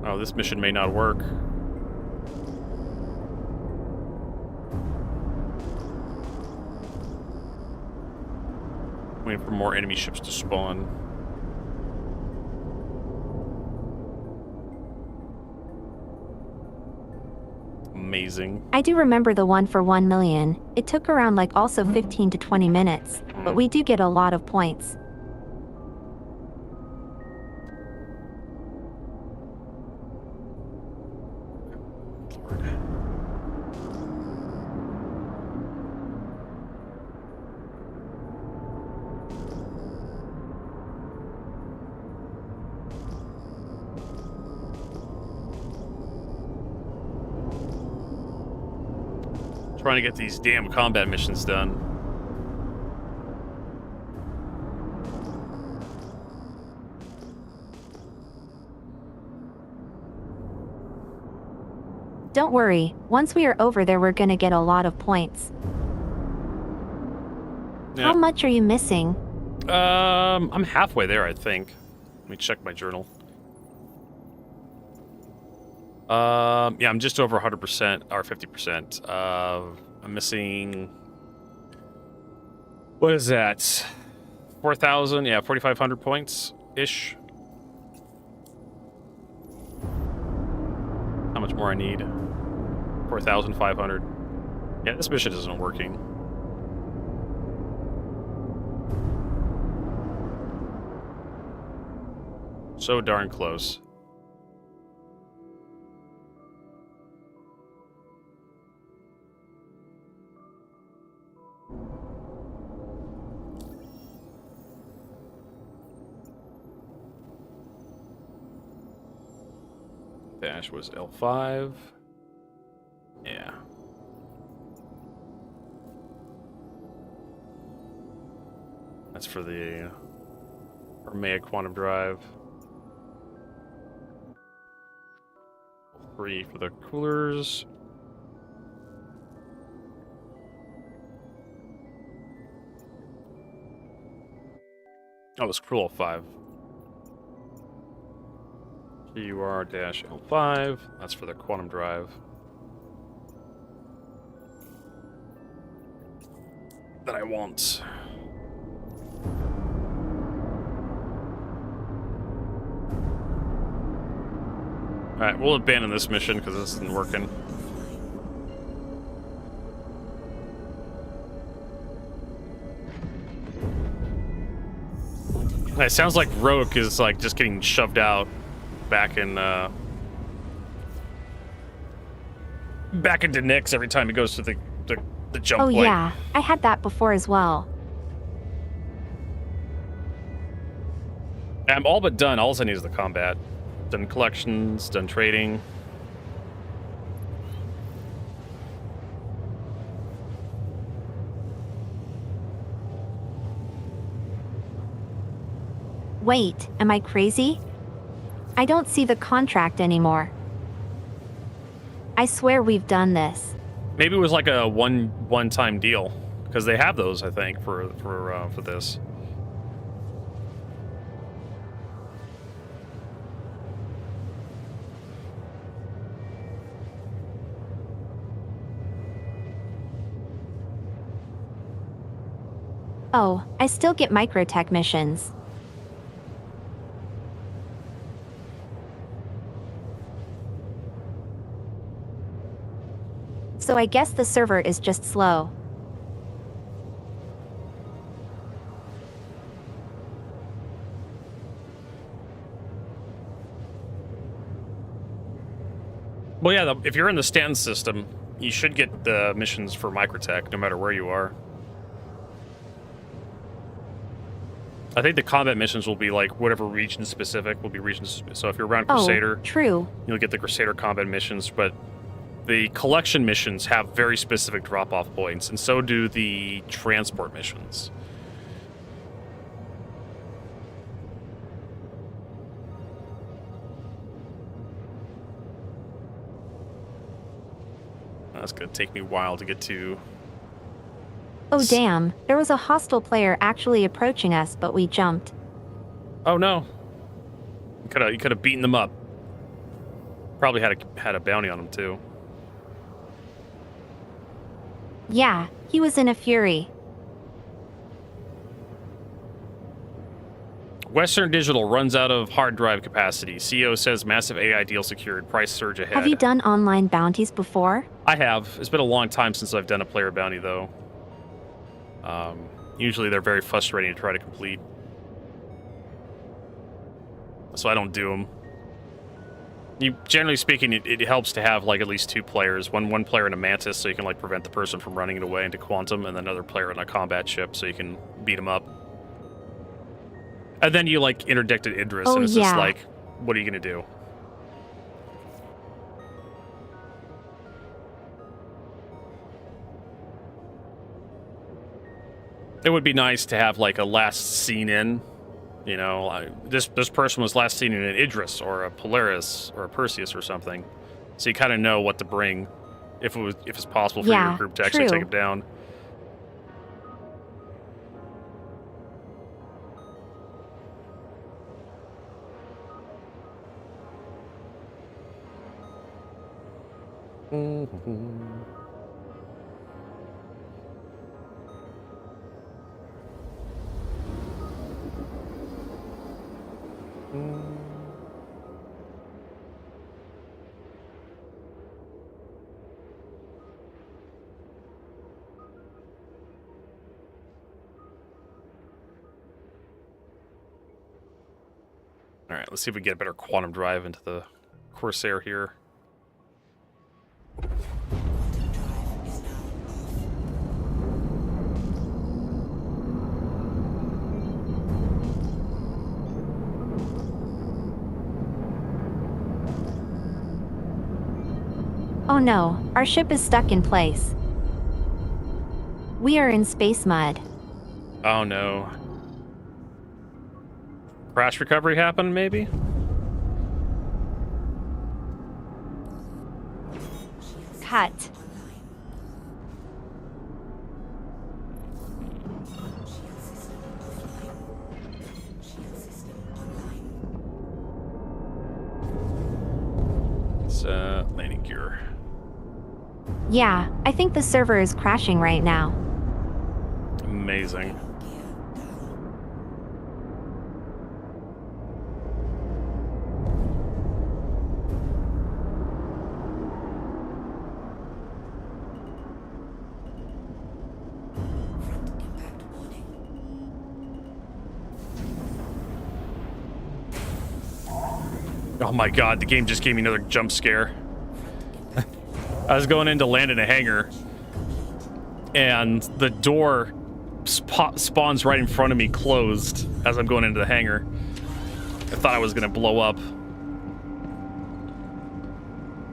Oh, this mission may not work. Waiting for more enemy ships to spawn. Amazing. I do remember the one for 1 million. It took around like also 15 to 20 minutes, but we do get a lot of points. Lord. Trying to get these damn combat missions done. Don't worry, once we are over there we're gonna get a lot of points. Yeah. How much are you missing? I'm halfway there, I think. Let me check my journal. Yeah, I'm just over 100% or 50%. I'm missing. What is that? 4,000? Yeah, 4,500 points ish. How much more I need? 4,500. Yeah, this mission isn't working. So darn close. Dash was L5. Yeah. That's for the Maya quantum drive. 3 for the coolers. Oh, it's Cruel 5. QR-L5. That's for the quantum drive. That I want. Alright, we'll abandon this mission because this isn't working. It sounds like Rogue is like just getting shoved out back in back into Nyx every time he goes to the jump Oh point. yeah, I had that before as well. I'm all but done. All I need is the combat. Done collections, done trading. Wait, am I crazy? I don't see the contract anymore. I swear we've done this. Maybe it was like a one-time deal because they have those, I think, for this. Oh, I still get microtech missions. So I guess the server is just slow. Well, yeah, if you're in the Stanton system, you should get the missions for microtech no matter where you are. I think the combat missions will be like whatever region specific will be region specific. So if you're around Crusader, Oh, true. you'll get the Crusader combat missions, but the collection missions have very specific drop-off points, and so do the transport missions. That's gonna take me a while to get to. Oh damn, there was a hostile player actually approaching us, but we jumped. Oh no! You could have beaten them up. Probably had a bounty on them too. Yeah, he was in a fury. Western Digital runs out of hard drive capacity. CEO says massive AI deal secured. Price surge ahead. Have you done online bounties before? I have. It's been a long time since I've done a player bounty, though. Usually they're very frustrating to try to complete. So I don't do them. Generally speaking, it helps to have like at least 2 players. One player in a Mantis, so you can like prevent the person from running it away into Quantum, and then another player in a combat ship, so you can beat them up. And then you like interdict an Idris, and it's just like, what are you gonna do? It would be nice to have like a last scene in, you know, this person was last seen in an Idris or a Polaris or a Perseus or something, So you kind of know what to bring if it's possible for Yeah, your group to actually true. take him down. All right, let's see if we can get a better quantum drive into the Corsair here. Quantum drive is now off. Oh no, our ship is stuck in place. We are in space mud. Oh no. Crash recovery happened, maybe? Cut. Shield system offline. Shield system online. It's landing gear. Yeah, I think the server is crashing right now. Amazing. Gear down. Front impact warning. Oh my god, the game just gave me another jump scare. I was going in to land in a hangar, and the door spawns right in front of me closed as I'm going into the hangar. I thought I was gonna blow up.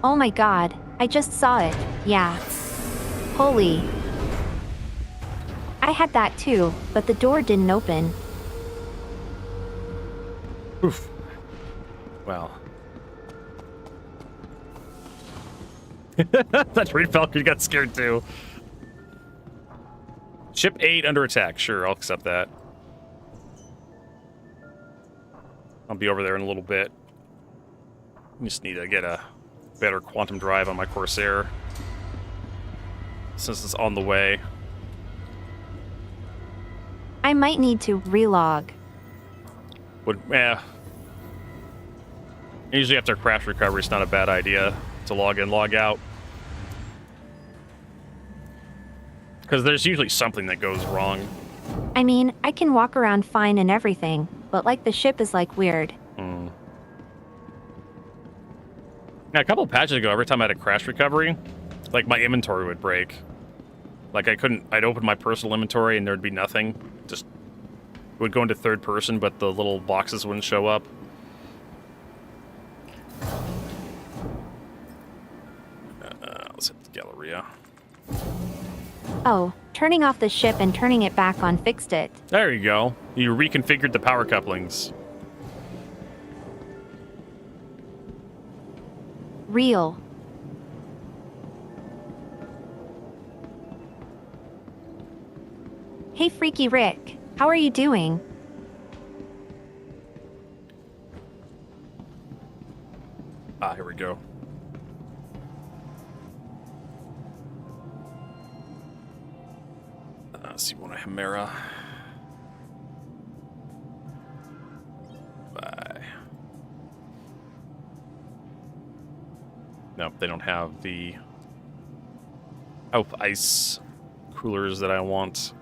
Oh my god, I just saw it. Yeah. Holy. I had that too, but the door didn't open. Oof. Well. That Reed Falcon got scared too. Ship 8 under attack. Sure, I'll accept that. I'll be over there in a little bit. Just need to get a better quantum drive on my Corsair, since it's on the way. I might need to relog. Usually after crash recovery, it's not a bad idea to log in, log out. Because there's usually something that goes wrong. I mean, I can walk around fine and everything, but like the ship is like weird. Now, a couple of patches ago, every time I had a crash recovery, like my inventory would break. Like I'd open my personal inventory and there'd be nothing. Just it would go into third person, but the little boxes wouldn't show up. Let's hit the Galleria. Oh, turning off the ship and turning it back on fixed it. There you go. You reconfigured the power couplings. Real. Hey Freaky Rick, how are you doing? Ah, here we go. Simona Himera. Bye. Nope, they don't have the ice coolers that I want.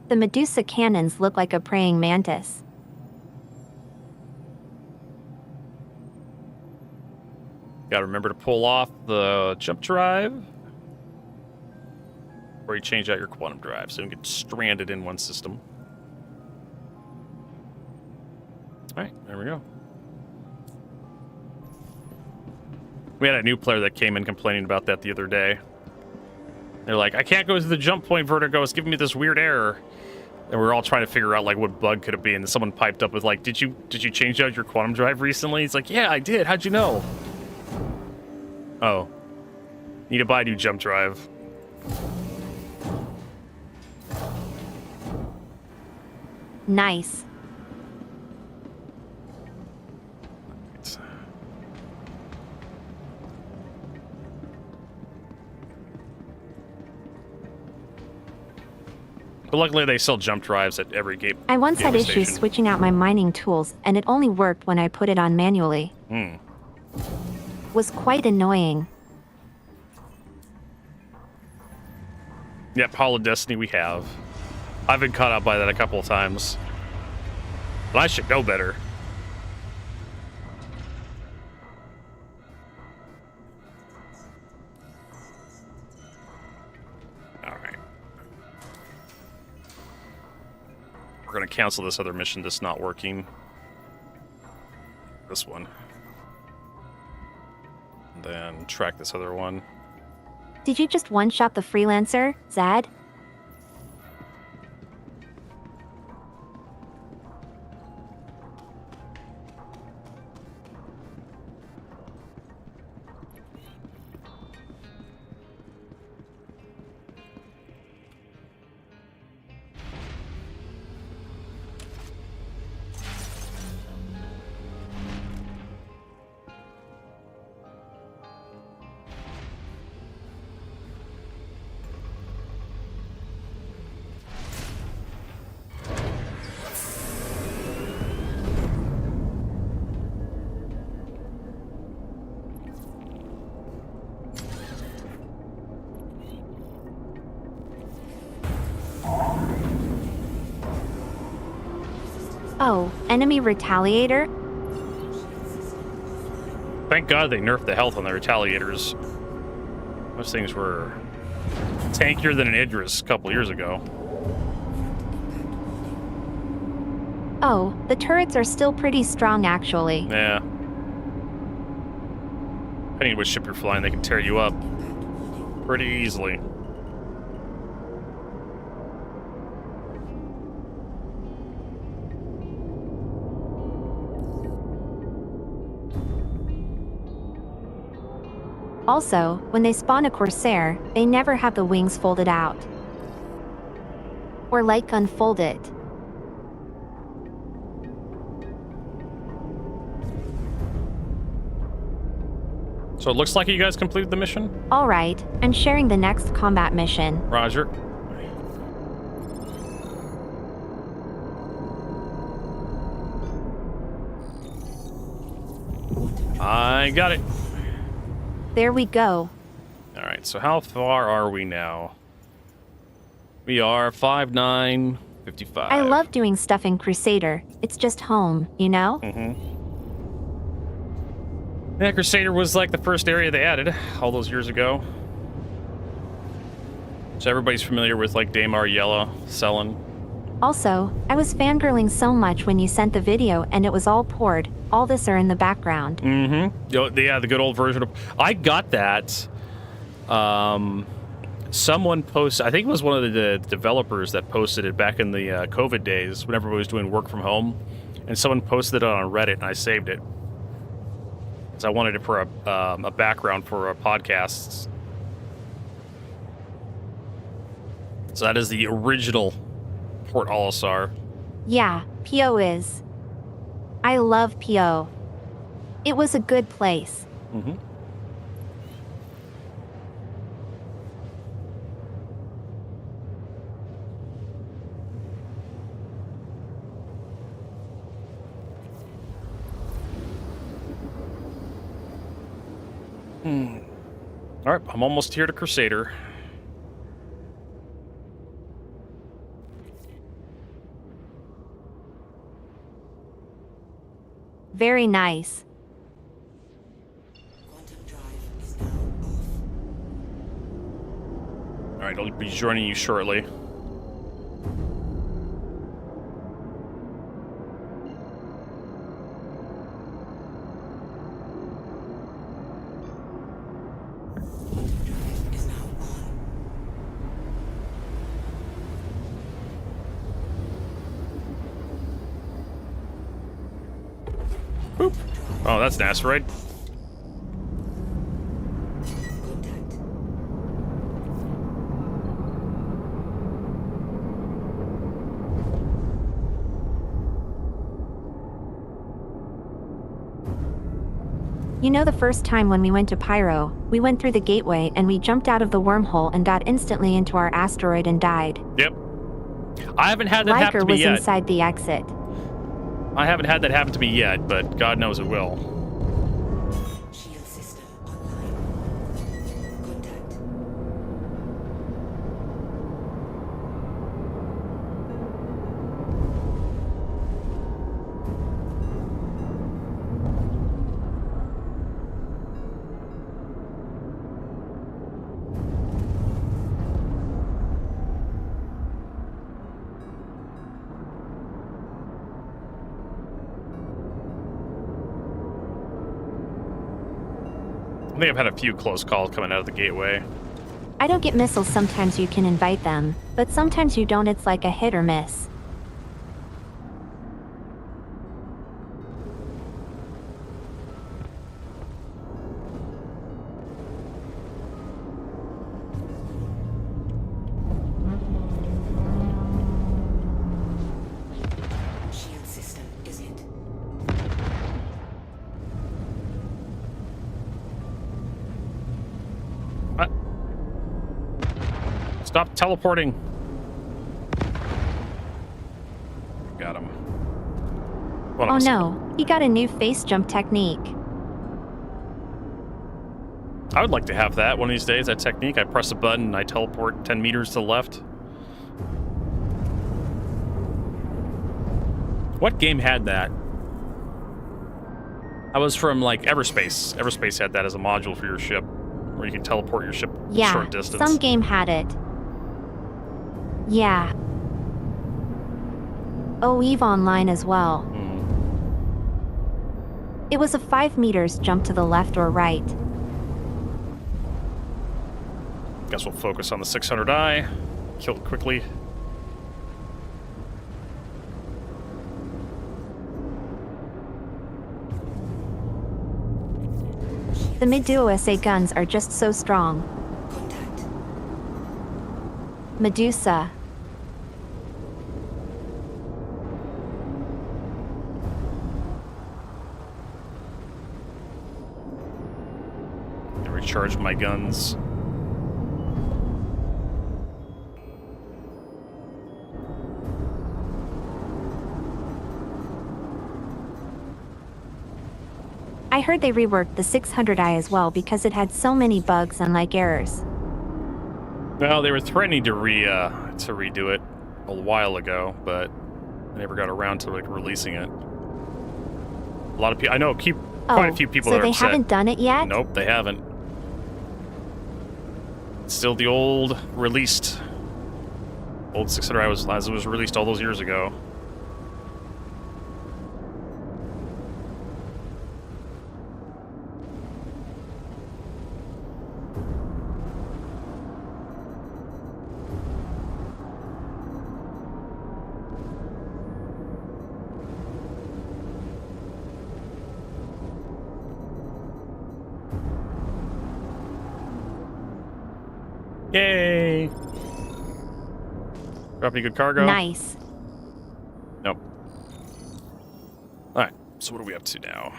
The Medusa cannons look like a praying mantis. Gotta remember to pull off the jump drive. Or you change out your quantum drive so you don't get stranded in one system. Alright, there we go. We had a new player that came in complaining about that the other day. They're like, I can't go to the jump point, Vertigo. It's giving me this weird error. And we're all trying to figure out like what bug could it be. And then someone piped up with like, did you change out your quantum drive recently? He's like, yeah, I did. How'd you know? Oh, need to buy a new jump drive. Nice. But luckily, they sell jump drives at every game. I once had game issues station. switching out my mining tools, and it only worked when I put it on manually. Was quite annoying. Yep, Hall of Destiny we have. I've been caught up by that a couple of times. But I should know better. Alright. We're gonna cancel this other mission that's not working. This one. And then track this other one. Did you just one-shot the freelancer, Zad? Oh, enemy retaliator? Thank God they nerfed the health on the retaliators. Those things were tankier than an Idris a couple years ago. Oh, the turrets are still pretty strong actually. Yeah. Depending on which ship you're flying, they can tear you up pretty easily. Also, when they spawn a Corsair, they never have the wings folded out. Or like unfolded. So it looks like you guys completed the mission? Alright, I'm sharing the next combat mission. Roger. I got it. There we go. All right, so how far are we now? We are 5/9/55. I love doing stuff in Crusader. It's just home, you know? Yeah, Crusader was like the first area they added all those years ago. So everybody's familiar with like Daymar Yella, Selen. Also, I was fangirling so much when you sent the video and it was all poured. All this are in the background. Yeah, the good old version of... I got that. Someone posted... I think it was one of the developers that posted it back in the COVID days when everybody was doing work from home. And someone posted it on Reddit and I saved it. Because I wanted it for a background for podcasts. So that is the original Port Olisar. Yeah, PO is. I love PO. It was a good place. All right, I'm almost here to Crusader. Very nice. Quantum drive is now off. All right, I'll be joining you shortly. Boop. Oh, that's an asteroid. Contact. You know, the first time when we went to Pyro, we went through the gateway and we jumped out of the wormhole and got instantly into our asteroid and died. Yep. I haven't had that happen Riker to me was yet. inside the exit. I haven't had that happen to me yet, but God knows it will. Shield system online. Contact. I think I've had a few close calls coming out of the gateway. I don't get missiles, sometimes you can invite them, but sometimes you don't, it's like a hit or miss. Shield system is hit. What? Stop teleporting. Got him. Well, Oh no, he got a new face jump technique. I would like to have that one of these days, that technique. I press a button and I teleport 10 meters to the left. What game had that? I was from, like, Everspace. Everspace had that as a module for your ship, where you can teleport your ship a Yeah, short distance. some game had it. Yeah. Oh, EVE Online as well. It was a 5 meters jump to the left or right. Guess we'll focus on the 600i. Kill it quickly. The mid-duo SA guns are just so strong. Contact. Medusa. I recharge my guns. I heard they reworked the 600i as well because it had so many bugs and like errors. Well, they were threatening to redo it a while ago, but I never got around to like releasing it. A lot of people, I know, quite a few people so that are they upset. haven't done it yet? Nope, they haven't. It's still the old released. Old 600i was as it was released all those years ago. Yay! Drop any good cargo? Nice. Nope. Alright, so what are we up to now?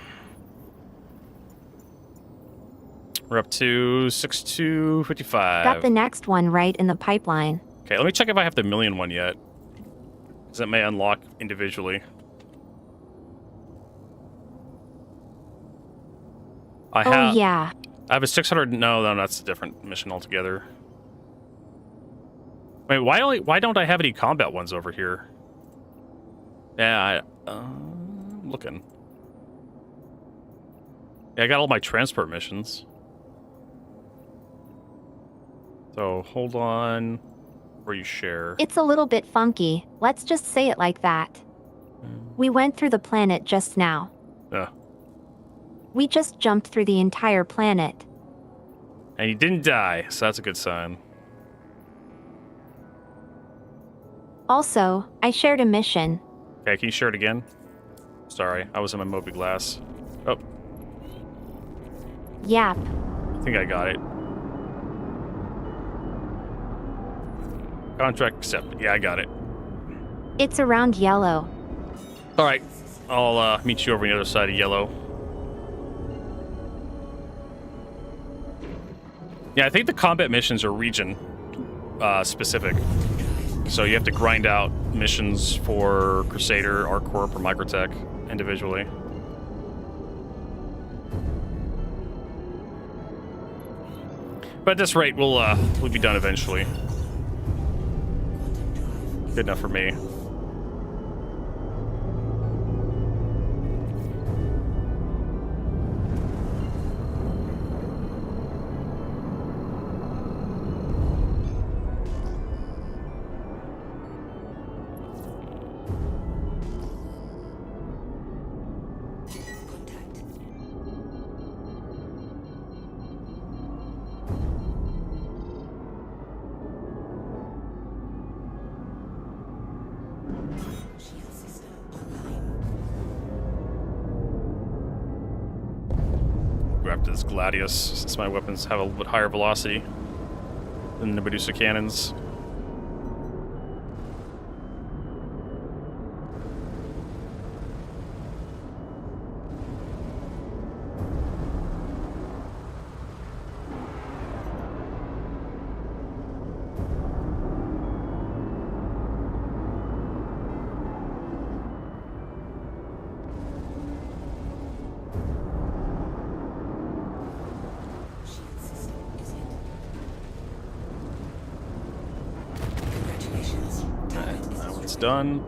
We're up to 6255. Got the next one right in the pipeline. Okay, let me check if I have the million one yet. Because that may unlock individually. Oh yeah. I have a 600. No, that's a different mission altogether. Wait, why don't I have any combat ones over here? Yeah, I'm looking. Yeah, I got all my transport missions. So hold on, where you share. It's a little bit funky. Let's just say it like that. We went through the planet just now. Yeah. We just jumped through the entire planet. And you didn't die, so that's a good sign. Also, I shared a mission. Okay, can you share it again? Sorry, I was in my Moby glass. Oh, Yap. I think I got it. Contract accepted. Yeah, I got it. It's around yellow. All right, I'll meet you over on the other side of yellow. Yeah, I think the combat missions are region specific. So you have to grind out missions for Crusader, ArcCorp, or Microtech individually. But at this rate, we'll be done eventually. Good enough for me. Shield system online. Go after this Gladius, since my weapons have a little bit higher velocity than the Medusa cannons. Shield system is hit. Congratulations. Target is That one's destroyed. done.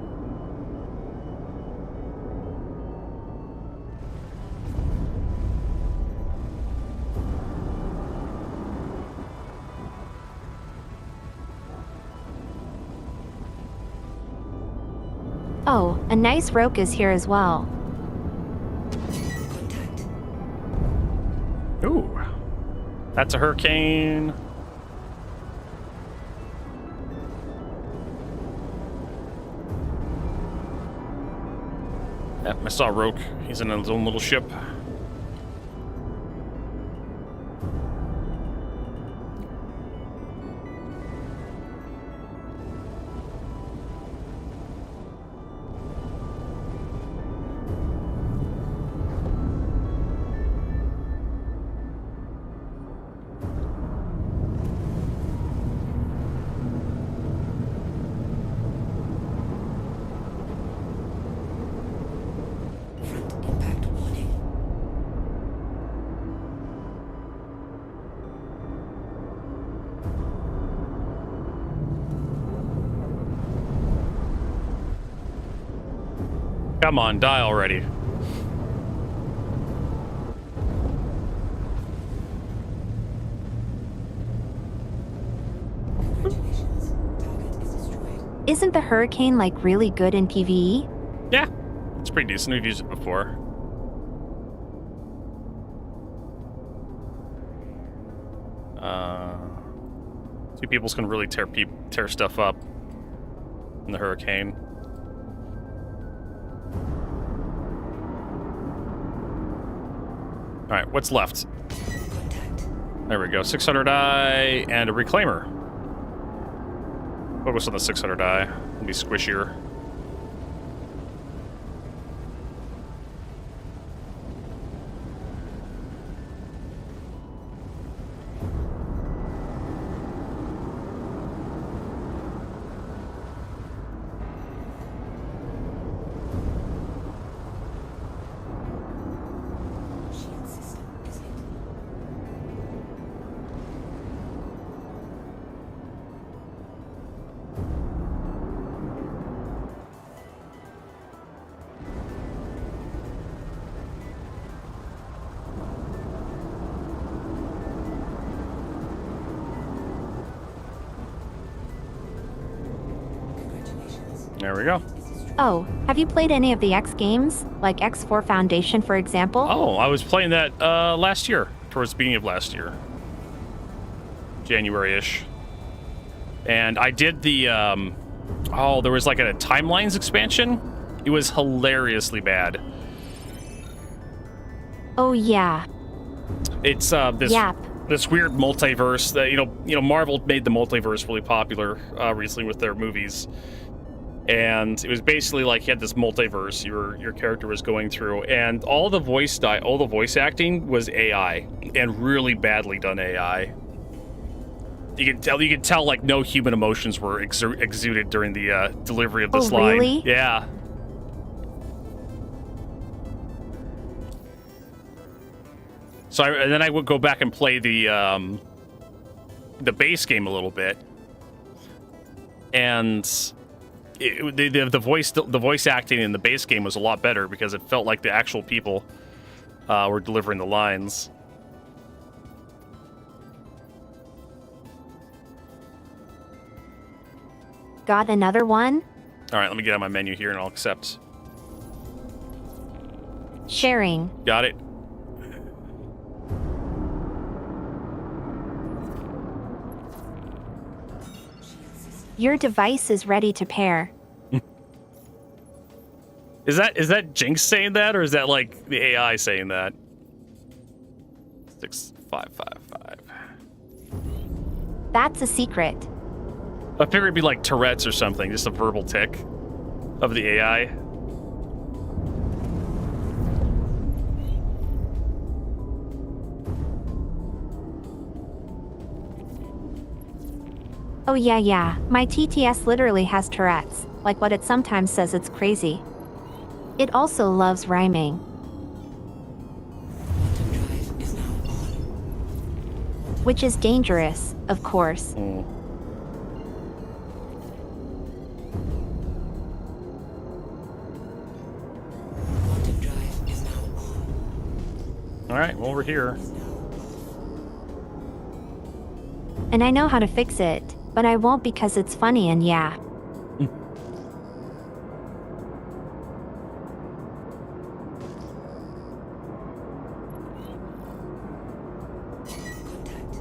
Oh, a nice roke is here as well. Contact. Ooh, that's a hurricane. Yep, I saw Roke. He's in his own little ship. Front impact warning. Come on, die already. Congratulations. Target is destroyed. Isn't the hurricane like really good in PvE? Yeah, it's pretty decent. We've used it before. Two people's can really tear stuff up in the hurricane. All right, what's left? Contact. There we go. 600 die and a reclaimer. Focus on the 600 die. It'll be squishier. Shield system is hit. Congratulations. There we go. Oh, have you played any of the X games? Like X4 Foundation, for example? Oh, I was playing that last year, towards the beginning of last year. January-ish. And I did the, there was like a Timelines expansion It was hilariously bad. Oh yeah. It's this Yap. this weird multiverse that Marvel made the multiverse really popular recently with their movies. And it was basically like you had this multiverse your character was going through, and all the voice acting was AI, and really badly done AI. You could tell like no human emotions were exuded during the delivery of this line. Really? Yeah. So and then I would go back and play the base game a little bit, and the voice acting in the base game was a lot better because it felt like the actual people were delivering the lines. Got another one? All right, let me get on my menu here and I'll accept. Sharing. Got it. Your device is ready to pair. Is that Jinx saying that, or is that like the AI saying that? 6555. That's a secret. I figured it'd be like Tourette's or something, just a verbal tick of the AI. Oh yeah. My TTS literally has Tourette's, like what it sometimes says it's crazy. It also loves rhyming. Quantum drive is now on. Which is dangerous, of course. Quantum drive is now on. All right, well, we're here. And I know how to fix it, but I won't because it's funny and yeah. Contact.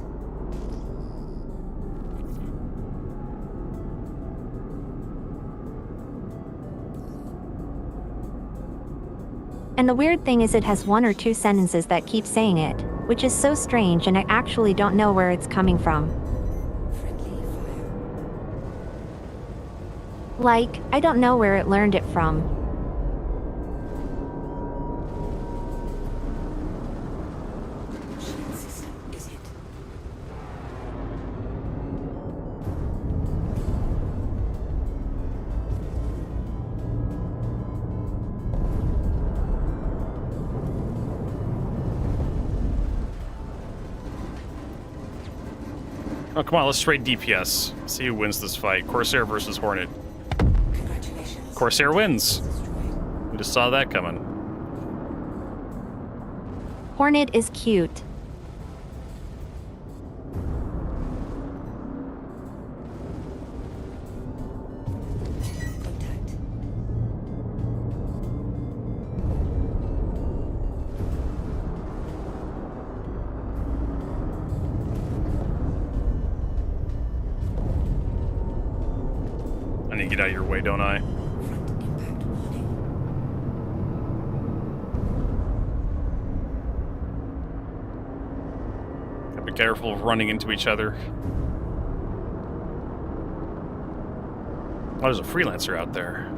And the weird thing is it has one or two sentences that keep saying it, which is so strange and I actually don't know where it's coming from. Friendly fire. Like, I don't know where it learned it from. Shield system is hit. Oh, come on, let's trade DPS. See who wins this fight. Corsair versus Hornet. Congratulations. Corsair wins. Destroyed. We just saw that coming. Hornet is cute. Contact. I need to get out of your way, don't I? Front impact warning. Gotta be careful of running into each other. Oh, there's a freelancer out there.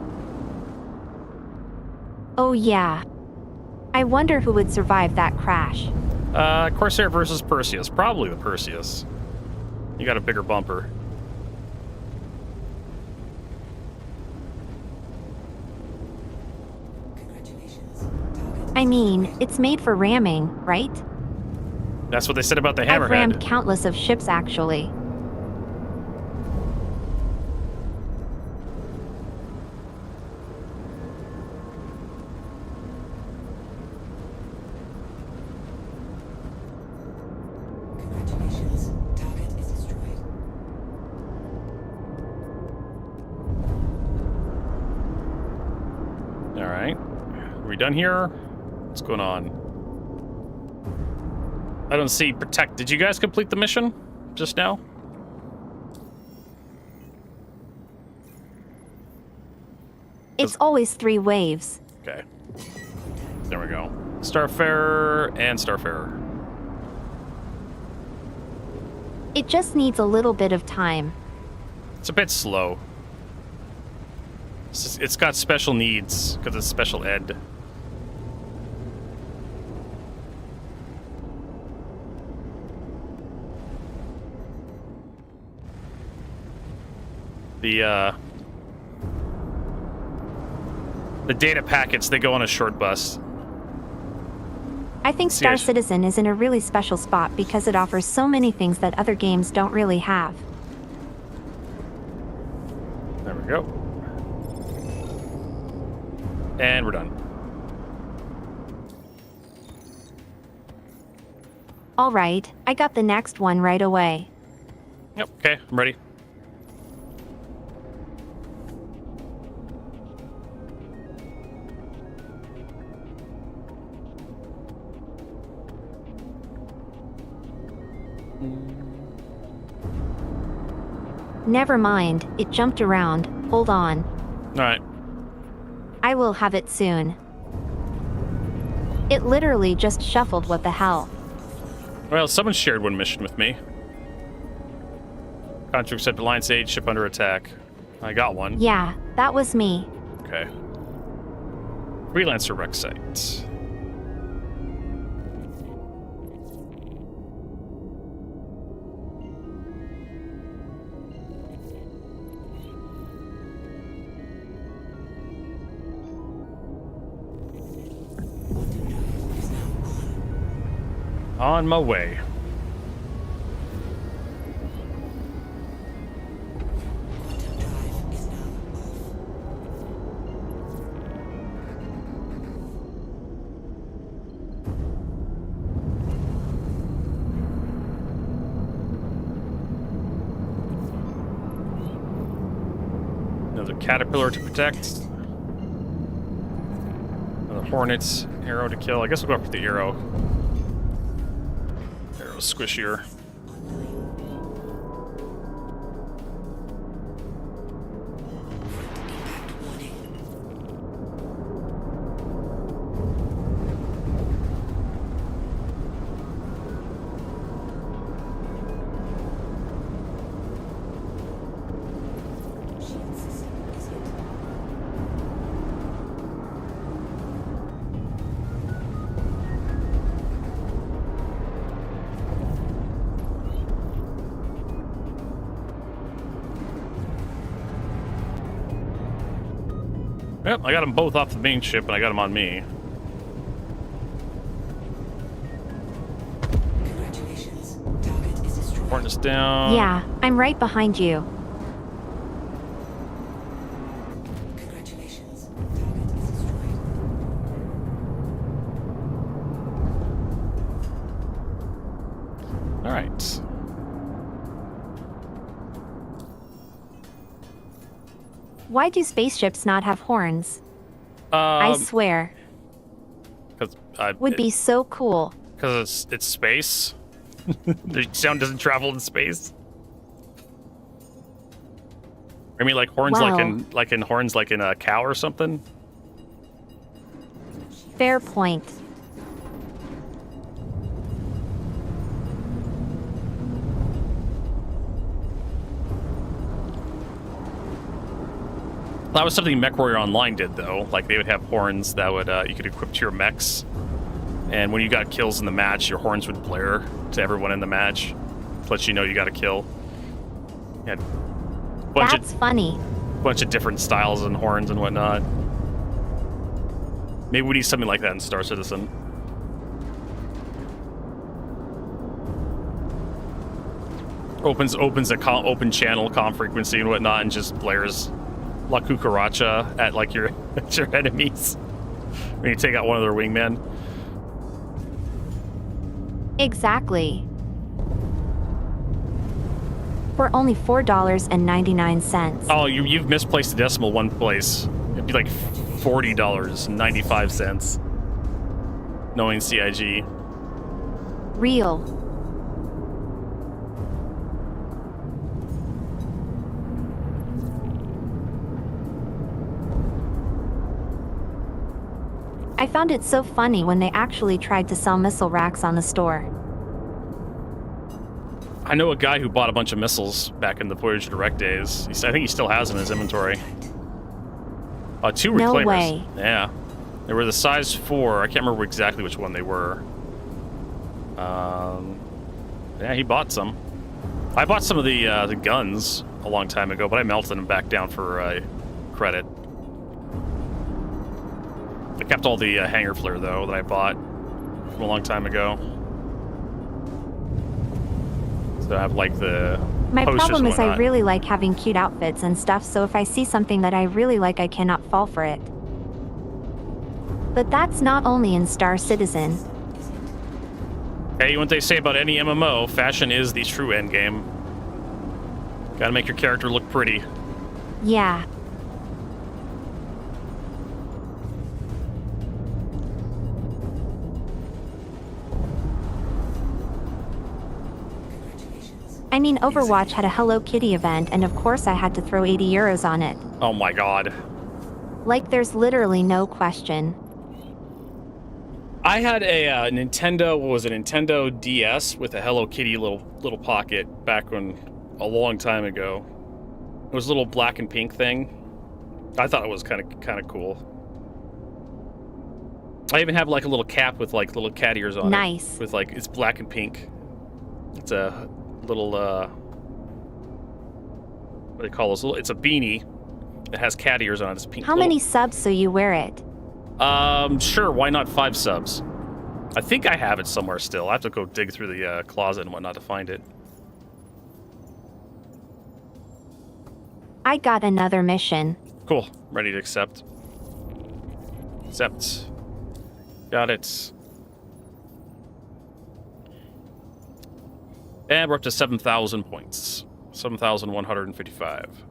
Oh yeah. I wonder who would survive that crash. Corsair versus Perseus. Probably the Perseus. You got a bigger bumper. Congratulations. Target. I mean, it's made for ramming, right? That's what they said about the I've rammed Hammerhead. countless of ships actually. Congratulations. Target is destroyed. All right. Are we done here? What's going on? I don't see protect. Did you guys complete the mission just now? It's always 3 waves. Okay. There we go. Starfarer and Starfarer. It just needs a little bit of time. It's a bit slow. It's got special needs because it's special ed. The data packets, they go on a short bus. I think Star Citizen is in a really special spot because it offers so many things that other games don't really have. There we go. And we're done. All right, I got the next one right away. Yep, okay, I'm ready. Never mind, it jumped around. Hold on. Alright. I will have it soon. It literally just shuffled, what the hell. Well, someone shared one mission with me. Contract accept Alliance aid, ship under attack. I got one. Yeah, that was me. Okay. Freelancer rec site. On my way. Quantum drive is now off. Another caterpillar to protect. Another hornet's arrow to kill. I guess we'll go for the arrow. Arrow's squishier. Impact warning. Shield system is hit. Yep, I got them both off the main ship, and I got them on me. Congratulations. Target is destroyed. Hornet's down. Yeah, I'm right behind you. Congratulations. Target is destroyed. All right. Why do spaceships not have horns? I swear. Because Would be so cool. Because it's space. The sound doesn't travel in space. I mean, like horns, Wow. like in horns, like in a cow or something. Fair point. That was something MechWarrior Online did, though. Like, they would have horns that would you could equip to your mechs, and when you got kills in the match, your horns would blare to everyone in the match, to let you know you got a kill. You had a That's funny. bunch of different styles and horns and whatnot. Maybe we need something like that in Star Citizen. Opens a open channel comm frequency and whatnot, and just blares La Cucaracha at like your at your enemies when you take out one of their wingmen. Exactly. For only $4.99. Oh, you've misplaced the decimal one place. It'd be like $40.95. Knowing CIG. Real. I found it so funny when they actually tried to sell missile racks on the store. I know a guy who bought a bunch of missiles back in the Voyage Direct days. I think he still has them in his inventory. 2 No reclaimers. way. Yeah. They were the size 4. I can't remember exactly which one they were. Yeah, he bought some. I bought some of the guns a long time ago, but I melted them back down for credit. I kept all the hanger flare, though, that I bought from a long time ago. So I have, like, the My posters problem and is I whatnot. really like having cute outfits and stuff, so if I see something that I really like, I cannot fall for it. But that's not only in Star Citizen. Hey, what they say about any MMO, fashion is the true endgame. Gotta make your character look pretty. Yeah. I mean, Overwatch had a Hello Kitty event, and of course I had to throw 80 euros on it. Oh my god. Like, there's literally no question. I had a Nintendo, what was it, Nintendo DS with a Hello Kitty little pocket back when, a long time ago. It was a little black and pink thing. I thought it was kind of cool. I even have like a little cap with like little cat ears on it. Nice. With like, it's black and pink. It's a little, what do they call those? It's a beanie. It has cat ears on it. It's pink. How many subs so you wear it? Sure, why not 5 subs? I think I have it somewhere still. I have to go dig through the closet and whatnot to find it. I got another mission. Cool. Ready to accept. Accept. Got it. And we're up to 7,000 points. 7,155.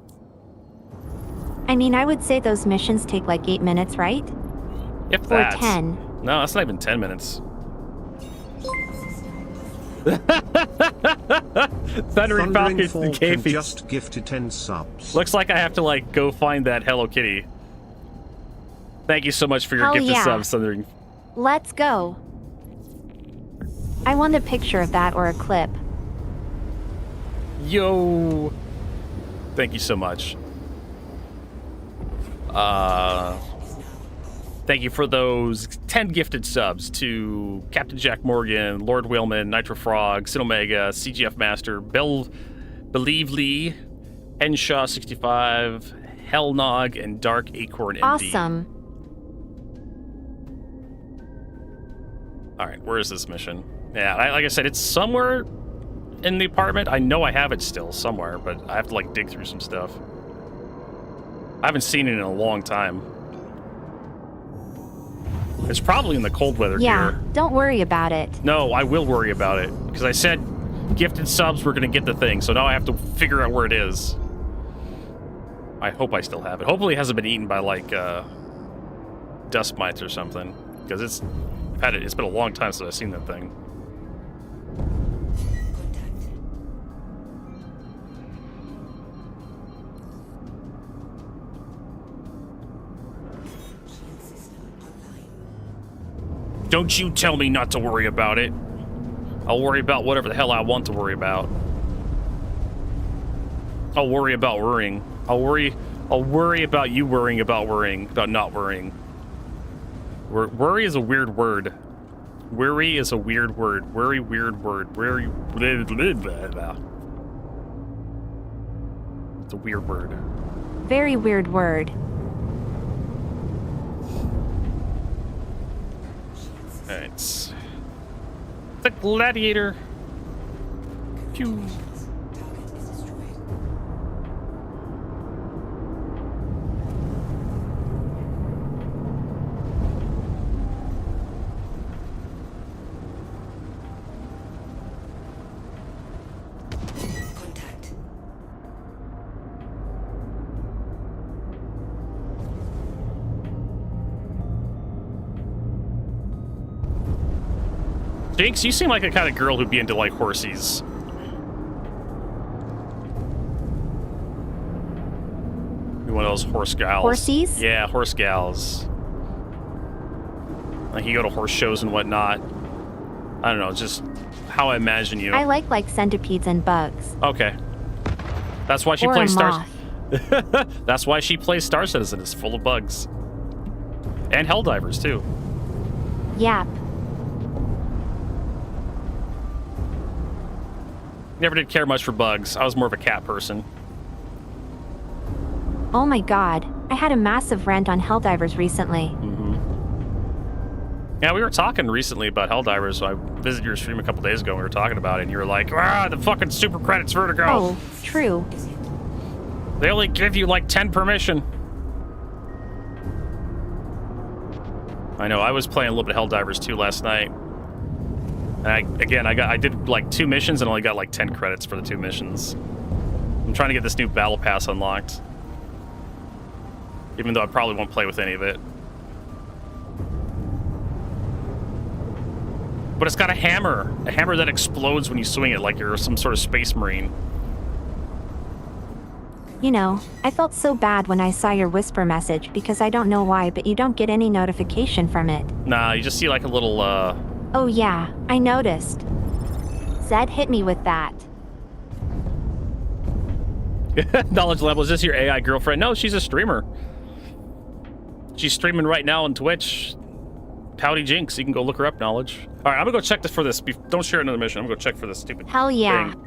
I mean, I would say those missions take like 8 minutes, right? If Or that. 10. No, that's not even 10 minutes. Thundering Falcons Falcon gave me. just gifted 10 subs. Looks like I have to like go find that Hello Kitty. Thank you so much for your Hell gifted yeah. subs, Thundering. Let's go. I want a picture of that or a clip. Yo. Thank you so much. Thank you for those 10 gifted subs to Captain Jack Morgan, Lord Whaleman, Nitro Frog, Sin Omega, CGF Master, Believe Lee, Henshaw 65, Hellnog, and Dark Acorn MD. Awesome. Alright, where is this mission? Yeah, like I said, it's somewhere in the apartment. I know I have it still somewhere, but I have to like dig through some stuff. I haven't seen it in a long time. It's probably in the cold weather Yeah, gear. don't worry about it. No, I will worry about it. Because I said gifted subs were going to get the thing, so now I have to figure out where it is. I hope I still have it. Hopefully it hasn't been eaten by, like, dust mites or something. Because it's been a long time since I've seen that thing. Don't you tell me not to worry about it. I'll worry about whatever the hell I want to worry about. I'll worry about worrying. I'll worry about you worrying about not worrying. Worry is a weird word. Worry is a weird word. Worry, weird word. Worry, blah, blah, blah, blah. It's a weird word. Very weird word. Alright. The gladiator. Pew. Target is destroyed. Contact. Jinx, you seem like a kind of girl who'd be into, like, horsies. You're one of those horse gals. Horsies? Yeah, horse gals. Like you go to horse shows and whatnot. I don't know, just how I imagine you. I like centipedes and bugs. Okay. That's why she Or a plays Star. moth. That's why she plays Star Citizen. It's full of bugs. And Helldivers, too. Yap. Never did care much for bugs. I was more of a cat person. Oh my god. I had a massive rant on Helldivers recently. Yeah, we were talking recently about Helldivers. So I visited your stream a couple days ago and we were talking about it, and you were like, the fucking super credits Vertigo. Oh, true. They only give you like 10 permission. I know, I was playing a little bit of Helldivers too last night. And I did like 2 missions and only got like 10 credits for the 2 missions. I'm trying to get this new battle pass unlocked. Even though I probably won't play with any of it. But it's got a hammer that explodes when you swing it like you're some sort of space marine. You know, I felt so bad when I saw your whisper message because I don't know why, but you don't get any notification from it. Nah, you just see like a little, Oh yeah, I noticed. Zed hit me with that. Knowledge level, is this your AI girlfriend? No, she's a streamer. She's streaming right now on Twitch. Pouty Jinx, you can go look her up, Knowledge. All right, I'm gonna go check this for this. Don't share another mission. I'm gonna go check for this stupid Hell yeah. thing.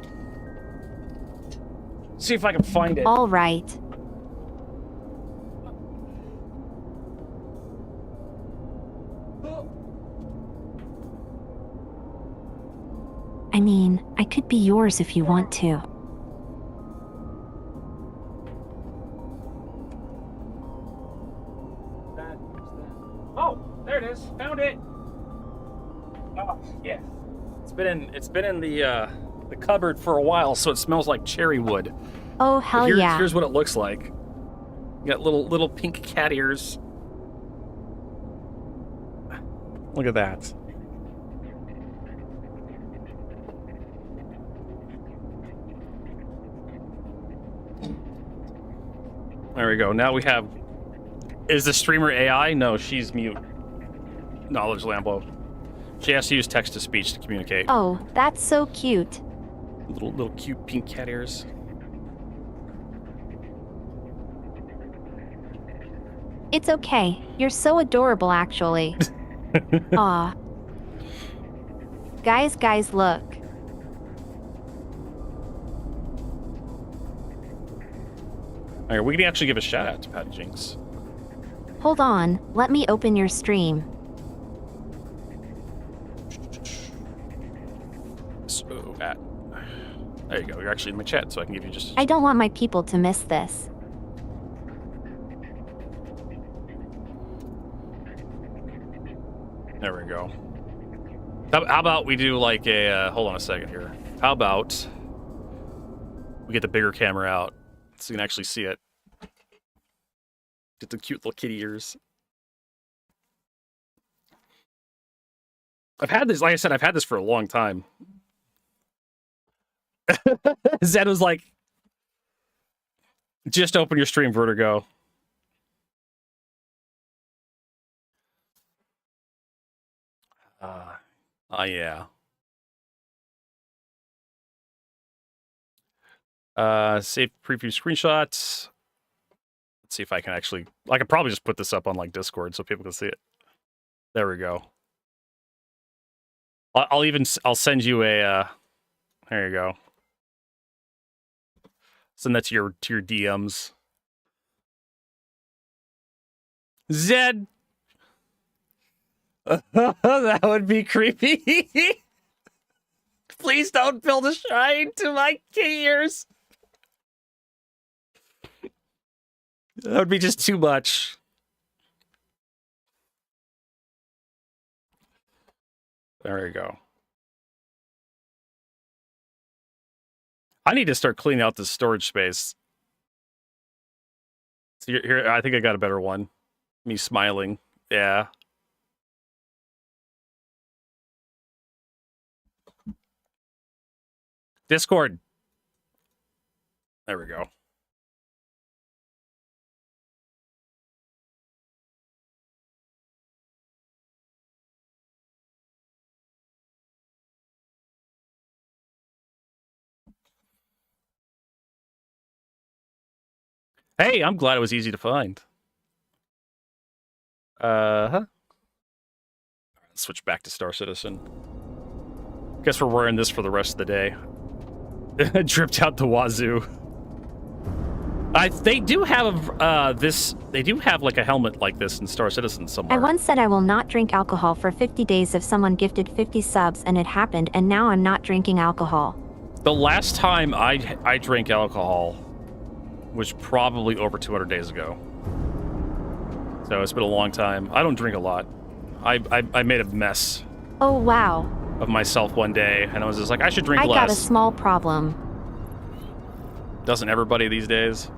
See if I can find it. All right. I mean, I could be yours if you want to. Oh, there it is. Found it. Oh, yeah. It's been in the cupboard for a while, so it smells like cherry wood. Oh, hell yeah. Here's what it looks like. You got little pink cat ears. Look at that. There we go. Now we have... Is the streamer AI? No, she's mute. Knowledge Lambo. She has to use text-to-speech to communicate. Oh, that's so cute. Little cute pink cat ears. It's okay. You're so adorable, actually. Aw. Guys, look. All right, we can actually give a shout out to Pat Jinx. Hold on, let me open your stream. So, there you go. You're actually in my chat, so I can give you just... I don't want my people to miss this. There we go. How about we do like a... hold on a second here. How about we get the bigger camera out so you can actually see it. Get the cute little kitty ears. I've had this, like I said, I've had this for a long time. Zed was like, just open your stream, Vertigo. Yeah. Save preview screenshots. Let's see if I can actually... I could probably just put this up on like Discord so people can see it. There we go. I'll send you a... there you go. Send that to your DMs. Zed! That would be creepy. Please don't build a shrine to my kitty ears. That would be just too much. There we go. I need to start cleaning out this storage space. So here, I think I got a better one. Me smiling. Yeah. Discord. There we go. Hey, I'm glad it was easy to find. Switch back to Star Citizen. Guess we're wearing this for the rest of the day. Dripped out the wazoo. They do have this. They do have like a helmet like this in Star Citizen somewhere. I once said I will not drink alcohol for 50 days if someone gifted 50 subs, and it happened, and now I'm not drinking alcohol. The last time I drank alcohol was probably over 200 days ago. So it's been a long time. I don't drink a lot. I made a mess Oh, wow. of myself one day, and I was just like, I should drink I less. got a small problem. Doesn't everybody these days?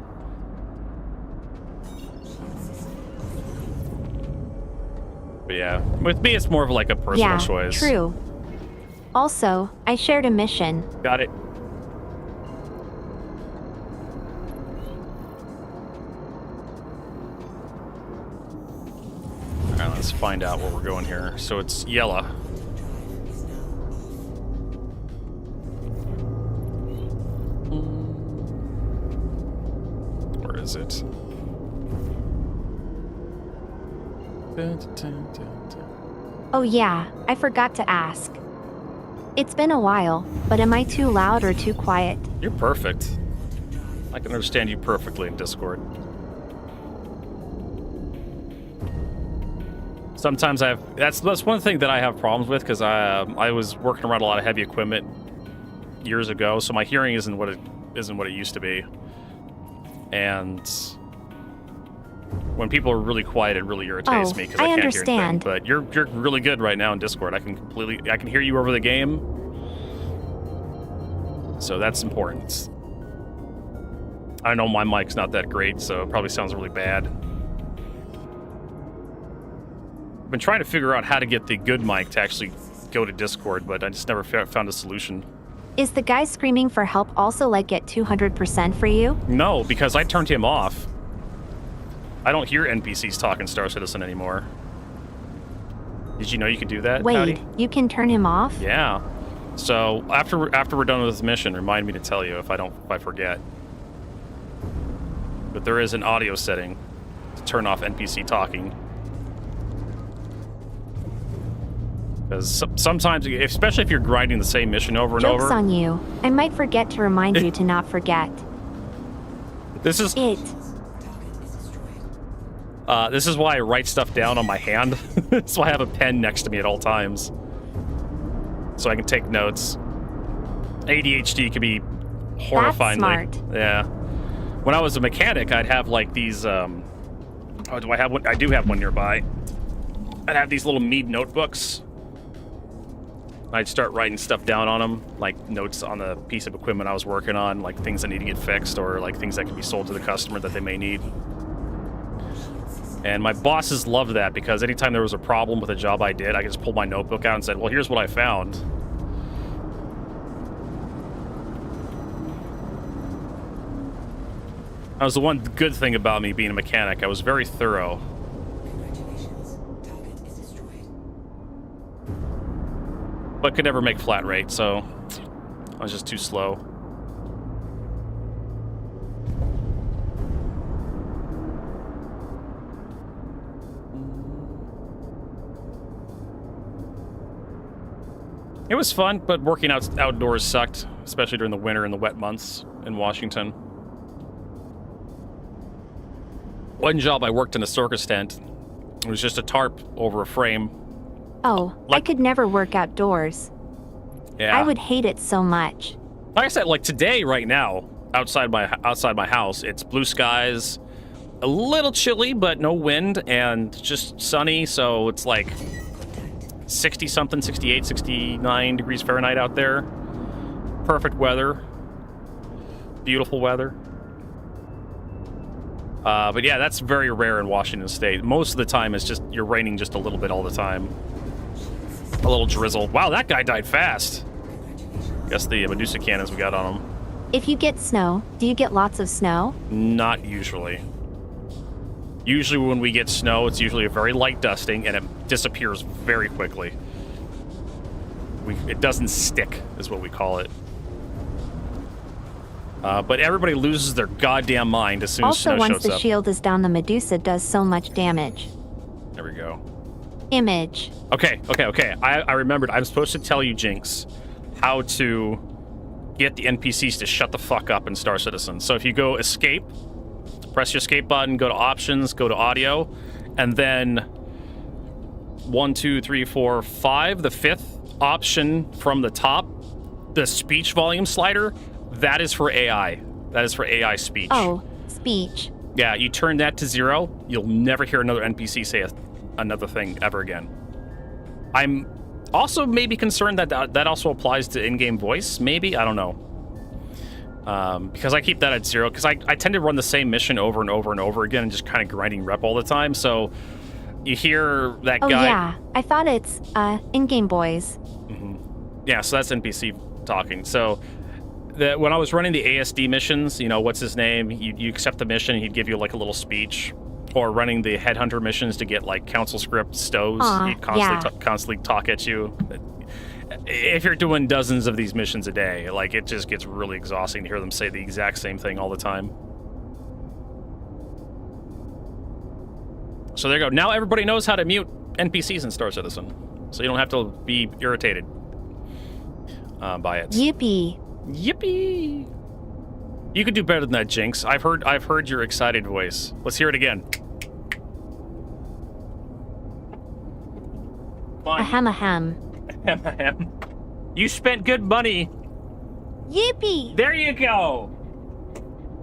But yeah, with me, it's more of like a personal Yeah, choice. true. Also, I shared a mission. Got it. All right, let's find out where we're going here. So it's Yella. Where is it? Oh yeah, I forgot to ask. It's been a while, but am I too loud or too quiet? You're perfect. I can understand you perfectly in Discord. Sometimes I have... That's one thing that I have problems with, because I was working around a lot of heavy equipment years ago, so my hearing isn't what it used to be. And when people are really quiet, it really irritates me because I can't hear anything. But you're really good right now in Discord. I can hear you over the game. So that's important. I know my mic's not that great, so it probably sounds really bad. I've been trying to figure out how to get the good mic to actually go to Discord, but I just never found a solution. Is the guy screaming for help also like at 200% for you? No, because I turned him off. I don't hear NPCs talking Star Citizen anymore. Did you know you could do that, Wait, Howdy? you can turn him off? Yeah. So after we're done with this mission, remind me to tell you if I forget. But there is an audio setting to turn off NPC talking. Because sometimes, especially if you're grinding the same mission over and Joke's over. on you. I might forget to remind you to not forget. This is this is why I write stuff down on my hand. So I have a pen next to me at all times, so I can take notes. ADHD can be horrifyingly. That's smart. Yeah. When I was a mechanic, I'd have like these. Oh, do I have one? I do have one nearby. I'd have these little Mead notebooks. I'd start writing stuff down on them, like notes on the piece of equipment I was working on, like things that need to get fixed or like things that can be sold to the customer that they may need. And my bosses loved that because anytime there was a problem with a job I did, I could just pull my notebook out and said, well, here's what I found. That was the one good thing about me being a mechanic. I was very thorough. Congratulations. Target is destroyed. But could never make flat rate, so I was just too slow. It was fun, but working outdoors sucked, especially during the winter and the wet months in Washington. One job I worked in a circus tent. It was just a tarp over a frame. Oh, I could never work outdoors. Yeah. I would hate it so much. Like I said, like today, right now, outside my house, it's blue skies, a little chilly, but no wind, and just sunny. So it's like 60 something, 68, 69 degrees Fahrenheit out there. Perfect weather. Beautiful weather. But yeah, that's very rare in Washington State. Most of the time, it's just you're raining just a little bit all the time. A little drizzle. Wow, that guy died fast. Guess the Medusa cannons we got on him. If you get snow, do you get lots of snow? Not usually. Usually when we get snow, it's usually a very light dusting, and it disappears very quickly. It doesn't stick, is what we call it. But everybody loses their goddamn mind as soon as Also, Snow once shows the up. shield is down, the Medusa does so much damage. There we go. Image. Okay. I remembered. I'm supposed to tell you, Jinx, how to get the NPCs to shut the fuck up in Star Citizen. So if you go escape, press your escape button, go to options, go to audio, and then 1, 2, 3, 4, 5, the fifth option from the top, the speech volume slider, that is for AI. That is for AI speech. Oh, speech. Yeah, you turn that to 0, you'll never hear another NPC say another thing ever again. I'm also maybe concerned that that also applies to in-game voice, maybe? I don't know. Because I keep that at 0, because I tend to run the same mission over and over and over again and just kind of grinding rep all the time, so you hear that Oh, guy... yeah. I thought it's, in-game boys. Yeah, so that's NPC talking. So when I was running the ASD missions, you know, what's his name? You accept the mission, he'd give you like a little speech. Or running the headhunter missions to get like council script stows, he'd constantly talk at you. If you're doing dozens of these missions a day, like it just gets really exhausting to hear them say the exact same thing all the time. So there you go. Now everybody knows how to mute NPCs in Star Citizen, so you don't have to be irritated by it. Yippee. Yippee! You could do better than that, Jinx. I've heard your excited voice. Let's hear it again. Come on. Ahem ahem. Ahem, ahem. You spent good money. Yippee! There you go.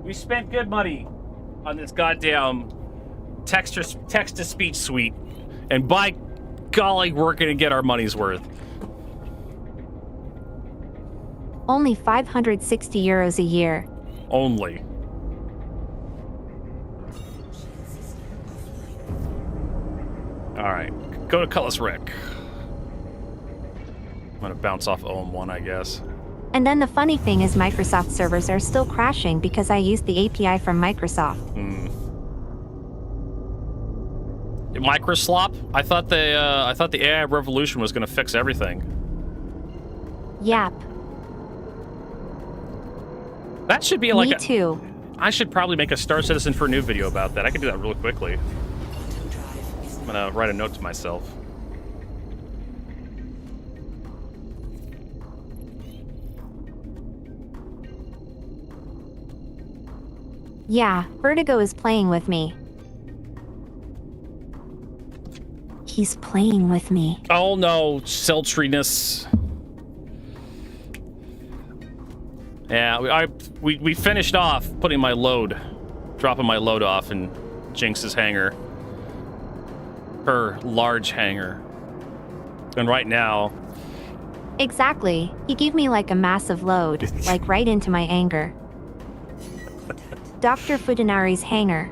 We spent good money on this goddamn text-to-speech suite, and by golly, we're gonna get our money's worth. Only 560 euros a year. Only. All right, go to Cutlass Rick. I'm gonna bounce off OM1, I guess. And then the funny thing is Microsoft servers are still crashing because I used the API from Microsoft. Microslop? I thought the AI revolution was gonna fix everything. Yap. That should be like Me too. I should probably make a Star Citizen for a new video about that. I could do that really quickly. I'm gonna write a note to myself. Yeah, Vertigo is playing with me. He's playing with me. Oh no, sultriness. Yeah, we finished off dropping my load off in Jinx's hangar. Her large hangar. And right now... Exactly. He gave me like a massive load, like right into my anger. Dr. Fudanari's hangar.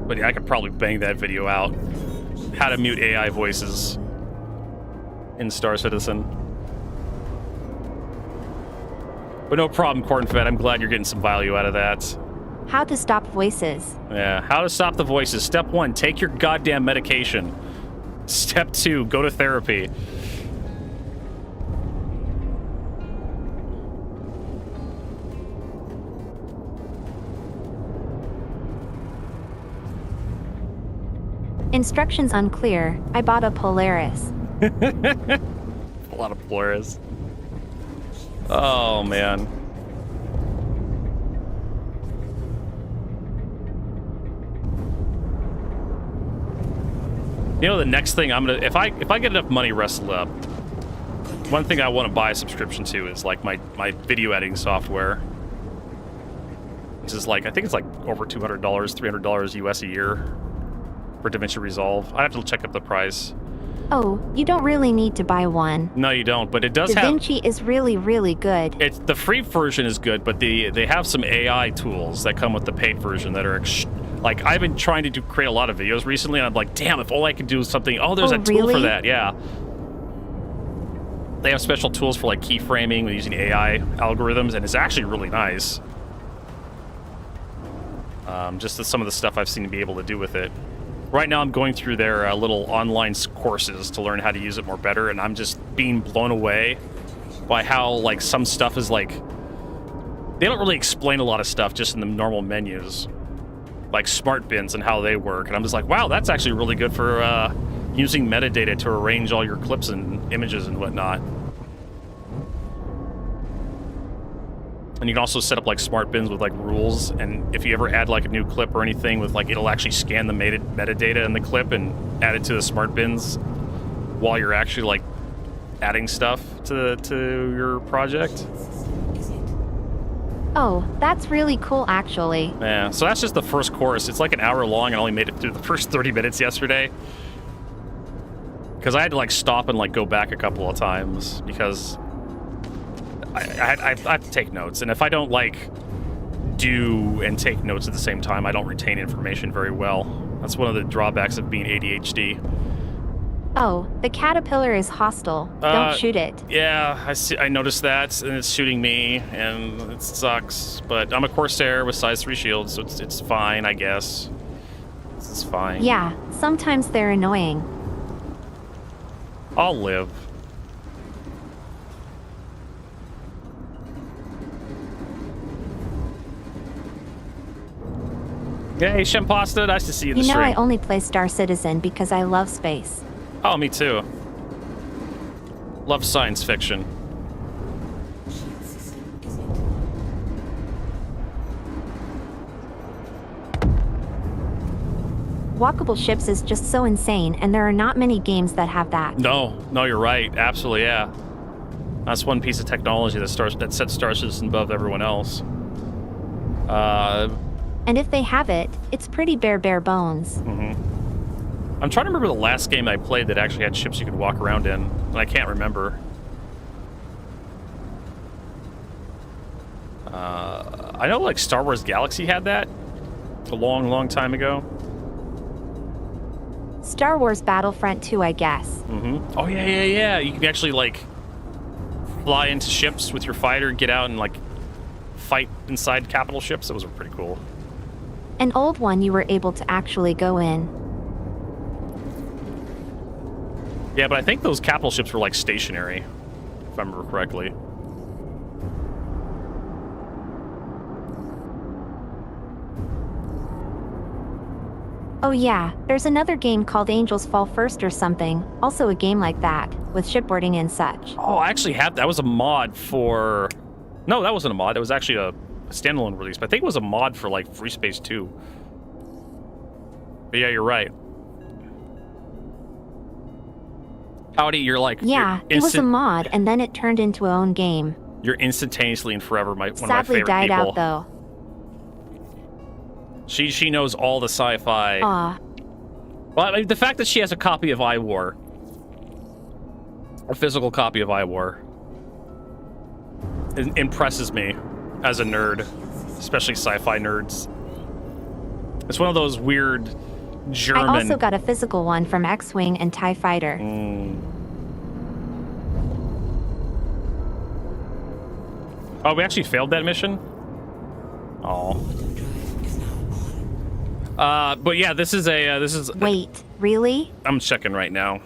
But yeah, I could probably bang that video out. How to mute AI voices in Star Citizen. But no problem, Cornfed. I'm glad you're getting some value out of that. How to stop voices. Yeah, how to stop the voices. Step 1, take your goddamn medication. Step 2, go to therapy. Instructions unclear. I bought a Polaris. A lot of Polaris. Oh, man. You know, the next thing I'm gonna, if I get enough money wrestled up, one thing I want to buy a subscription to is like my video editing software. Which is like, I think it's like over $200, $300 US a year for DaVinci Resolve. I have to check up the price. Oh, you don't really need to buy one. No, you don't, but it does have... DaVinci is really, really good. It's the free version is good, but they have some AI tools that come with the paid version that are like, I've been trying to create a lot of videos recently, and I'm like, damn, if all I could do is something. Oh, there's a tool really? for that. Yeah, they have special tools for like keyframing using AI algorithms, and it's actually really nice. Just some of the stuff I've seen to be able to do with it. Right now I'm going through their little online courses to learn how to use it more better, and I'm just being blown away by how, like, some stuff is, like... They don't really explain a lot of stuff just in the normal menus. Like smart bins and how they work. And I'm just like, wow, that's actually really good for using metadata to arrange all your clips and images and whatnot. And you can also set up like smart bins with like rules, and if you ever add like a new clip or anything with like, it'll actually scan the metadata in the clip and add it to the smart bins while you're actually like adding stuff to your project. Oh, that's really cool, actually. Yeah, so that's just the first course. It's like an hour long, and I only made it through the first 30 minutes yesterday. Because I had to like stop and like go back a couple of times because I have to take notes, and if I don't like do and take notes at the same time, I don't retain information very well. That's one of the drawbacks of being ADHD. Oh, the caterpillar is hostile. Don't shoot it. Yeah, I noticed that, and it's shooting me, and it sucks. But I'm a Corsair with size 3 shields, so it's fine, I guess. It's fine. Yeah, sometimes they're annoying. I'll live. Hey, Shempasta, nice to see you in the You know, stream. I only play Star Citizen because I love space. Oh, me too. Love science fiction. Shield system is Walkable ships is just so insane, and there are not many games that have that. No, you're right. Absolutely, yeah. That's one piece of technology that sets Star Citizen above everyone else. And if they have it, it's pretty bare bones. I'm trying to remember the last game I played that actually had ships you could walk around in, and I can't remember. I know, like, Star Wars Galaxy had that a long time ago. Star Wars Battlefront 2, I guess. Oh, yeah. You can actually, like, fly into ships with your fighter, get out and, like, fight inside capital ships. Those were pretty cool. An old one you were able to actually go in. Yeah, but I think those capital ships were, like, stationary, if I remember correctly. Oh yeah, there's another game called Angels Fall First or something. Also a game like that, with shipboarding and such. Oh, I actually have... That was a mod for... No, that wasn't a mod. That was actually a standalone release. But I think it was a mod for, like, Free Space 2. But yeah, you're right. Howdy, you're like... Yeah, it was a mod, and then it turned into a own game. You're instantaneously and forever one of my Sadly favorite died people. out though. She knows all the sci-fi. Aw. Well, I mean, the fact that she has a copy of iWar, a physical copy of iWar, impresses me as a nerd, especially sci-fi nerds. It's one of those weird German... I also got a physical one from X-Wing and TIE Fighter. Oh, we actually failed that mission? Oh. But yeah, this is a... Wait, really? I'm checking right now.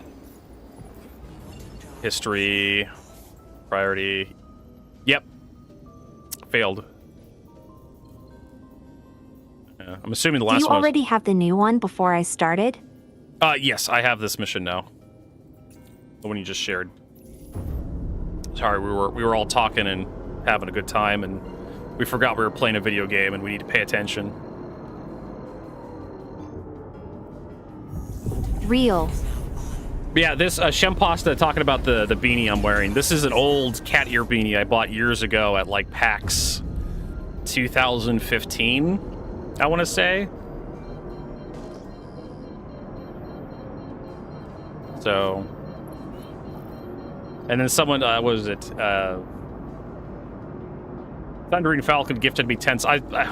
History. Priority. Yep. Failed. Yeah, I'm assuming the last Do you one was... already have the new one before I started? Yes, I have this mission now. The one you just shared. Sorry, we were all talking and having a good time, and we forgot we were playing a video game and we need to pay attention. Real. Yeah, this Shempasta talking about the beanie I'm wearing. This is an old cat ear beanie I bought years ago at like PAX 2015, I want to say. So, and then someone, what was it? Thundering Falcon gifted me 10.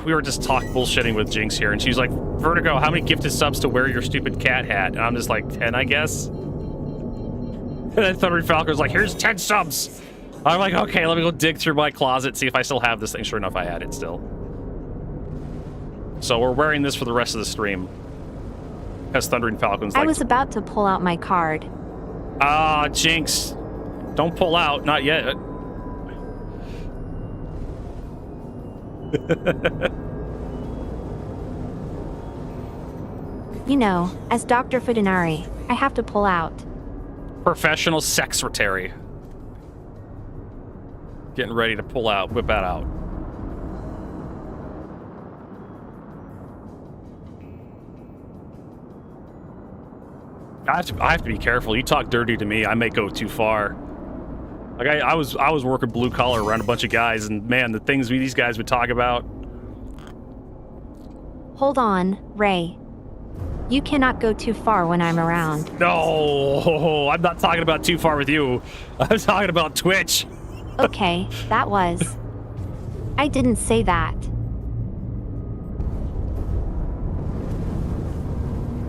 We were just bullshitting with Jinx here, and she's like, Vertigo, how many gifted subs to wear your stupid cat hat? And I'm just like, 10, I guess. And then Thundering Falcon's like, here's 10 subs. I'm like, okay, let me go dig through my closet, see if I still have this thing. Sure enough, I had it still. So we're wearing this for the rest of the stream. As Thundering Falcons I like was about to pull out my card. Ah, Jinx. Don't pull out. Not yet. You know, as Dr. Fudanari, I have to pull out. Professional secretary. Getting ready to pull out. Whip that out. I have to be careful. You talk dirty to me, I may go too far. Like I was working blue collar around a bunch of guys, and man, the things these guys would talk about. Hold on, Ray. You cannot go too far when I'm around. No, I'm not talking about too far with you. I'm talking about Twitch. Okay, that was. I didn't say that.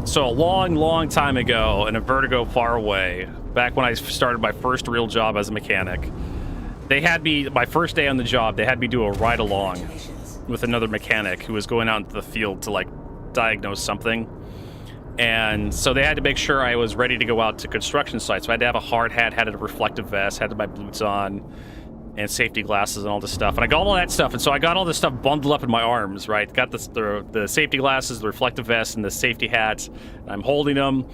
So a long, long time ago, in a vertigo far away, back when I started my first real job as a mechanic, they had me, my first day on the job, they had me do a ride-along with another mechanic who was going out into the field to, like, diagnose something. And so they had to make sure I was ready to go out to construction sites. So I had to have a hard hat, had a reflective vest, had my boots on, and safety glasses and all this stuff. And I got all that stuff. And so I got all this stuff bundled up in my arms, right? Got the safety glasses, the reflective vest, and the safety hats. I'm holding them.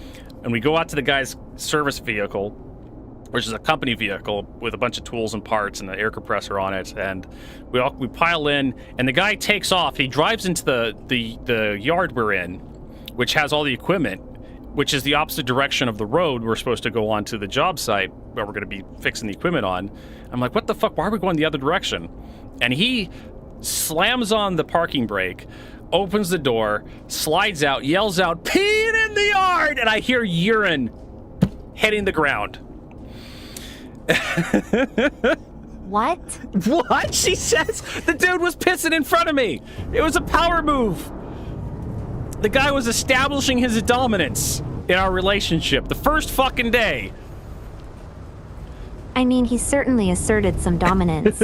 And we go out to the guy's service vehicle, which is a company vehicle with a bunch of tools and parts and an air compressor on it. And we pile in, and the guy takes off. He drives into the yard we're in, which has all the equipment, which is the opposite direction of the road we're supposed to go on to the job site where we're going to be fixing the equipment on. I'm like, what the fuck? Why are we going the other direction? And he slams on the parking brake, opens the door, slides out, yells out, "Peeing in the yard!" And I hear urine hitting the ground. What? What? She says the dude was pissing in front of me. It was a power move. The guy was establishing his dominance in our relationship the first fucking day. I mean, he certainly asserted some dominance.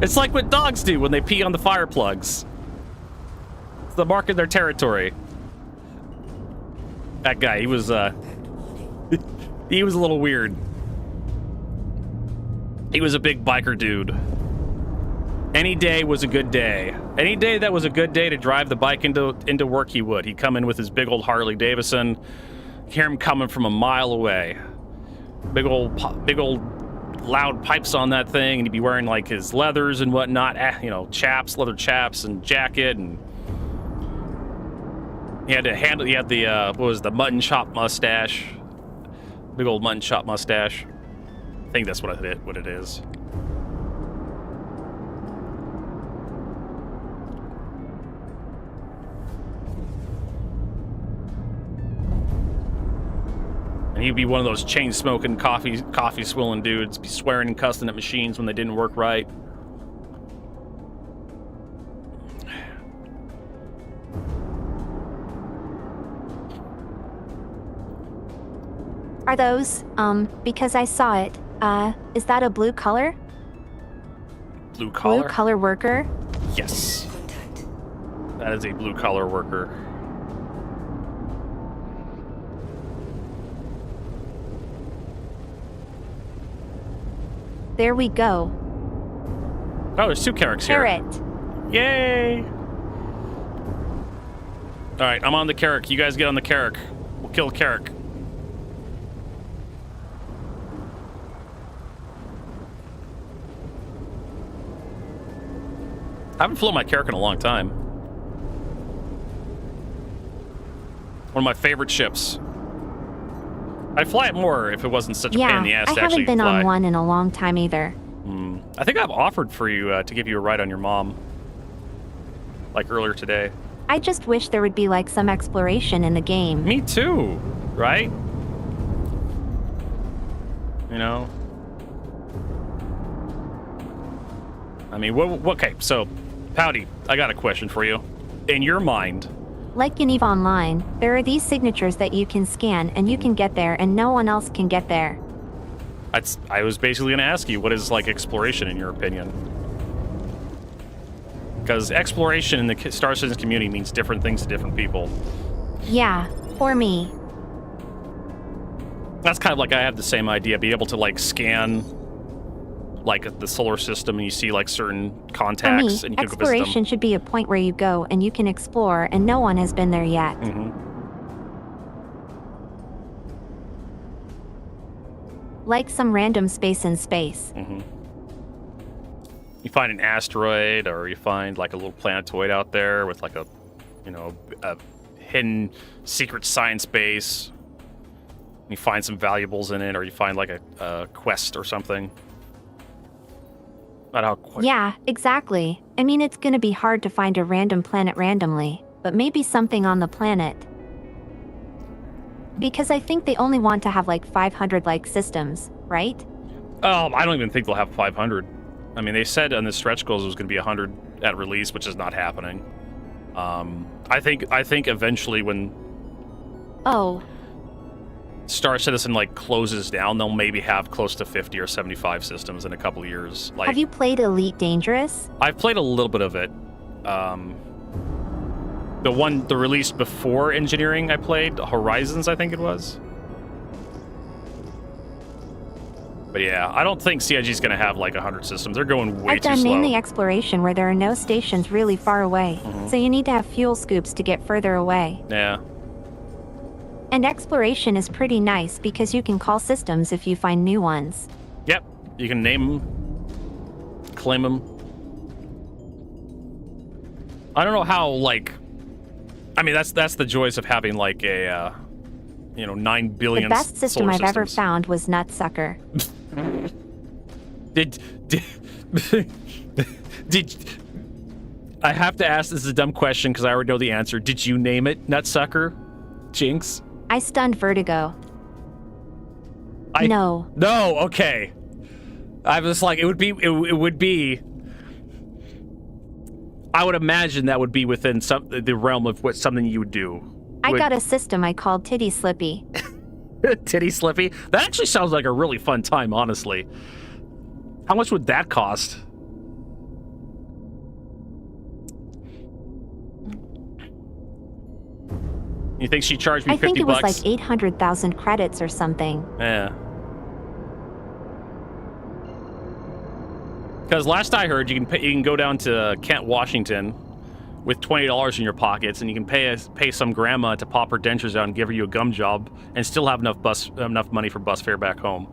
It's like what dogs do when they pee on the fire plugs. It's the mark of their territory. That guy, he was he was a little weird. He was a big biker dude. Any day was a good day. Any day that was a good day to drive the bike into work, he would. He'd come in with his big old Harley Davidson. Hear him coming from a mile away. Big old loud pipes on that thing, and he'd be wearing like his leathers and whatnot, you know, chaps, leather chaps and jacket, and he had the what was the mutton chop mustache, big old mutton chop mustache. I think that's what it is. And he'd be one of those chain-smoking, coffee-swilling dudes, be swearing and cussing at machines when they didn't work right. Are those, because I saw it, is that a blue collar? Blue collar? Blue collar worker? Yes. That is a blue-collar worker. There we go. Oh, there's two Carracks here. Carrot. Yay! Alright, I'm on the Carrack. You guys get on the Carrack. We'll kill Carrack. I haven't flown my Carrack in a long time. One of my favorite ships. I'd fly it more if it wasn't such a pain in the ass to I actually haven't been fly. on one in a long time either. I think I've offered for you to give you a ride on your mom. Like earlier today. I just wish there would be like some exploration in the game. Me too, right? You know? I mean, okay, so, Pouty, I got a question for you. In your mind... Like in EVE Online, there are these signatures that you can scan and you can get there and no one else can get there. I was basically going to ask you, what is, like, exploration in your opinion? Because exploration in the Star Citizen community means different things to different people. Yeah, for me. That's kind of like I have the same idea, be able to like scan like the solar system and you see like certain For me, contacts and you can go visit them. exploration should be a point where you go and you can explore and no one has been there yet. Like some random space in space. You find an asteroid or you find like a little planetoid out there with like a, you know, a hidden secret science base. You find some valuables in it or you find like a quest or something. Not how quick. Yeah, exactly. I mean, it's gonna be hard to find a random planet randomly, but maybe something on the planet. Because I think they only want to have like 500 like systems, right? I don't even think they'll have 500. I mean, they said on the stretch goals it was going to be 100 at release, which is not happening. I think eventually when Oh, Star Citizen like closes down, they'll maybe have close to 50 or 75 systems in a couple of years. Like, have you played Elite Dangerous? I've played a little bit of it. The release before Engineering I played, Horizons I think it was. But yeah, I don't think CIG's going to have like 100 systems. They're going way I've too done slow. mainly exploration where there are no stations really far away, so you need to have fuel scoops to get further away. Yeah. And exploration is pretty nice because you can call systems if you find new ones. Yep. You can name them, claim them. I don't know how, like... I mean, that's the joys of having, like, a, 9 billion The best system solar I've ever systems. found was Nutsucker. Did I have to ask, this is a dumb question because I already know the answer. Did you name it Nutsucker? Jinx? I stunned Vertigo. No. No, okay. I was like, it would be I would imagine that would be within the realm of something you would do. I got a system I called Titty Slippy. Titty Slippy? That actually sounds like a really fun time, honestly. How much would that cost? You think she charged me I 50 think it was bucks? like 800,000 credits or something. Yeah. Because last I heard, you can go down to Kent, Washington, with $20 in your pockets, and you can pay some grandma to pop her dentures out and give her you a gum job, and still have enough money for bus fare back home.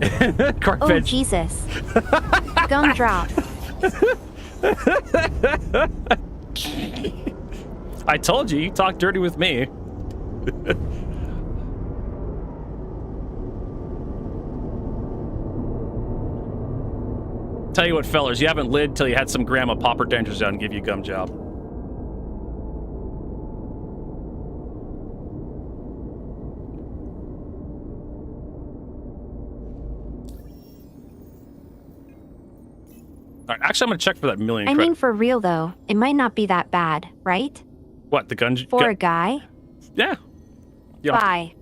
Oh, Carpet. Jesus. Gumdrop. I told you talk dirty with me. Tell you what, fellers, you haven't lived till you had some grandma pop her dentures out and give you a gum job. All right, actually, I'm gonna check for that million. I mean, for real though, it might not be that bad, right? What, the gun? For a guy? Yeah. You don't- Bye.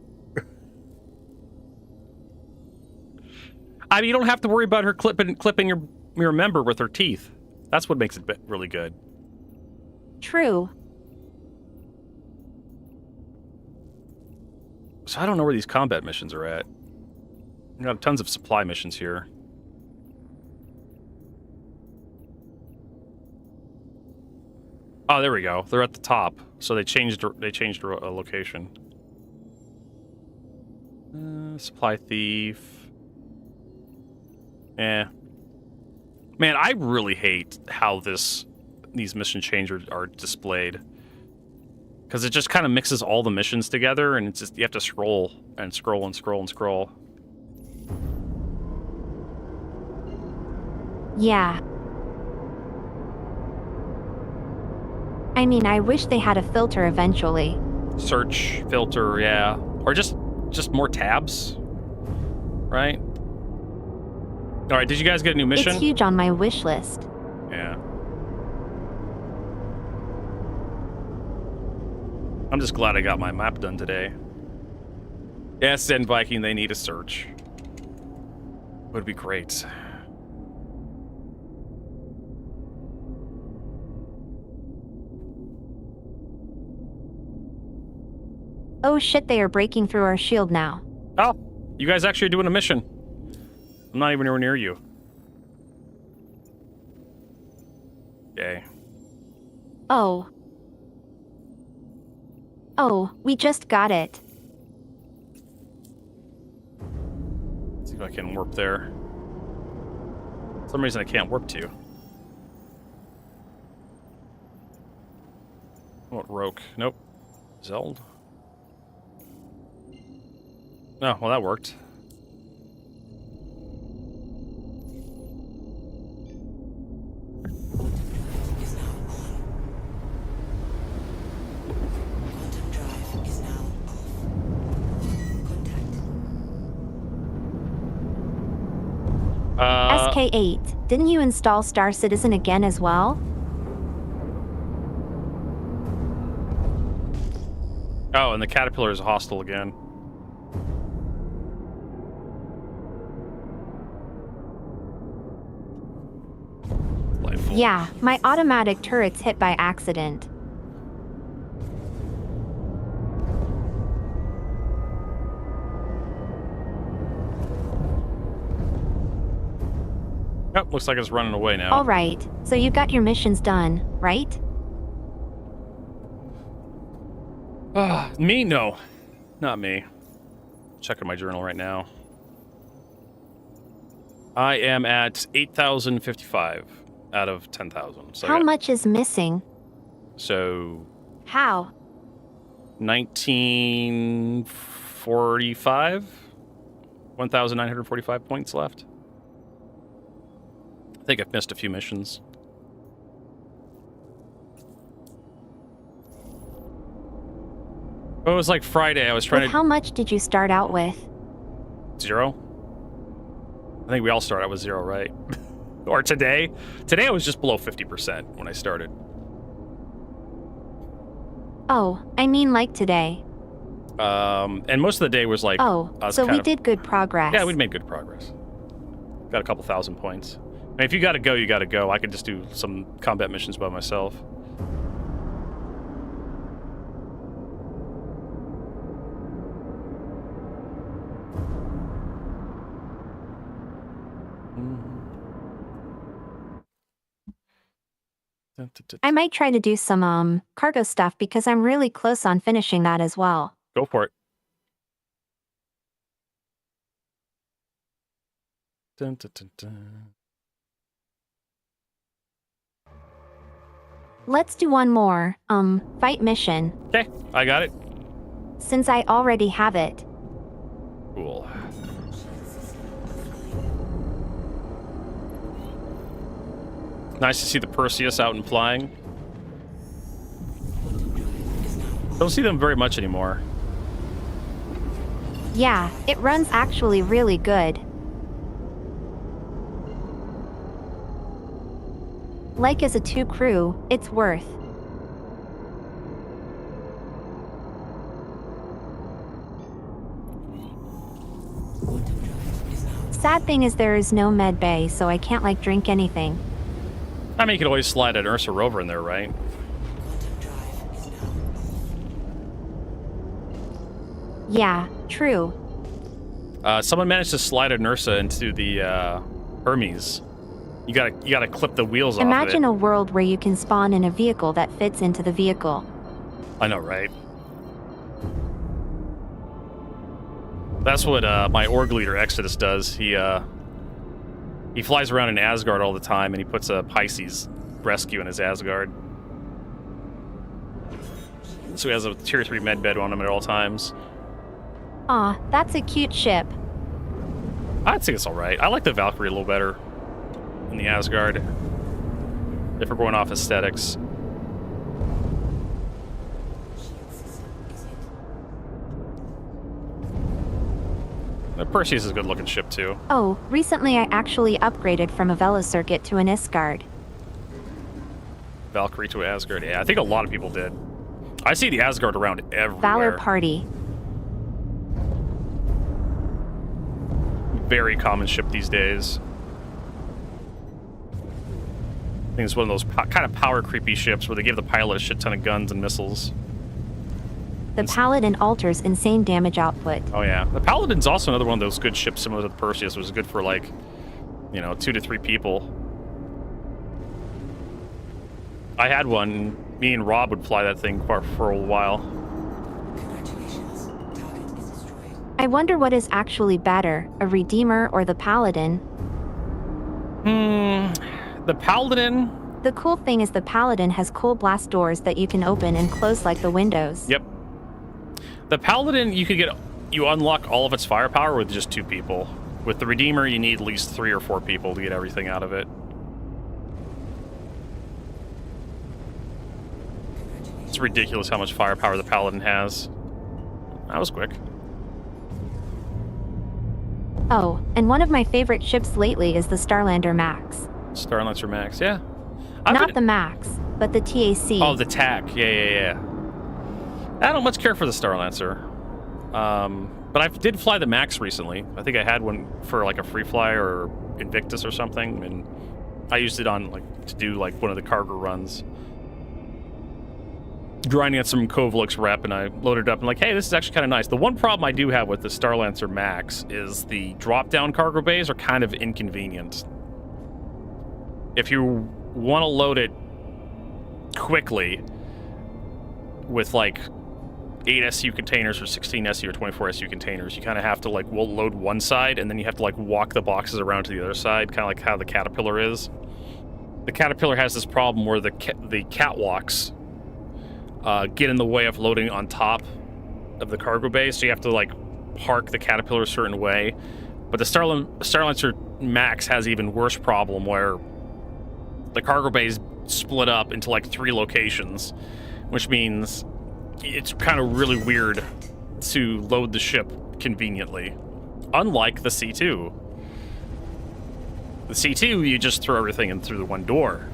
I mean, you don't have to worry about her clipping your member with her teeth. That's what makes it really good. True. So I don't know where these combat missions are at. We got tons of supply missions here. Oh, there we go. They're at the top. So they changed a location. Supply thief. Man, I really hate how these mission changers are displayed. Because it just kind of mixes all the missions together, and it's just you have to scroll and scroll and scroll and scroll. Yeah. I mean, I wish they had a filter eventually. Search, filter, yeah. Or just more tabs, right? All right, did you guys get a new mission? It's huge on my wish list. Yeah. I'm just glad I got my map done today. Yes, Zen Viking, they need a search. Would be great. Oh shit, they are breaking through our shield now. Oh, you guys actually are doing a mission. I'm not even anywhere near you. Yay. Oh. Oh, we just got it. Let's see if I can warp there. For some reason I can't warp to you. What, Roke? Nope. Zeld? Oh, well that worked. Is now on. Quantum drive is now off. Contact. SK8, didn't you install Star Citizen again as well? Oh, and the caterpillar is hostile again. Delightful. Yeah, my automatic turret's hit by accident. Yep, looks like it's running away now. Alright, so you got your missions done, right? Me? No. Not me. Checking my journal right now. I am at 8,055 out of 10,000. So How much is missing? So How? 1945? 1,945 points left. I think I've missed a few missions. Oh, it was like Friday. I was trying With to... how much did you start out with? 0? I think we all start out with 0, right? Or today? Today I was just below 50% when I started. Oh, I mean like today. And most of the day was like... Oh, us so kind we of- did good progress. Yeah, we made good progress. Got a couple thousand points. I mean, if you gotta go, you gotta go. I could just do some combat missions by myself. I might try to do some, cargo stuff because I'm really close on finishing that as well. Go for it. Dun, dun, dun, dun. Let's do one more, fight mission, Okay, I got it. since I already have it. Cool. Nice to see the Perseus out and flying. Don't see them very much anymore. Yeah, it runs actually really good. Like as a 2 crew, it's worth. Sad thing is there is no med bay, so I can't like drink anything. I mean, you could always slide an Ursa rover in there, right? Quantum drive is now off. Yeah, true. Someone managed to slide an Ursa into the Hermes. You gotta clip the wheels off Imagine of a world where you can spawn in a vehicle that fits into the vehicle. it. I know, right? That's what my org leader Exodus does. He flies around in Asgard all the time, and he puts a Pisces rescue in his Asgard. So he has a tier 3 med bed on him at all times. Aw, that's a cute ship. I think it's alright. I like the Valkyrie a little better than the Asgard. If we're going off aesthetics. The Perseus is a good looking ship too. Oh, recently I actually upgraded from a Vela circuit to an Isgard. Valkyrie to Asgard. Yeah, I think a lot of people did. I see the Asgard around everywhere. Valor Party. Very common ship these days. I think it's one of those kind of power creepy ships where they give the pilot a shit ton of guns and missiles. The Paladin alters insane damage output. Oh yeah, the Paladin's also another one of those good ships similar to the Perseus, which is good for like, 2 to 3 people. I had one. Me and Rob would fly that thing for a while. Congratulations. Target is destroyed. I wonder what is actually better, a Redeemer or the Paladin? The Paladin. The cool thing is the Paladin has cool blast doors that you can open and close like the windows. Yep. The Paladin, you unlock all of its firepower with just 2 people. With the Redeemer, you need at least 3 or 4 people to get everything out of it. It's ridiculous how much firepower the Paladin has. That was quick. Oh, and one of my favorite ships lately is the Starlander Max. Starlancer Max, yeah. Not the Max, but the TAC. Oh, the TAC. Yeah. I don't much care for the Starlancer. But I did fly the Max recently. I think I had one for like a free fly or Invictus or something, and I used it on to do one of the cargo runs. Grinding at some Kovlix rep, and I loaded it up and hey, this is actually kind of nice. The one problem I do have with the Starlancer Max is the drop-down cargo bays are kind of inconvenient. If you want to load it quickly with 8 SU containers or 16 SU or 24 SU containers, you kind of have to load one side and then you have to walk the boxes around to the other side, kind of like how the Caterpillar is. The Caterpillar has this problem where the catwalks get in the way of loading on top of the cargo bay, so you have to park the Caterpillar a certain way. But the Starlancer Max has even worse problem where the cargo bay is split up into 3 locations, which means it's kind of really weird to load the ship conveniently. Unlike the C2. The C2, you just throw everything in through the one door,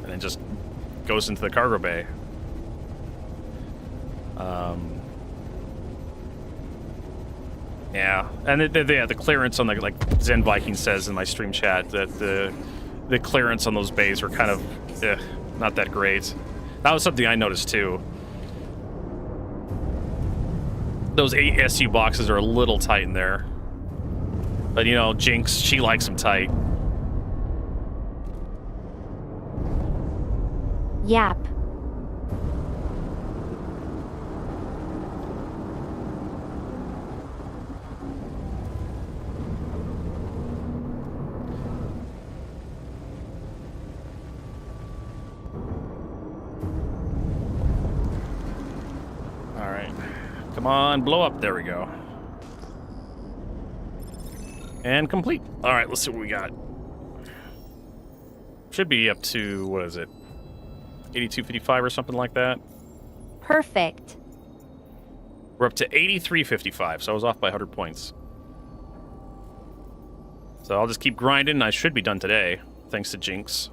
and it just goes into the cargo bay. Yeah, and the clearance on Zen Viking says in my stream chat that the clearance on those bays are kind of not that great. That was something I noticed too. Those 8 SU boxes are a little tight in there, but Jinx, she likes them tight. Yap. Come on, blow up. There we go. And complete. All right, let's see what we got. Should be up to, what is it? 8255 or something like that. Perfect. We're up to 8355, so I was off by 100 points. So I'll just keep grinding. I should be done today, thanks to Jinx.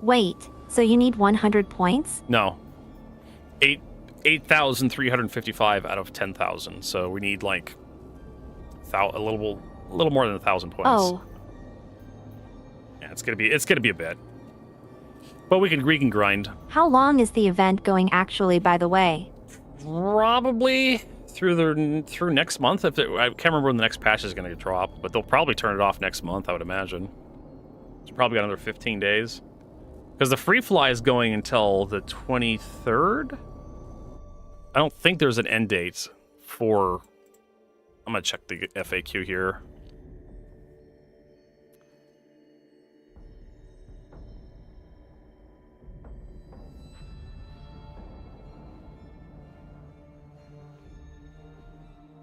Wait, so you need 100 points? No. 8,355 out of 10,000. So we need a little more than 1,000 points. Oh. Yeah, it's gonna be a bit. But we can grind. How long is the event going actually, by the way? Probably through next month. I can't remember when the next patch is gonna drop, but they'll probably turn it off next month, I would imagine. It's probably got another 15 days. Because the free fly is going until the 23rd? I don't think there's an end date for... I'm going to check the FAQ here.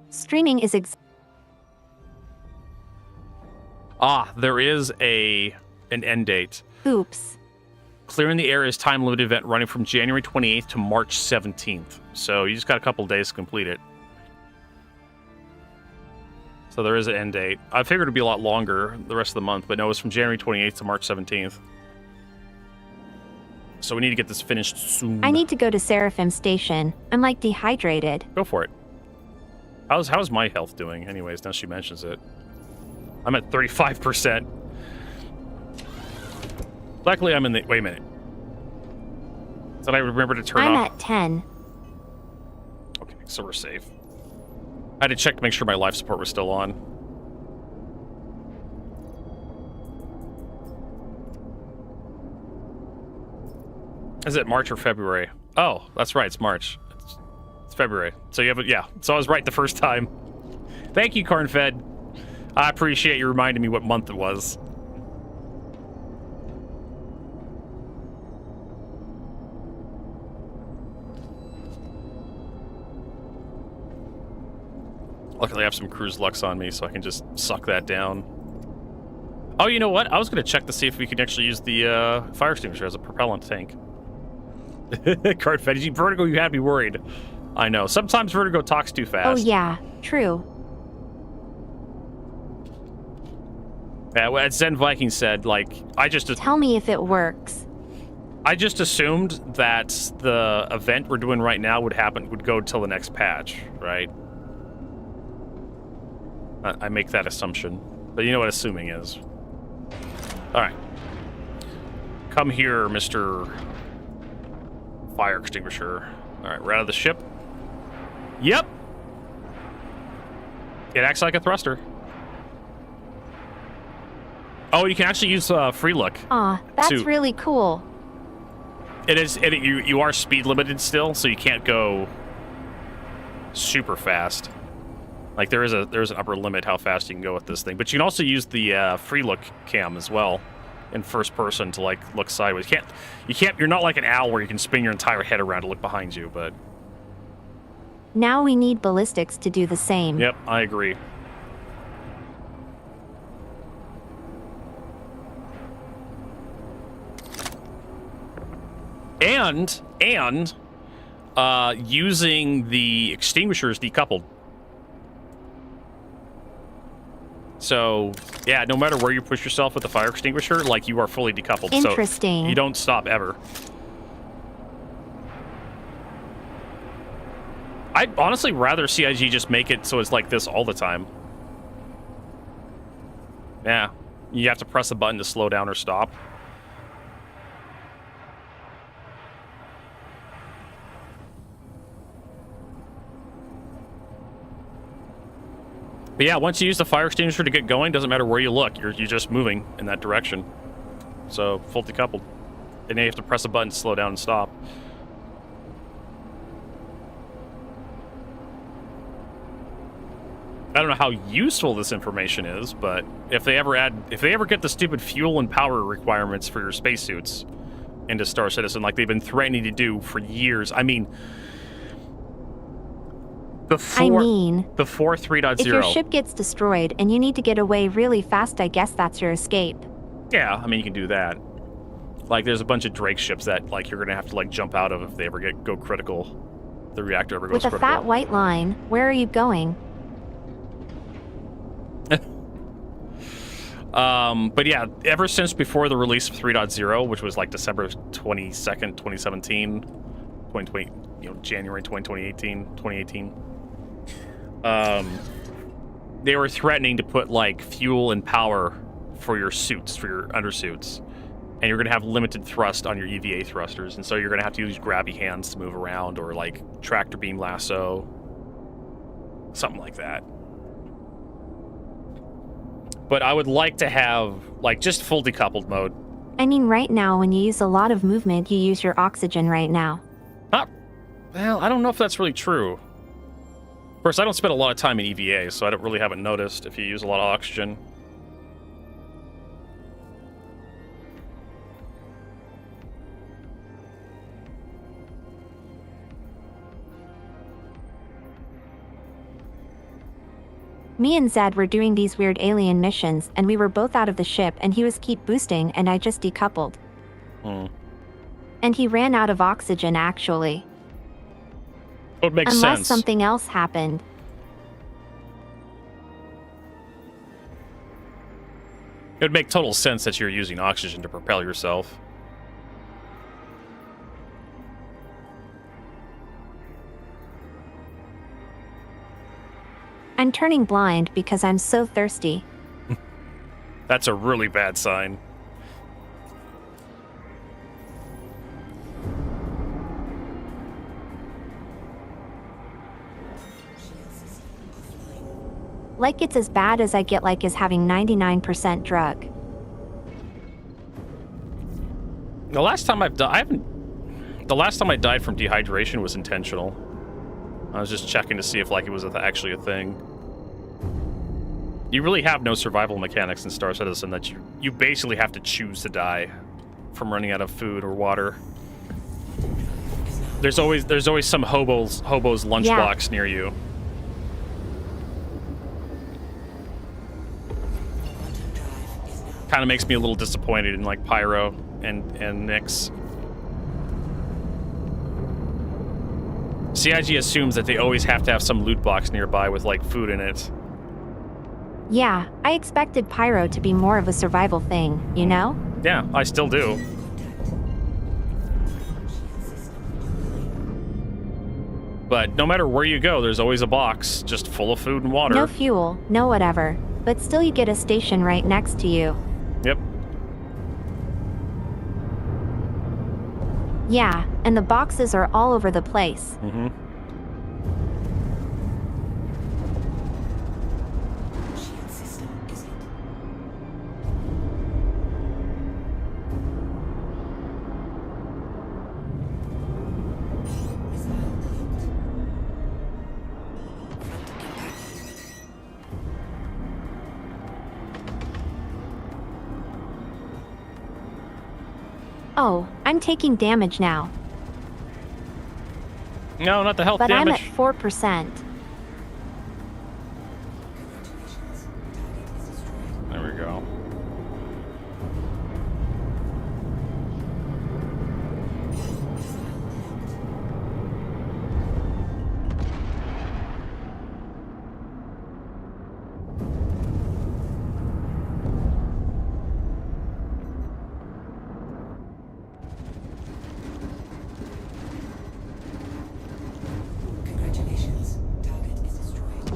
Streaming is There is an end date. Oops. Clearing the Area is time-limited event running from January 28th to March 17th. So you just got a couple days to complete it. So there is an end date. I figured it'd be a lot longer the rest of the month, but no, it's from January 28th to March 17th. So we need to get this finished soon. I need to go to Seraphim Station. I'm dehydrated. Go for it. How's my health doing? Anyways, now she mentions it. I'm at 35%. Luckily, I'm in the... Wait a minute. Did I remember to turn off? I'm at 10. so we're safe. I had to check to make sure my life support was still on. Is it March or February? Oh, that's right, it's March. It's February. So you have yeah, so I was right the first time. Thank you, Cornfed. I appreciate you reminding me what month it was. Luckily, I have some cruise lux on me, so I can just suck that down. Oh, you know what? I was going to check to see if we could actually use the fire extinguisher as a propellant tank. Card fetish. Vertigo, you had me worried. I know. Sometimes Vertigo talks too fast. Oh, yeah. True. Yeah, well, as Zen Viking said, like, Tell me if it works. I just assumed that the event we're doing right now would go till the next patch, right? I make that assumption. But you know what assuming is. Alright. Come here, Mr. Fire Extinguisher. Alright, we're out of the ship. Yep! It acts like a thruster. Oh, you can actually use free look. Aw, that's really cool. It is. You are speed limited still, so you can't go super fast. Like there's an upper limit how fast you can go with this thing, but you can also use the free look cam as well in first person to like look sideways. You're not like an owl where you can spin your entire head around to look behind you, but Now we need ballistics to do the same. Yep, I agree. And using the extinguishers decoupled. So, yeah, no matter where you push yourself with the fire extinguisher, like, you are fully decoupled. Interesting. So you don't stop ever. I'd honestly rather CIG just make it so it's like this all the time. Yeah. You have to press a button to slow down or stop. But yeah, once you use the fire extinguisher to get going, doesn't matter where you look, you're just moving in that direction. So, full decoupled. And then you have to press a button to slow down and stop. I don't know how useful this information is, but if they ever get the stupid fuel and power requirements for your spacesuits into Star Citizen, like they've been threatening to do for years, I mean, before 3.0. If your ship gets destroyed and you need to get away really fast, I guess that's your escape. Yeah, I mean, you can do that. Like, there's a bunch of Drake ships that, like, you're gonna have to, like, jump out of if they ever go critical. The reactor ever goes critical. With a fat white line, where are you going? But yeah, ever since before the release of 3.0, which was, like, December 22nd, 2017, 2020, January 2018. They were threatening to put like fuel and power for your suits, for your undersuits, and you're gonna have limited thrust on your EVA thrusters, and so you're gonna have to use grabby hands to move around, or like tractor beam lasso, something like that. But I would like to have like just full decoupled mode. I mean, right now when you use a lot of movement, you use your oxygen right now. Well, I don't know if that's really true. Of course, I don't spend a lot of time in EVA, so I don't really haven't noticed if you use a lot of oxygen. Me and Zed were doing these weird alien missions, and we were both out of the ship, and he was keep boosting, and I just decoupled. And he ran out of oxygen, actually. It makes sense. Unless something else happened. It would make total sense that you're using oxygen to propel yourself. I'm turning blind because I'm so thirsty. That's a really bad sign. Like it's as bad as I get like as having 99% drug. The last time I've died, the last time I died from dehydration was intentional. I was just checking to see if like it was actually a thing. You really have no survival mechanics in Star Citizen that you basically have to choose to die from running out of food or water. There's always some hobo's lunchbox near you. Kind of makes me a little disappointed in like Pyro and Nyx. CIG assumes that they always have to have some loot box nearby with like food in it. Yeah, I expected Pyro to be more of a survival thing, you know? Yeah, I still do. But no matter where you go, there's always a box just full of food and water. No fuel, no whatever. But still you get a station right next to you. Yep. Yeah, and the boxes are all over the place. Mm-hmm. Oh, I'm taking damage now. No, not the health But damage. I'm at 4%. There we go. Congratulations. Target is destroyed.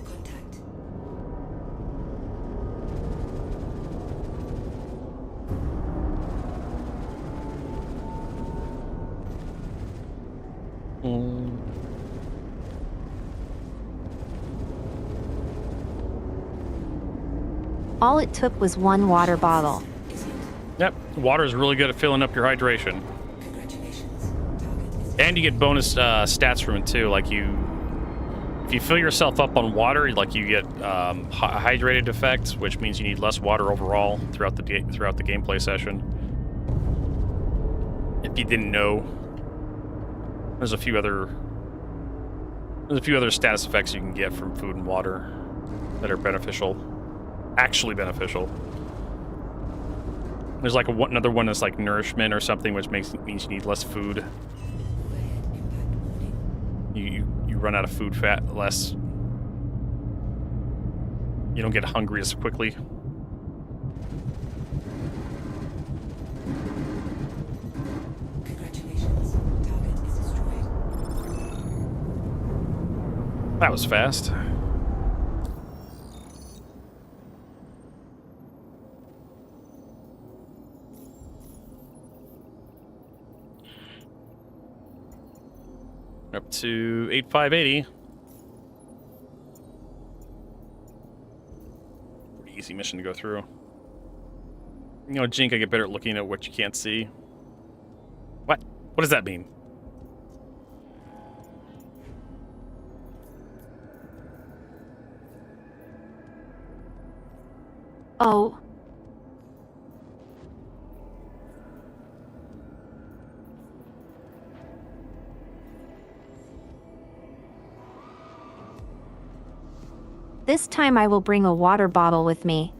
Contact. All it took was one water bottle. Yep, water is really good at filling up your hydration. Congratulations. Target is And you get bonus stats from it too. Like if you fill yourself up on water, like you get hydrated effects, which means you need less water overall throughout the gameplay session. If you didn't know, there's a few other status effects you can get from food and water that are beneficial, actually beneficial. There's like another one that's like nourishment or something, which means you need less food. overhead impact warning. You run out of food fat less. You don't get hungry as quickly. Congratulations. Target is destroyed. That was fast. Up to 8580. Pretty easy mission to go through. You know, Jink, I get better at looking at what you can't see. What? What does that mean? Oh. This time I will bring a water bottle with me.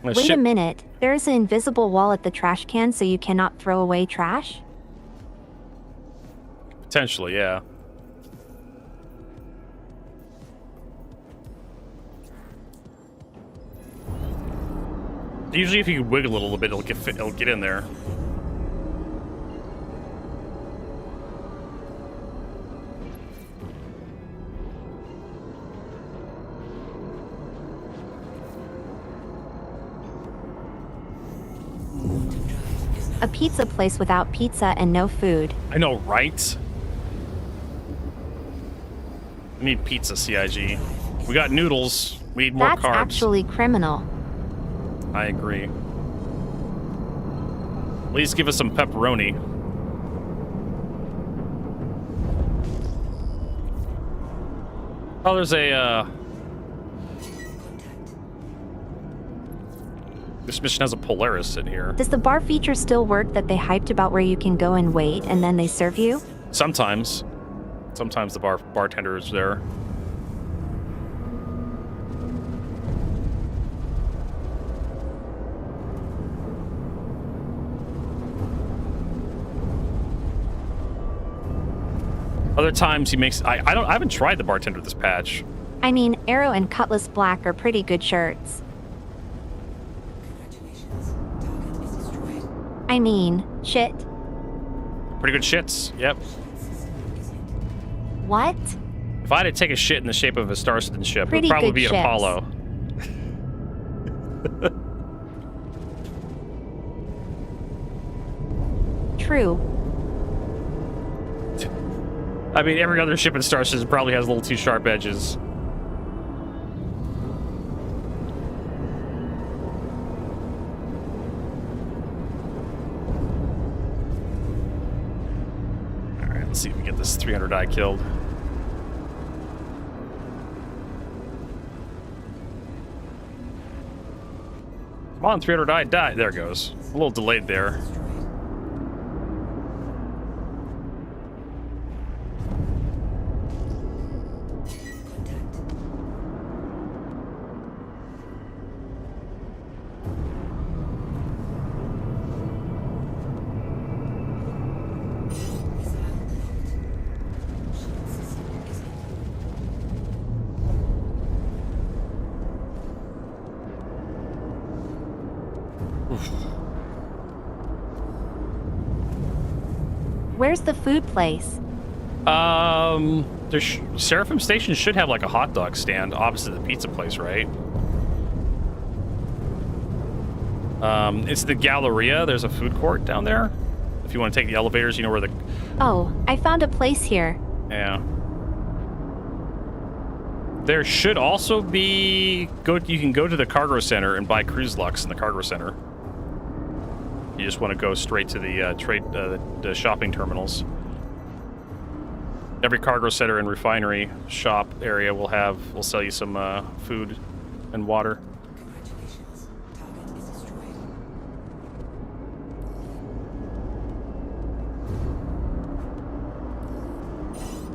Wait a minute, there's an invisible wall at the trash can so you cannot throw away trash? Potentially, yeah. Usually if you wiggle it a little bit, it'll get in there. A pizza place without pizza and no food. I know, right? We need pizza, CIG. We got noodles. We need more That's carbs. actually criminal. I agree. Please give us some pepperoni. Oh, there's a, This mission has a Polaris in here. Does the bar feature still work that they hyped about where you can go and wait and then they serve you? Sometimes. Sometimes the bartender is there. Other times he makes I haven't tried the bartender this patch. I mean, Arrow and Cutlass Black are pretty good shirts. Congratulations. Target is destroyed. I mean, shit. Pretty good shits. Yep. What? If I had to take a shit in the shape of a Star Citizen ship, it Pretty would probably good be an ships. Apollo. True. I mean, every other ship in Star Citizen probably has a little too sharp edges. Alright, let's see if we get this 300 die killed. Come on, 300 die. There it goes. A little delayed there. Where's the food place? Seraphim Station should have like a hot dog stand opposite the pizza place, right? It's the Galleria. There's a food court down there. If you want to take the elevators, you know where the... Oh, I found a place here. Yeah. There should also be... You can go to the cargo center and buy cruise lux in the cargo center. You just want to go straight to the the shopping terminals. Every cargo center and refinery shop area will sell you some food and water. Congratulations. Target is destroyed.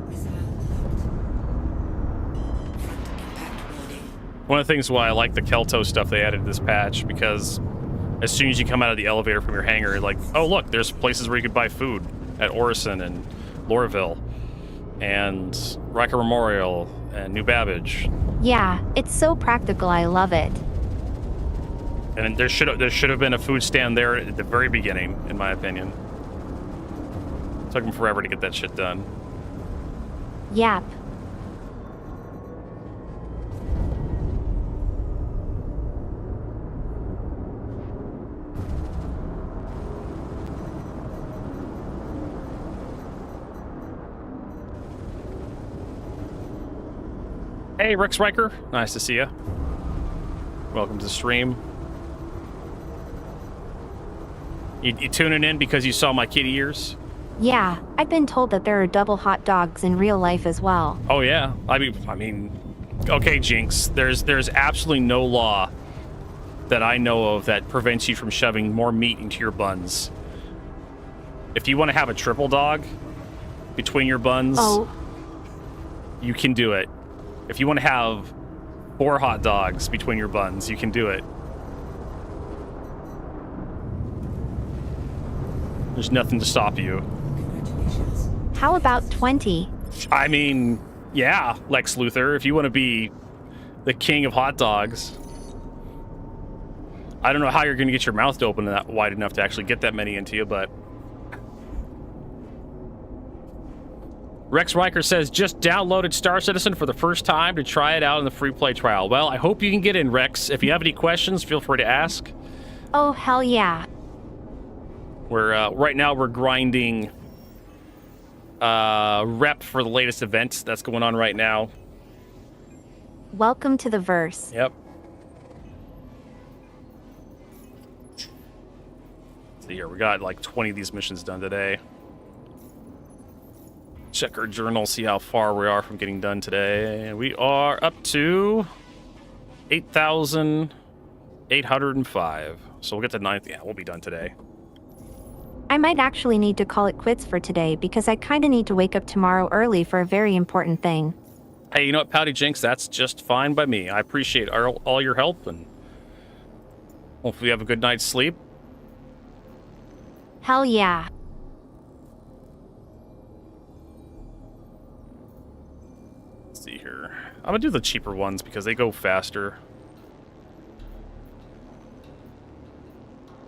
Missile alert. Front impact warning. One of the things why I like the Kelto stuff they added to this patch, because as soon as you come out of the elevator from your hangar, like, oh look, there's places where you could buy food at Orison and Lorville and Riker Memorial and New Babbage. Yeah, it's so practical, I love it. And there should have been a food stand there at the very beginning, in my opinion. It took them forever to get that shit done. Yap. Hey, Rex Riker. Nice to see you. Welcome to the stream. You tuning in because you saw my kitty ears? Yeah, I've been told that there are double hot dogs in real life as well. Oh yeah. I mean, okay, Jinx. There's absolutely no law that I know of that prevents you from shoving more meat into your buns. If you want to have a triple dog between your buns, you can do it. If you want to have 4 hot dogs between your buns, you can do it. There's nothing to stop you. Congratulations. How about 20? I mean, yeah, Lex Luthor, if you want to be the king of hot dogs. I don't know how you're going to get your mouth to open that wide enough to actually get that many into you, but... Rex Riker says, just downloaded Star Citizen for the first time to try it out in the free play trial. Well, I hope you can get in, Rex. If you have any questions, feel free to ask. Oh, hell yeah. We're right now we're grinding rep for the latest event that's going on right now. Welcome to the verse. Yep. See here, we got like 20 of these missions done today. Check our journal, see how far we are from getting done today. We are up to 8,805. So we'll get to 9th. Yeah, we'll be done today. I might actually need to call it quits for today because I kinda need to wake up tomorrow early for a very important thing. Hey, you know what, Pouty Jinx? That's just fine by me. I appreciate all your help, and hopefully you have a good night's sleep. Hell yeah. Let's see here. I'm gonna do the cheaper ones because they go faster.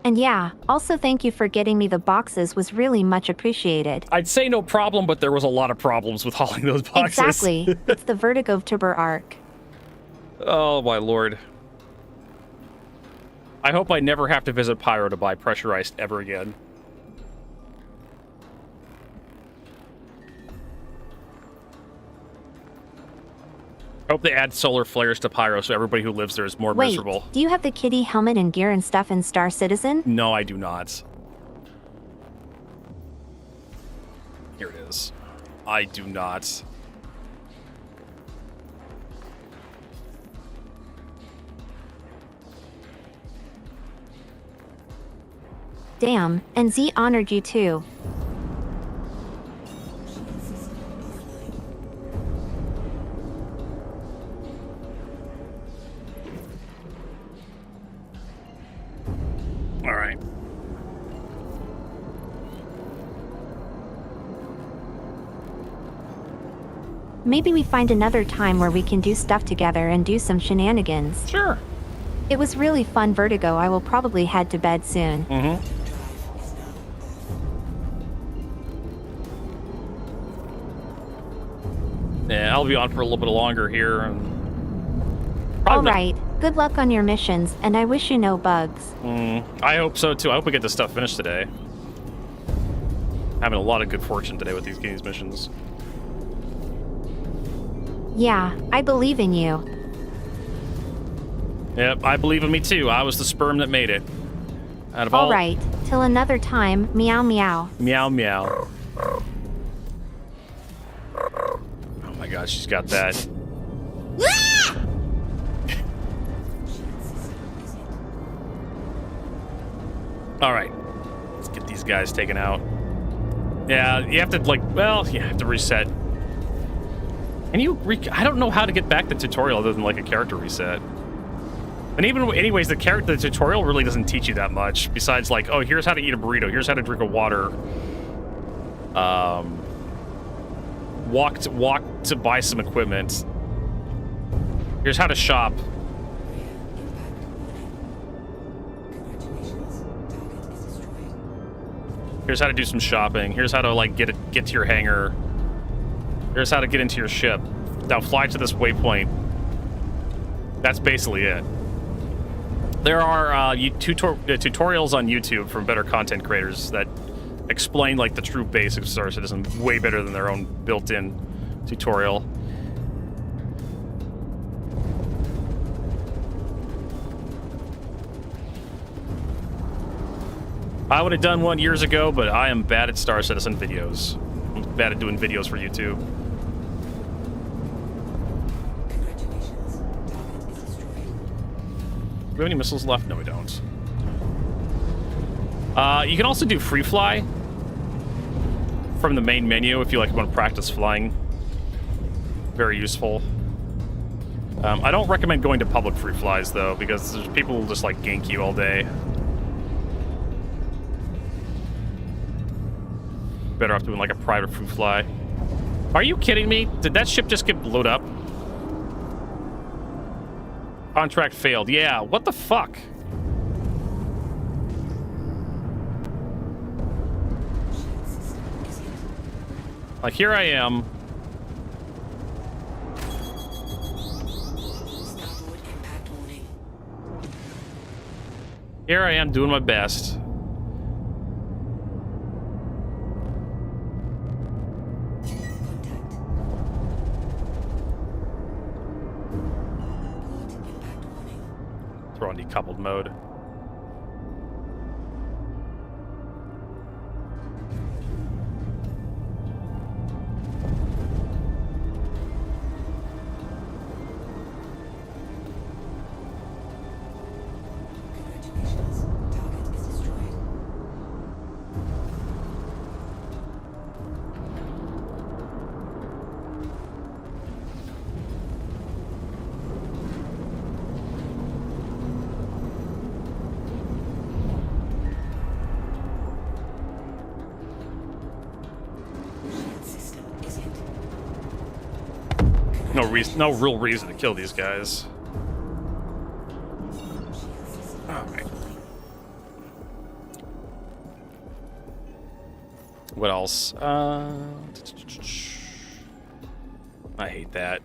And yeah, also thank you for getting me the boxes was really much appreciated. I'd say no problem, but there was a lot of problems with hauling those boxes. Exactly. It's the Vertigo Tuber arc. Oh, my lord. I hope I never have to visit Pyro to buy pressurized ever again. I hope they add solar flares to Pyro so everybody who lives there is more Wait, miserable. do you have the kitty helmet and gear and stuff in Star Citizen? No, I do not. Here it is. I do not. Damn, and Z honored you too. All right. Maybe we find another time where we can do stuff together and do some shenanigans. Sure. It was really fun, Vertigo. I will probably head to bed soon. Mm-hmm. Yeah, I'll be on for a little bit longer here. All right. Good luck on your missions, and I wish you no bugs. I hope so too. I hope we get this stuff finished today. Having a lot of good fortune today with these games missions. Yeah, I believe in you. Yep, I believe in me too. I was the sperm that made it. Out of All right. Till another time. Meow meow. Meow meow. Oh my god, she's got that. All right, let's get these guys taken out. Yeah, you have to you have to reset. And I don't know how to get back the tutorial other than like a character reset. And even anyways, the tutorial really doesn't teach you that much. Besides like, oh, here's how to eat a burrito. Here's how to drink a water. Walk to buy some equipment. Here's how to shop. Here's how to do some shopping. Here's how to like get to your hangar. Here's how to get into your ship. Now fly to this waypoint. That's basically it. There are tutorials on YouTube from better content creators that explain like the true basics of Star Citizen way better than their own built-in tutorial. I would have done one years ago, but I am bad at Star Citizen videos. I'm bad at doing videos for YouTube. Do we have any missiles left? No, we don't. You can also do free fly from the main menu if you want to practice flying. Very useful. I don't recommend going to public free flies though, because there's people who just like gank you all day. Better off doing like a private free fly. Are you kidding me? Did that ship just get blown up? Contract failed. Yeah, what the fuck? Like, here I am. Here I am doing my best. Throw on decoupled mode. Congratulations. Target is destroyed. Shield system is hit. No real reason to kill these guys. Alright. What else? I hate that.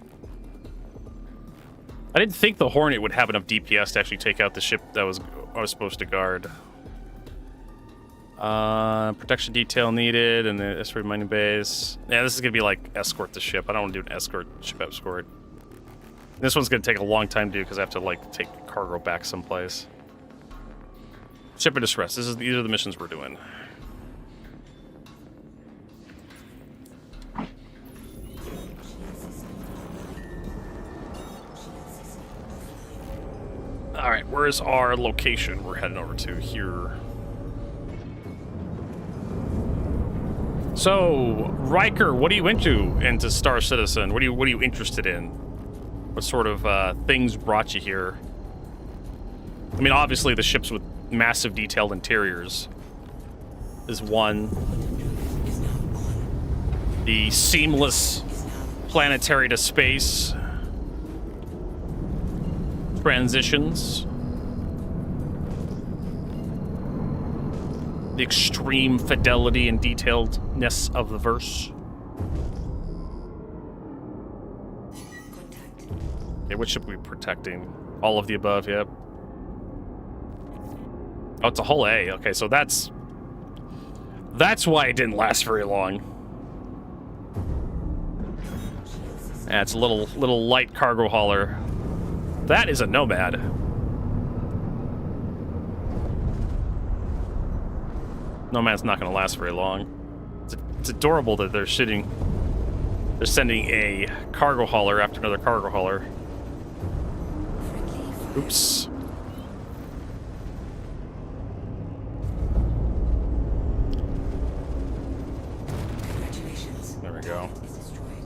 I didn't think the Hornet would have enough DPS to actually take out the ship that I was supposed to guard. Protection detail needed, and the escort mining base. Yeah, this is gonna be like escort the ship. I don't want to do an ship escort. This one's gonna take a long time to do because I have to like take cargo back someplace. Ship of distress. These are the missions we're doing. All right, where's our location? We're heading over to here. So, Riker, what are you into Star Citizen? What are you interested in? What sort of things brought you here? I mean, obviously the ships with massive detailed interiors is one. The seamless planetary to space transitions. The extreme fidelity and detailedness of the verse. Okay, what ship are we protecting? All of the above, yep. Oh, it's a hull A. Okay, so that's why it didn't last very long. Yeah, it's a little light cargo hauler. That is a Nomad. Nomad's not going to last very long. It's adorable that they're sending a cargo hauler after another cargo hauler. Oops. Congratulations. There we go. Target is destroyed.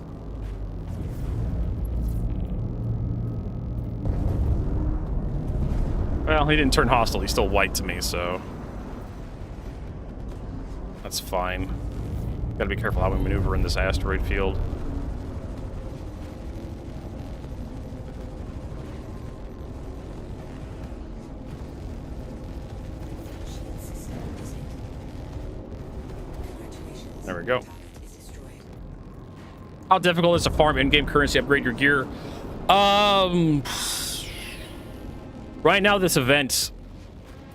Well, he didn't turn hostile. He's still white to me, so that's fine. Gotta be careful how we maneuver in this asteroid field. Shield system is hit. Congratulations. There we go. Target is destroyed. How difficult is to farm in-game currency, upgrade your gear? Right now, this event...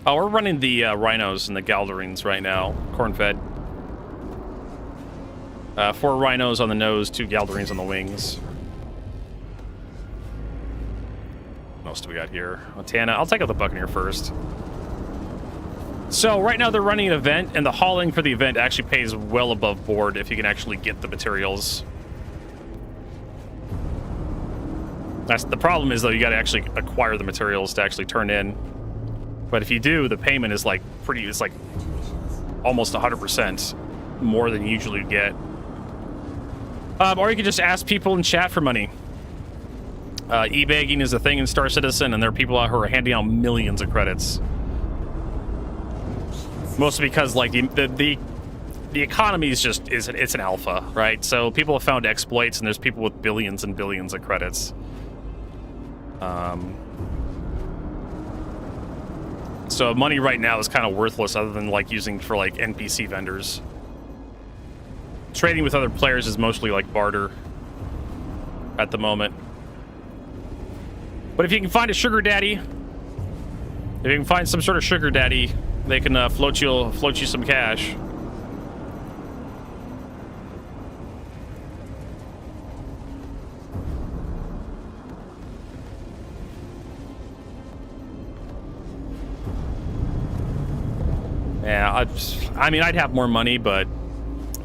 Oh, we're running the rhinos and the galderines right now. Corn-fed. 4 rhinos on the nose, 2 galderines on the wings. What else do we got here? Montana. I'll take out the Buccaneer first. So, right now they're running an event, and the hauling for the event actually pays well above board if you can actually get the materials. That's the problem is, though, you got to actually acquire the materials to actually turn in. But if you do, the payment is like it's like almost 100% more than you usually get. Or you can just ask people in chat for money. E-bagging is a thing in Star Citizen, and there are people out who are handing out millions of credits. Mostly because like the economy is just it's an alpha, right? So people have found exploits, and there's people with billions and billions of credits. So money right now is kind of worthless, other than like using for like NPC vendors. Trading with other players is mostly like barter at the moment. But if you can find a sugar daddy, if you can find some sort of sugar daddy, they can float you some cash. Yeah, I mean, I'd have more money, but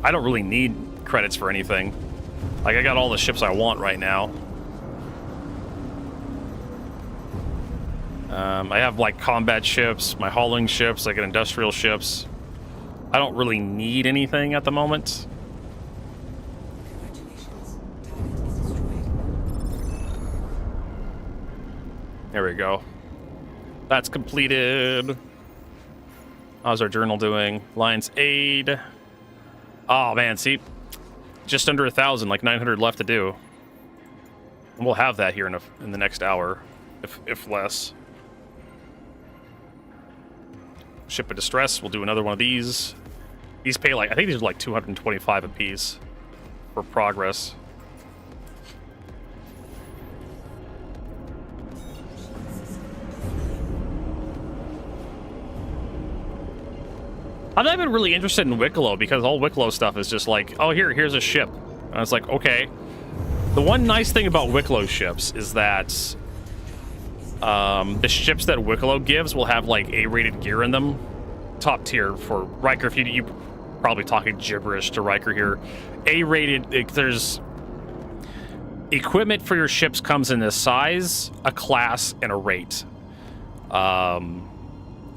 I don't really need credits for anything. Like, I got all the ships I want right now. I have, like, combat ships, my hauling ships, I get industrial ships. I don't really need anything at the moment. Congratulations. Target is destroyed. There we go. That's completed. How's our journal doing? Alliance aid. Oh, man, see? Just under 1,000, like 900 left to do. And we'll have that here in the next hour, if less. Ship of distress, we'll do another one of these. These pay like, I think these are like 225 apiece for progress. I've not been really interested in Wicklow because all Wicklow stuff is just like, oh, here's a ship. And it's like, okay. The one nice thing about Wicklow ships is that the ships that Wicklow gives will have like A-rated gear in them. Top tier for Riker. If you probably talking gibberish to Riker here. A-rated, there's equipment for your ships comes in a size, a class, and a rate.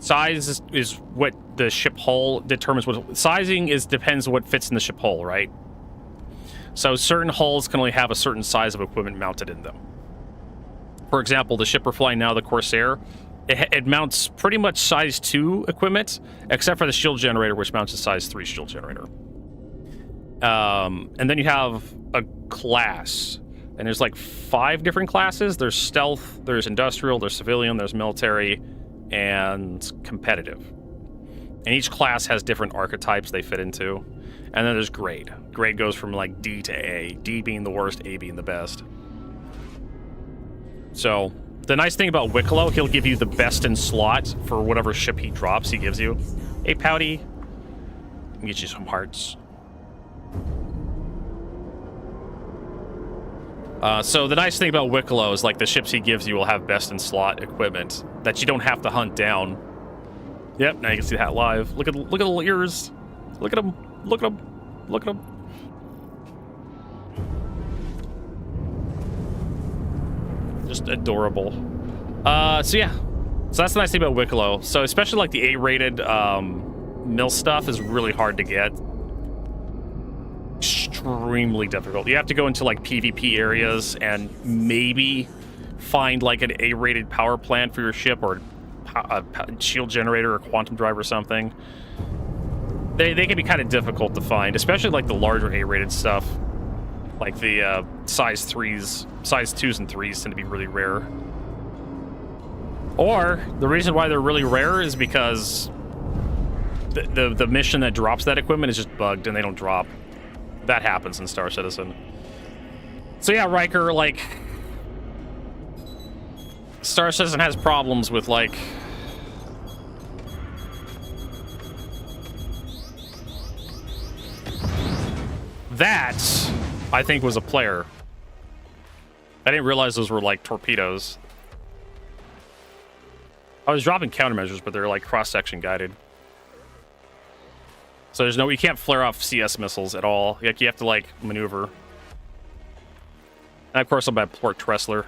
Size is what the ship hull determines. What sizing is depends what fits in the ship hull, right? So certain hulls can only have a certain size of equipment mounted in them. For example, the ship we're flying now, the Corsair, it mounts pretty much size 2 equipment, except for the shield generator, which mounts a size 3 shield generator. And then you have a class, and there's like 5 different classes. There's stealth, there's industrial, there's civilian, there's military, and competitive. And each class has different archetypes they fit into. And then there's grade. Grade goes from like D to A, D being the worst, A being the best. So the nice thing about Wicklow, he'll give you the best in slot for whatever ship he drops, he gives you. Hey, Pouty. I'll get you some hearts. So the nice thing about Wicklow is like the ships he gives you will have best in slot equipment that you don't have to hunt down. Yep, now you can see that live. Look at the little ears. Look at them. Look at them. Look at them. Just adorable. So yeah. So that's the nice thing about Wicklow. So especially like the A-rated mill stuff is really hard to get. Extremely difficult. You have to go into like PvP areas and maybe find like an A-rated power plant for your ship or a shield generator or quantum drive or something. They can be kind of difficult to find, especially like the larger A-rated stuff. Like the size 3s, size 2s and 3s tend to be really rare. Or the reason why they're really rare is because the mission that drops that equipment is just bugged and they don't drop. That happens in Star Citizen. So yeah, Riker, like, Star Citizen has problems with, like, that, I think, was a player. I didn't realize those were, like, torpedoes. I was dropping countermeasures, but they're, like, cross-section guided. So there's no, you can't flare off CS missiles at all. Like, you have to, like, maneuver. And of course, I'm by Port Tressler.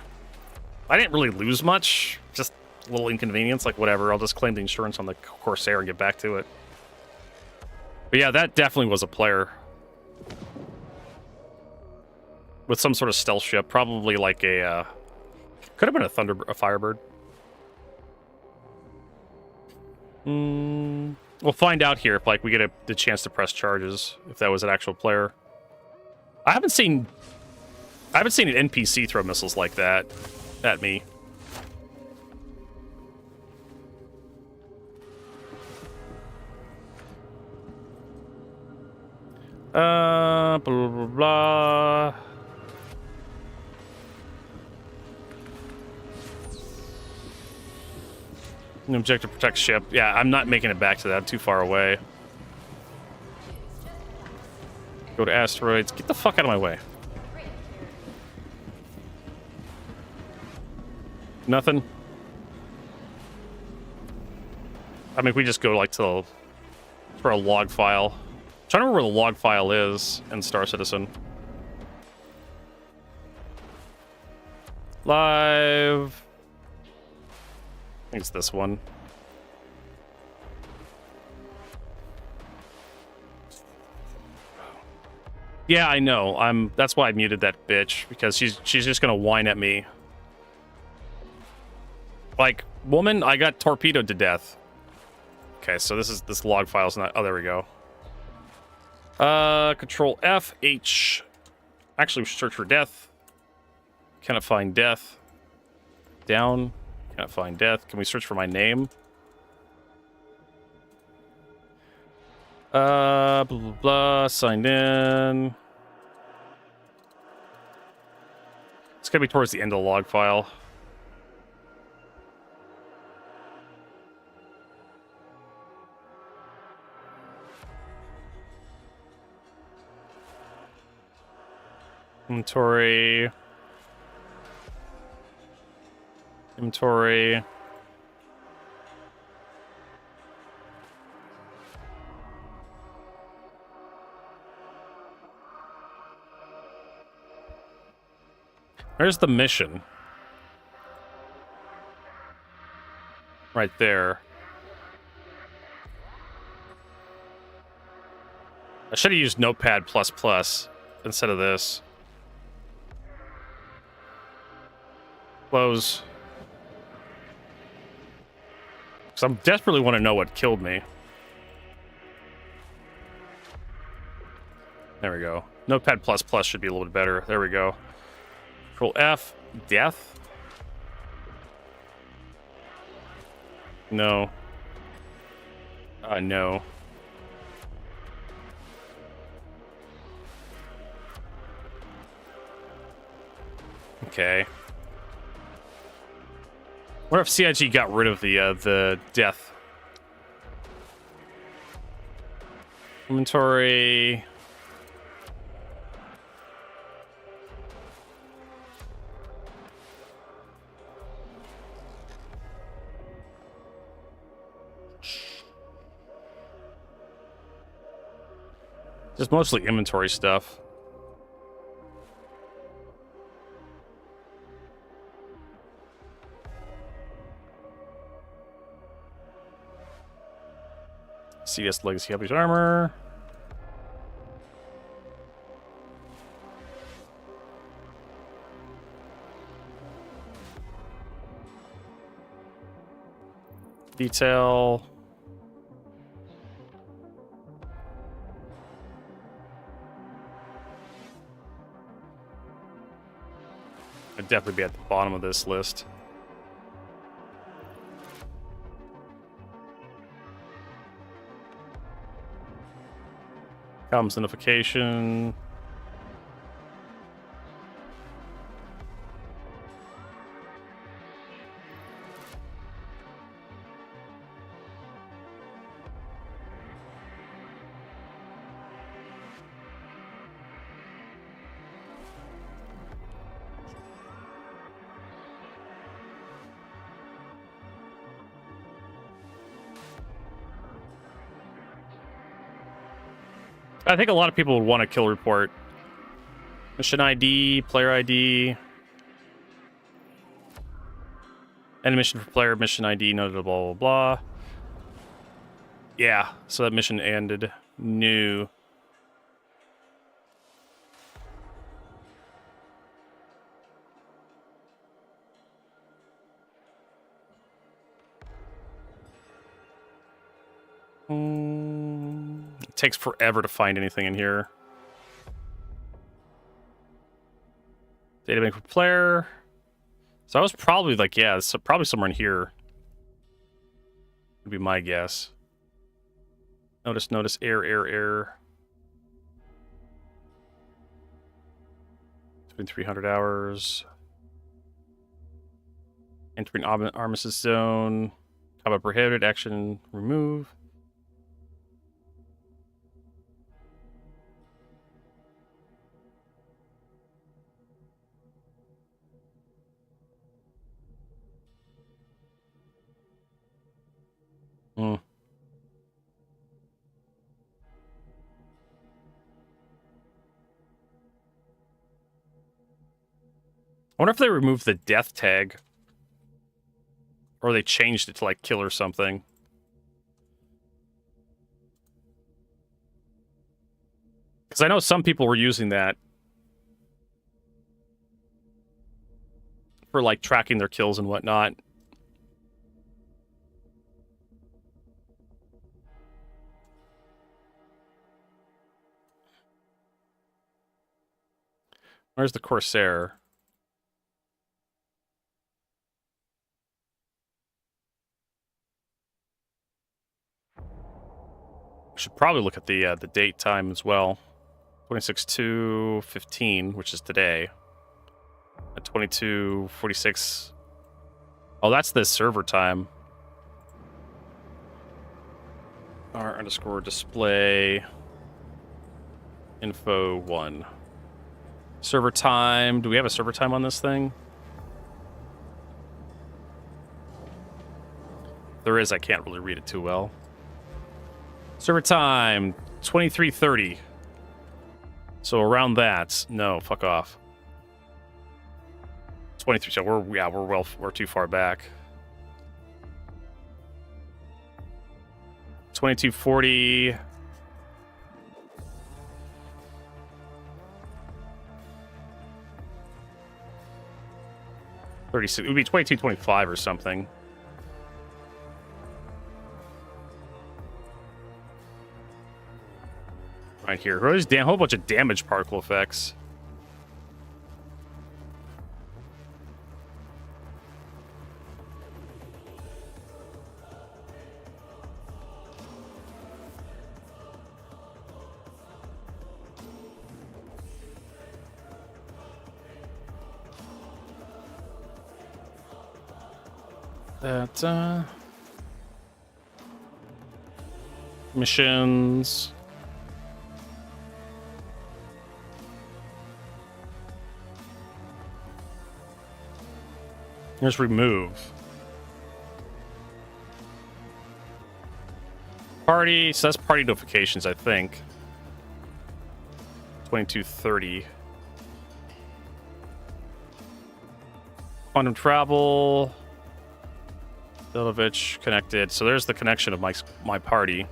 I didn't really lose much. Just a little inconvenience, like, whatever. I'll just claim the insurance on the Corsair and get back to it. But yeah, that definitely was a player. With some sort of stealth ship. Probably like a, could have been a Firebird. We'll find out here if, like, we get the chance to press charges, if that was an actual player. I haven't seen an NPC throw missiles like that at me. Blah, blah, blah, blah. An objective protect ship. Yeah, I'm not making it back to that. I'm too far away. Go to asteroids. Get the fuck out of my way. Nothing. I mean, we just go like till For a log file. I'm trying to remember where the log file is in Star Citizen. Live. I think it's this one. Yeah, I know. That's why I muted that bitch, because she's just gonna whine at me. Like, woman, I got torpedoed to death. Okay, so this log file's not. Oh, there we go. Control F, H. Actually, we should search for death. Cannot find death. Down. Cannot find death. Can we search for my name? Blah, blah, blah. Signed in. It's gonna be towards the end of the log file. Inventory. Inventory. There's the mission. Right there. I should have used Notepad++ instead of this. Close. Because I desperately want to know what killed me. There we go. Notepad++ should be a little bit better. There we go. Control F. Death? No. No. Okay. What if CIG got rid of the death? Inventory. Just mostly inventory stuff. CS Legacy Heavy Armor. Detail. I'd definitely be at the bottom of this list. Comms notification. I think a lot of people would want a kill report. Mission ID, player ID. End mission for player, mission ID, noted, blah, blah, blah. Yeah, so that mission ended. New. It takes forever to find anything in here. Databank for player. So I was probably like, yeah, it's probably somewhere in here. Would be my guess. Notice, error. It's been 300 hours. Entering armistice zone. Combat prohibited, action remove. wonder if they removed the death tag. Or they changed it to, like, kill or something. Because I know some people were using that for, like, tracking their kills and whatnot. Where's the Corsair? Should probably look at the date time as well. 26/2/15, which is today. At 22:46. Oh, that's the server time. R_display info 1. Server time. Do we have a server time on this thing? If there is, I can't really read it too well. Server time, 23:30. So around that. No, fuck off. 23. So we're too far back. 22:40. It would be 22:25 or something. Right here. There's a whole bunch of damage particle effects. That, missions. Here's remove. Party, so that's party notifications, I think. 22:30. Quantum travel. Delovich connected. So there's the connection of my party.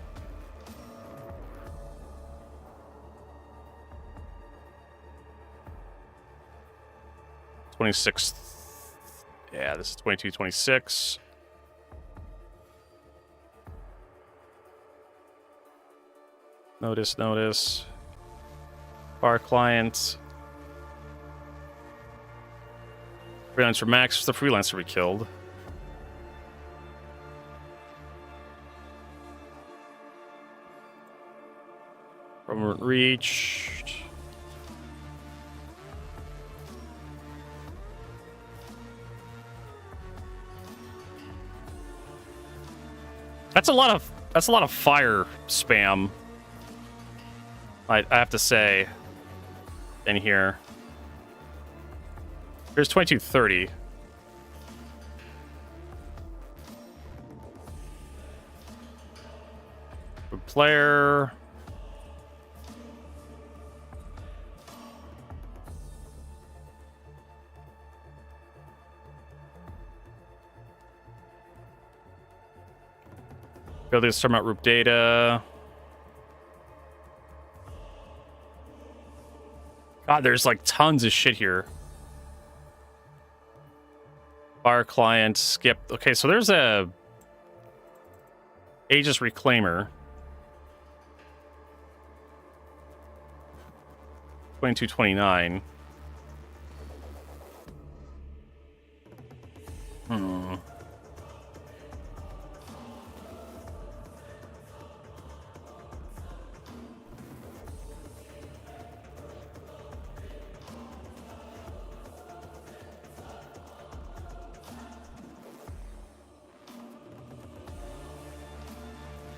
'26th. Yeah, this is 22:26. Notice. Bar client. Freelancer Max. The freelancer we killed. Remote reached. That's a lot of fire spam. I have to say in here. Here's 22:30. Player. Go to the start root data. God, there's like tons of shit here. Bar client, skip. Okay, so there's a Aegis Reclaimer. 22:29.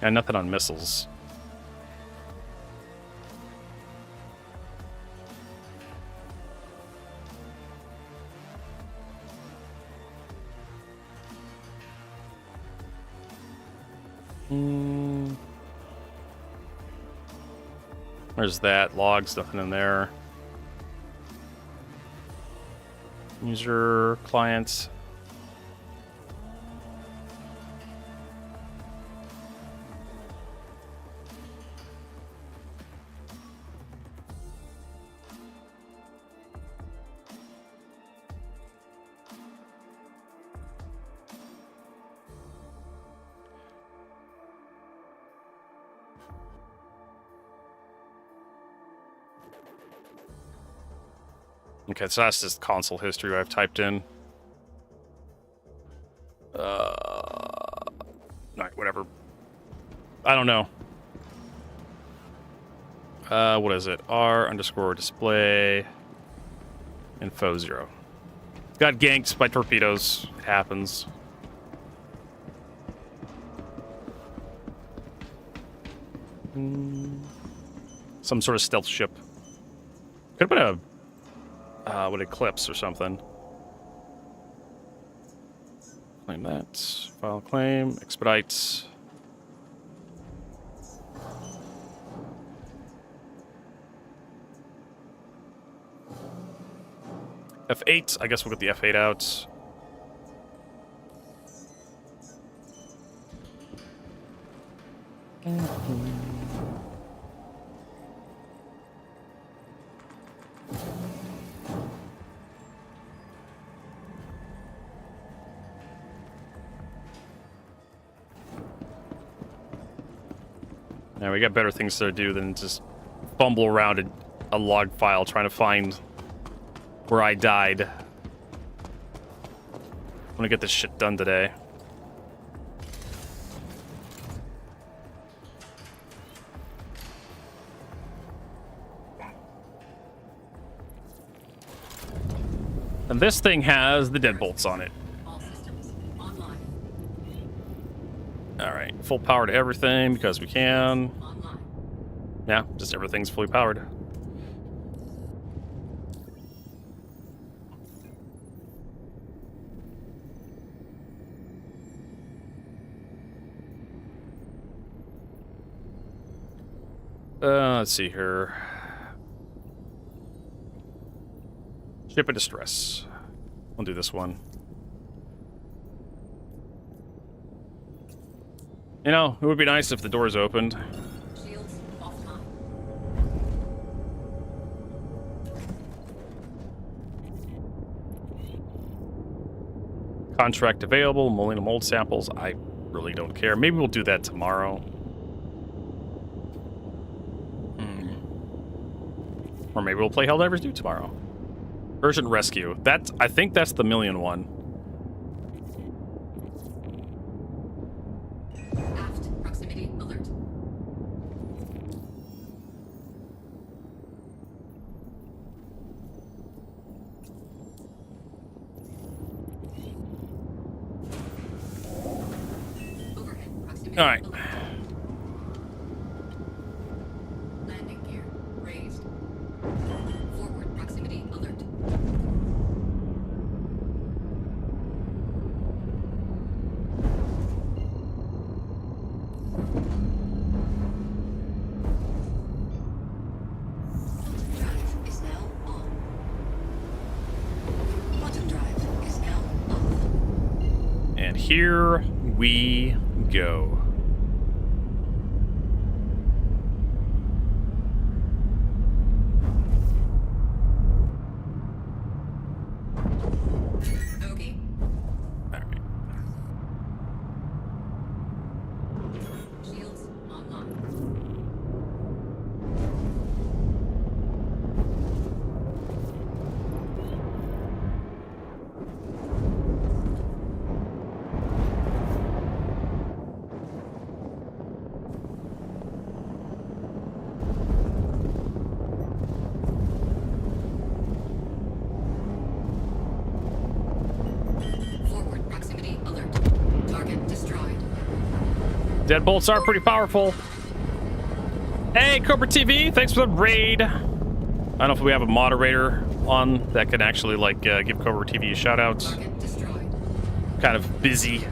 And nothing on missiles. There's that. Logs, nothing in there. User clients. Okay, so that's just console history I've typed in. Alright, whatever. I don't know. What is it? R_display info 0. Got ganked by torpedoes. It happens. Some sort of stealth ship. Could have been a what, Eclipse or something. Claim that. File claim. Expedite. F8. I guess we'll get the F8 out. Now we got better things to do than just fumble around a log file trying to find where I died. I'm gonna get this shit done today. And this thing has the deadbolts on it. All systems online. Alright, full power to everything because we can. Online. Yeah, just everything's fully powered. Let's see here. Ship in distress. We'll do this one. You know, it would be nice if the doors opened. Shields offline. Contract available, molding mold samples. I really don't care. Maybe we'll do that tomorrow. Or maybe we'll play Helldivers 2 tomorrow. Urgent rescue. I think that's the million one. Aft proximity alert. Overhead proximity All right. alert. Landing gear raised. Forward proximity alert. Drive is now on. Quantum drive is now on. And here we go. Okay. All right. Shields online. Forward proximity alert. Target destroyed. Deadbolts are pretty powerful. Hey, Cobra TV, thanks for the raid. I don't know if we have a moderator on that can actually give Cobra TV a shout out. Target destroyed. Kind of busy.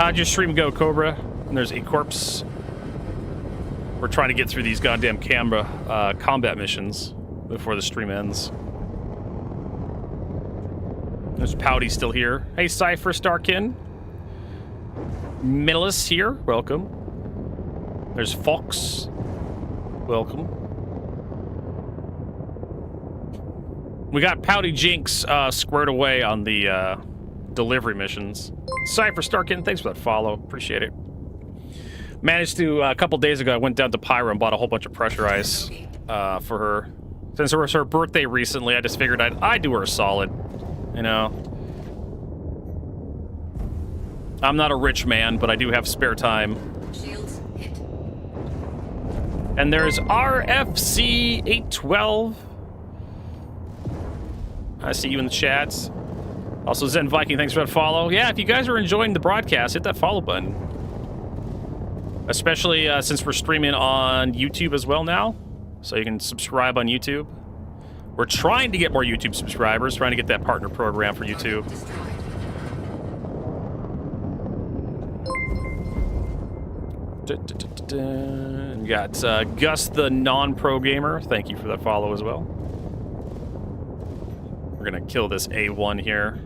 How'd your stream go, Cobra? And there's a corpse. We're trying to get through these goddamn combat missions before the stream ends. There's Pouty still here. Hey, Cypher Starkin. Middleus here. Welcome. There's Fox. Welcome. We got Pouty Jinx squared away on the delivery missions. Cypher Starkin, thanks for that follow. Appreciate it. Managed to, a couple days ago, I went down to Pyra and bought a whole bunch of pressure ice for her. Since it was her birthday recently, I just figured I'd do her a solid. You know? I'm not a rich man, but I do have spare time. Shields hit. And there's RFC 812. I see you in the chats. Also, Zen Viking, thanks for that follow. Yeah, if you guys are enjoying the broadcast, hit that follow button. Especially since we're streaming on YouTube as well now. So you can subscribe on YouTube. We're trying to get more YouTube subscribers, trying to get that partner program for YouTube. We got Gus the non-pro gamer. Thank you for that follow as well. We're gonna kill this A1 here.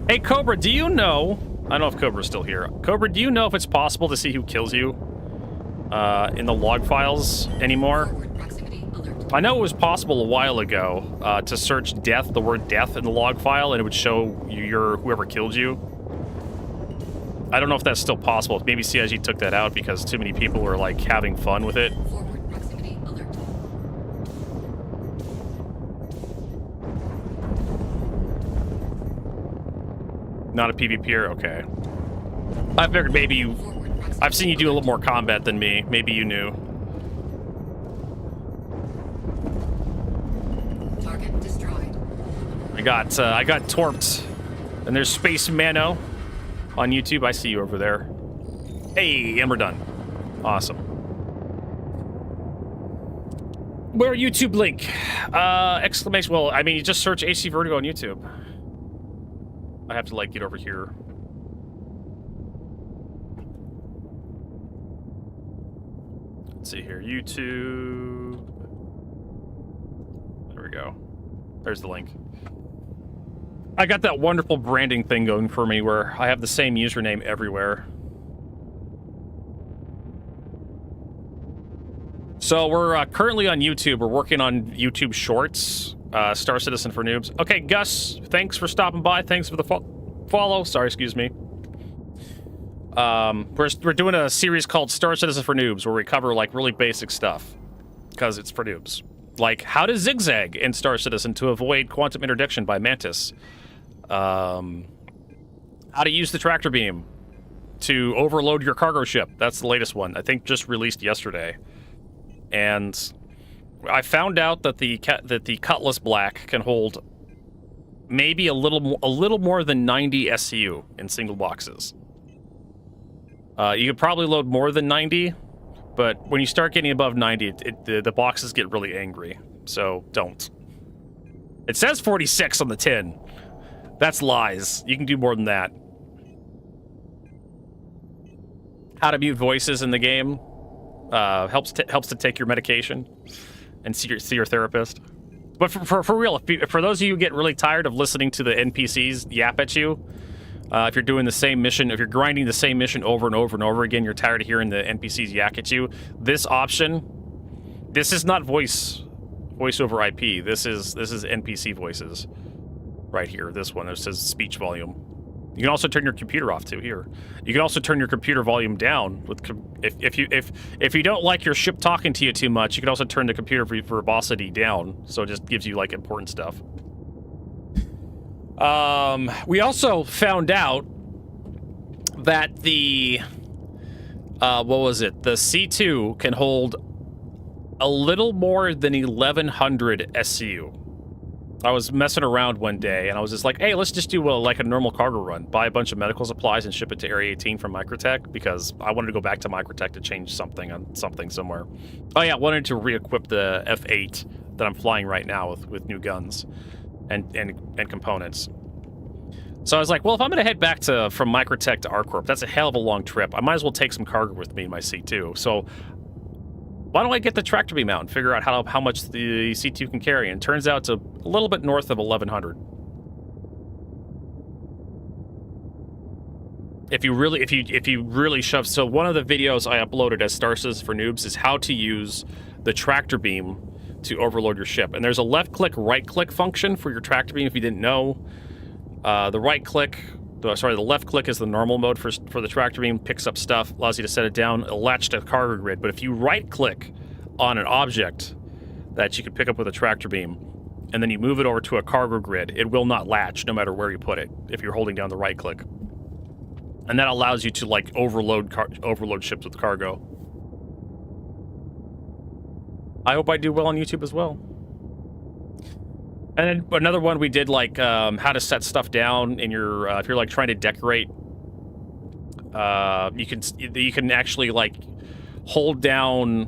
Hey Cobra, do you know? I don't know if Cobra's still here. Cobra, do you know if it's possible to see who kills you in the log files anymore? I know it was possible a while ago to search death, the word death in the log file, and it would show you whoever killed you. I don't know if that's still possible. Maybe CIG took that out because too many people were like having fun with it. Forward proximity alert. Not a PvPer? Okay. I figured maybe you... I've seen you do a little more combat than me. Maybe you knew. Target destroyed. I got torped. And there's Space Mano on YouTube. I see you over there. Hey, and we're done. Awesome. Where YouTube link? Exclamation. Well, I mean, you just search hcvertigo on YouTube. I have to like get over here. Let's see here. YouTube. There we go. There's the link. I got that wonderful branding thing going for me where I have the same username everywhere. So we're currently on YouTube. We're working on YouTube Shorts. Star Citizen for Noobs. Okay, Gus, thanks for stopping by. Thanks for the follow. Sorry, excuse me. We're doing a series called Star Citizen for Noobs where we cover like really basic stuff because it's for noobs. Like how to zigzag in Star Citizen to avoid quantum interdiction by Mantis. How to use the tractor beam to overload your cargo ship. That's the latest one. I think just released yesterday. And I found out that the Cutlass Black can hold maybe a little more than 90 SCU in single boxes. You could probably load more than 90, but when you start getting above 90, the boxes get really angry. So don't. It says 46 on the tin. That's lies. You can do more than that. How to mute voices in the game helps to take your medication and see your therapist. But for real, for those of you who get really tired of listening to the NPCs yap at you, if you're doing the same mission, if you're grinding the same mission over and over and over again, you're tired of hearing the NPCs yak at you. This option, this is not voice over IP. This is NPC voices, right here. This one, it says speech volume. You can also turn your computer off too. Here, you can also turn your computer volume down with if you don't like your ship talking to you too much. You can also turn the computer verbosity down, so it just gives you like important stuff. We also found out that the what was it? The C2 can hold a little more than 1100 SCU. I was messing around one day, and I was just like, hey, let's just do like a normal cargo run. Buy a bunch of medical supplies and ship it to Area 18 from Microtech, because I wanted to go back to Microtech to change something on something somewhere. Oh yeah, I wanted to re-equip the F8 that I'm flying right now with new guns and components. So I was like, well, if I'm going to head back from Microtech to ArcCorp, that's a hell of a long trip. I might as well take some cargo with me in my C2. So why don't I get the tractor beam out and figure out how much the C2 can carry? And it turns out it's a little bit north of 1100. If you really shove. So one of the videos I uploaded as Star Citizen for Noobs is how to use the tractor beam to overload your ship. And there's a left click, right click function for your tractor beam if you didn't know. The left click is the normal mode for the tractor beam, picks up stuff, allows you to set it down, it'll latch to the cargo grid. But if you right click on an object that you can pick up with a tractor beam, and then you move it over to a cargo grid, it will not latch no matter where you put it if you're holding down the right click. And that allows you to like overload ships with cargo. I hope I do well on YouTube as well. And then another one we did, like how to set stuff down in your if you're like trying to decorate. You can actually like hold down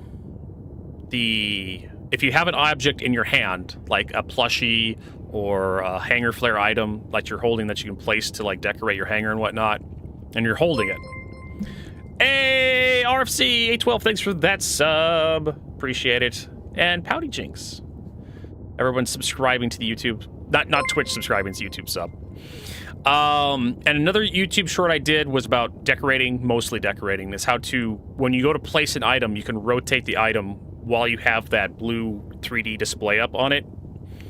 if you have an object in your hand, like a plushie or a hanger flare item that you're holding that you can place to like decorate your hanger and whatnot, and you're holding it. Hey, RFC 812, thanks for that sub. Appreciate it. And Pouty Jinx. Everyone's subscribing to the YouTube, not Twitch subscribing to YouTube sub. And another YouTube short I did was about decorating, mostly decorating. Is how to, when you go to place an item, you can rotate the item while you have that blue 3D display up on it.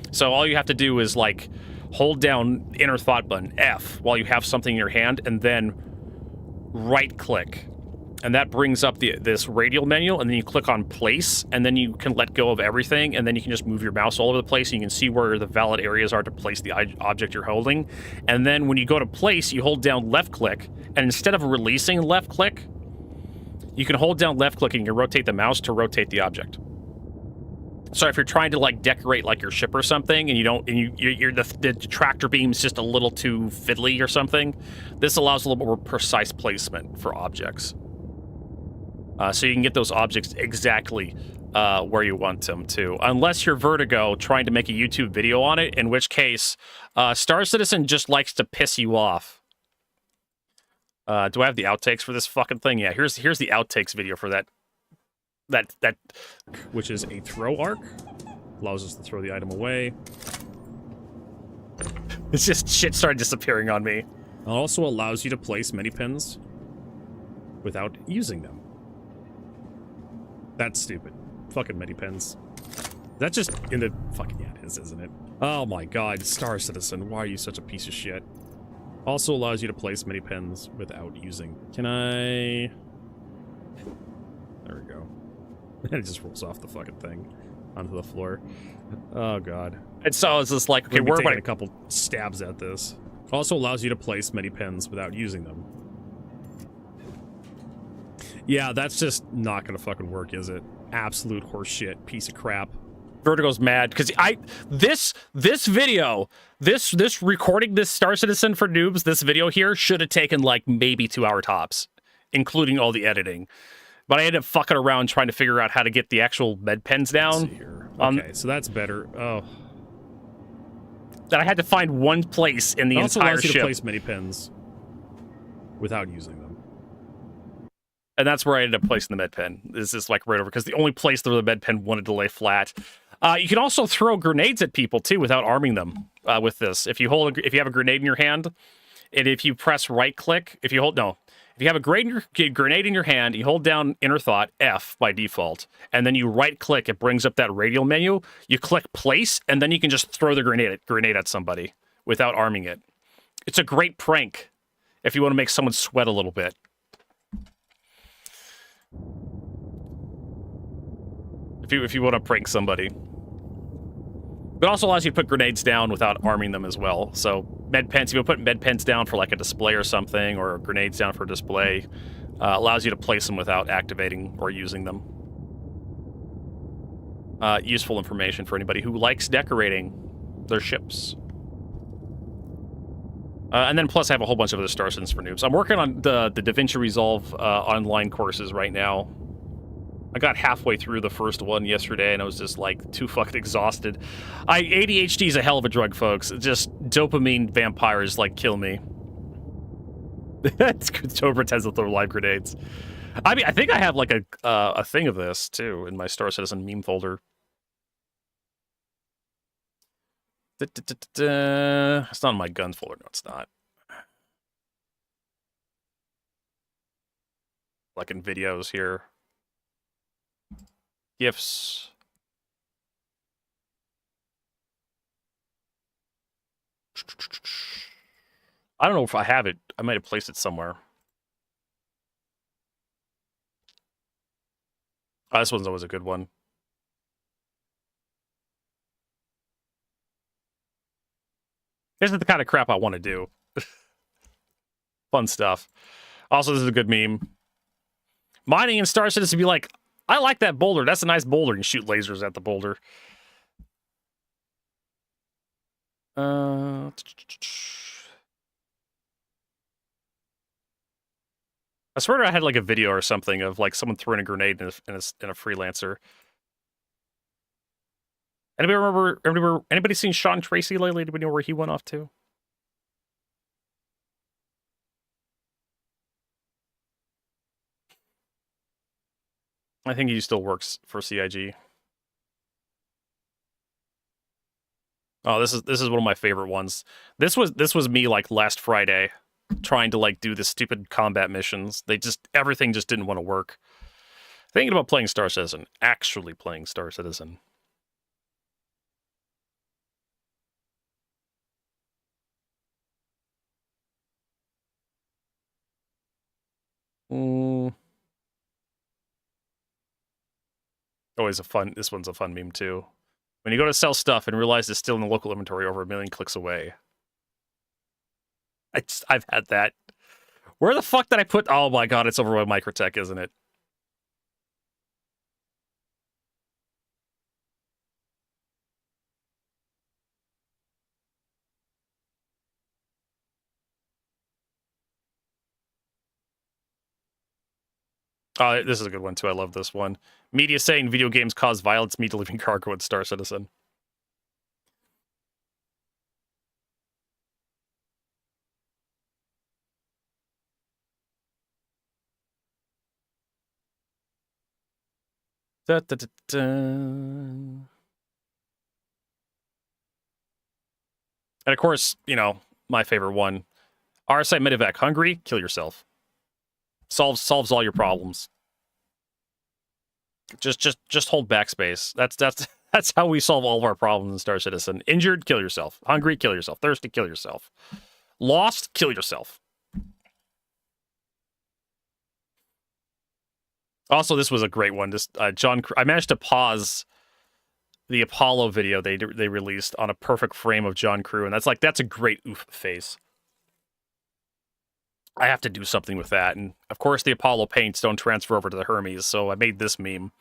So all you have to do is like hold down inner thought button, F, while you have something in your hand, and then right click. And that brings up this radial menu, and then you click on place, and then you can let go of everything, and then you can just move your mouse all over the place, and you can see where the valid areas are to place the object you're holding. And then when you go to place, you hold down left click, and instead of releasing left click, you can hold down left click and you can rotate the mouse to rotate the object. So if you're trying to like decorate like your ship or something, and the tractor beam's just a little too fiddly or something, this allows a little more precise placement for objects. So you can get those objects exactly where you want them to. Unless you're Vertigo trying to make a YouTube video on it, in which case, Star Citizen just likes to piss you off. Do I have the outtakes for this fucking thing? Yeah, here's the outtakes video for that, which is a throw arc. Allows us to throw the item away. It's just shit started disappearing on me. It also allows you to place many pins without using them. That's stupid. Fucking Medipens. That's just in the fucking, yeah, it is, isn't it? Oh my god, Star Citizen, why are you such a piece of shit? Also allows you to place Medipens without using. Can I? There we go. And it just rolls off the fucking thing onto the floor. Oh god. And so it's just like, okay, we're taking a couple stabs at this. Also allows you to place Medipens without using them. Yeah, that's just not gonna fucking work, is it? Absolute horseshit, piece of crap. Vertigo's mad because this video, this recording this Star Citizen for Noobs, this video here should have taken like maybe 2 hour tops, including all the editing. But I ended up fucking around trying to figure out how to get the actual med pens down. Let's see here. Okay, so that's better. Oh. That I had to find one place in the entire ship. It also allows you to place many pens without using them. And that's where I ended up placing the med pen. Is just like right over, because the only place where the med pen wanted to lay flat. You can also throw grenades at people too without arming them with this. If you have a grenade in your hand, and if you press right click, if you have a grenade in your hand, you hold down inner thought F by default, and then you right click, it brings up that radial menu. You click place, and then you can just throw the grenade at somebody without arming it. It's a great prank if you want to make someone sweat a little bit. If you want to prank somebody. It also allows you to put grenades down without arming them as well. So med pens, if you put med pens down for like a display or something, or grenades down for a display, allows you to place them without activating or using them. Useful information for anybody who likes decorating their ships. And then plus I have a whole bunch of other Star Citizens for Noobs. I'm working on the DaVinci Resolve online courses right now. I got halfway through the first one yesterday, and I was just, like, too fucking exhausted. ADHD is a hell of a drug, folks. Just dopamine vampires, like, kill me. Toad pretends to throw live grenades. I mean, I think I have like a thing of this too in my Star Citizen meme folder. It's not in my guns folder. No, it's not. Like in videos here. GIFs. I don't know if I have it. I might have placed it somewhere. Oh, this one's always a good one. This is the kind of crap I want to do. Fun stuff. Also, this is a good meme. Mining in Star Citizen be like, I like that boulder. That's a nice boulder. And shoot lasers at the boulder. I swear I had like a video or something of like someone throwing a grenade in a freelancer. Anybody seen Sean Tracy lately? Anybody know where he went off to? I think he still works for CIG. Oh, this is one of my favorite ones. This was me like last Friday trying to like do the stupid combat missions. Everything just didn't want to work. Thinking about playing Star Citizen, actually playing Star Citizen. Always this one's a fun meme too. When you go to sell stuff and realize it's still in the local inventory over 1 million clicks away. I've had that. Where the fuck did I put... Oh my god, it's over by Microtech, isn't it? Oh, this is a good one too. I love this one. Media saying video games cause violence, me delivering cargo at Star Citizen. Da, da, da, da. And of course, you know, my favorite one. RSI Medevac, hungry? Kill yourself. Solves all your problems. Just hold backspace. That's how we solve all of our problems in Star Citizen. Injured, kill yourself. Hungry, kill yourself. Thirsty, kill yourself. Lost, kill yourself. Also, this was a great one. This I managed to pause the Apollo video they released on a perfect frame of John Crew, and that's a great oof face. I have to do something with that, and of course the Apollo paints don't transfer over to the Hermes, so I made this meme.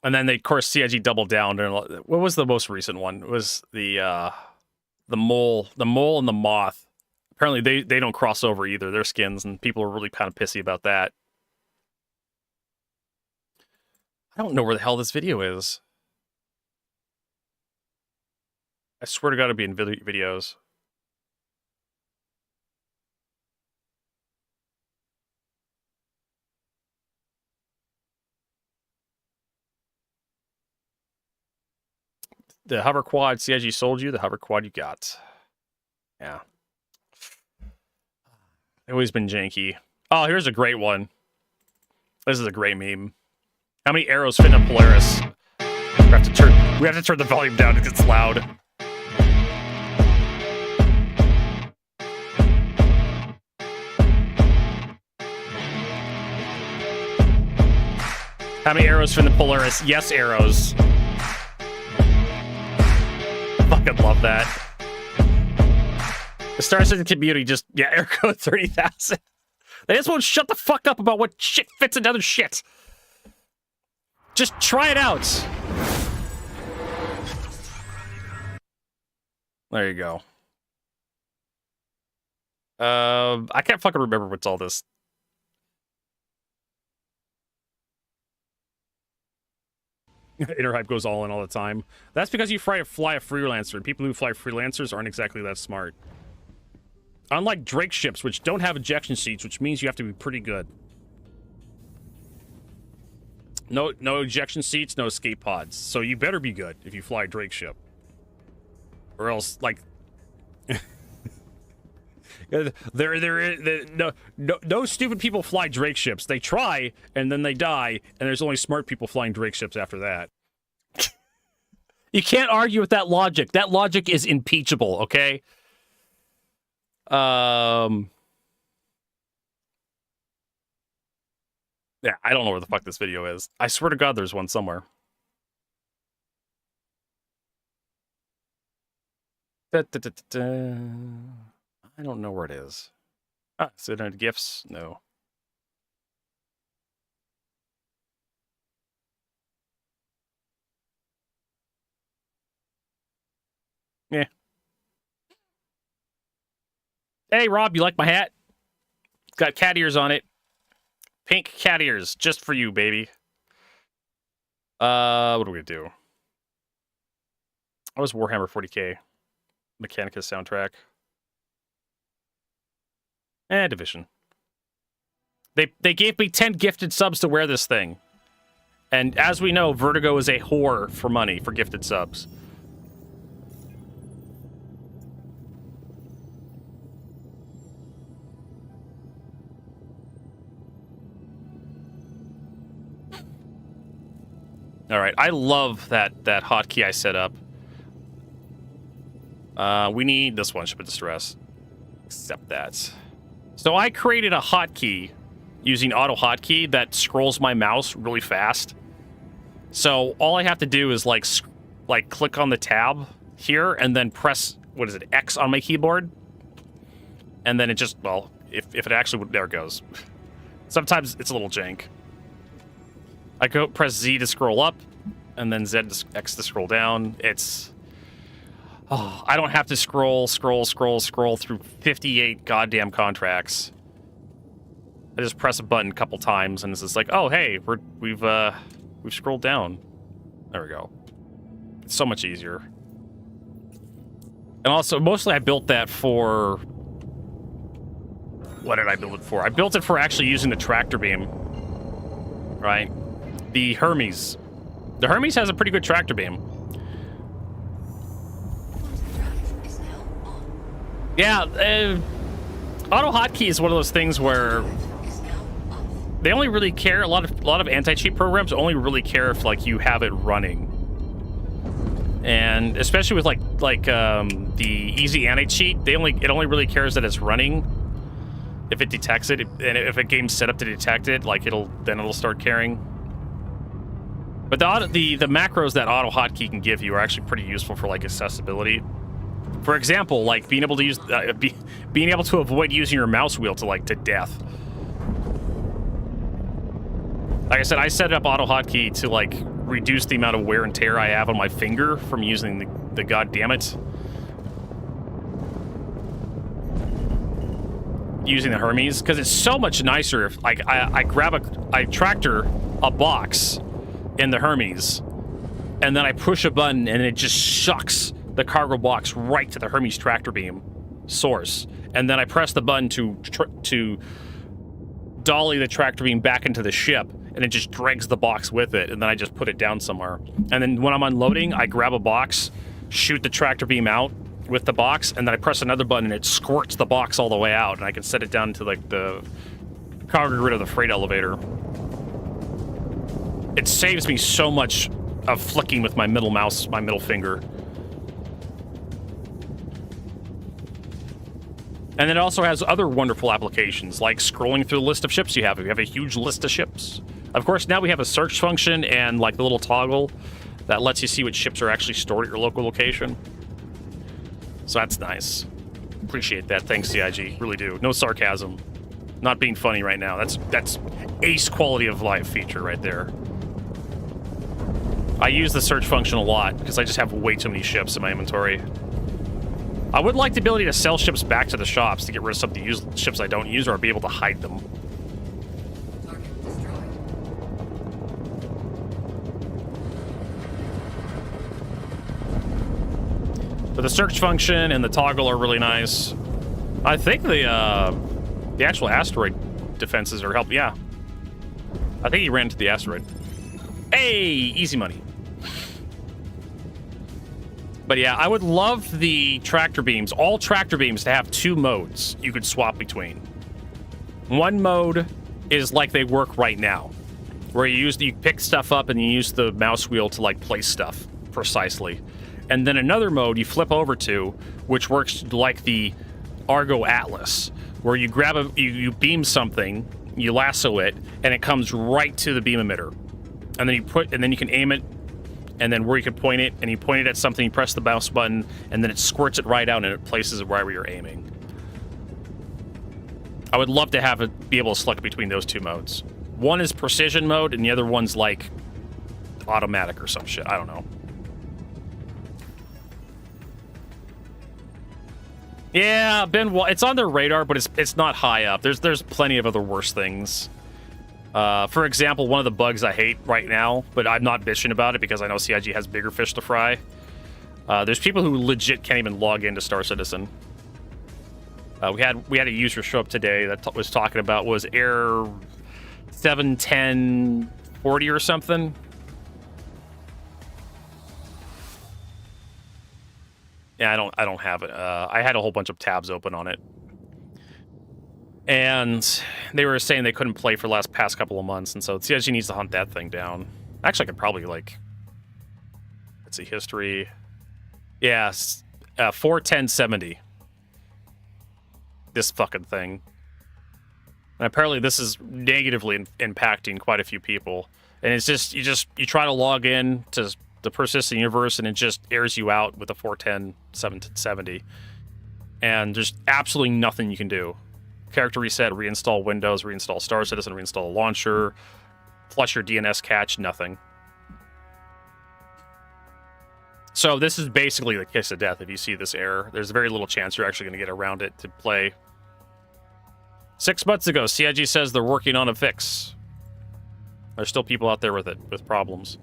And then they, of course, CIG doubled down. And what was the most recent one? It was the mole and the moth. Apparently they don't cross over either, their skins, and people are really kind of pissy about that. I don't know where the hell this video is. I swear to God it'd be in videos. The hover quad CIG sold you, the hover quad you got. Yeah. Always been janky. Oh, here's a great one. This is a great meme. How many arrows fit in a Polaris? We have to turn the volume down because it's loud. How many arrows fit in the Polaris? Yes, arrows. Fucking love that. The Star Citizen community just, air code 30,000. They just won't shut the fuck up about what shit fits into other shit. Just try it out. There you go. I can't fucking remember what's all this. Interhype goes all in all the time. That's because you fly a freelancer, and people who fly freelancers aren't exactly that smart. Unlike Drake ships, which don't have ejection seats, which means you have to be pretty good. No ejection seats, no escape pods. So you better be good if you fly a Drake ship. Or else, like... no stupid people fly Drake ships. They try, and then they die, and there's only smart people flying Drake ships after that. You can't argue with that logic. That logic is impeachable, okay? Yeah, I don't know where the fuck this video is. I swear to God there's one somewhere. I don't know where it is. Ah, is it in GIFs? No. Yeah. Hey, Rob, you like my hat? It's got cat ears on it. Pink cat ears, just for you, baby. What are we gonna do? I was Warhammer 40k. Mechanica soundtrack. Division. They gave me 10 gifted subs to wear this thing. And as we know, Vertigo is a whore for money for gifted subs. All right, I love that hotkey I set up. We need this one, Ship of Distress. Accept that. So I created a hotkey using auto hotkey that scrolls my mouse really fast. So all I have to do is like click on the tab here and then press, what is it, X on my keyboard. And then it just, well, if it actually, there it goes. Sometimes it's a little jank. I go press Z to scroll up and then X to scroll down. It's, oh, I don't have to scroll through 58 goddamn contracts. I just press a button a couple times, and it's just like, oh, hey, we've scrolled down. There we go. It's so much easier. And also, mostly I built that for... What did I build it for? I built it for actually using the tractor beam. Right? The Hermes. The Hermes has a pretty good tractor beam. Yeah, auto hotkey is one of those things where they only really care. A lot of anti-cheat programs only really care if like you have it running, and especially with like the easy anti-cheat, it only really cares that it's running. If it detects it, and if a game's set up to detect it, like it'll start caring. But the macros that auto hotkey can give you are actually pretty useful for like accessibility. For example, like being able to use being able to avoid using your mouse wheel to death. Like I said, I set up auto hotkey to like reduce the amount of wear and tear I have on my finger from using the goddammit. Using the Hermes, because it's so much nicer if like I tractor a box in the Hermes, and then I push a button and it just shucks the cargo box right to the Hermes tractor beam source, and then I press the button to dolly the tractor beam back into the ship, and it just drags the box with it, and then I just put it down somewhere. And then when I'm unloading, I grab a box, shoot the tractor beam out with the box, and then I press another button and it squirts the box all the way out, and I can set it down to like the cargo grid of the freight elevator. It saves me so much of flicking with my middle finger. And it also has other wonderful applications, like scrolling through the list of ships you have. If you have a huge list of ships. Of course, now we have a search function and like the little toggle that lets you see what ships are actually stored at your local location. So that's nice. Appreciate that. Thanks, CIG. Really do. No sarcasm. Not being funny right now. That's ace quality of life feature right there. I use the search function a lot because I just have way too many ships in my inventory. I would like the ability to sell ships back to the shops to get rid of some of the ships I don't use, or be able to hide them. But the search function and the toggle are really nice. I think the actual asteroid defenses are helping. Yeah. I think he ran into the asteroid. Hey, easy money. But yeah, I would love the tractor beams, all tractor beams, to have 2 modes you could swap between. One mode is like they work right now, where you pick stuff up and you use the mouse wheel to like place stuff precisely. And then another mode you flip over to, which works like the Argo Atlas, where you grab you beam something, you lasso it, and it comes right to the beam emitter. And then you can aim it, and then where you can point it, and you point it at something, you press the mouse button, and then it squirts it right out and it places it right where you're aiming. I would love to have it be able to select between those 2 modes. One is precision mode, and the other one's like automatic or some shit. I don't know. Yeah, Ben, it's on their radar, but it's not high up. There's plenty of other worse things. For example, one of the bugs I hate right now, but I'm not bitching about it because I know CIG has bigger fish to fry. There's people who legit can't even log into Star Citizen. We had a user show up today that was talking about was error 71040 or something. Yeah, I don't have it. I had a whole bunch of tabs open on it. And they were saying they couldn't play for the past couple of months, and so CIG needs to hunt that thing down. Actually, I could probably, like... Let's see, history... Yeah, 41070. This fucking thing. And apparently this is negatively impacting quite a few people. And it's just, you try to log in to the persistent universe, and it just airs you out with a 41070. And there's absolutely nothing you can do. Character reset, reinstall Windows, reinstall Star Citizen, reinstall a launcher, flush your DNS cache, nothing. So this is basically the kiss of death if you see this error. There's very little chance you're actually going to get around it to play. 6 months ago, CIG says they're working on a fix. There's still people out there with problems.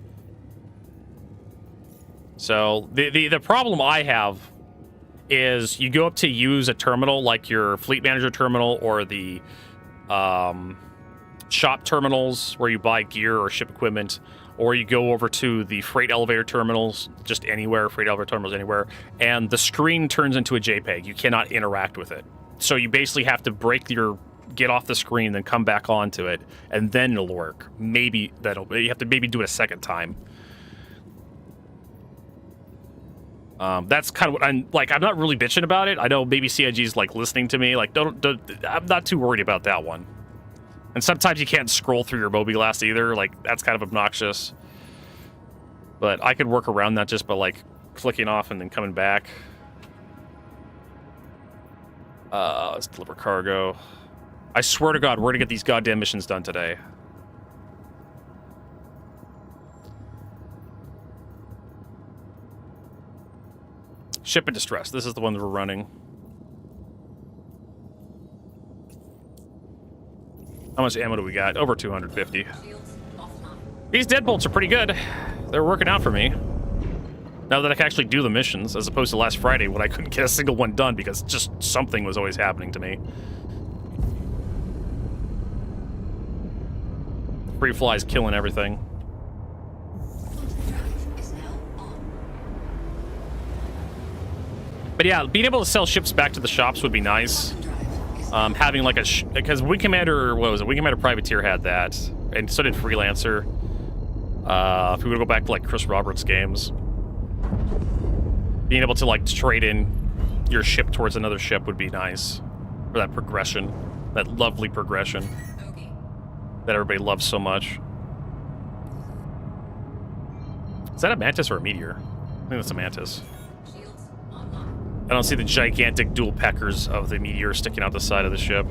So the problem I have is you go up to use a terminal like your Fleet Manager terminal or the shop terminals where you buy gear or ship equipment, or you go over to the freight elevator terminals, just anywhere, freight elevator terminals anywhere, and the screen turns into a JPEG. You cannot interact with it. So you basically have to get off the screen, then come back onto it, and then it'll work. Maybe you have to maybe do it a second time. That's kind of what I'm like. I'm not really bitching about it. I know maybe CIG's like listening to me. Like, don't. I'm not too worried about that one. And sometimes you can't scroll through your mobiGlas either. Like, that's kind of obnoxious. But I could work around that just by like clicking off and then coming back. Let's deliver cargo. I swear to God, we're gonna get these goddamn missions done today. Ship in distress. This is the one that we're running. How much ammo do we got? Over 250. These deadbolts are pretty good. They're working out for me. Now that I can actually do the missions, as opposed to last Friday when I couldn't get a single one done because just something was always happening to me. Free flies killing everything. But yeah, being able to sell ships back to the shops would be nice. Having like because Wing Commander, what was it? Wing Commander Privateer had that, and so did Freelancer. If we were to go back to like Chris Roberts games, being able to like trade in your ship towards another ship would be nice for that progression, that lovely progression that everybody loves so much. Is that a Mantis or a Meteor? I think that's a Mantis. I don't see the gigantic dual peckers of the Meteor sticking out the side of the ship.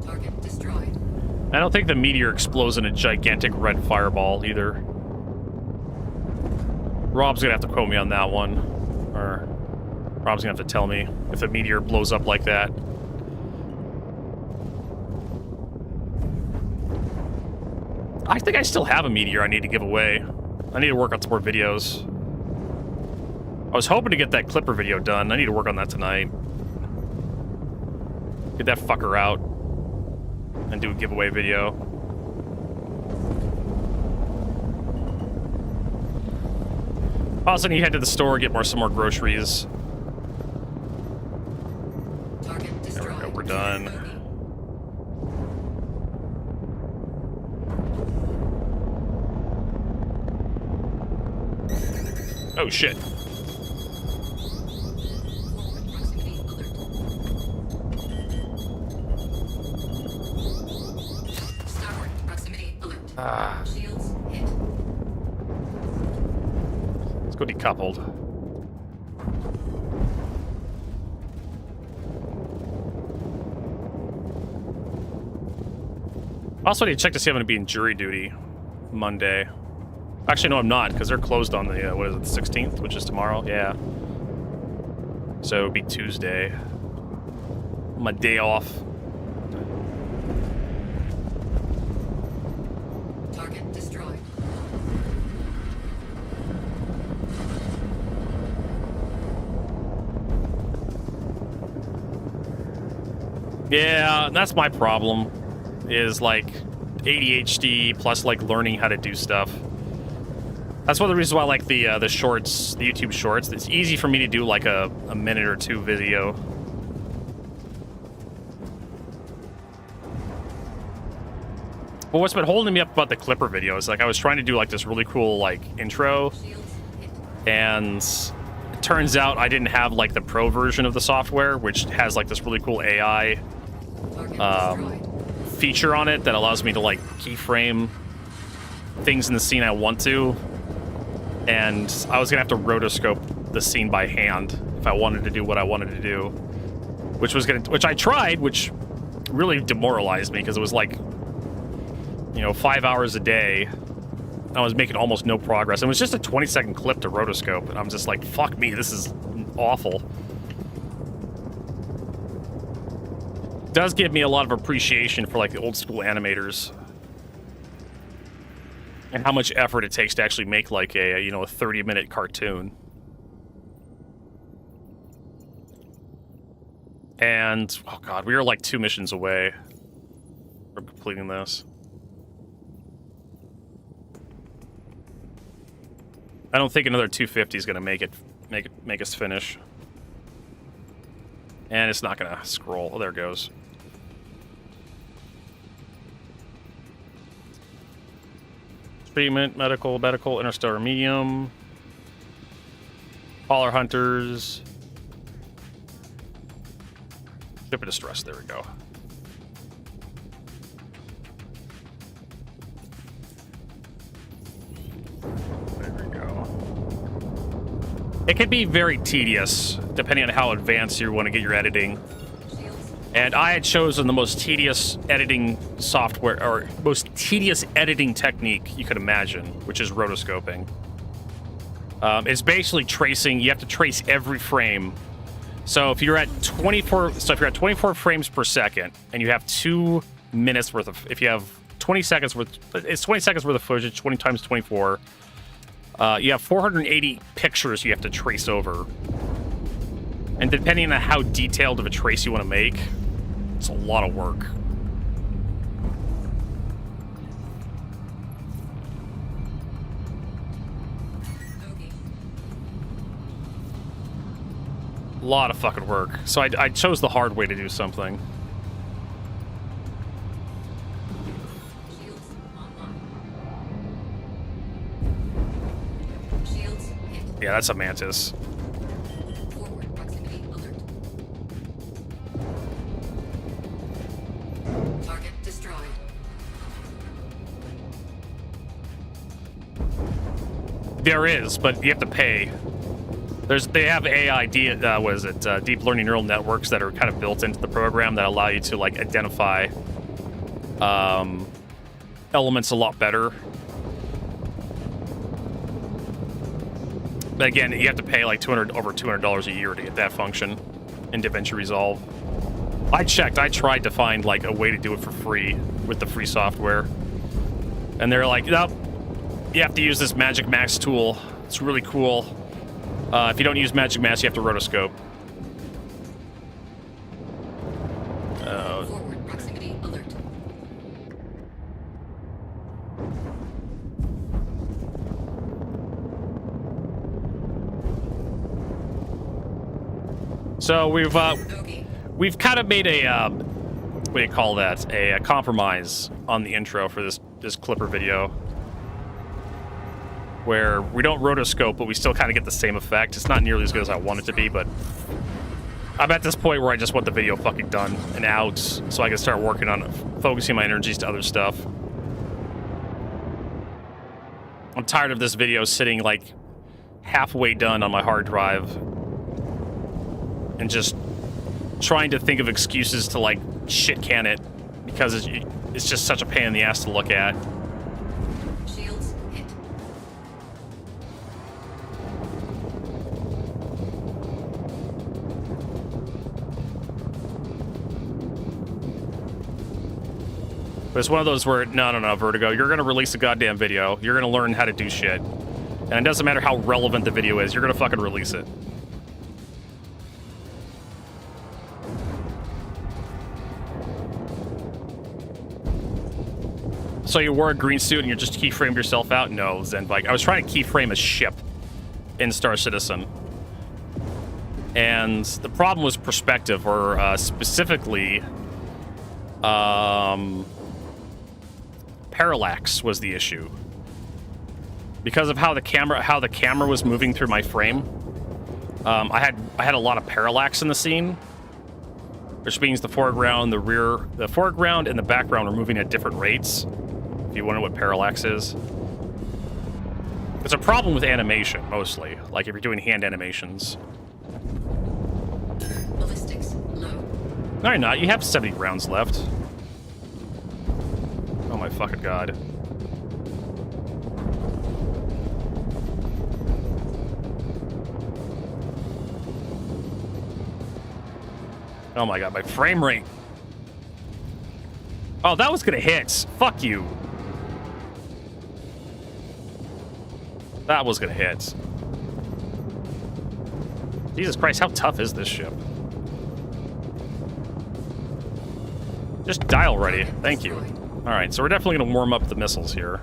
Target destroyed. I don't think the meteor explodes in a gigantic red fireball either. Rob's gonna have to quote me on that one. Or Rob's gonna have to tell me if the meteor blows up like that. I think I still have a meteor I need to give away. I need to work on some more videos. I was hoping to get that Clipper video done. I need to work on that tonight. Get that fucker out and do a giveaway video. Also, need to head to the store, get some more groceries. Target There we go, destroyed. we're done. Oh shit. Forward proximity alert. Starboard proximity alert. Shields hit. Let's go decoupled. Also, I need to check to see if I'm going to be in jury duty Monday. Actually, no, I'm not, because they're closed on the, what is it, the 16th, which is tomorrow? Yeah. So it'd be Tuesday. My day off. Target destroyed. Yeah, that's my problem. Is like ADHD plus like learning how to do stuff. That's one of the reasons why I like the shorts, the YouTube shorts. It's easy for me to do like a minute or two video. But what's been holding me up about the Clipper videos, like I was trying to do like this really cool like intro, Shields hit. and it turns out I didn't have like the pro version of the software, which has like this really cool AI Target destroyed. feature on it that allows me to like keyframe things in the scene I want to, and I was gonna have to rotoscope the scene by hand if I wanted to do what I wanted to do, which I tried, which really demoralized me because it was like, you know, 5 hours a day. I was making almost no progress. It was just a 20-second clip to rotoscope, and I'm just like, fuck me, this is awful. Does give me a lot of appreciation for like the old school animators and how much effort it takes to actually make like a, you know, a 30-minute cartoon. And oh god, we are like 2 missions away from completing this. I don't think another 250 is gonna make us finish. And it's not gonna scroll. Oh, there it goes. Treatment, medical, interstellar medium. Polar hunters. Ship of distress, there we go. There we go. It can be very tedious, depending on how advanced you want to get your editing. Shields. And I had chosen the most tedious editing software, or most tedious editing technique you could imagine, which is rotoscoping. It's basically tracing. You have to trace every frame. So if you're at 24 frames per second, and you have 2 minutes worth of, if you have 20 seconds worth, it's 20 seconds worth of footage, 20 times 24. You have 480 pictures you have to trace over. And depending on how detailed of a trace you want to make, it's a lot of work. Bogey. A lot of fucking work. So I chose the hard way to do something. Shields online. Shields hit. Yeah, that's a mantis. Forward proximity alert. Target destroyed. There is, but you have to pay. They have AI, deep learning neural networks that are kind of built into the program that allow you to like identify elements a lot better. But again, you have to pay like over $200 a year to get that function in DaVinci Resolve. I checked. I tried to find like a way to do it for free with the free software, and they're like, nope, you have to use this Magic Max tool. It's really cool. If you don't use Magic Max, you have to rotoscope. Forward proximity alert. So Okay. we've kind of made a what do you call that? A compromise on the intro for this Clipper video, where we don't rotoscope, but we still kind of get the same effect. It's not nearly as good as I want it to be, but I'm at this point where I just want the video fucking done and out, so I can start working on focusing my energies to other stuff. I'm tired of this video sitting like halfway done on my hard drive and just trying to think of excuses to like shit can it, because it's just such a pain in the ass to look at. Shields hit. But it's one of those where, no, Vertigo, you're going to release a goddamn video. You're going to learn how to do shit. And it doesn't matter how relevant the video is, you're going to fucking release it. So you wore a green suit and you're just keyframed yourself out? No, Zenbike. I was trying to keyframe a ship in Star Citizen. And the problem was perspective, or specifically, parallax was the issue. Because of how the camera was moving through my frame, I had a lot of parallax in the scene, which means the foreground and the background are moving at different rates. If you wonder what parallax is, it's a problem with animation mostly. Like if you're doing hand animations. Ballistics low. No, you're not. You have 70 rounds left. Oh my fucking god. Oh my god, my frame rate. Oh, that was gonna hit. Fuck you. That was gonna hit. Jesus Christ, how tough is this ship? Just die already. Thank you. Alright, so we're definitely gonna warm up the missiles here.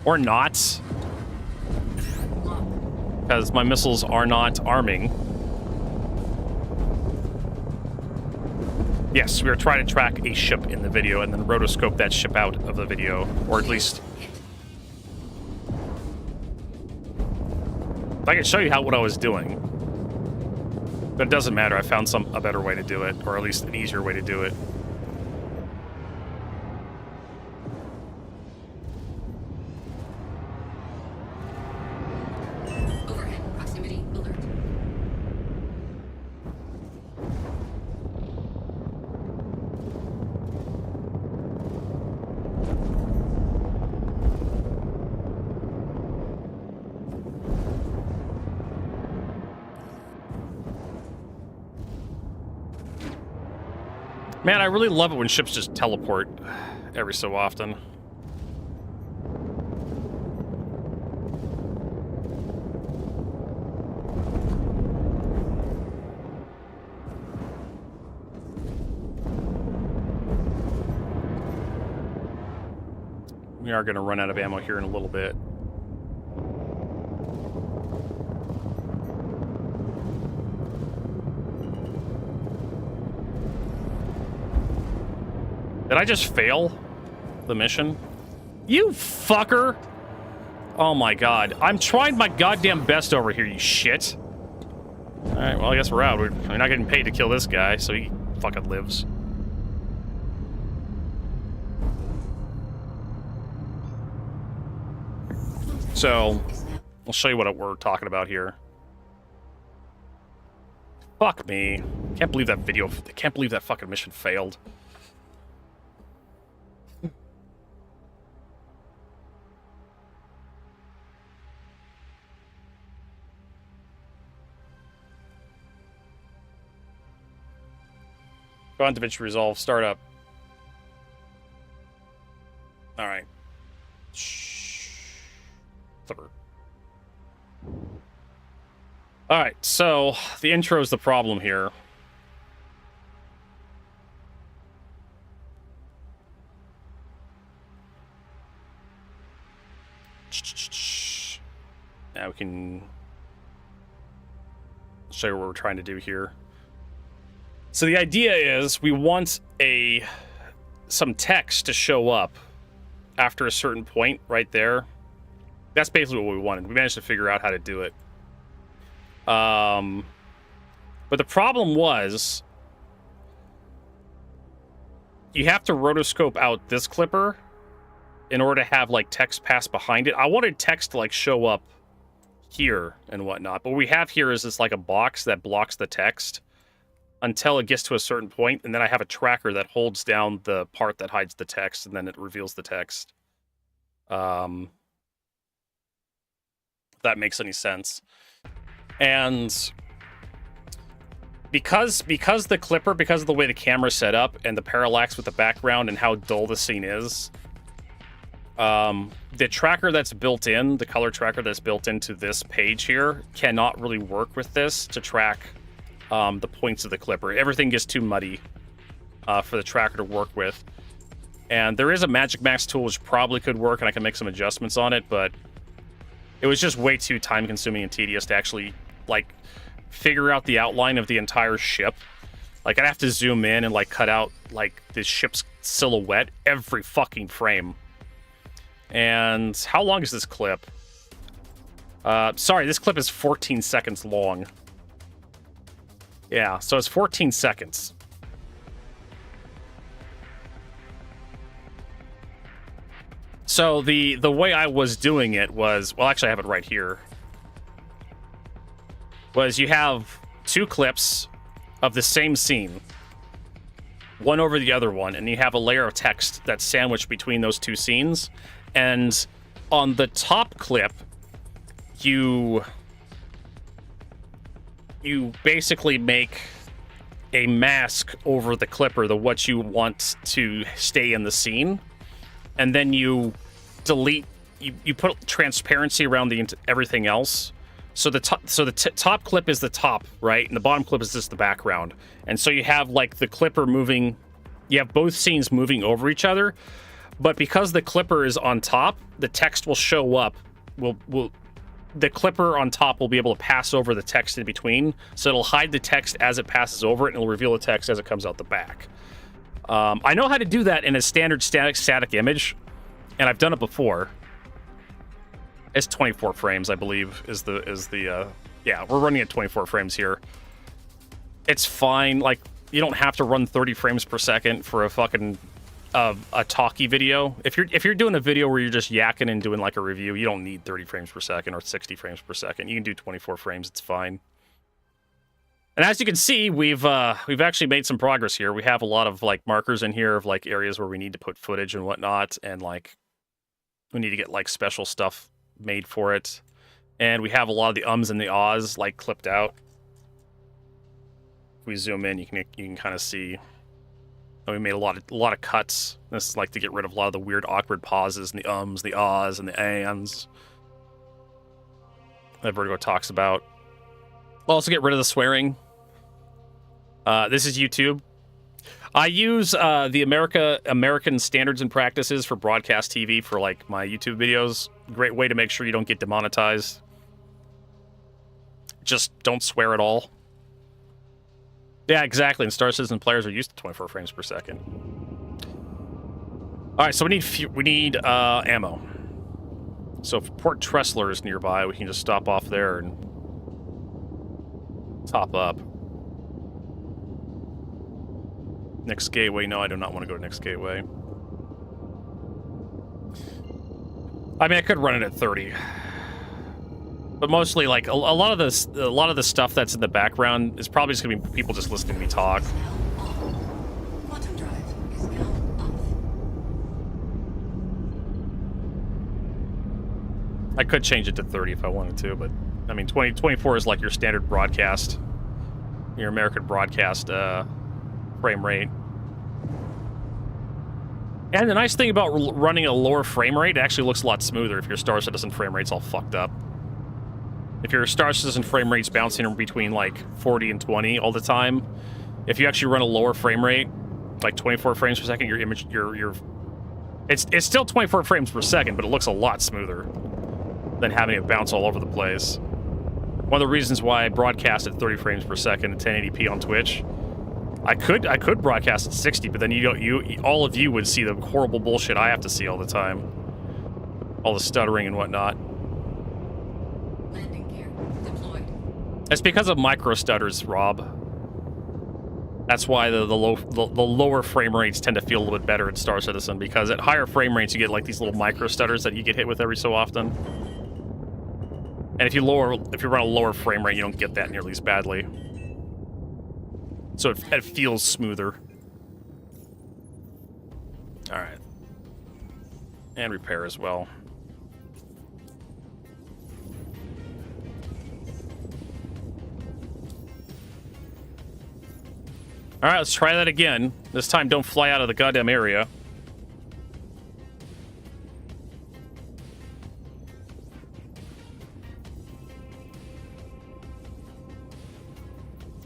Or not. Because my missiles are not arming. Yes, we are trying to track a ship in the video and then rotoscope that ship out of the video. Or at least... I can show you what I was doing. But it doesn't matter, I found a better way to do it. Or at least an easier way to do it. Overhead proximity alert. Man, I really love it when ships just teleport every so often. We are going to run out of ammo here in a little bit. Did I just fail the mission? You fucker! Oh my god. I'm trying my goddamn best over here, you shit. Alright, well, I guess we're out. We're not getting paid to kill this guy, so he fucking lives. So, I'll show you what we're talking about here. Fuck me. Can't believe that fucking mission failed. Go on DaVinci Resolve, start up. All right. All right, so the intro is the problem here. Now we can show you what we're trying to do here. So the idea is we want some text to show up after a certain point right there. That's basically what we wanted. We managed to figure out how to do it. But the problem was you have to rotoscope out this clipper in order to have like text pass behind it. I wanted text to like show up here and whatnot, but what we have here is this like a box that blocks the text until it gets to a certain point, and then I have a tracker that holds down the part that hides the text, and then it reveals the text. If that makes any sense. And because the clipper, because of the way the camera's set up and the parallax with the background and how dull the scene is, the tracker that's built in, the color tracker that's built into this page here, cannot really work with this to track the points of the clipper. Everything gets too muddy for the tracker to work with. And there is a Magic Max tool which probably could work, and I can make some adjustments on it, but it was just way too time-consuming and tedious to actually, like, figure out the outline of the entire ship. Like, I'd have to zoom in and, like, cut out, like, the ship's silhouette every fucking frame. And how long is this clip? Sorry, this clip is 14 seconds long. Yeah, so it's 14 seconds. So the way I was doing it was, well, actually I have it right here, was you have two clips of the same scene, one over the other one, and you have a layer of text that's sandwiched between those two scenes. And on the top clip, you basically make a mask over the clipper, what you want to stay in the scene, and then you delete, you put transparency around everything else. So the top clip is the top, right, and the bottom clip is just the background. And so you have like the clipper moving, you have both scenes moving over each other. But because the clipper is on top, the text will show up. The clipper on top will be able to pass over the text in between, so it'll hide the text as it passes over it, and it'll reveal the text as it comes out the back. I know how to do that in a standard static image, and I've done it before. It's 24 frames, I believe, is the yeah, we're running at 24 frames here. It's fine. Like, you don't have to run 30 frames per second for a fucking a talkie video. If you're doing a video where you're just yakking and doing like a review, you don't need 30 frames per second or 60 frames per second. You can do 24 frames, it's fine. And as you can see, we've actually made some progress here. We have a lot of like markers in here of like areas where we need to put footage and whatnot, and like we need to get like special stuff made for it. And we have a lot of the ums and the ahs like clipped out. If we zoom in, you can kind of see. We made a lot of cuts. This is like to get rid of a lot of the weird, awkward pauses and the ums, the ahs, and the ands that Vertigo talks about. We'll also get rid of the swearing. This is YouTube. I use the American Standards and Practices for broadcast TV for like my YouTube videos. Great way to make sure you don't get demonetized. Just don't swear at all. Yeah, exactly. And Star Citizen players are used to 24 frames per second. All right, so we need ammo. So if Port Tressler is nearby, we can just stop off there and top up. Next gateway. No, I do not want to go to next gateway. I mean, I could run it at 30. But mostly, like, a lot of the stuff that's in the background is probably just gonna be people just listening to me talk. Quantum drive is now off. I could change it to 30 if I wanted to, but I mean, 24 is like your standard broadcast, your American broadcast frame rate. And the nice thing about running a lower frame rate, it actually looks a lot smoother if your Star Citizen frame rate's all fucked up. If your Star Citizen frame rate's bouncing in between like 40 and 20 all the time, if you actually run a lower frame rate, like 24 frames per second, your image, it's still 24 frames per second, but it looks a lot smoother than having it bounce all over the place. One of the reasons why I broadcast at 30 frames per second at 1080p on Twitch, I could broadcast at 60, but then all of you would see the horrible bullshit I have to see all the time, all the stuttering and whatnot. Landing gear deployed. It's because of micro stutters, Rob. That's why the lower frame rates tend to feel a little bit better in Star Citizen, because at higher frame rates you get like these little micro stutters that you get hit with every so often. And if you run a lower frame rate, you don't get that nearly as badly. So it feels smoother. All right. And repair as well. All right, let's try that again. This time, don't fly out of the goddamn area.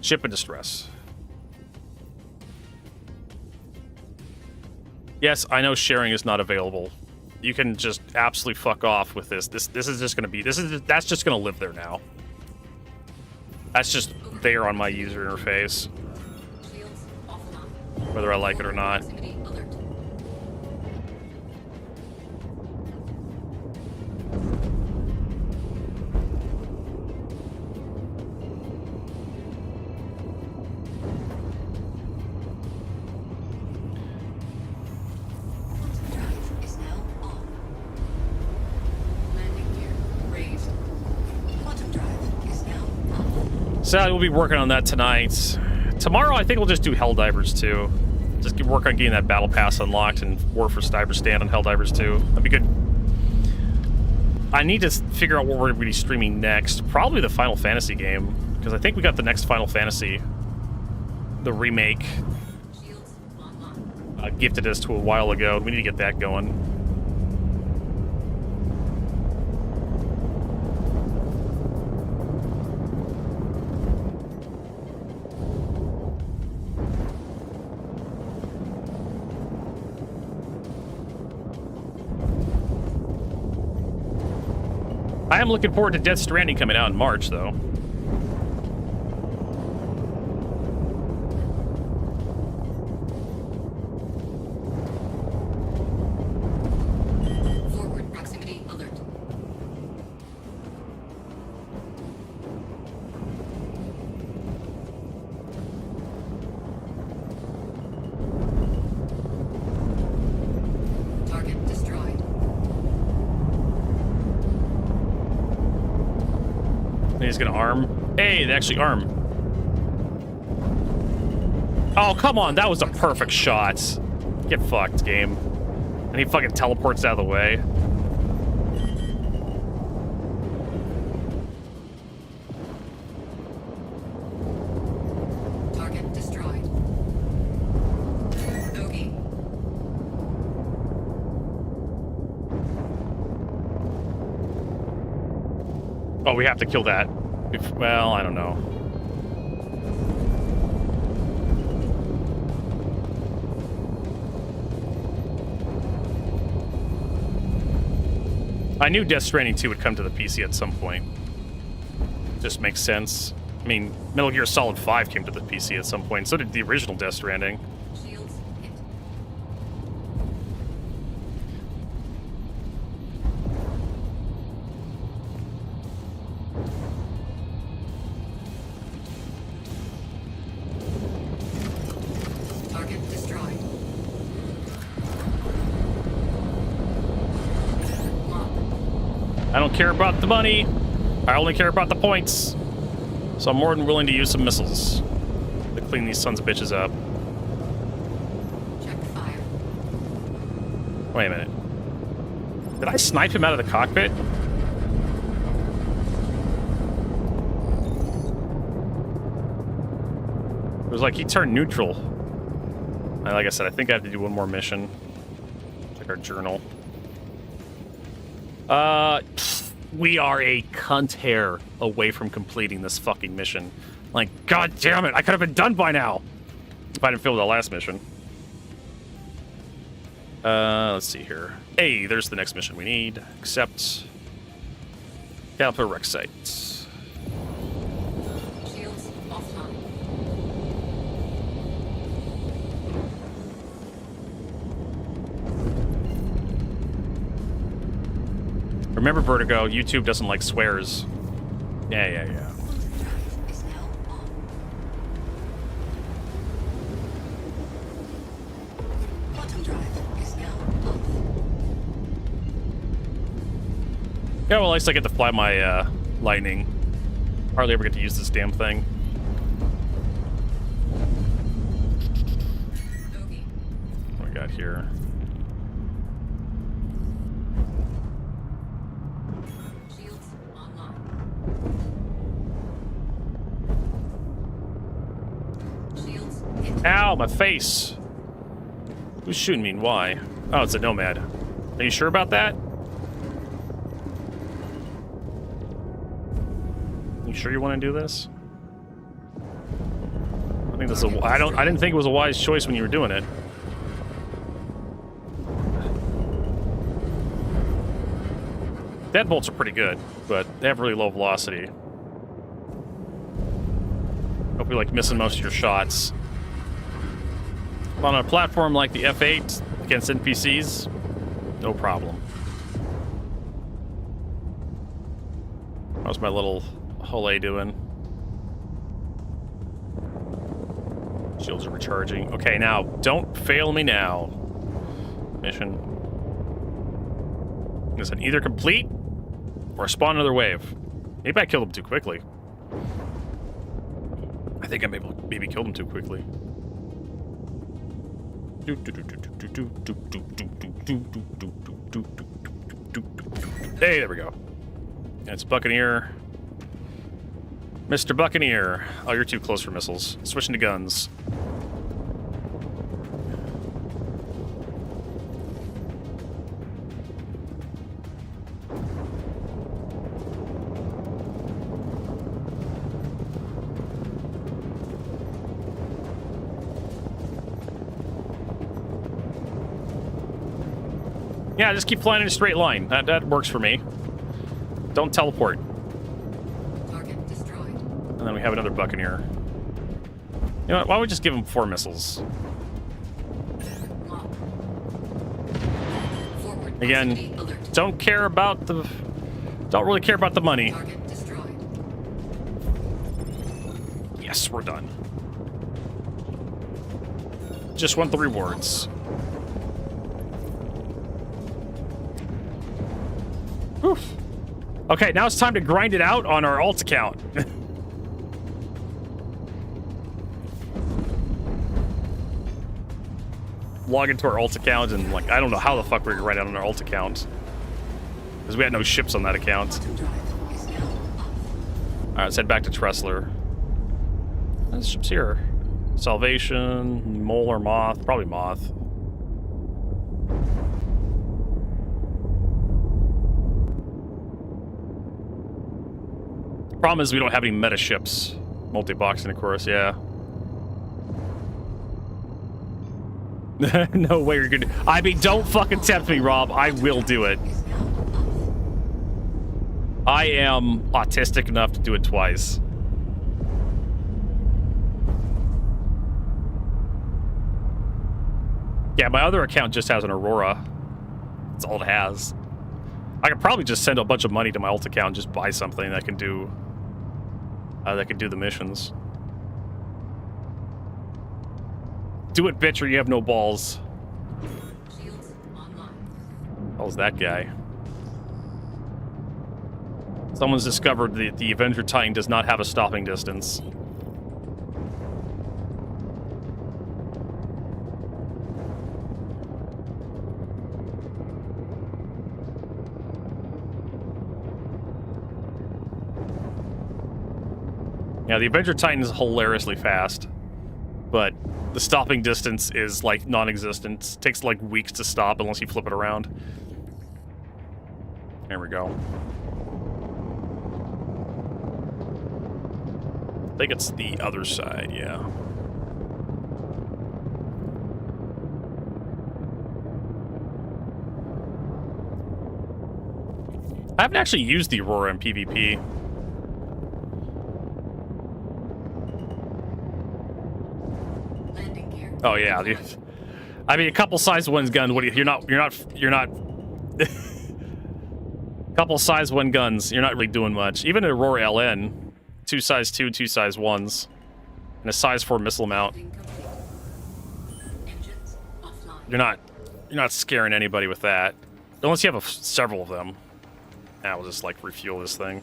Ship in distress. Yes, I know sharing is not available. You can just absolutely fuck off with this. This is just gonna be that's just gonna live there now. That's just there on my user interface, Shields off and on. whether I like it or not. Proximity alert. Drive is now on. Landing gear raised. Quantum drive is now on. So we'll be working on that tonight. Tomorrow, I think we'll just do Helldivers 2. Just work on getting that battle pass unlocked and War for Cyber Stand on Helldivers 2. That'd be good. I need to figure out what we're going to be streaming next. Probably the Final Fantasy game, because I think we got the next Final Fantasy, the remake, Shields online. gifted us to a while ago. We need to get that going. I am looking forward to Death Stranding coming out in March, though. Forward proximity alert. Target destroyed. And he's gonna arm. Hey, they actually arm. Oh, come on, that was a perfect shot. Get fucked, game. And he fucking teleports out of the way. Target destroyed. Bogey. Oh, we have to kill that. Well, I don't know. I knew Death Stranding 2 would come to the PC at some point. Just makes sense. I mean, Metal Gear Solid 5 came to the PC at some point, so did the original Death Stranding. Shields hit. Target destroyed. Lock. I don't care about the money. I only care about the points. So I'm more than willing to use some missiles to clean these sons of bitches up. Check fire. Wait a minute. Did I snipe him out of the cockpit? It was like he turned neutral. Like I said, I think I have to do one more mission. Check our journal. We are a cunt hair away from completing this fucking mission. Like, god damn it, I could have been done by now. If I didn't fail the last mission. Let's see here. Hey, there's the next mission we need. Accept. Caliper Rec Site. Shields offline. Remember, Vertigo, YouTube doesn't like swears. Yeah. Drive is now on. Quantum drive is now off. Yeah, well, at least I get to fly my lightning. Hardly ever get to use this damn thing. Bogey. What we got here? Shields online. Shields hit. Ow, my face! Who's shooting me and why? Oh, it's a nomad. Are you sure about that? You sure you want to do this? I think this is I didn't think it was a wise choice when you were doing it. Deadbolts are pretty good, but they have really low velocity. Hope you're like missing most of your shots. On a platform like the F8 against NPCs, no problem. How's my little Hole doing? Shields are recharging. Okay, now, don't fail me now. Mission. Listen, either complete or spawn another wave. Maybe I killed him too quickly. I think I maybe killed him too quickly. Hey, there we go. It's Buccaneer. Mr. Buccaneer. Oh, you're too close for missiles. Switching to guns. Yeah, just keep flying in a straight line. That works for me. Don't teleport. Target destroyed. And then we have another Buccaneer. You know what? Why don't we just give him 4 missiles? Lock. Forward Again, velocity alert. don't really care about the money. Target destroyed. Yes, we're done. Just want the rewards. Oof. Okay, now it's time to grind it out on our alt account. Log into our alt account and, like, I don't know how the fuck we're gonna grind out on our alt account. Because we had no ships on that account. Quantum drive is now off. Alright, let's head back to Tressler. This ship's here. Salvation, Mole or Moth? Probably Moth. Problem is we don't have any meta ships. Multi-boxing, of course, yeah. No way you're gonna... I mean, don't fucking tempt me, Rob. I will do it. Is now off. I am autistic enough to do it twice. Yeah, my other account just has an Aurora. That's all it has. I could probably just send a bunch of money to my alt account and just buy something that can do the missions. Do it, bitch, or you have no balls. Shields online. How's that guy? Someone's discovered that the Avenger Titan does not have a stopping distance. Yeah, the Avenger Titan is hilariously fast, but The stopping distance is like non-existent. It takes like weeks to stop unless you flip it around. There we go. I think it's the other side, yeah. I haven't actually used the Aurora in PvP. Landing gear. Oh yeah, dude. I mean, a couple size one guns. What do you? You're not. Couple size one guns. You're not really doing much. Even an Aurora LN, 2 size 2, 2 size 1s, and a size 4 missile mount. Engines offline. You're not scaring anybody with that, unless you have several of them. Now we'll just like refuel this thing,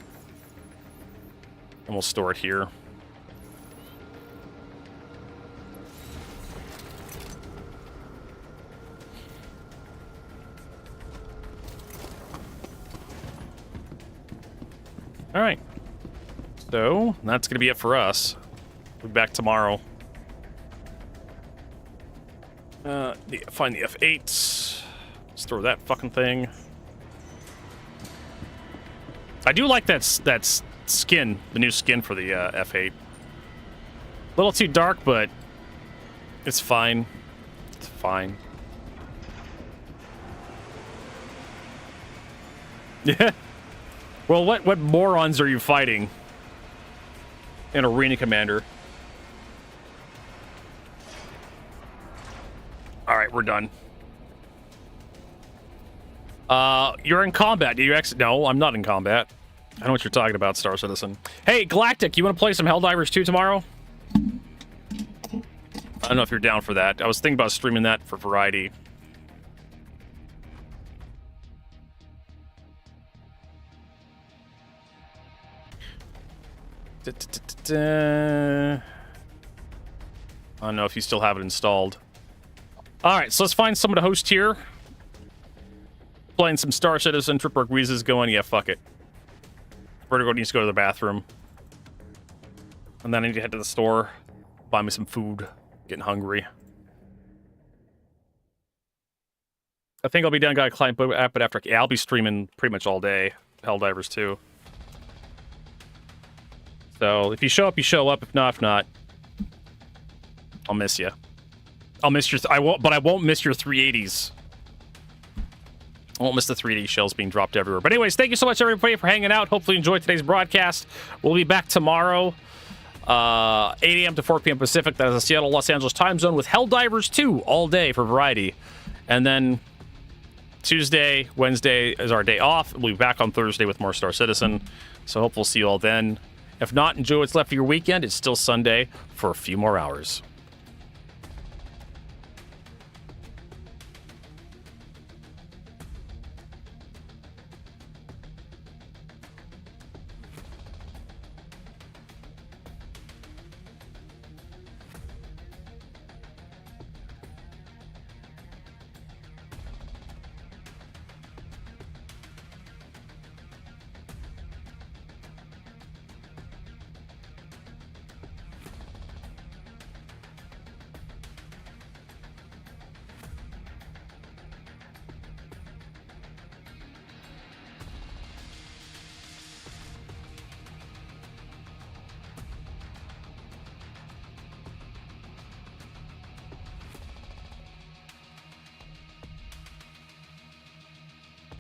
and we'll store it here. All right, so that's gonna be it for us. We'll be back tomorrow. Find the F8. Store that fucking thing. I do like that skin, the new skin for the F8. A little too dark, but it's fine. It's fine. Yeah. Well, what morons are you fighting? An arena commander. All right, we're done. You're in combat. Do you No, I'm not in combat. I know what you're talking about, Star Citizen. Hey, Galactic, you want to play some Helldivers 2 tomorrow? I don't know if you're down for that. I was thinking about streaming that for variety. I don't know if you still have it installed. Alright, so let's find someone to host here. Playing some Star Citizen, Tripper Guiza's going, yeah, fuck it. Vertigo needs to go to the bathroom. And then I need to head to the store, buy me some food. Getting hungry. I think I'll be done, got a client app, but after, yeah, I'll be streaming pretty much all day. Helldivers 2. So, if you show up, you show up. If not, I'll miss you. I'll miss your... I won't miss your 380s. I won't miss the 380 shells being dropped everywhere. But anyways, thank you so much, everybody, for hanging out. Hopefully you enjoyed today's broadcast. We'll be back tomorrow, 8 a.m. to 4 p.m. Pacific. That is the Seattle, Los Angeles time zone with Helldivers 2 all day for variety. And then Tuesday, Wednesday is our day off. We'll be back on Thursday with more Star Citizen. So hope we'll see you all then. If not, enjoy what's left of your weekend. It's still Sunday for a few more hours.